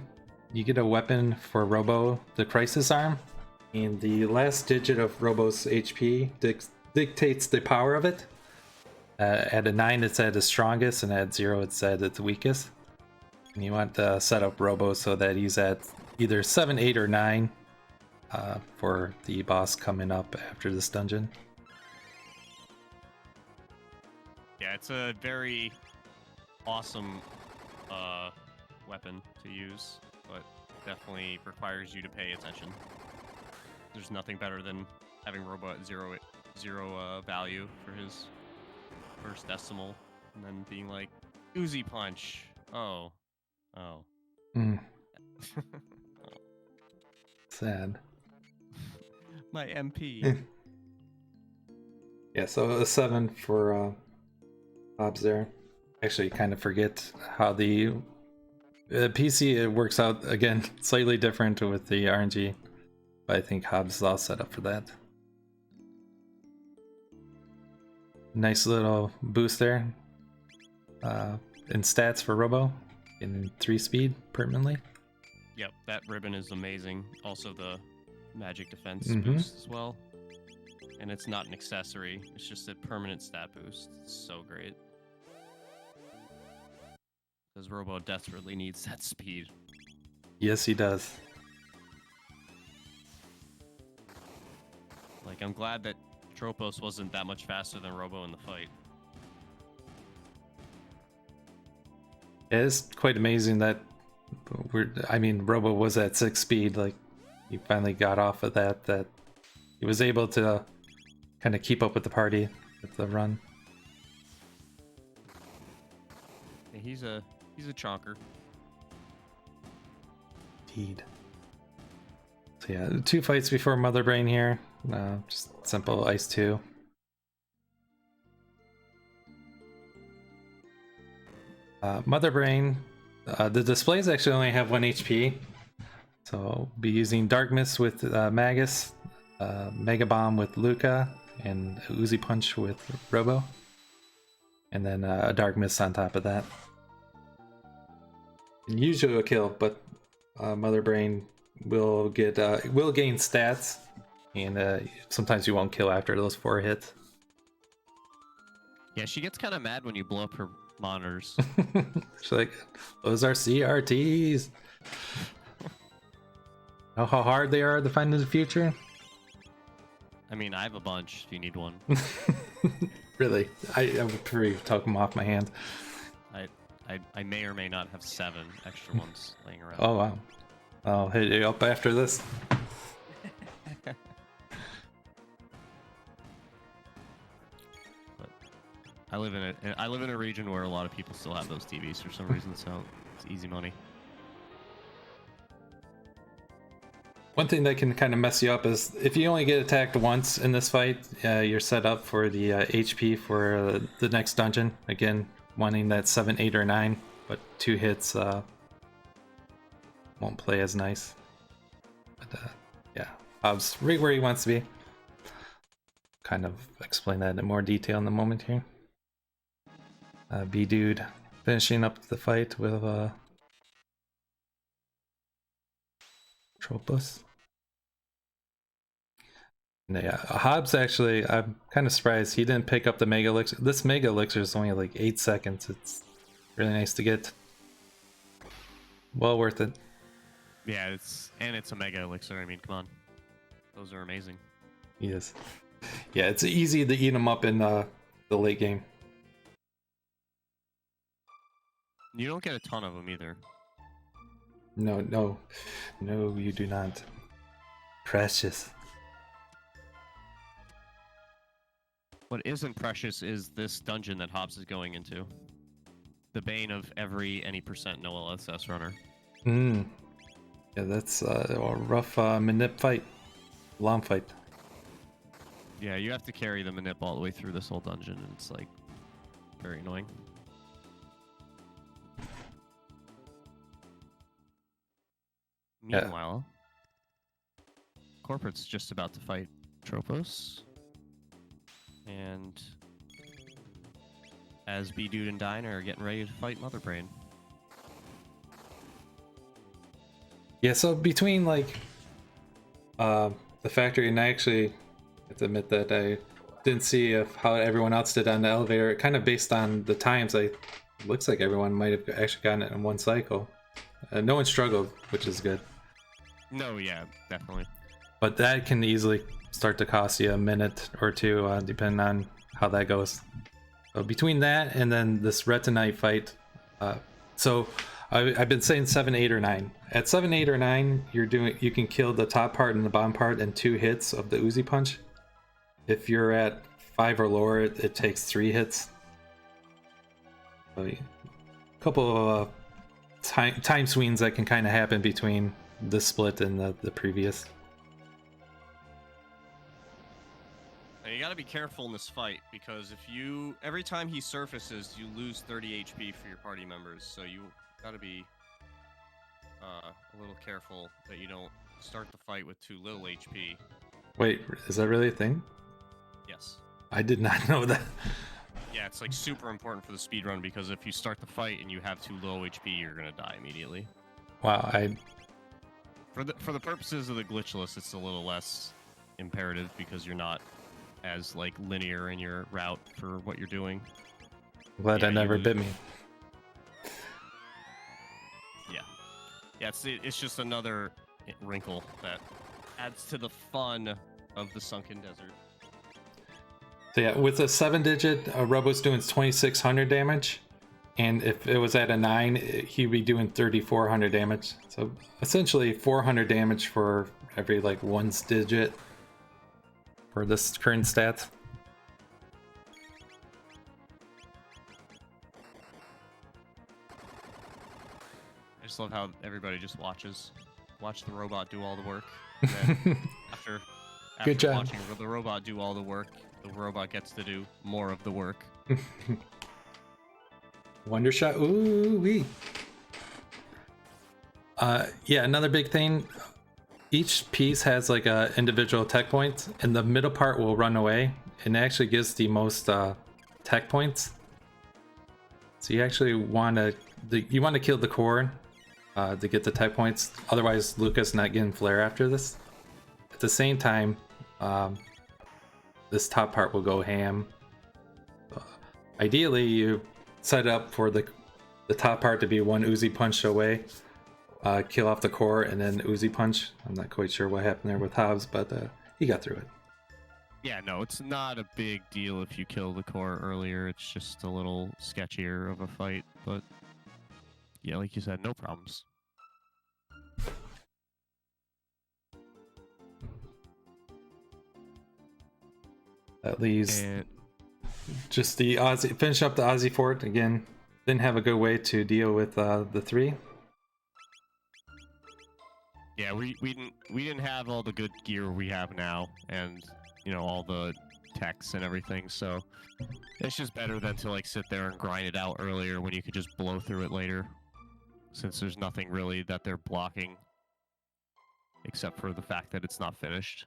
you get a weapon for Robo, the Crisis Arm. And the last digit of Robo's HP dictates the power of it. At a 9, it's at its strongest, and at 0, it's at its weakest. And you want to set up Robo so that he's at either 7, 8, or 9 for the boss coming up after this dungeon. Yeah, it's a very awesome weapon to use, but definitely requires you to pay attention. There's nothing better than having Robo at zero value for his first decimal, and then being like, Uzi punch. Oh. Mm. Sad. My MP. Yeah, so a 7 for Hobbs there. Actually, kind of forget how the PC it works out again slightly different with the RNG, but I think Hobbs is all set up for that. Nice little boost there in stats for Robo, in 3 speed permanently. Yep, that ribbon is amazing. Also the magic defense boost as well. And it's not an accessory, it's just a permanent stat boost. It's so great. Because Robo desperately needs that speed. Yes, he does. Like, I'm glad that Tropos wasn't that much faster than Robo in the fight. It is quite amazing that Robo was at 6 speed, like he finally got off of that he was able to kind of keep up with the party with the run. Yeah, he's a chonker. Indeed. So yeah, 2 fights before Mother Brain here. Just simple Ice 2. Mother Brain, the displays actually only have 1 HP. So I'll be using Dark Mist with Magus, Mega Bomb with Luca, and Uzi Punch with Robo. And then a Dark Mist on top of that. And usually a kill, but Mother Brain will gain stats, and sometimes you won't kill after those 4 hits. Yeah, she gets kind of mad when you blow up her monitors. She's like, those are CRTs. Know how hard they are to find in the future? I mean, I have a bunch if you need one. Really? I would prefer you take them off my hand. I may or may not have 7 extra ones laying around. Oh, wow. I'll hit you up after this. But I live in a region where a lot of people still have those TVs for some reason, so it's easy money. One thing that can kind of mess you up is if you only get attacked once in this fight, you're set up for the HP for the next dungeon. Again, wanting that 7, 8, or 9, but 2 hits won't play as nice. But yeah, Hobbs right where he wants to be. Kind of explain that in more detail in the moment here. B-Dude finishing up the fight with Tropos. Yeah, Hobbs actually, I'm kind of surprised he didn't pick up the Mega Elixir. This Mega Elixir is only like 8 seconds. It's really nice to get. Well worth it. Yeah, it's a Mega Elixir. I mean, come on. Those are amazing. Yes. Yeah, it's easy to eat them up in the late game. You don't get a ton of them either. No, you do not. Precious. What isn't precious is this dungeon that Hobbs is going into. The bane of every any percent no LSS runner. Yeah, that's a rough manip fight. Long fight. Yeah, you have to carry the manip all the way through this whole dungeon, and it's like very annoying. Meanwhile, Corporate's just about to fight Tropos. And as B-Dude and Dino are getting ready to fight Mother Brain. Yeah, so between like the factory, and I actually have to admit that I didn't see how everyone else did on the elevator. Kind of based on the times, looks like everyone might have actually gotten it in one cycle. No one struggled, which is good. No, yeah, definitely. But that can easily start to cost you a minute or two, depending on how that goes. So between that and then this Retinite fight, so I've been saying 7, 8, or 9. At 7, 8, or 9, you can kill the top part and the bottom part in 2 hits of the Uzi punch. If you're at 5 or lower, it takes 3 hits. So a couple of time swings that can kind of happen between this split and the previous. Now you gotta be careful in this fight, because every time he surfaces, you lose 30 HP for your party members, so you gotta be a little careful that you don't start the fight with too little HP. Wait, is that really a thing? Yes. I did not know that. Yeah, it's like super important for the speedrun, because if you start the fight and you have too low HP, you're gonna die immediately. Wow, For the purposes of the glitchless, it's a little less imperative because you're not as like linear in your route for what you're doing. Glad that never bit me. Yeah, it's just another wrinkle that adds to the fun of the Sunken Desert. So yeah, with a 7-digit, Robo's doing 2,600 damage, and if it was at a 9, he'd be doing 3,400 damage. So essentially 400 damage for every like 1 digit for this current stat. I just love how everybody just watch the robot do all the work. And then after Good job. watching the robot do all the work, the robot gets to do more of the work. Wonder shot, ooh wee. Yeah, another big thing. Each piece has like a individual tech point, and the middle part will run away, and it actually gives the most tech points. So you actually want to kill the core to get the tech points. Otherwise, Lucas not getting flare after this. At the same time, this top part will go ham. Ideally, you set up for the top part to be 1 Uzi punch away. Kill off the core and then Uzi punch. I'm not quite sure what happened there with Hobbs, but he got through it. Yeah, no, it's not a big deal if you kill the core earlier. It's just a little sketchier of a fight, but yeah, like you said, no problems. That leaves just the Ozzy. Finish up the Ozzy fort again. Didn't have a good way to deal with the 3. Yeah, we didn't have all the good gear we have now, and all the techs and everything. So it's just better than to like sit there and grind it out earlier when you could just blow through it later, since there's nothing really that they're blocking except for the fact that it's not finished.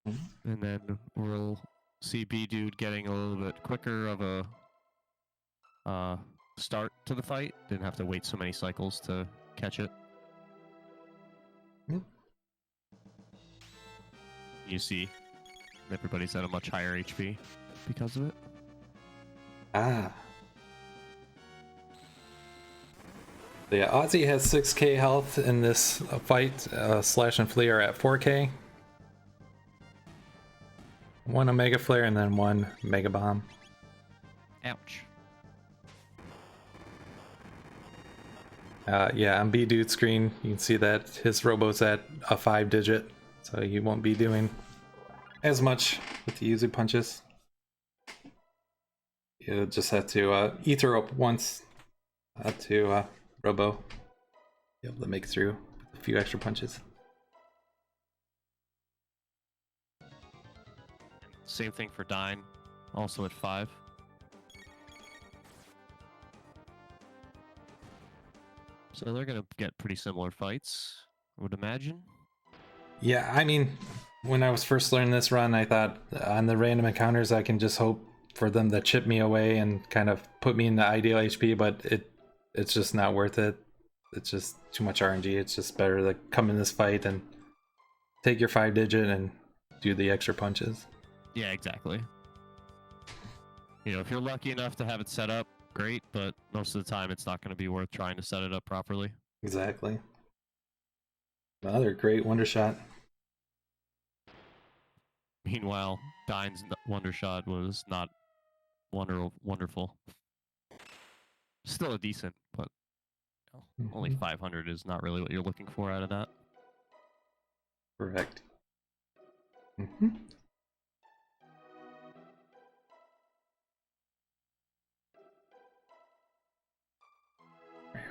And then we'll see B-Dude getting a little bit quicker of a start to the fight. Didn't have to wait so many cycles to catch it. You see, everybody's at a much higher HP because of it. Ah. So yeah, Ozzy has 6k health in this fight. Slash and Flea are at 4k. 1 Omega Flare and then 1 Mega Bomb. Ouch. Yeah, on B-Dude's screen, you can see that his Robo's at a 5-digit, so he won't be doing as much with the Uzi punches. You'll just have to ether up once to Robo. Be able to make through a few extra punches. Same thing for Dine, also at 5. So they're gonna get pretty similar fights, I would imagine. Yeah, I mean, when I was first learning this run, I thought on the random encounters I can just hope for them to chip me away and kind of put me in the ideal HP, but it's just not worth it. It's just too much RNG. It's just better to come in this fight and take your 5-digit and do the extra punches. Yeah, exactly. You know, if you're lucky enough to have it set up, great, but most of the time it's not going to be worth trying to set it up properly. Exactly. Another great Wonder Shot. Meanwhile, Dine's Wonder Shot was not wonderful. Still a decent, but only 500 is not really what you're looking for out of that. Correct.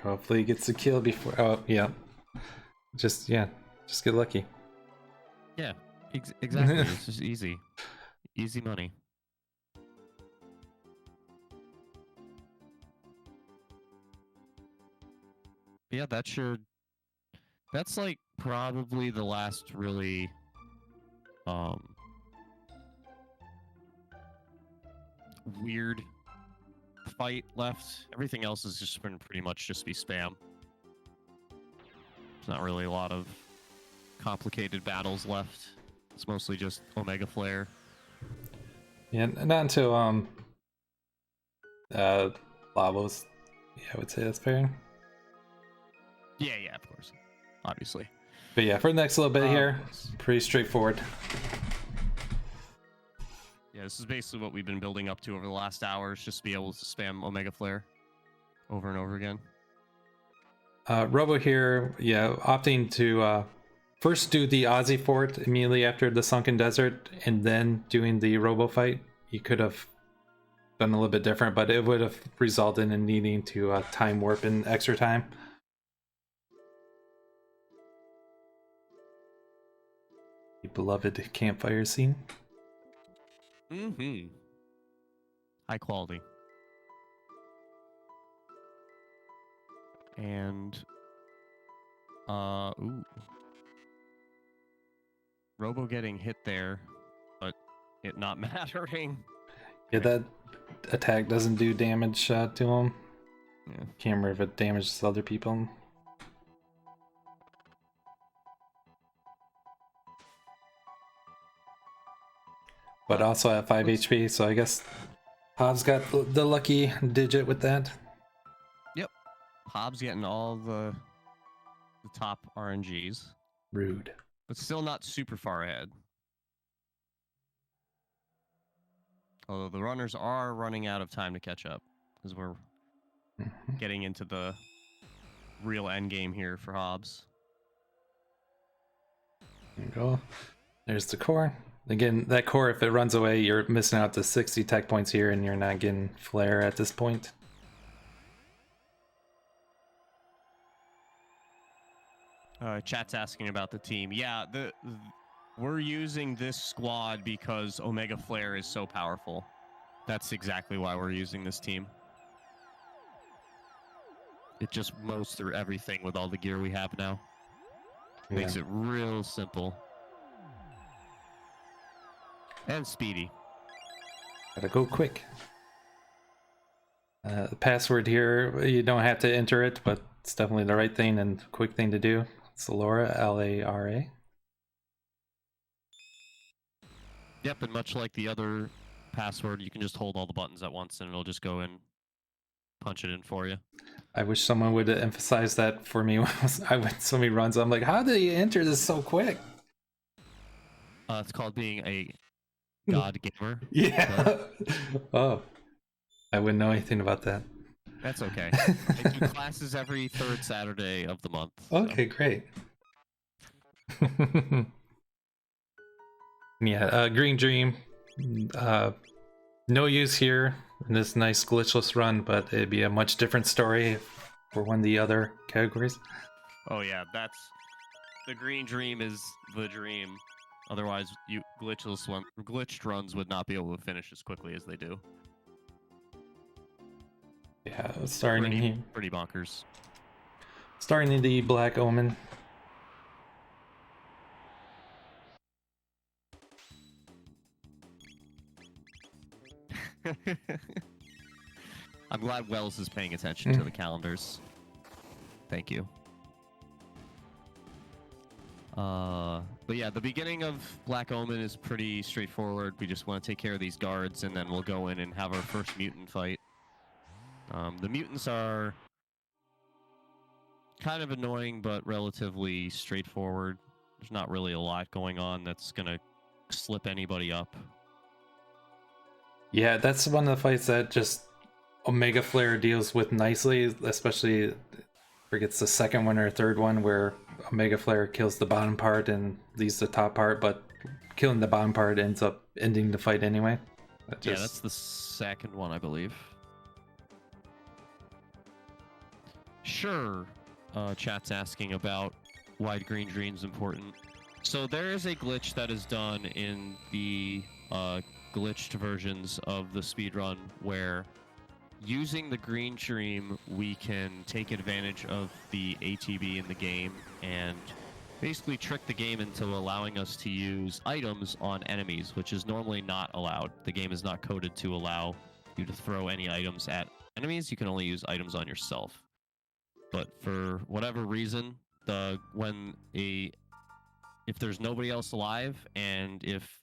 Hopefully he gets the kill before. Oh, yeah. Just get lucky. Yeah, exactly. It's just easy money. Yeah, that's like probably the last really weird fight left. Everything else has just been pretty much just be spam. There's not really a lot of complicated battles left. It's mostly just Omega Flare. Yeah, not until Lavos. Yeah, I would say that's fair. Yeah, of course. Obviously. But yeah, for the next little bit here, pretty straightforward. Yeah, this is basically what we've been building up to over the last hours, just to be able to spam Omega Flare over and over again. Robo here, yeah, opting to first do the Ozzy fort immediately after the Sunken Desert, and then doing the Robo fight. You could have done a little bit different, but it would have resulted in needing to time warp in extra time. The beloved campfire scene. High quality. And ooh. Robo getting hit there, but it not mattering. Yeah, that attack doesn't do damage to him. Yeah. Can't remember if it damages other people. But also at 5 HP, so I guess Hobbs got the lucky digit with that. Yep. Hobbs getting all the top RNGs. Rude. But still not super far ahead. Although the runners are running out of time to catch up, because we're getting into the real endgame here for Hobbs. There you go. There's the core. Again, that core, if it runs away, you're missing out to 60 tech points here, and you're not getting flare at this point. Chat's asking about the team. Yeah, we're using this squad because Omega Flare is so powerful. That's exactly why we're using this team. It just mows through everything with all the gear we have now. Yeah. Makes it real simple. And speedy. Gotta go quick. The password here, you don't have to enter it, but it's definitely the right thing and quick thing to do. It's Laura, Lara. Yep, and much like the other password, you can just hold all the buttons at once and it'll just go and punch it in for you. I wish someone would emphasize that for me when so many runs. I'm like, how do you enter this so quick? It's called being a god gamer. Yeah. Oh, I wouldn't know anything about that. That's okay. I do classes every third Saturday of the month. So. Okay, great. Yeah, Green Dream. No use here in this nice glitchless run, but it'd be a much different story for one of the other categories. Oh yeah, that's the Green Dream is the dream. Otherwise, glitched runs would not be able to finish as quickly as they do. Yeah, starting here. Pretty bonkers. Starting the Black Omen. I'm glad Wells is paying attention to the calendars. Thank you. But yeah, the beginning of Black Omen is pretty straightforward. We just want to take care of these guards, and then we'll go in and have our first mutant fight. The mutants are kind of annoying, but relatively straightforward. There's not really a lot going on that's going to slip anybody up. Yeah, that's one of the fights that just Omega Flare deals with nicely, especially I forget it's the second one or third one where Omega Flare kills the bottom part and leaves the top part, but killing the bottom part ends up ending the fight anyway. Yeah, that's the second one, I believe. Sure. Chat's asking about why green dream's important. So there is a glitch that is done in the glitched versions of the speedrun where using the green dream we can take advantage of the ATB in the game and basically trick the game into allowing us to use items on enemies, which is normally not allowed. The game is not coded to allow you to throw any items at enemies. You can only use items on yourself. But for whatever reason, if there's nobody else alive and if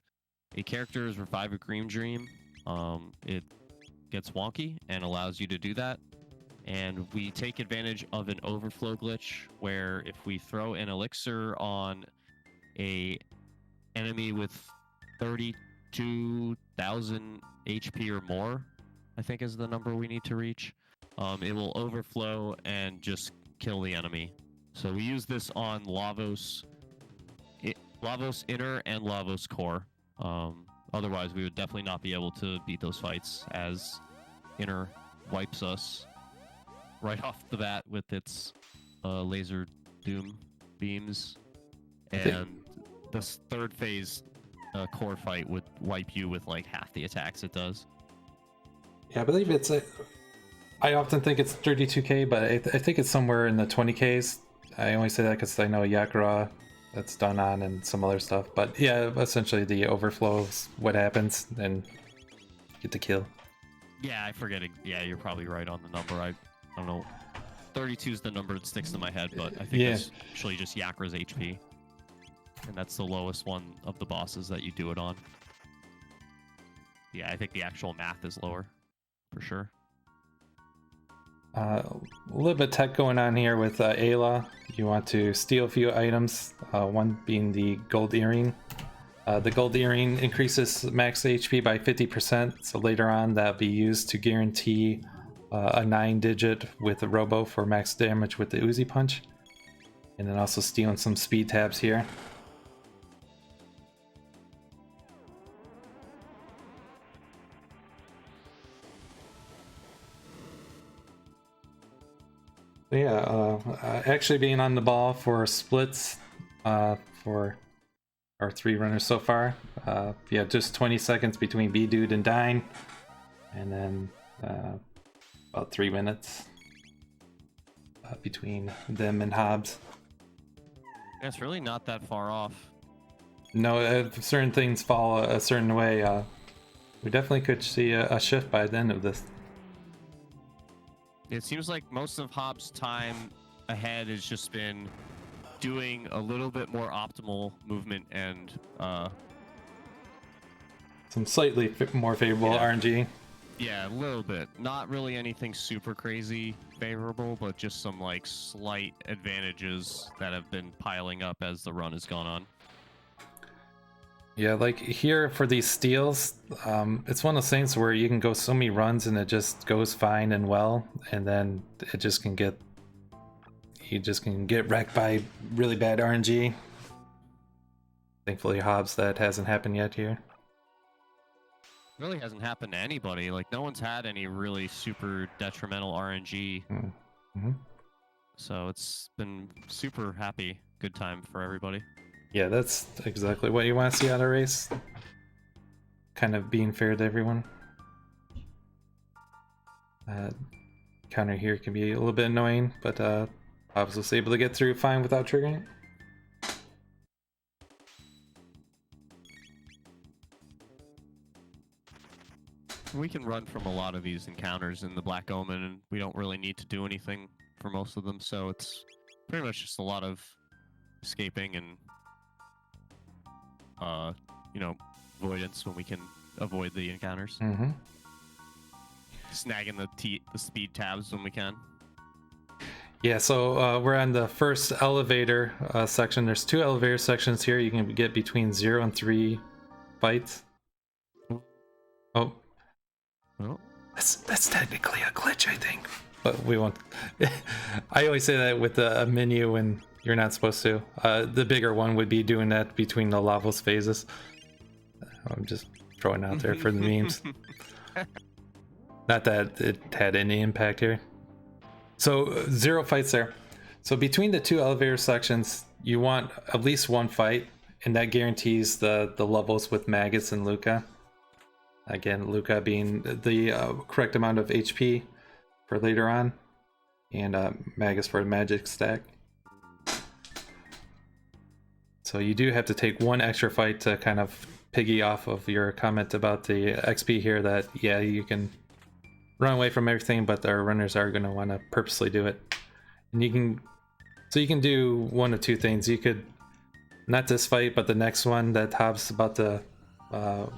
a character is revived a green dream, it gets wonky and allows you to do that. And we take advantage of an overflow glitch where if we throw an elixir on a enemy with 32,000 HP or more, I think is the number we need to reach, it will overflow and just kill the enemy. So we use this on Lavos Inner and Lavos Core. Otherwise, we would definitely not be able to beat those fights, as Inner wipes us right off the bat with its laser doom beams. And this third phase core fight would wipe you with like half the attacks it does. Yeah, I believe I often think it's 32k, but I think it's somewhere in the 20ks. I only say that because I know Yakra that's done on and some other stuff. But yeah, essentially the overflow is what happens and get the kill. Yeah, I forget it. Yeah, you're probably right on the number. I don't know. 32 is the number that sticks to my head, but I think it's actually just Yakra's HP. And that's the lowest one of the bosses that you do it on. Yeah, I think the actual math is lower, for sure. A little bit of tech going on here with Ayla. You want to steal a few items, one being the gold earring. The gold earring increases max HP by 50%, so later on that'll be used to guarantee a 9-digit with a robo for max damage with the Uzi punch. And then also stealing some speed tabs here. So yeah, actually being on the ball for splits for our 3 runners so far. Yeah, just 20 seconds between B-Dude and Dine, and then about 3 minutes between them and Hobbs. Yeah, it's really not that far off. No, if certain things fall a certain way, we definitely could see a shift by the end of this. It seems like most of Hobbs' time ahead has just been doing a little bit more optimal movement and some slightly more favorable RNG. Yeah, a little bit. Not really anything super crazy favorable, but just some like slight advantages that have been piling up as the run has gone on. Yeah, like here for these steals, it's one of those things where you can go so many runs and it just goes fine and well, and then it just can get, you just can get wrecked by really bad RNG. Thankfully, Hobbs, that hasn't happened yet here. Really hasn't happened to anybody. Like, no one's had any really super detrimental RNG. Mm-hmm. So it's been super happy, good time for everybody. Yeah, that's exactly what you want to see out of a race. Kind of being fair to everyone. Counter here can be a little bit annoying, but Hobbs was able to get through fine without triggering. We can run from a lot of these encounters in the Black Omen, and we don't really need to do anything for most of them, so it's pretty much just a lot of escaping and, you know, avoidance when we can avoid the encounters. Mm-hmm. Snagging the speed tabs when we can. Yeah, so we're on the first elevator section. There's 2 elevator sections here. You can get between 0 and 3 fights. Oh. Well, That's technically a glitch, I think. But we won't. I always say that with a menu when you're not supposed to. The bigger one would be doing that between the Lavos phases. I'm just throwing out there for the memes. Not that it had any impact here. So 0 fights there. So between the 2 elevator sections, you want at least 1 fight, and that guarantees the levels with Magus and Luca. Again, Luca being the correct amount of HP for later on, and Magus for a magic stack. So you do have to take 1 extra fight to kind of piggy off of your comment about the XP here, that yeah, you can run away from everything, but our runners are going to want to purposely do it. And you can do one of 2 things. You could, not this fight, but the next one that Hobbs is about to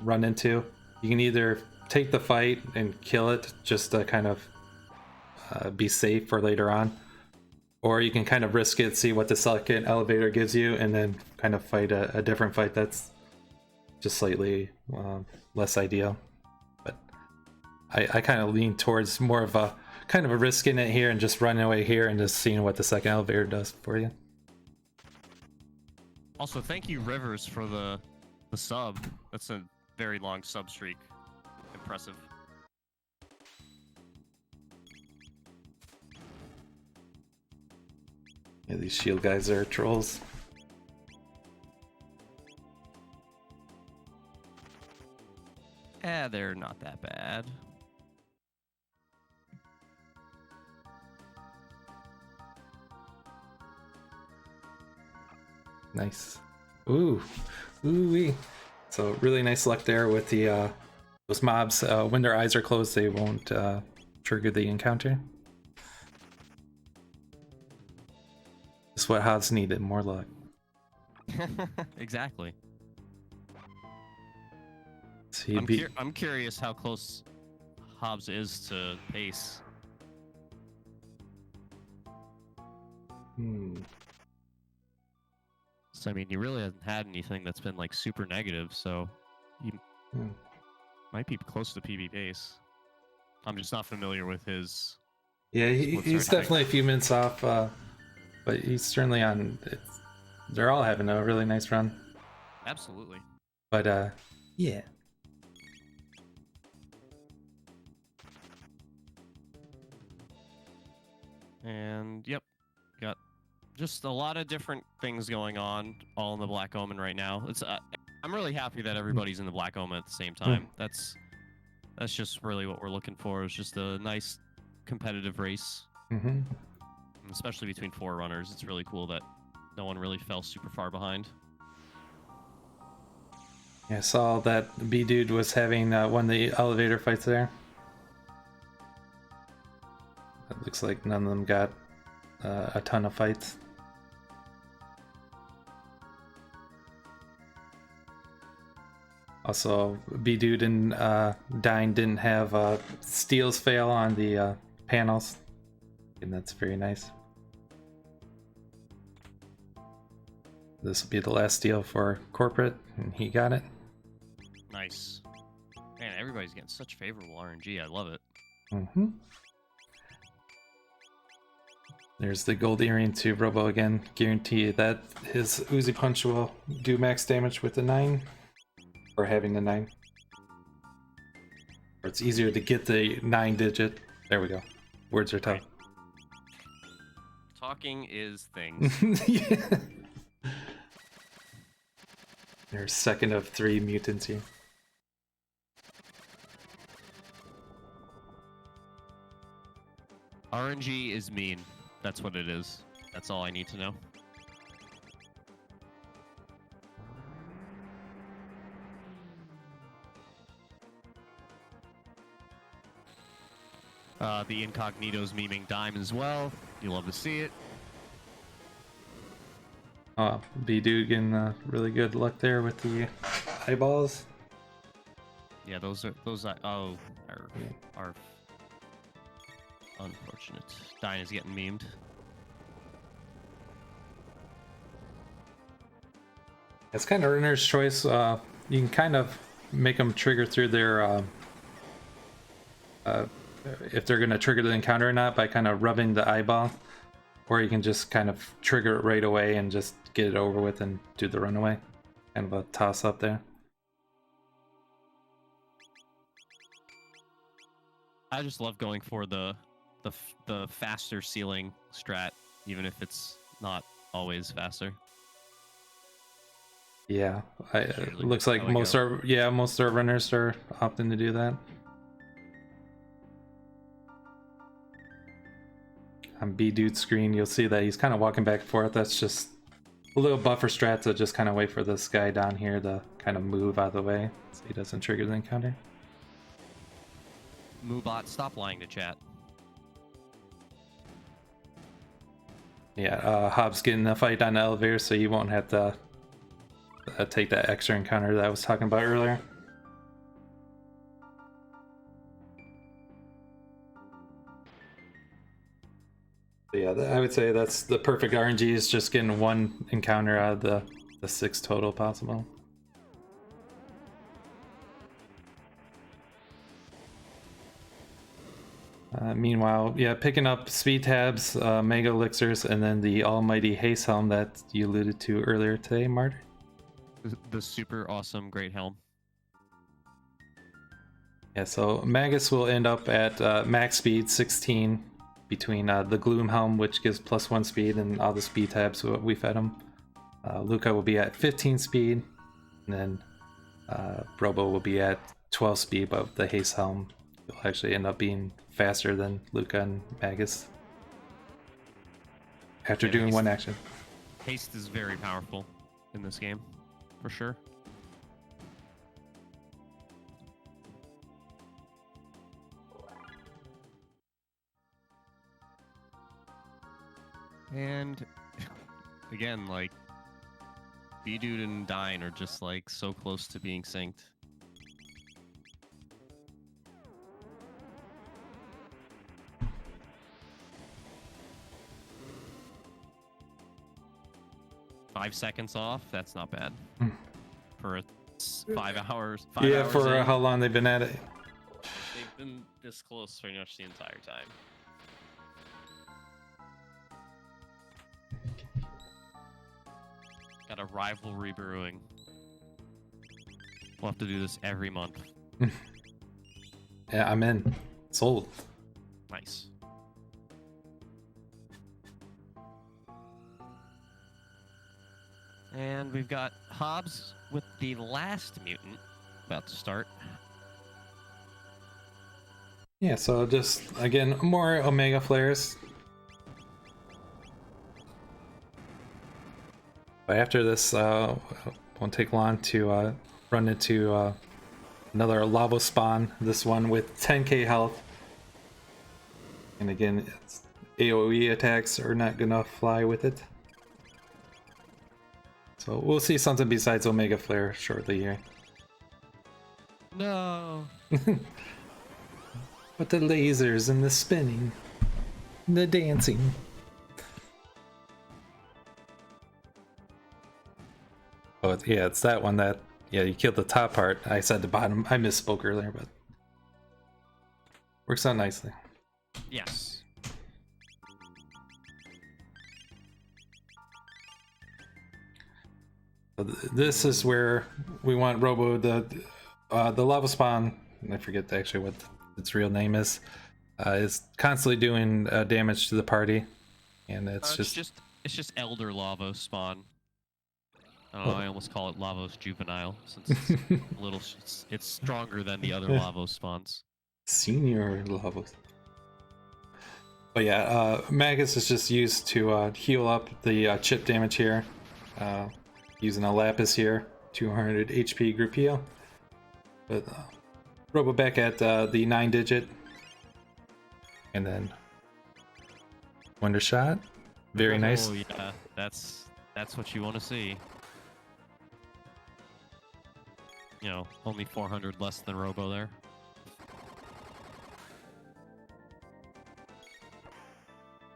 run into. You can either take the fight and kill it just to kind of be safe for later on, or you can kind of risk it, see what the second elevator gives you, and then kind of fight a different fight that's just slightly less ideal. But I kind of lean towards more of a kind of a risk in it here, and just running away here and just seeing what the second elevator does for you. also, thank you, Rivers, for the sub. That's a very long sub streak. Impressive. Yeah, these shield guys are trolls. They're not that bad. Nice. Ooh. Ooh-wee. So really nice luck there with the those mobs. When their eyes are closed, they won't trigger the encounter. That's what Hobbs needed, more luck. Exactly. So I'm curious how close Hobbs is to pace. So, I mean, he really hasn't had anything that's been like super negative, so he might be close to PB base. I'm just not familiar with his. Yeah, he's definitely a few minutes off, but he's certainly on. They're all having a really nice run. Absolutely. But yeah. And yep, got just a lot of different things going on all in the Black Omen right now. It's I'm really happy that everybody's in the Black Omen at the same time. That's just really what we're looking for. It's just a nice competitive race, especially between 4 runners. It's really cool that no one really fell super far behind. Yeah, I saw that B-Dude was having one of the elevator fights there. It looks like none of them got a ton of fights. Also, B-Dude and Dine didn't have steals fail on the panels, and that's very nice. This will be the last steal for corporate, and he got it. Nice. Man, everybody's getting such favorable RNG. I love it. There's the gold earring to Robo again. Guarantee that his Uzi Punch will do max damage with the 9. Or having the 9. Or it's easier to get the 9 digit. There we go. Words are tough. Right. Talking is things. Yeah. There's second of 3 mutants here. RNG is mean. That's what it is. That's all I need to know. The Incognito's memeing Dime as well. You love to see it. B-Dude getting really good luck there with the eyeballs. Yeah, those are unfortunate. Dine is getting memed. It's kind of runner's choice. You can kind of make them trigger through their if they're going to trigger the encounter or not by kind of rubbing the eyeball, or you can just kind of trigger it right away and just get it over with and do the runaway. Kind of a toss up there. I just love going for the faster ceiling strat, even if it's not always faster. Yeah, it looks like most our runners are opting to do that. On B-Dude's screen, you'll see that he's kind of walking back and forth. That's just a little buffer strat to just kind of wait for this guy down here to kind of move out of the way so he doesn't trigger the encounter. Moobot, stop lying to chat. Yeah, Hobbs getting a fight on the elevator, so you won't have to take that extra encounter that I was talking about earlier. But yeah, I would say that's the perfect RNG, is just getting one encounter out of the 6 total possible. Meanwhile, yeah, picking up speed tabs, mega elixirs, and then the almighty haste helm that you alluded to earlier today, Marty. The super awesome great helm. Yeah, so Magus will end up at max speed 16 between the Gloom helm, which gives +1 speed, and all the speed tabs we fed him. Luca will be at 15 speed, and then Robo will be at 12 speed, but the haste helm will actually end up being faster than Luca and Magus after doing one action. Haste is very powerful in this game, for sure. And again, like, B-Dude and Dine are just like so close to being synced. Five seconds off, that's not bad. For a 5 hours. Yeah, hours for in, how long they've been at it. they've been this close pretty much the entire time. Got a rivalry brewing. We'll have to do this every month. Yeah, I'm in. Sold. Nice. And we've got Hobbs with the last mutant about to start. Yeah, so just, again, more Omega Flares. But after this, won't take long to run into another Lavos spawn, this one with 10k health. And again, it's AoE attacks are not gonna fly with it. So we'll see something besides Omega Flare shortly here. No. But the lasers and the spinning, and the dancing. Oh yeah, it's that one that, yeah, you killed the top part. I said the bottom. I misspoke earlier, but works out nicely. Yes. So this is where we want Robo, the lava spawn. I forget actually what its real name is constantly doing damage to the party, and it's just Elder Lavos spawn. I almost call it Lavos Juvenile, since it's a little. It's stronger than the other Lavos spawns. Senior Lavos. But yeah, Magus is just used to heal up the chip damage here. Using a Lapis here, 200 HP group heal. But Robo back at the 9-digit. And then Wonder Shot. Very nice. Oh yeah, that's what you want to see. You know, only 400 less than Robo there.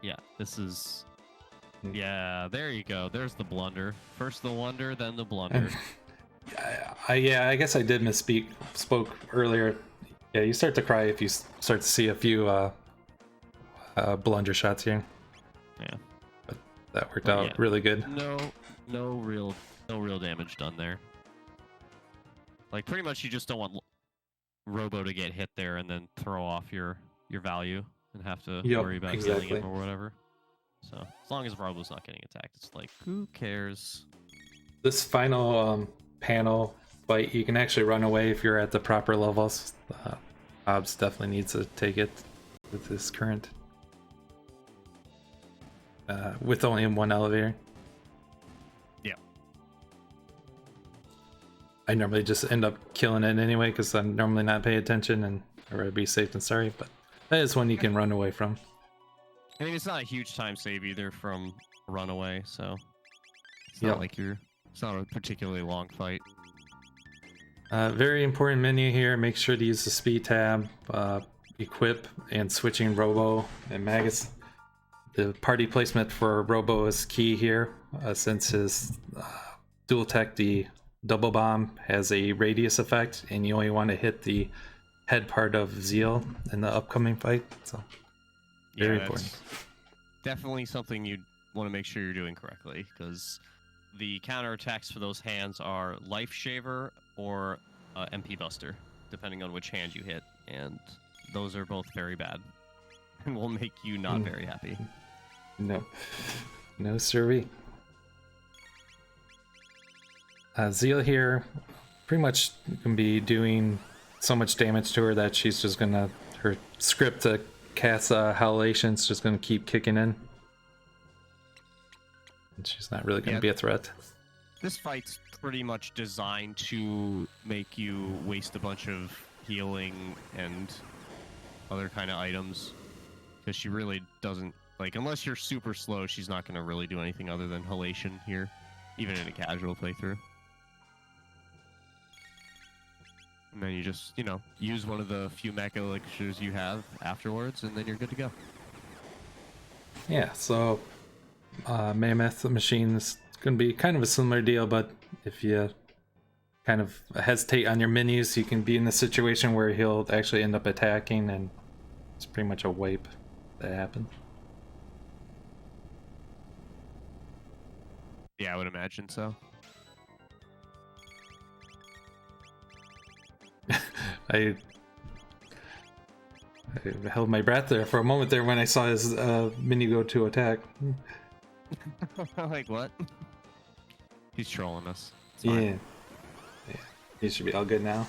Yeah, this is... Yeah, there you go. There's the blunder. First the wonder, then the blunder. I guess I did spoke earlier. Yeah, you start to cry if you start to see a few blunder shots here. Yeah. But that worked out really good. No real damage done there. Like, pretty much you just don't want Robo to get hit there and then throw off your value and have to worry about healing him or whatever. So, as long as Robo's not getting attacked, it's like, who cares? This final panel fight, you can actually run away if you're at the proper levels. Hobbs definitely needs to take it with this current. With only one elevator. Yeah. I normally just end up killing it anyway because I'm normally not paying attention and I'd rather be safe than sorry, but that is one you can run away from. I mean, it's not a huge time save either from runaway, so it's not like it's not a particularly long fight. Very important menu here. Make sure to use the speed tab, equip, and switching Robo and Magus. The party placement for Robo is key here, since his dual tech, the double bomb, has a radius effect, and you only want to hit the head part of Zeal in the upcoming fight. So very important. Definitely something you want to make sure you're doing correctly, because the counterattacks for those hands are Life Shaver or MP Buster, depending on which hand you hit, and those are both very bad and will make you not very happy. No siree. Zeal here pretty much can be doing so much damage to her that she's just gonna, her script to cast Howlation's just gonna keep kicking in. And she's not really gonna be a threat. This fight's pretty much designed to make you waste a bunch of healing and other kind of items, because she really doesn't, like, unless you're super slow, she's not gonna really do anything other than halation here, even in a casual playthrough. And then you just, you know, use one of the few mecha elixirs you have afterwards, and then you're good to go. Yeah, so Mammoth Machine is going to be kind of a similar deal, but if you kind of hesitate on your menus, you can be in a situation where he'll actually end up attacking, and it's pretty much a wipe that happens. Yeah, I would imagine so. I held my breath there for a moment there when I saw his mini go to attack. Like, what? He's trolling us. Yeah. He should be all good now.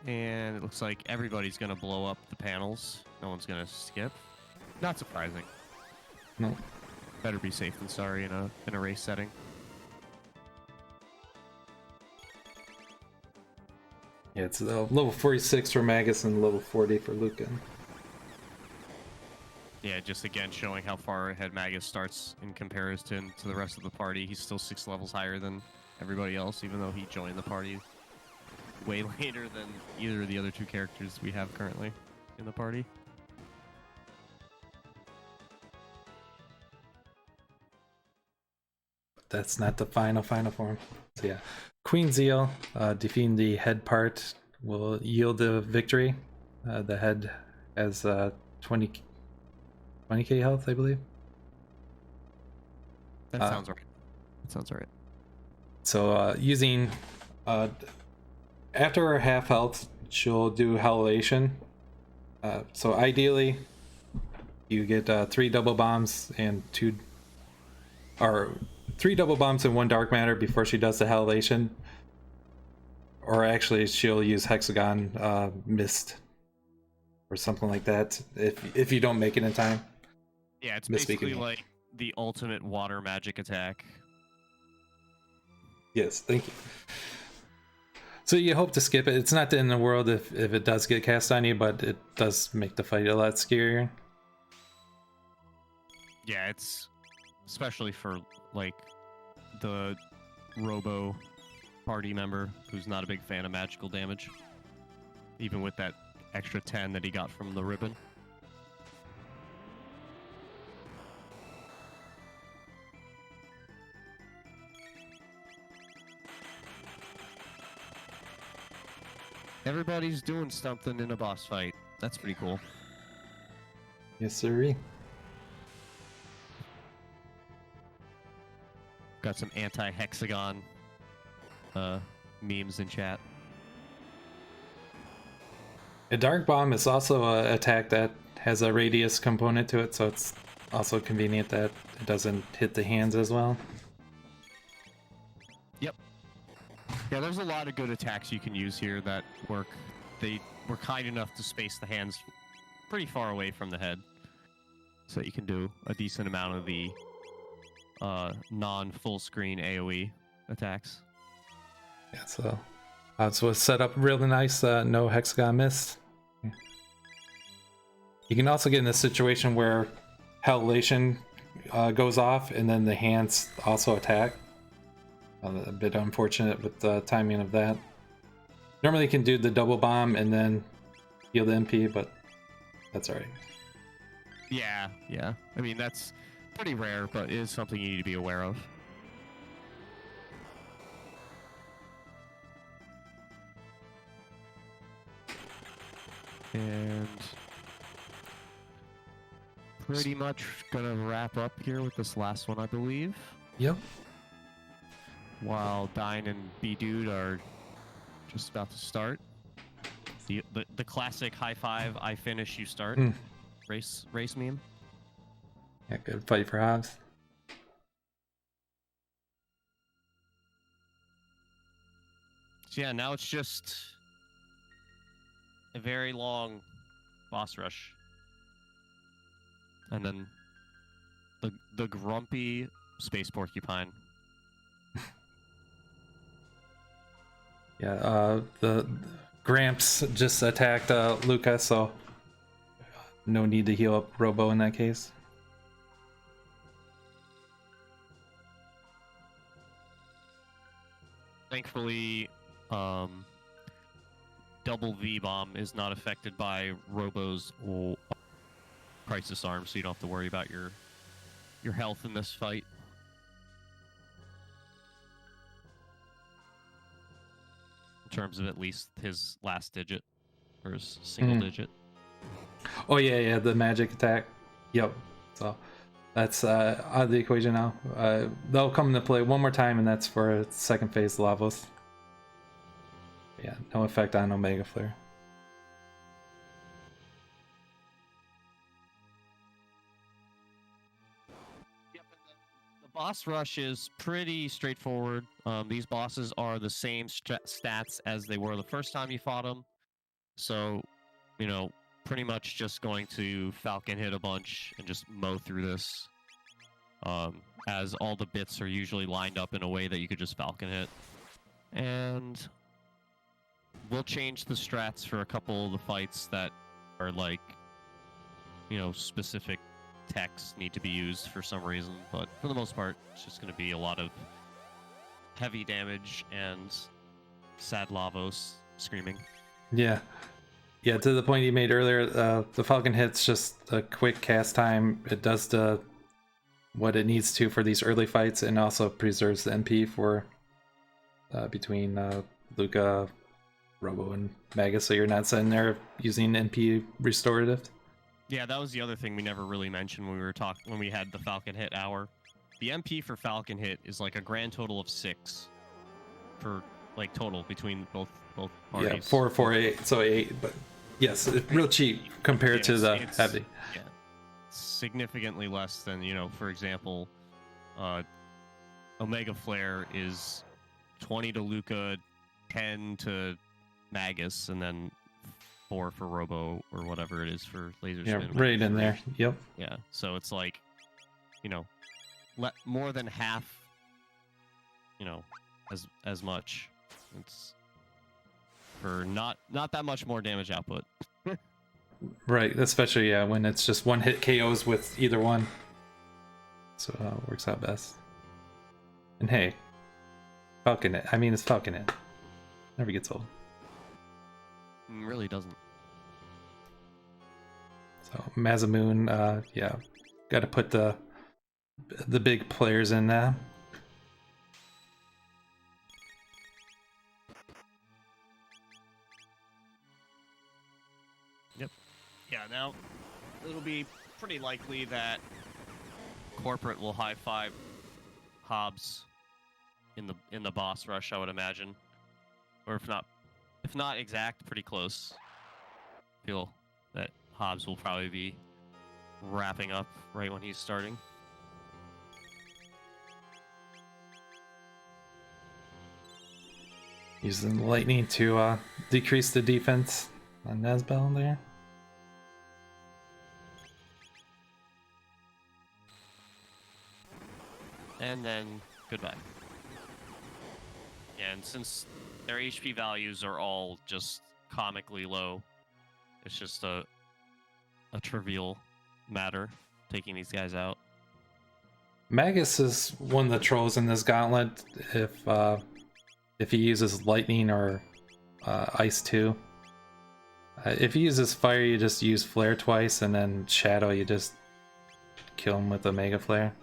And it looks like everybody's gonna blow up the panels. No one's gonna skip. Not surprising. No. Better be safe than sorry in a race setting. Yeah, it's level 46 for Magus and level 40 for Lucan. Yeah, just again showing how far ahead Magus starts in comparison to the rest of the party. He's still 6 levels higher than everybody else, even though he joined the party way later than either of the other 2 characters we have currently in the party. That's not the final form. So yeah, Queen Zeal defeating the head part will yield the victory. The head has 20k health, I believe. That sounds right. That sounds right. So using after her half health, she'll do Howlation. So ideally, you get 3 double bombs and 3 double bombs and 1 dark matter before she does the Howlation. Or actually, she'll use Hexagon Mist or something like that if you don't make it in time. Yeah, it's Misspeaking basically me. like the ultimate water magic attack. Yes, thank you. So you hope to skip it. It's not the end of the world if it does get cast on you, but it does make the fight a lot scarier. Yeah, it's especially for like the Robo party member who's not a big fan of magical damage, even with that extra 10 that he got from the ribbon. Everybody's doing something in a boss fight. That's pretty cool. Yes, sirree. Got some anti-hexagon memes in chat. A dark bomb is also an attack that has a radius component to it, so it's also convenient that it doesn't hit the hands as well. Yep. Yeah, there's a lot of good attacks you can use here that work. They were kind enough to space the hands pretty far away from the head, so that you can do a decent amount of the non-full screen AoE attacks. Yeah, so it's set up really nice. No hexagon missed. You can also get in a situation where Hellation goes off and then the hands also attack. A bit unfortunate with the timing of that. Normally you can do the double bomb and then heal the MP, but that's alright. Yeah. I mean, that's pretty rare, but it is something you need to be aware of. And pretty much gonna wrap up here with this last one, I believe. Yep. While Dine and B-Dude are just about to start. The classic high five, I finish, you start. Race meme. Yeah, good fight for Hobbs. So yeah, now it's just a very long boss rush. And then the grumpy space porcupine. Yeah, the Gramps just attacked Luca, so no need to heal up Robo in that case. Thankfully, double V bomb is not affected by Robo's crisis arm, so you don't have to worry about your health in this fight. In terms of at least his last digit or his single digit. Oh yeah, the magic attack. Yep. So that's out of the equation now. They'll come into play one more time, and that's for second phase Lavos. Yeah, no effect on Omega Flare. Yep, the boss rush is pretty straightforward. These bosses are the same stats as they were the first time you fought them. So, you know, pretty much just going to Falcon hit a bunch and just mow through this. As all the bits are usually lined up in a way that you could just Falcon hit. And we'll change the strats for a couple of the fights that are like, you know, specific techs need to be used for some reason. But for the most part, it's just going to be a lot of heavy damage and sad Lavos screaming. Yeah, to the point you made earlier, the Falcon hit's just a quick cast time. It does what it needs to for these early fights, and also preserves the MP for between Luca, Robo, and Magus, so you're not sitting there using MP restorative. Yeah, that was the other thing we never really mentioned when we were when we had the Falcon hit hour. The MP for Falcon hit is like a grand total of 6 for like total between both parties. Yeah, 4, 4, 8, so 8, but yes, it's real cheap compared to the heavy. Yeah, significantly less than, you know, for example, Omega Flare is 20 to Luca, 10 to Magus, and then 4 for Robo or whatever it is for Laser Yeah, Spin. right in there. Yep. Yeah, so it's like, you know, more than half, you know, as much. It's for not that much more damage output. Right, especially yeah, when it's just one hit KOs with either one. So it works out best. And hey, Falcon it. I mean, it's Falcon it. Never gets old. Really doesn't. So Mazamune, yeah, got to put the big players in now. Yep. Yeah. Now it'll be pretty likely that Corporate will high five Hobbs in the boss rush, I would imagine, or if not exact, pretty close. Feel that Hobbs will probably be wrapping up right when he's starting. Using lightning to decrease the defense on Nezbel there. And then goodbye. And since their HP values are all just comically low, it's just a trivial matter taking these guys out. Magus is one of the trolls in this gauntlet if he uses lightning or ice too. If he uses fire, you just use flare twice, and then shadow, you just kill him with a mega flare.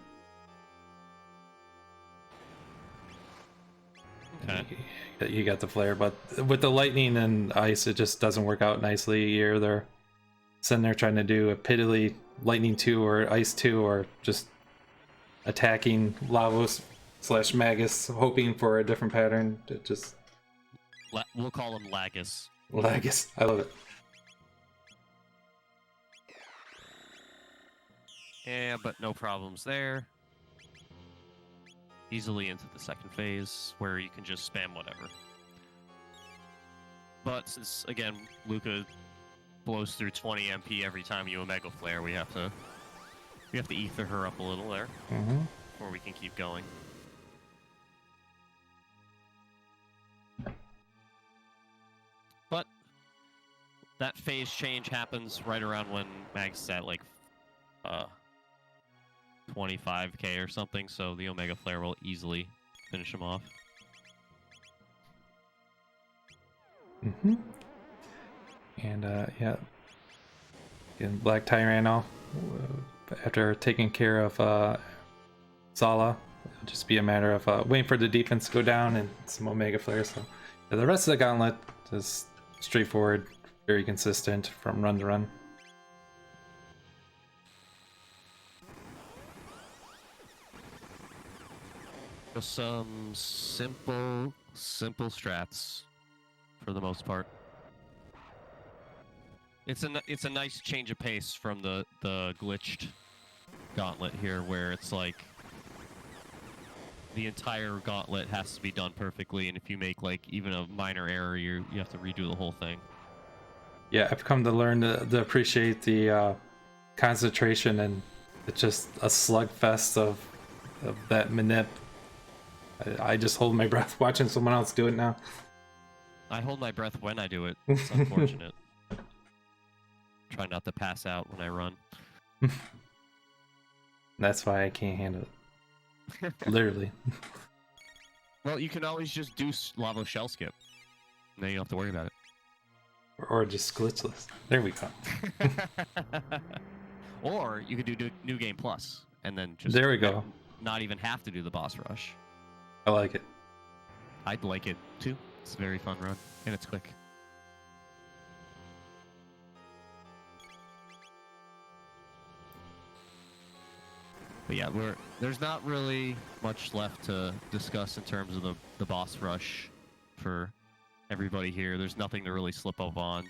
Okay. You got the flare, but with the lightning and ice, it just doesn't work out nicely. You're either sitting there trying to do a piddly lightning 2 or ice 2, or just attacking Lavos / Magus, hoping for a different pattern. It just We'll call him Lagus. Lagus. I love it. Yeah, but no problems there. Easily into the second phase, where you can just spam whatever. But since, again, Luca blows through 20 MP every time you Omega Flare, we have to ether her up a little there before we can keep going. But that phase change happens right around when Mag's at like 25k or something, so the Omega Flare will easily finish him off. And yeah, again, Black Tyranno, after taking care of Zala, it'll just be a matter of waiting for the defense to go down and some Omega Flare. So yeah, the rest of the gauntlet is straightforward, very consistent from run to run. Just some simple strats for the most part. It's a nice change of pace from the glitched gauntlet here, where it's like the entire gauntlet has to be done perfectly, and if you make like even a minor error, you have to redo the whole thing. Yeah, I've come to learn to appreciate the concentration, and it's just a slugfest of that manip. I just hold my breath watching someone else do it now. I hold my breath when I do it. It's unfortunate. Try not to pass out when I run. That's why I can't handle it. Literally. Well, you can always just do Lavos Shell Skip. And then you don't have to worry about it. Or just glitchless. There we go. Or you could do New Game Plus, and then just there we go. Not even have to do the boss rush. I like it. I'd like it too. It's a very fun run, and it's quick. But yeah, there's not really much left to discuss in terms of the boss rush for everybody here. There's nothing to really slip up on.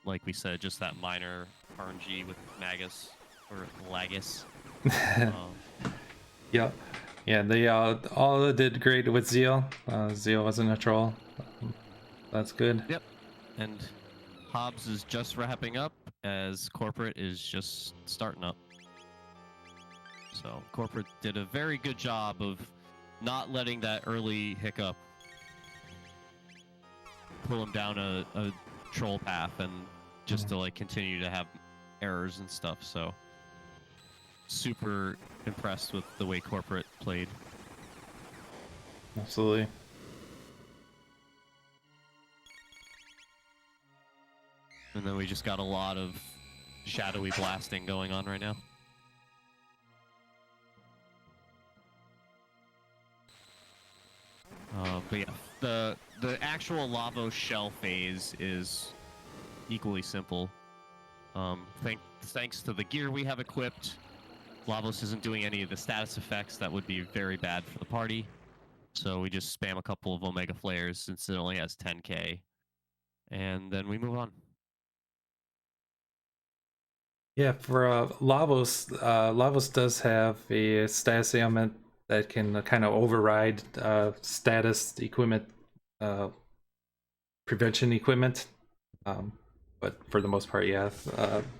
Like we said, just that minor RNG with Magus or Lagus. Yeah. Yeah, they all did great with Zeal. Zeal wasn't a troll. That's good. Yep. and Hobbs is just wrapping up as Corporate is just starting up. So Corporate did a very good job of not letting that early hiccup pull him down a troll path and just to like continue to have errors and stuff. So super impressed with the way Corporate played. Absolutely. And then we just got a lot of shadowy blasting going on right now. But yeah, the actual Lavos shell phase is equally simple. Thanks to the gear we have equipped, Lavos isn't doing any of the status effects that would be very bad for the party. So we just spam a couple of Omega Flares since it only has 10k. And then we move on. Yeah, for Lavos, Lavos does have a status ailment that can kind of override status equipment, prevention equipment. But for the most part, yeah.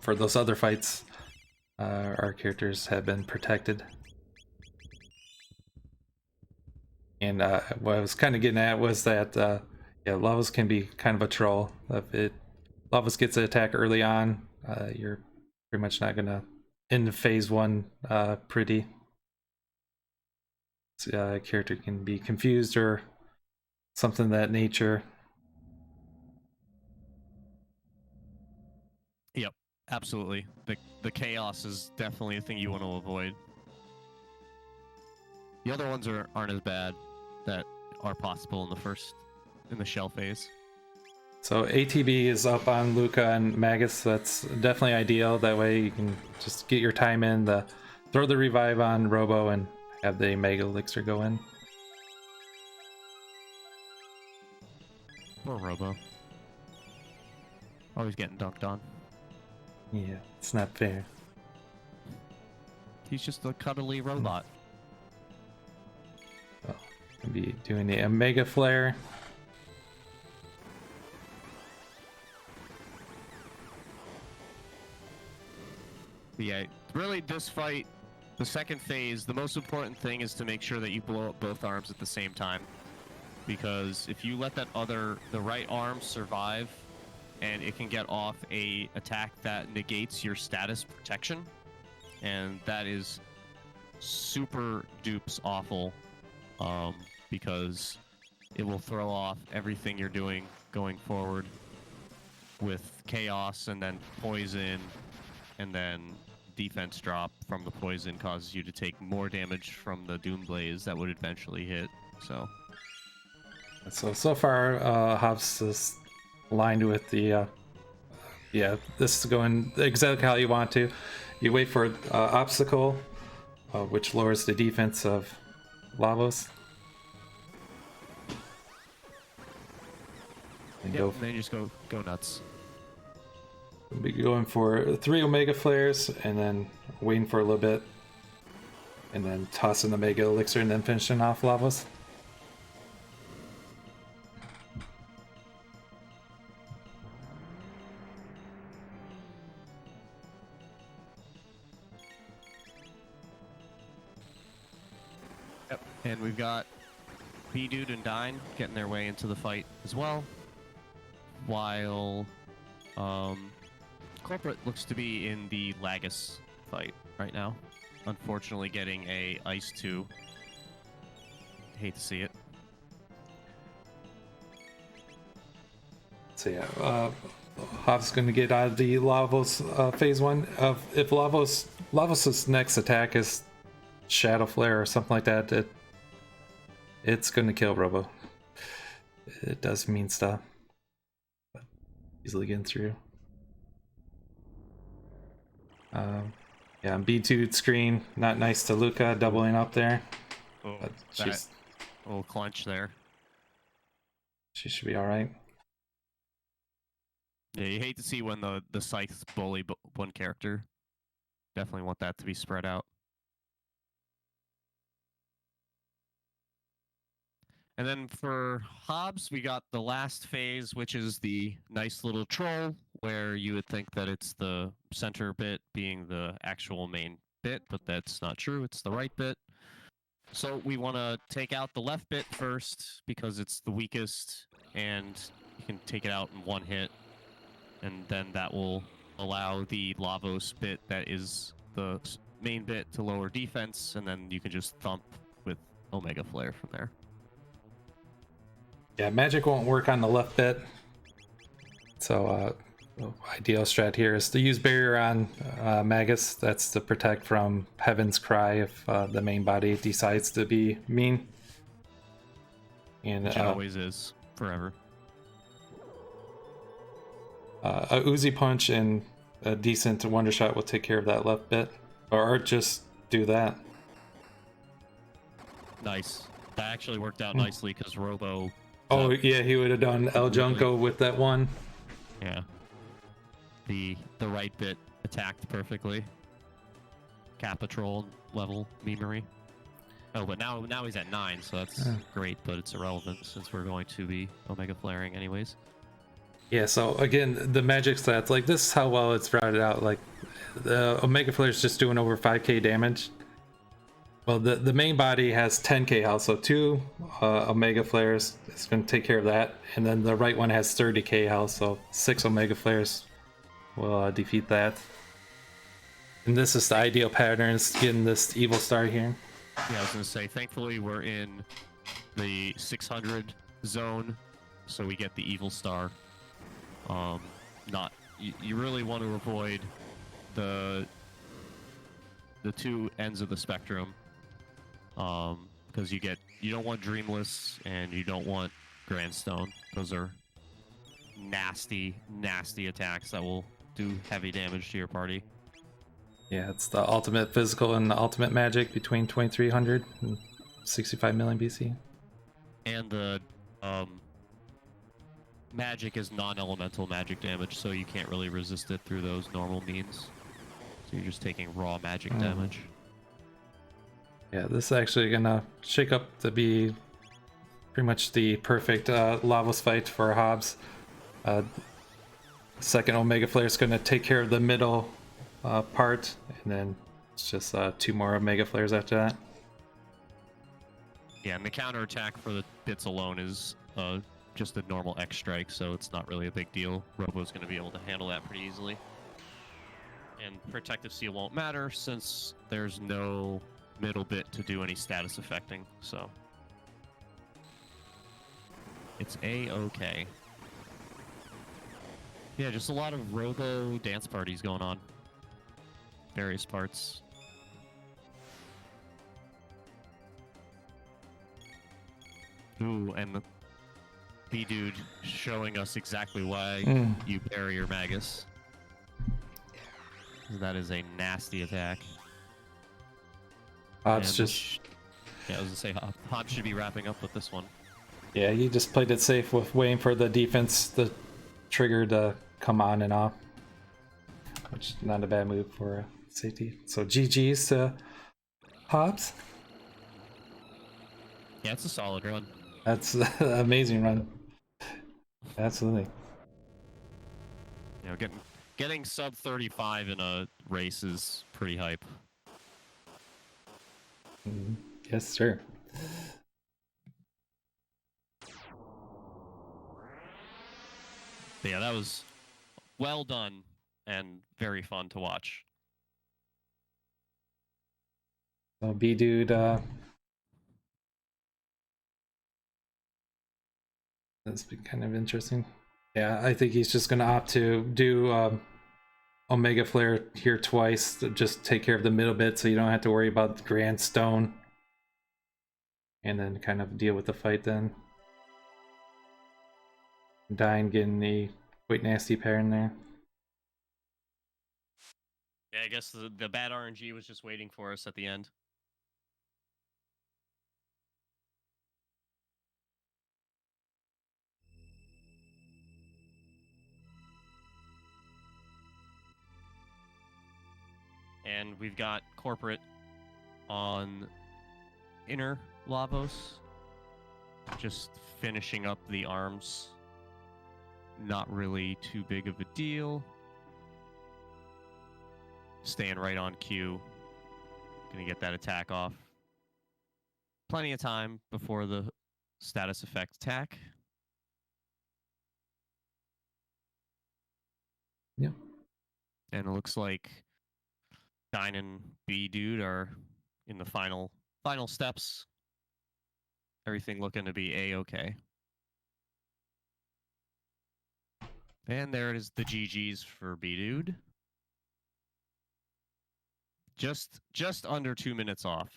For those other fights, our characters have been protected. And what I was kind of getting at was that, yeah, Lavos can be kind of a troll. If Lavos gets an attack early on, you're pretty much not gonna end phase one pretty. A character can be confused or something of that nature. Yep, absolutely. The chaos is definitely a thing you want to avoid. The other ones aren't as bad that are possible in the shell phase. So ATB is up on Luca and Magus, so that's definitely ideal. That way you can just get your time in, throw the revive on Robo and have the Mega Elixir go in. Poor Robo. Always getting dunked on. Yeah, it's not fair. He's just a cuddly robot. Well, I'll be doing the Omega Flare. Yeah, really this fight, the second phase, the most important thing is to make sure that you blow up both arms at the same time. Because if you let the right arm survive, and it can get off a attack that negates your status protection, and that is super dupes awful, because it will throw off everything you're doing going forward with chaos and then poison, and then defense drop from the poison causes you to take more damage from the Doom Blaze that would eventually hit. So far, Hobbs is aligned with the, yeah, this is going exactly how you want to. You wait for obstacle, which lowers the defense of Lavos. And Yep, then you just go nuts. We'll be going for 3 Omega Flares, and then waiting for a little bit, and then tossing the Mega Elixir, and then finishing off Lavos. Yep, and we've got B-Dude and Dine getting their way into the fight as well, while Corporate looks to be in the Lagus fight right now. Unfortunately getting a Ice 2. Hate to see it. So yeah, Hobbs is going to get out of the Lavos phase 1. If Lavos' next attack is Shadow Flare or something like that, it's going to kill Robo. It does mean stuff. But easily getting through. Yeah, on B2 screen, not nice to Luca, doubling up there. Oh, But that little clench there. She should be alright. Yeah, you hate to see when the scythes bully one character. Definitely want that to be spread out. And then for Hobbs, we got the last phase, which is the nice little troll, where you would think that it's the center bit being the actual main bit, but that's not true. It's the right bit. So we want to take out the left bit first because it's the weakest, and you can take it out in one hit, and then that will allow the Lavos bit that is the main bit to lower defense, and then you can just thump with Omega Flare from there. Yeah, magic won't work on the left bit. So the ideal strat here is to use barrier on Magus. That's to protect from Heaven's Cry if the main body decides to be mean. And Which it always is, forever. A Uzi Punch and a decent Wonder Shot will take care of that left bit. Or just do that. Nice. That actually worked out nicely because Robo... Oh, yeah, he would have done El Junko with that one. Yeah. The right bit attacked perfectly. Cathedral level memory. Oh, but now he's at 9, so that's great, but it's irrelevant since we're going to be Omega Flaring anyways. Yeah, so again, the magic stats, like this is how well it's routed out. Like the Omega Flare is just doing over 5k damage. Well, the main body has 10k health, so 2 Omega Flares is going to take care of that. And then the right one has 30k health, so 6 Omega Flares will defeat that. And this is the ideal pattern, is getting this evil star here. Yeah, I was going to say, thankfully we're in the 600 zone, so we get the evil star. You really want to avoid the two ends of the spectrum. Because you don't want Dreamless and you don't want Grandstone. Those are nasty attacks that will do heavy damage to your party. Yeah, it's the ultimate physical and the ultimate magic between 2300 and 65 million BC. And the magic is non-elemental magic damage, so you can't really resist it through those normal means. So you're just taking raw magic damage. Yeah, this is actually gonna shake up to be pretty much the perfect Lavos fight for Hobbs. Second Omega Flare is gonna take care of the middle part, and then it's just 2 more Omega Flares after that. Yeah, and the counter attack for the bits alone is just a normal X strike, so it's not really a big deal. Robo's gonna be able to handle that pretty easily. And Protective Seal won't matter since there's no middle bit to do any status affecting, so it's a-okay. Yeah, just a lot of Robo dance parties going on. Various parts. Ooh, and the B-Dude showing us exactly why you bury your Magus. That is a nasty attack. Hobbs just... Yeah, I was gonna say, Hobbs should be wrapping up with this one. Yeah, he just played it safe with waiting for the defense, the trigger to come on and off. Which is not a bad move for safety. So GG's to Hobbs. Yeah, it's a solid run. That's an amazing run. Absolutely. You know, getting sub 35 in a race is pretty hype. Yes, sir. But yeah, that was well done and very fun to watch. So B-Dude, that's been kind of interesting. Yeah, I think he's just gonna opt to do Omega Flare here twice to just take care of the middle bit, so you don't have to worry about the Grand Stone, and then kind of deal with the fight then. Dying, getting the quite nasty pattern there. Yeah, I guess the bad RNG was just waiting for us at the end. And we've got Corporate on inner Lavos. Just finishing up the arms. Not really too big of a deal. Staying right on cue. Gonna get that attack off. Plenty of time before the status effect attack. Yep. And it looks like Dine and B Dude are in the final steps. Everything looking to be A-okay. And there it is, the GG's for B Dude. Just under 2 minutes off.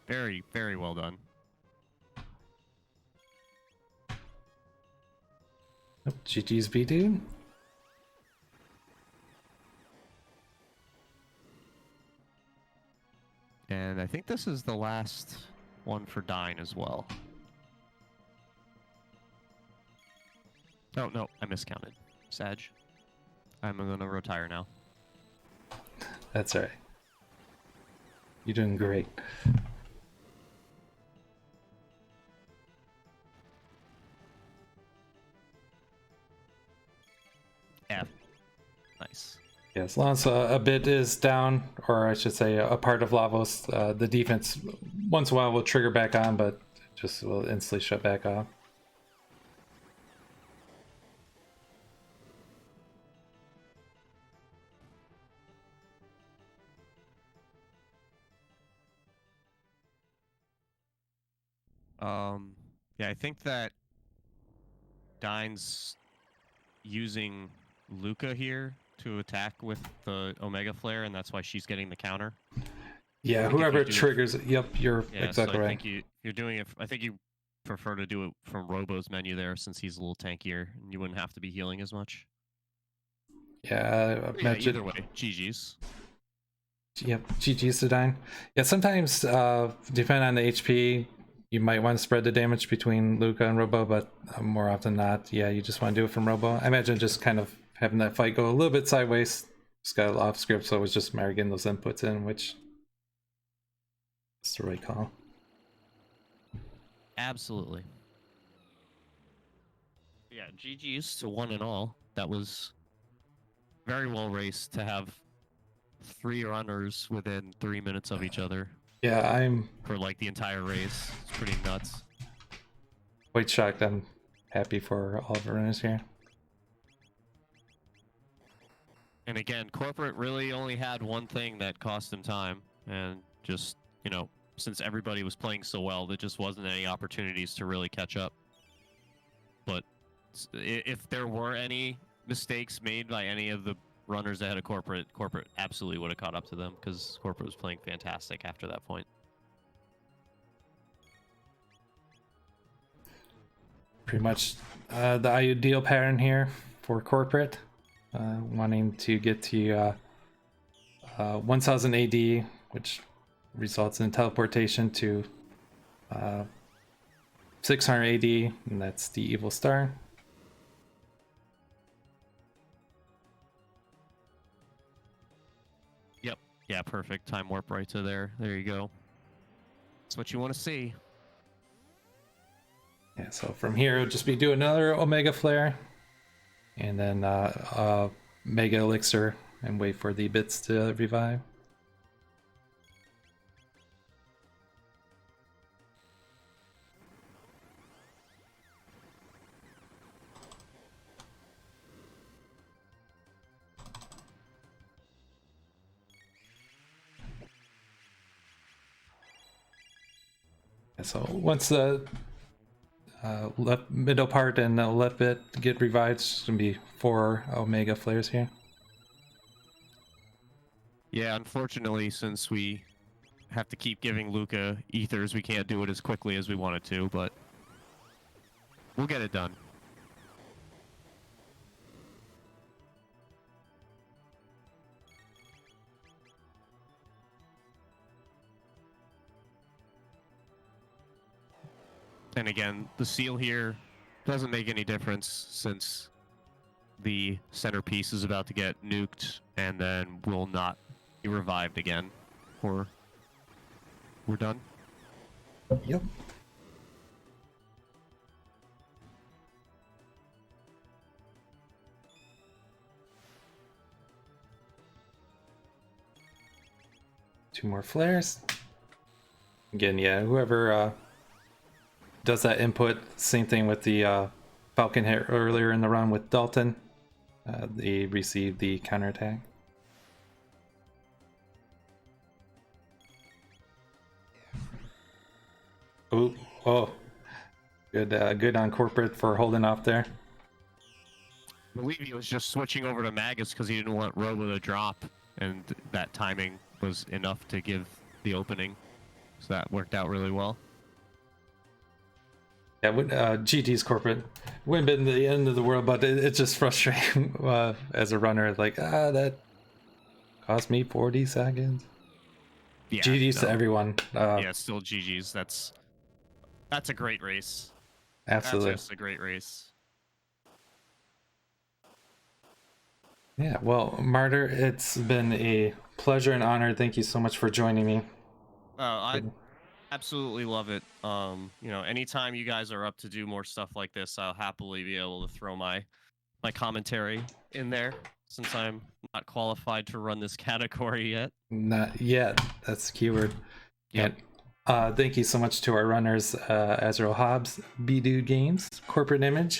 Very, very well done. GG's B dude. And I think this is the last one for Dine as well. Oh, no, I miscounted. Sag. I'm going to retire now. That's all right. You're doing great. F. Nice. Yeah, as long as a bit is down, or I should say a part of Lavos, the defense once in a while will trigger back on, but just will instantly shut back off. Yeah, I think that Dine's using Luca here to attack with the Omega Flare, and that's why she's getting the counter. Yeah, whoever triggers it. Yep, you're exactly so I right. think you're doing it. I think you prefer to do it from Robo's menu there, since he's a little tankier, and you wouldn't have to be healing as much. Yeah, Either way, GG's. Yep, GG's to Dine. Yeah, sometimes depending on the HP, you might want to spread the damage between Luca and Robo, but more often than not, yeah, you just want to do it from Robo. I imagine just kind of having that fight go a little bit sideways. Just got off script, so it was just a matter of getting those inputs in, which is the right call. Absolutely. Yeah, GG's to one and all. That was very well raced to have 3 runners within 3 minutes of each other. Yeah, I'm for like the entire race. It's pretty nuts. quite shocked. I'm happy for all of the runners here. And again, Corporate really only had one thing that cost him time, and just, you know, since everybody was playing so well, there just wasn't any opportunities to really catch up. But if there were any mistakes made by any of the runners ahead of Corporate absolutely would have caught up to them, because Corporate was playing fantastic after that point. Pretty much the ideal pattern here for Corporate, wanting to get to 1000 AD, which results in teleportation to 600 AD, and that's the Evil Star. Yep. Yeah, perfect. Time warp right to there. There you go. That's what you want to see. Yeah, so from here, it'll just be do another Omega Flare, and then Mega Elixir, and wait for the bits to revive. So once the left middle part and the left bit get revived, it's gonna be 4 Omega Flares here. Yeah, unfortunately, since we have to keep giving Luca ethers, we can't do it as quickly as we wanted to, but we'll get it done. And again, the seal here doesn't make any difference, since the centerpiece is about to get nuked and then will not be revived again. We're done. Yep. 2 more flares. Again, yeah, whoever does that input, same thing with the Falcon hit earlier in the run with Dalton. They receive the counterattack. Ooh, oh, good on corporate for holding off there. I believe he was just switching over to Magus because he didn't want Robo to drop, and that timing was enough to give the opening. So that worked out really well. Yeah, GT's corporate wouldn't have been the end of the world, but it's just frustrating as a runner. Like, that cost me 40 seconds. Yeah, GG's to everyone. Yeah, still GG's. That's a great race. Absolutely. That's just a great race. Yeah, well, Martyr, it's been a pleasure and honor. Thank you so much for joining me. I absolutely love it. You know, anytime you guys are up to do more stuff like this, I'll happily be able to throw my commentary in there, since I'm not qualified to run this category yet. Not yet. That's the keyword. Yep. And thank you so much to our runners, Azrael Hobbs, B-Dude Games, Corporate Image,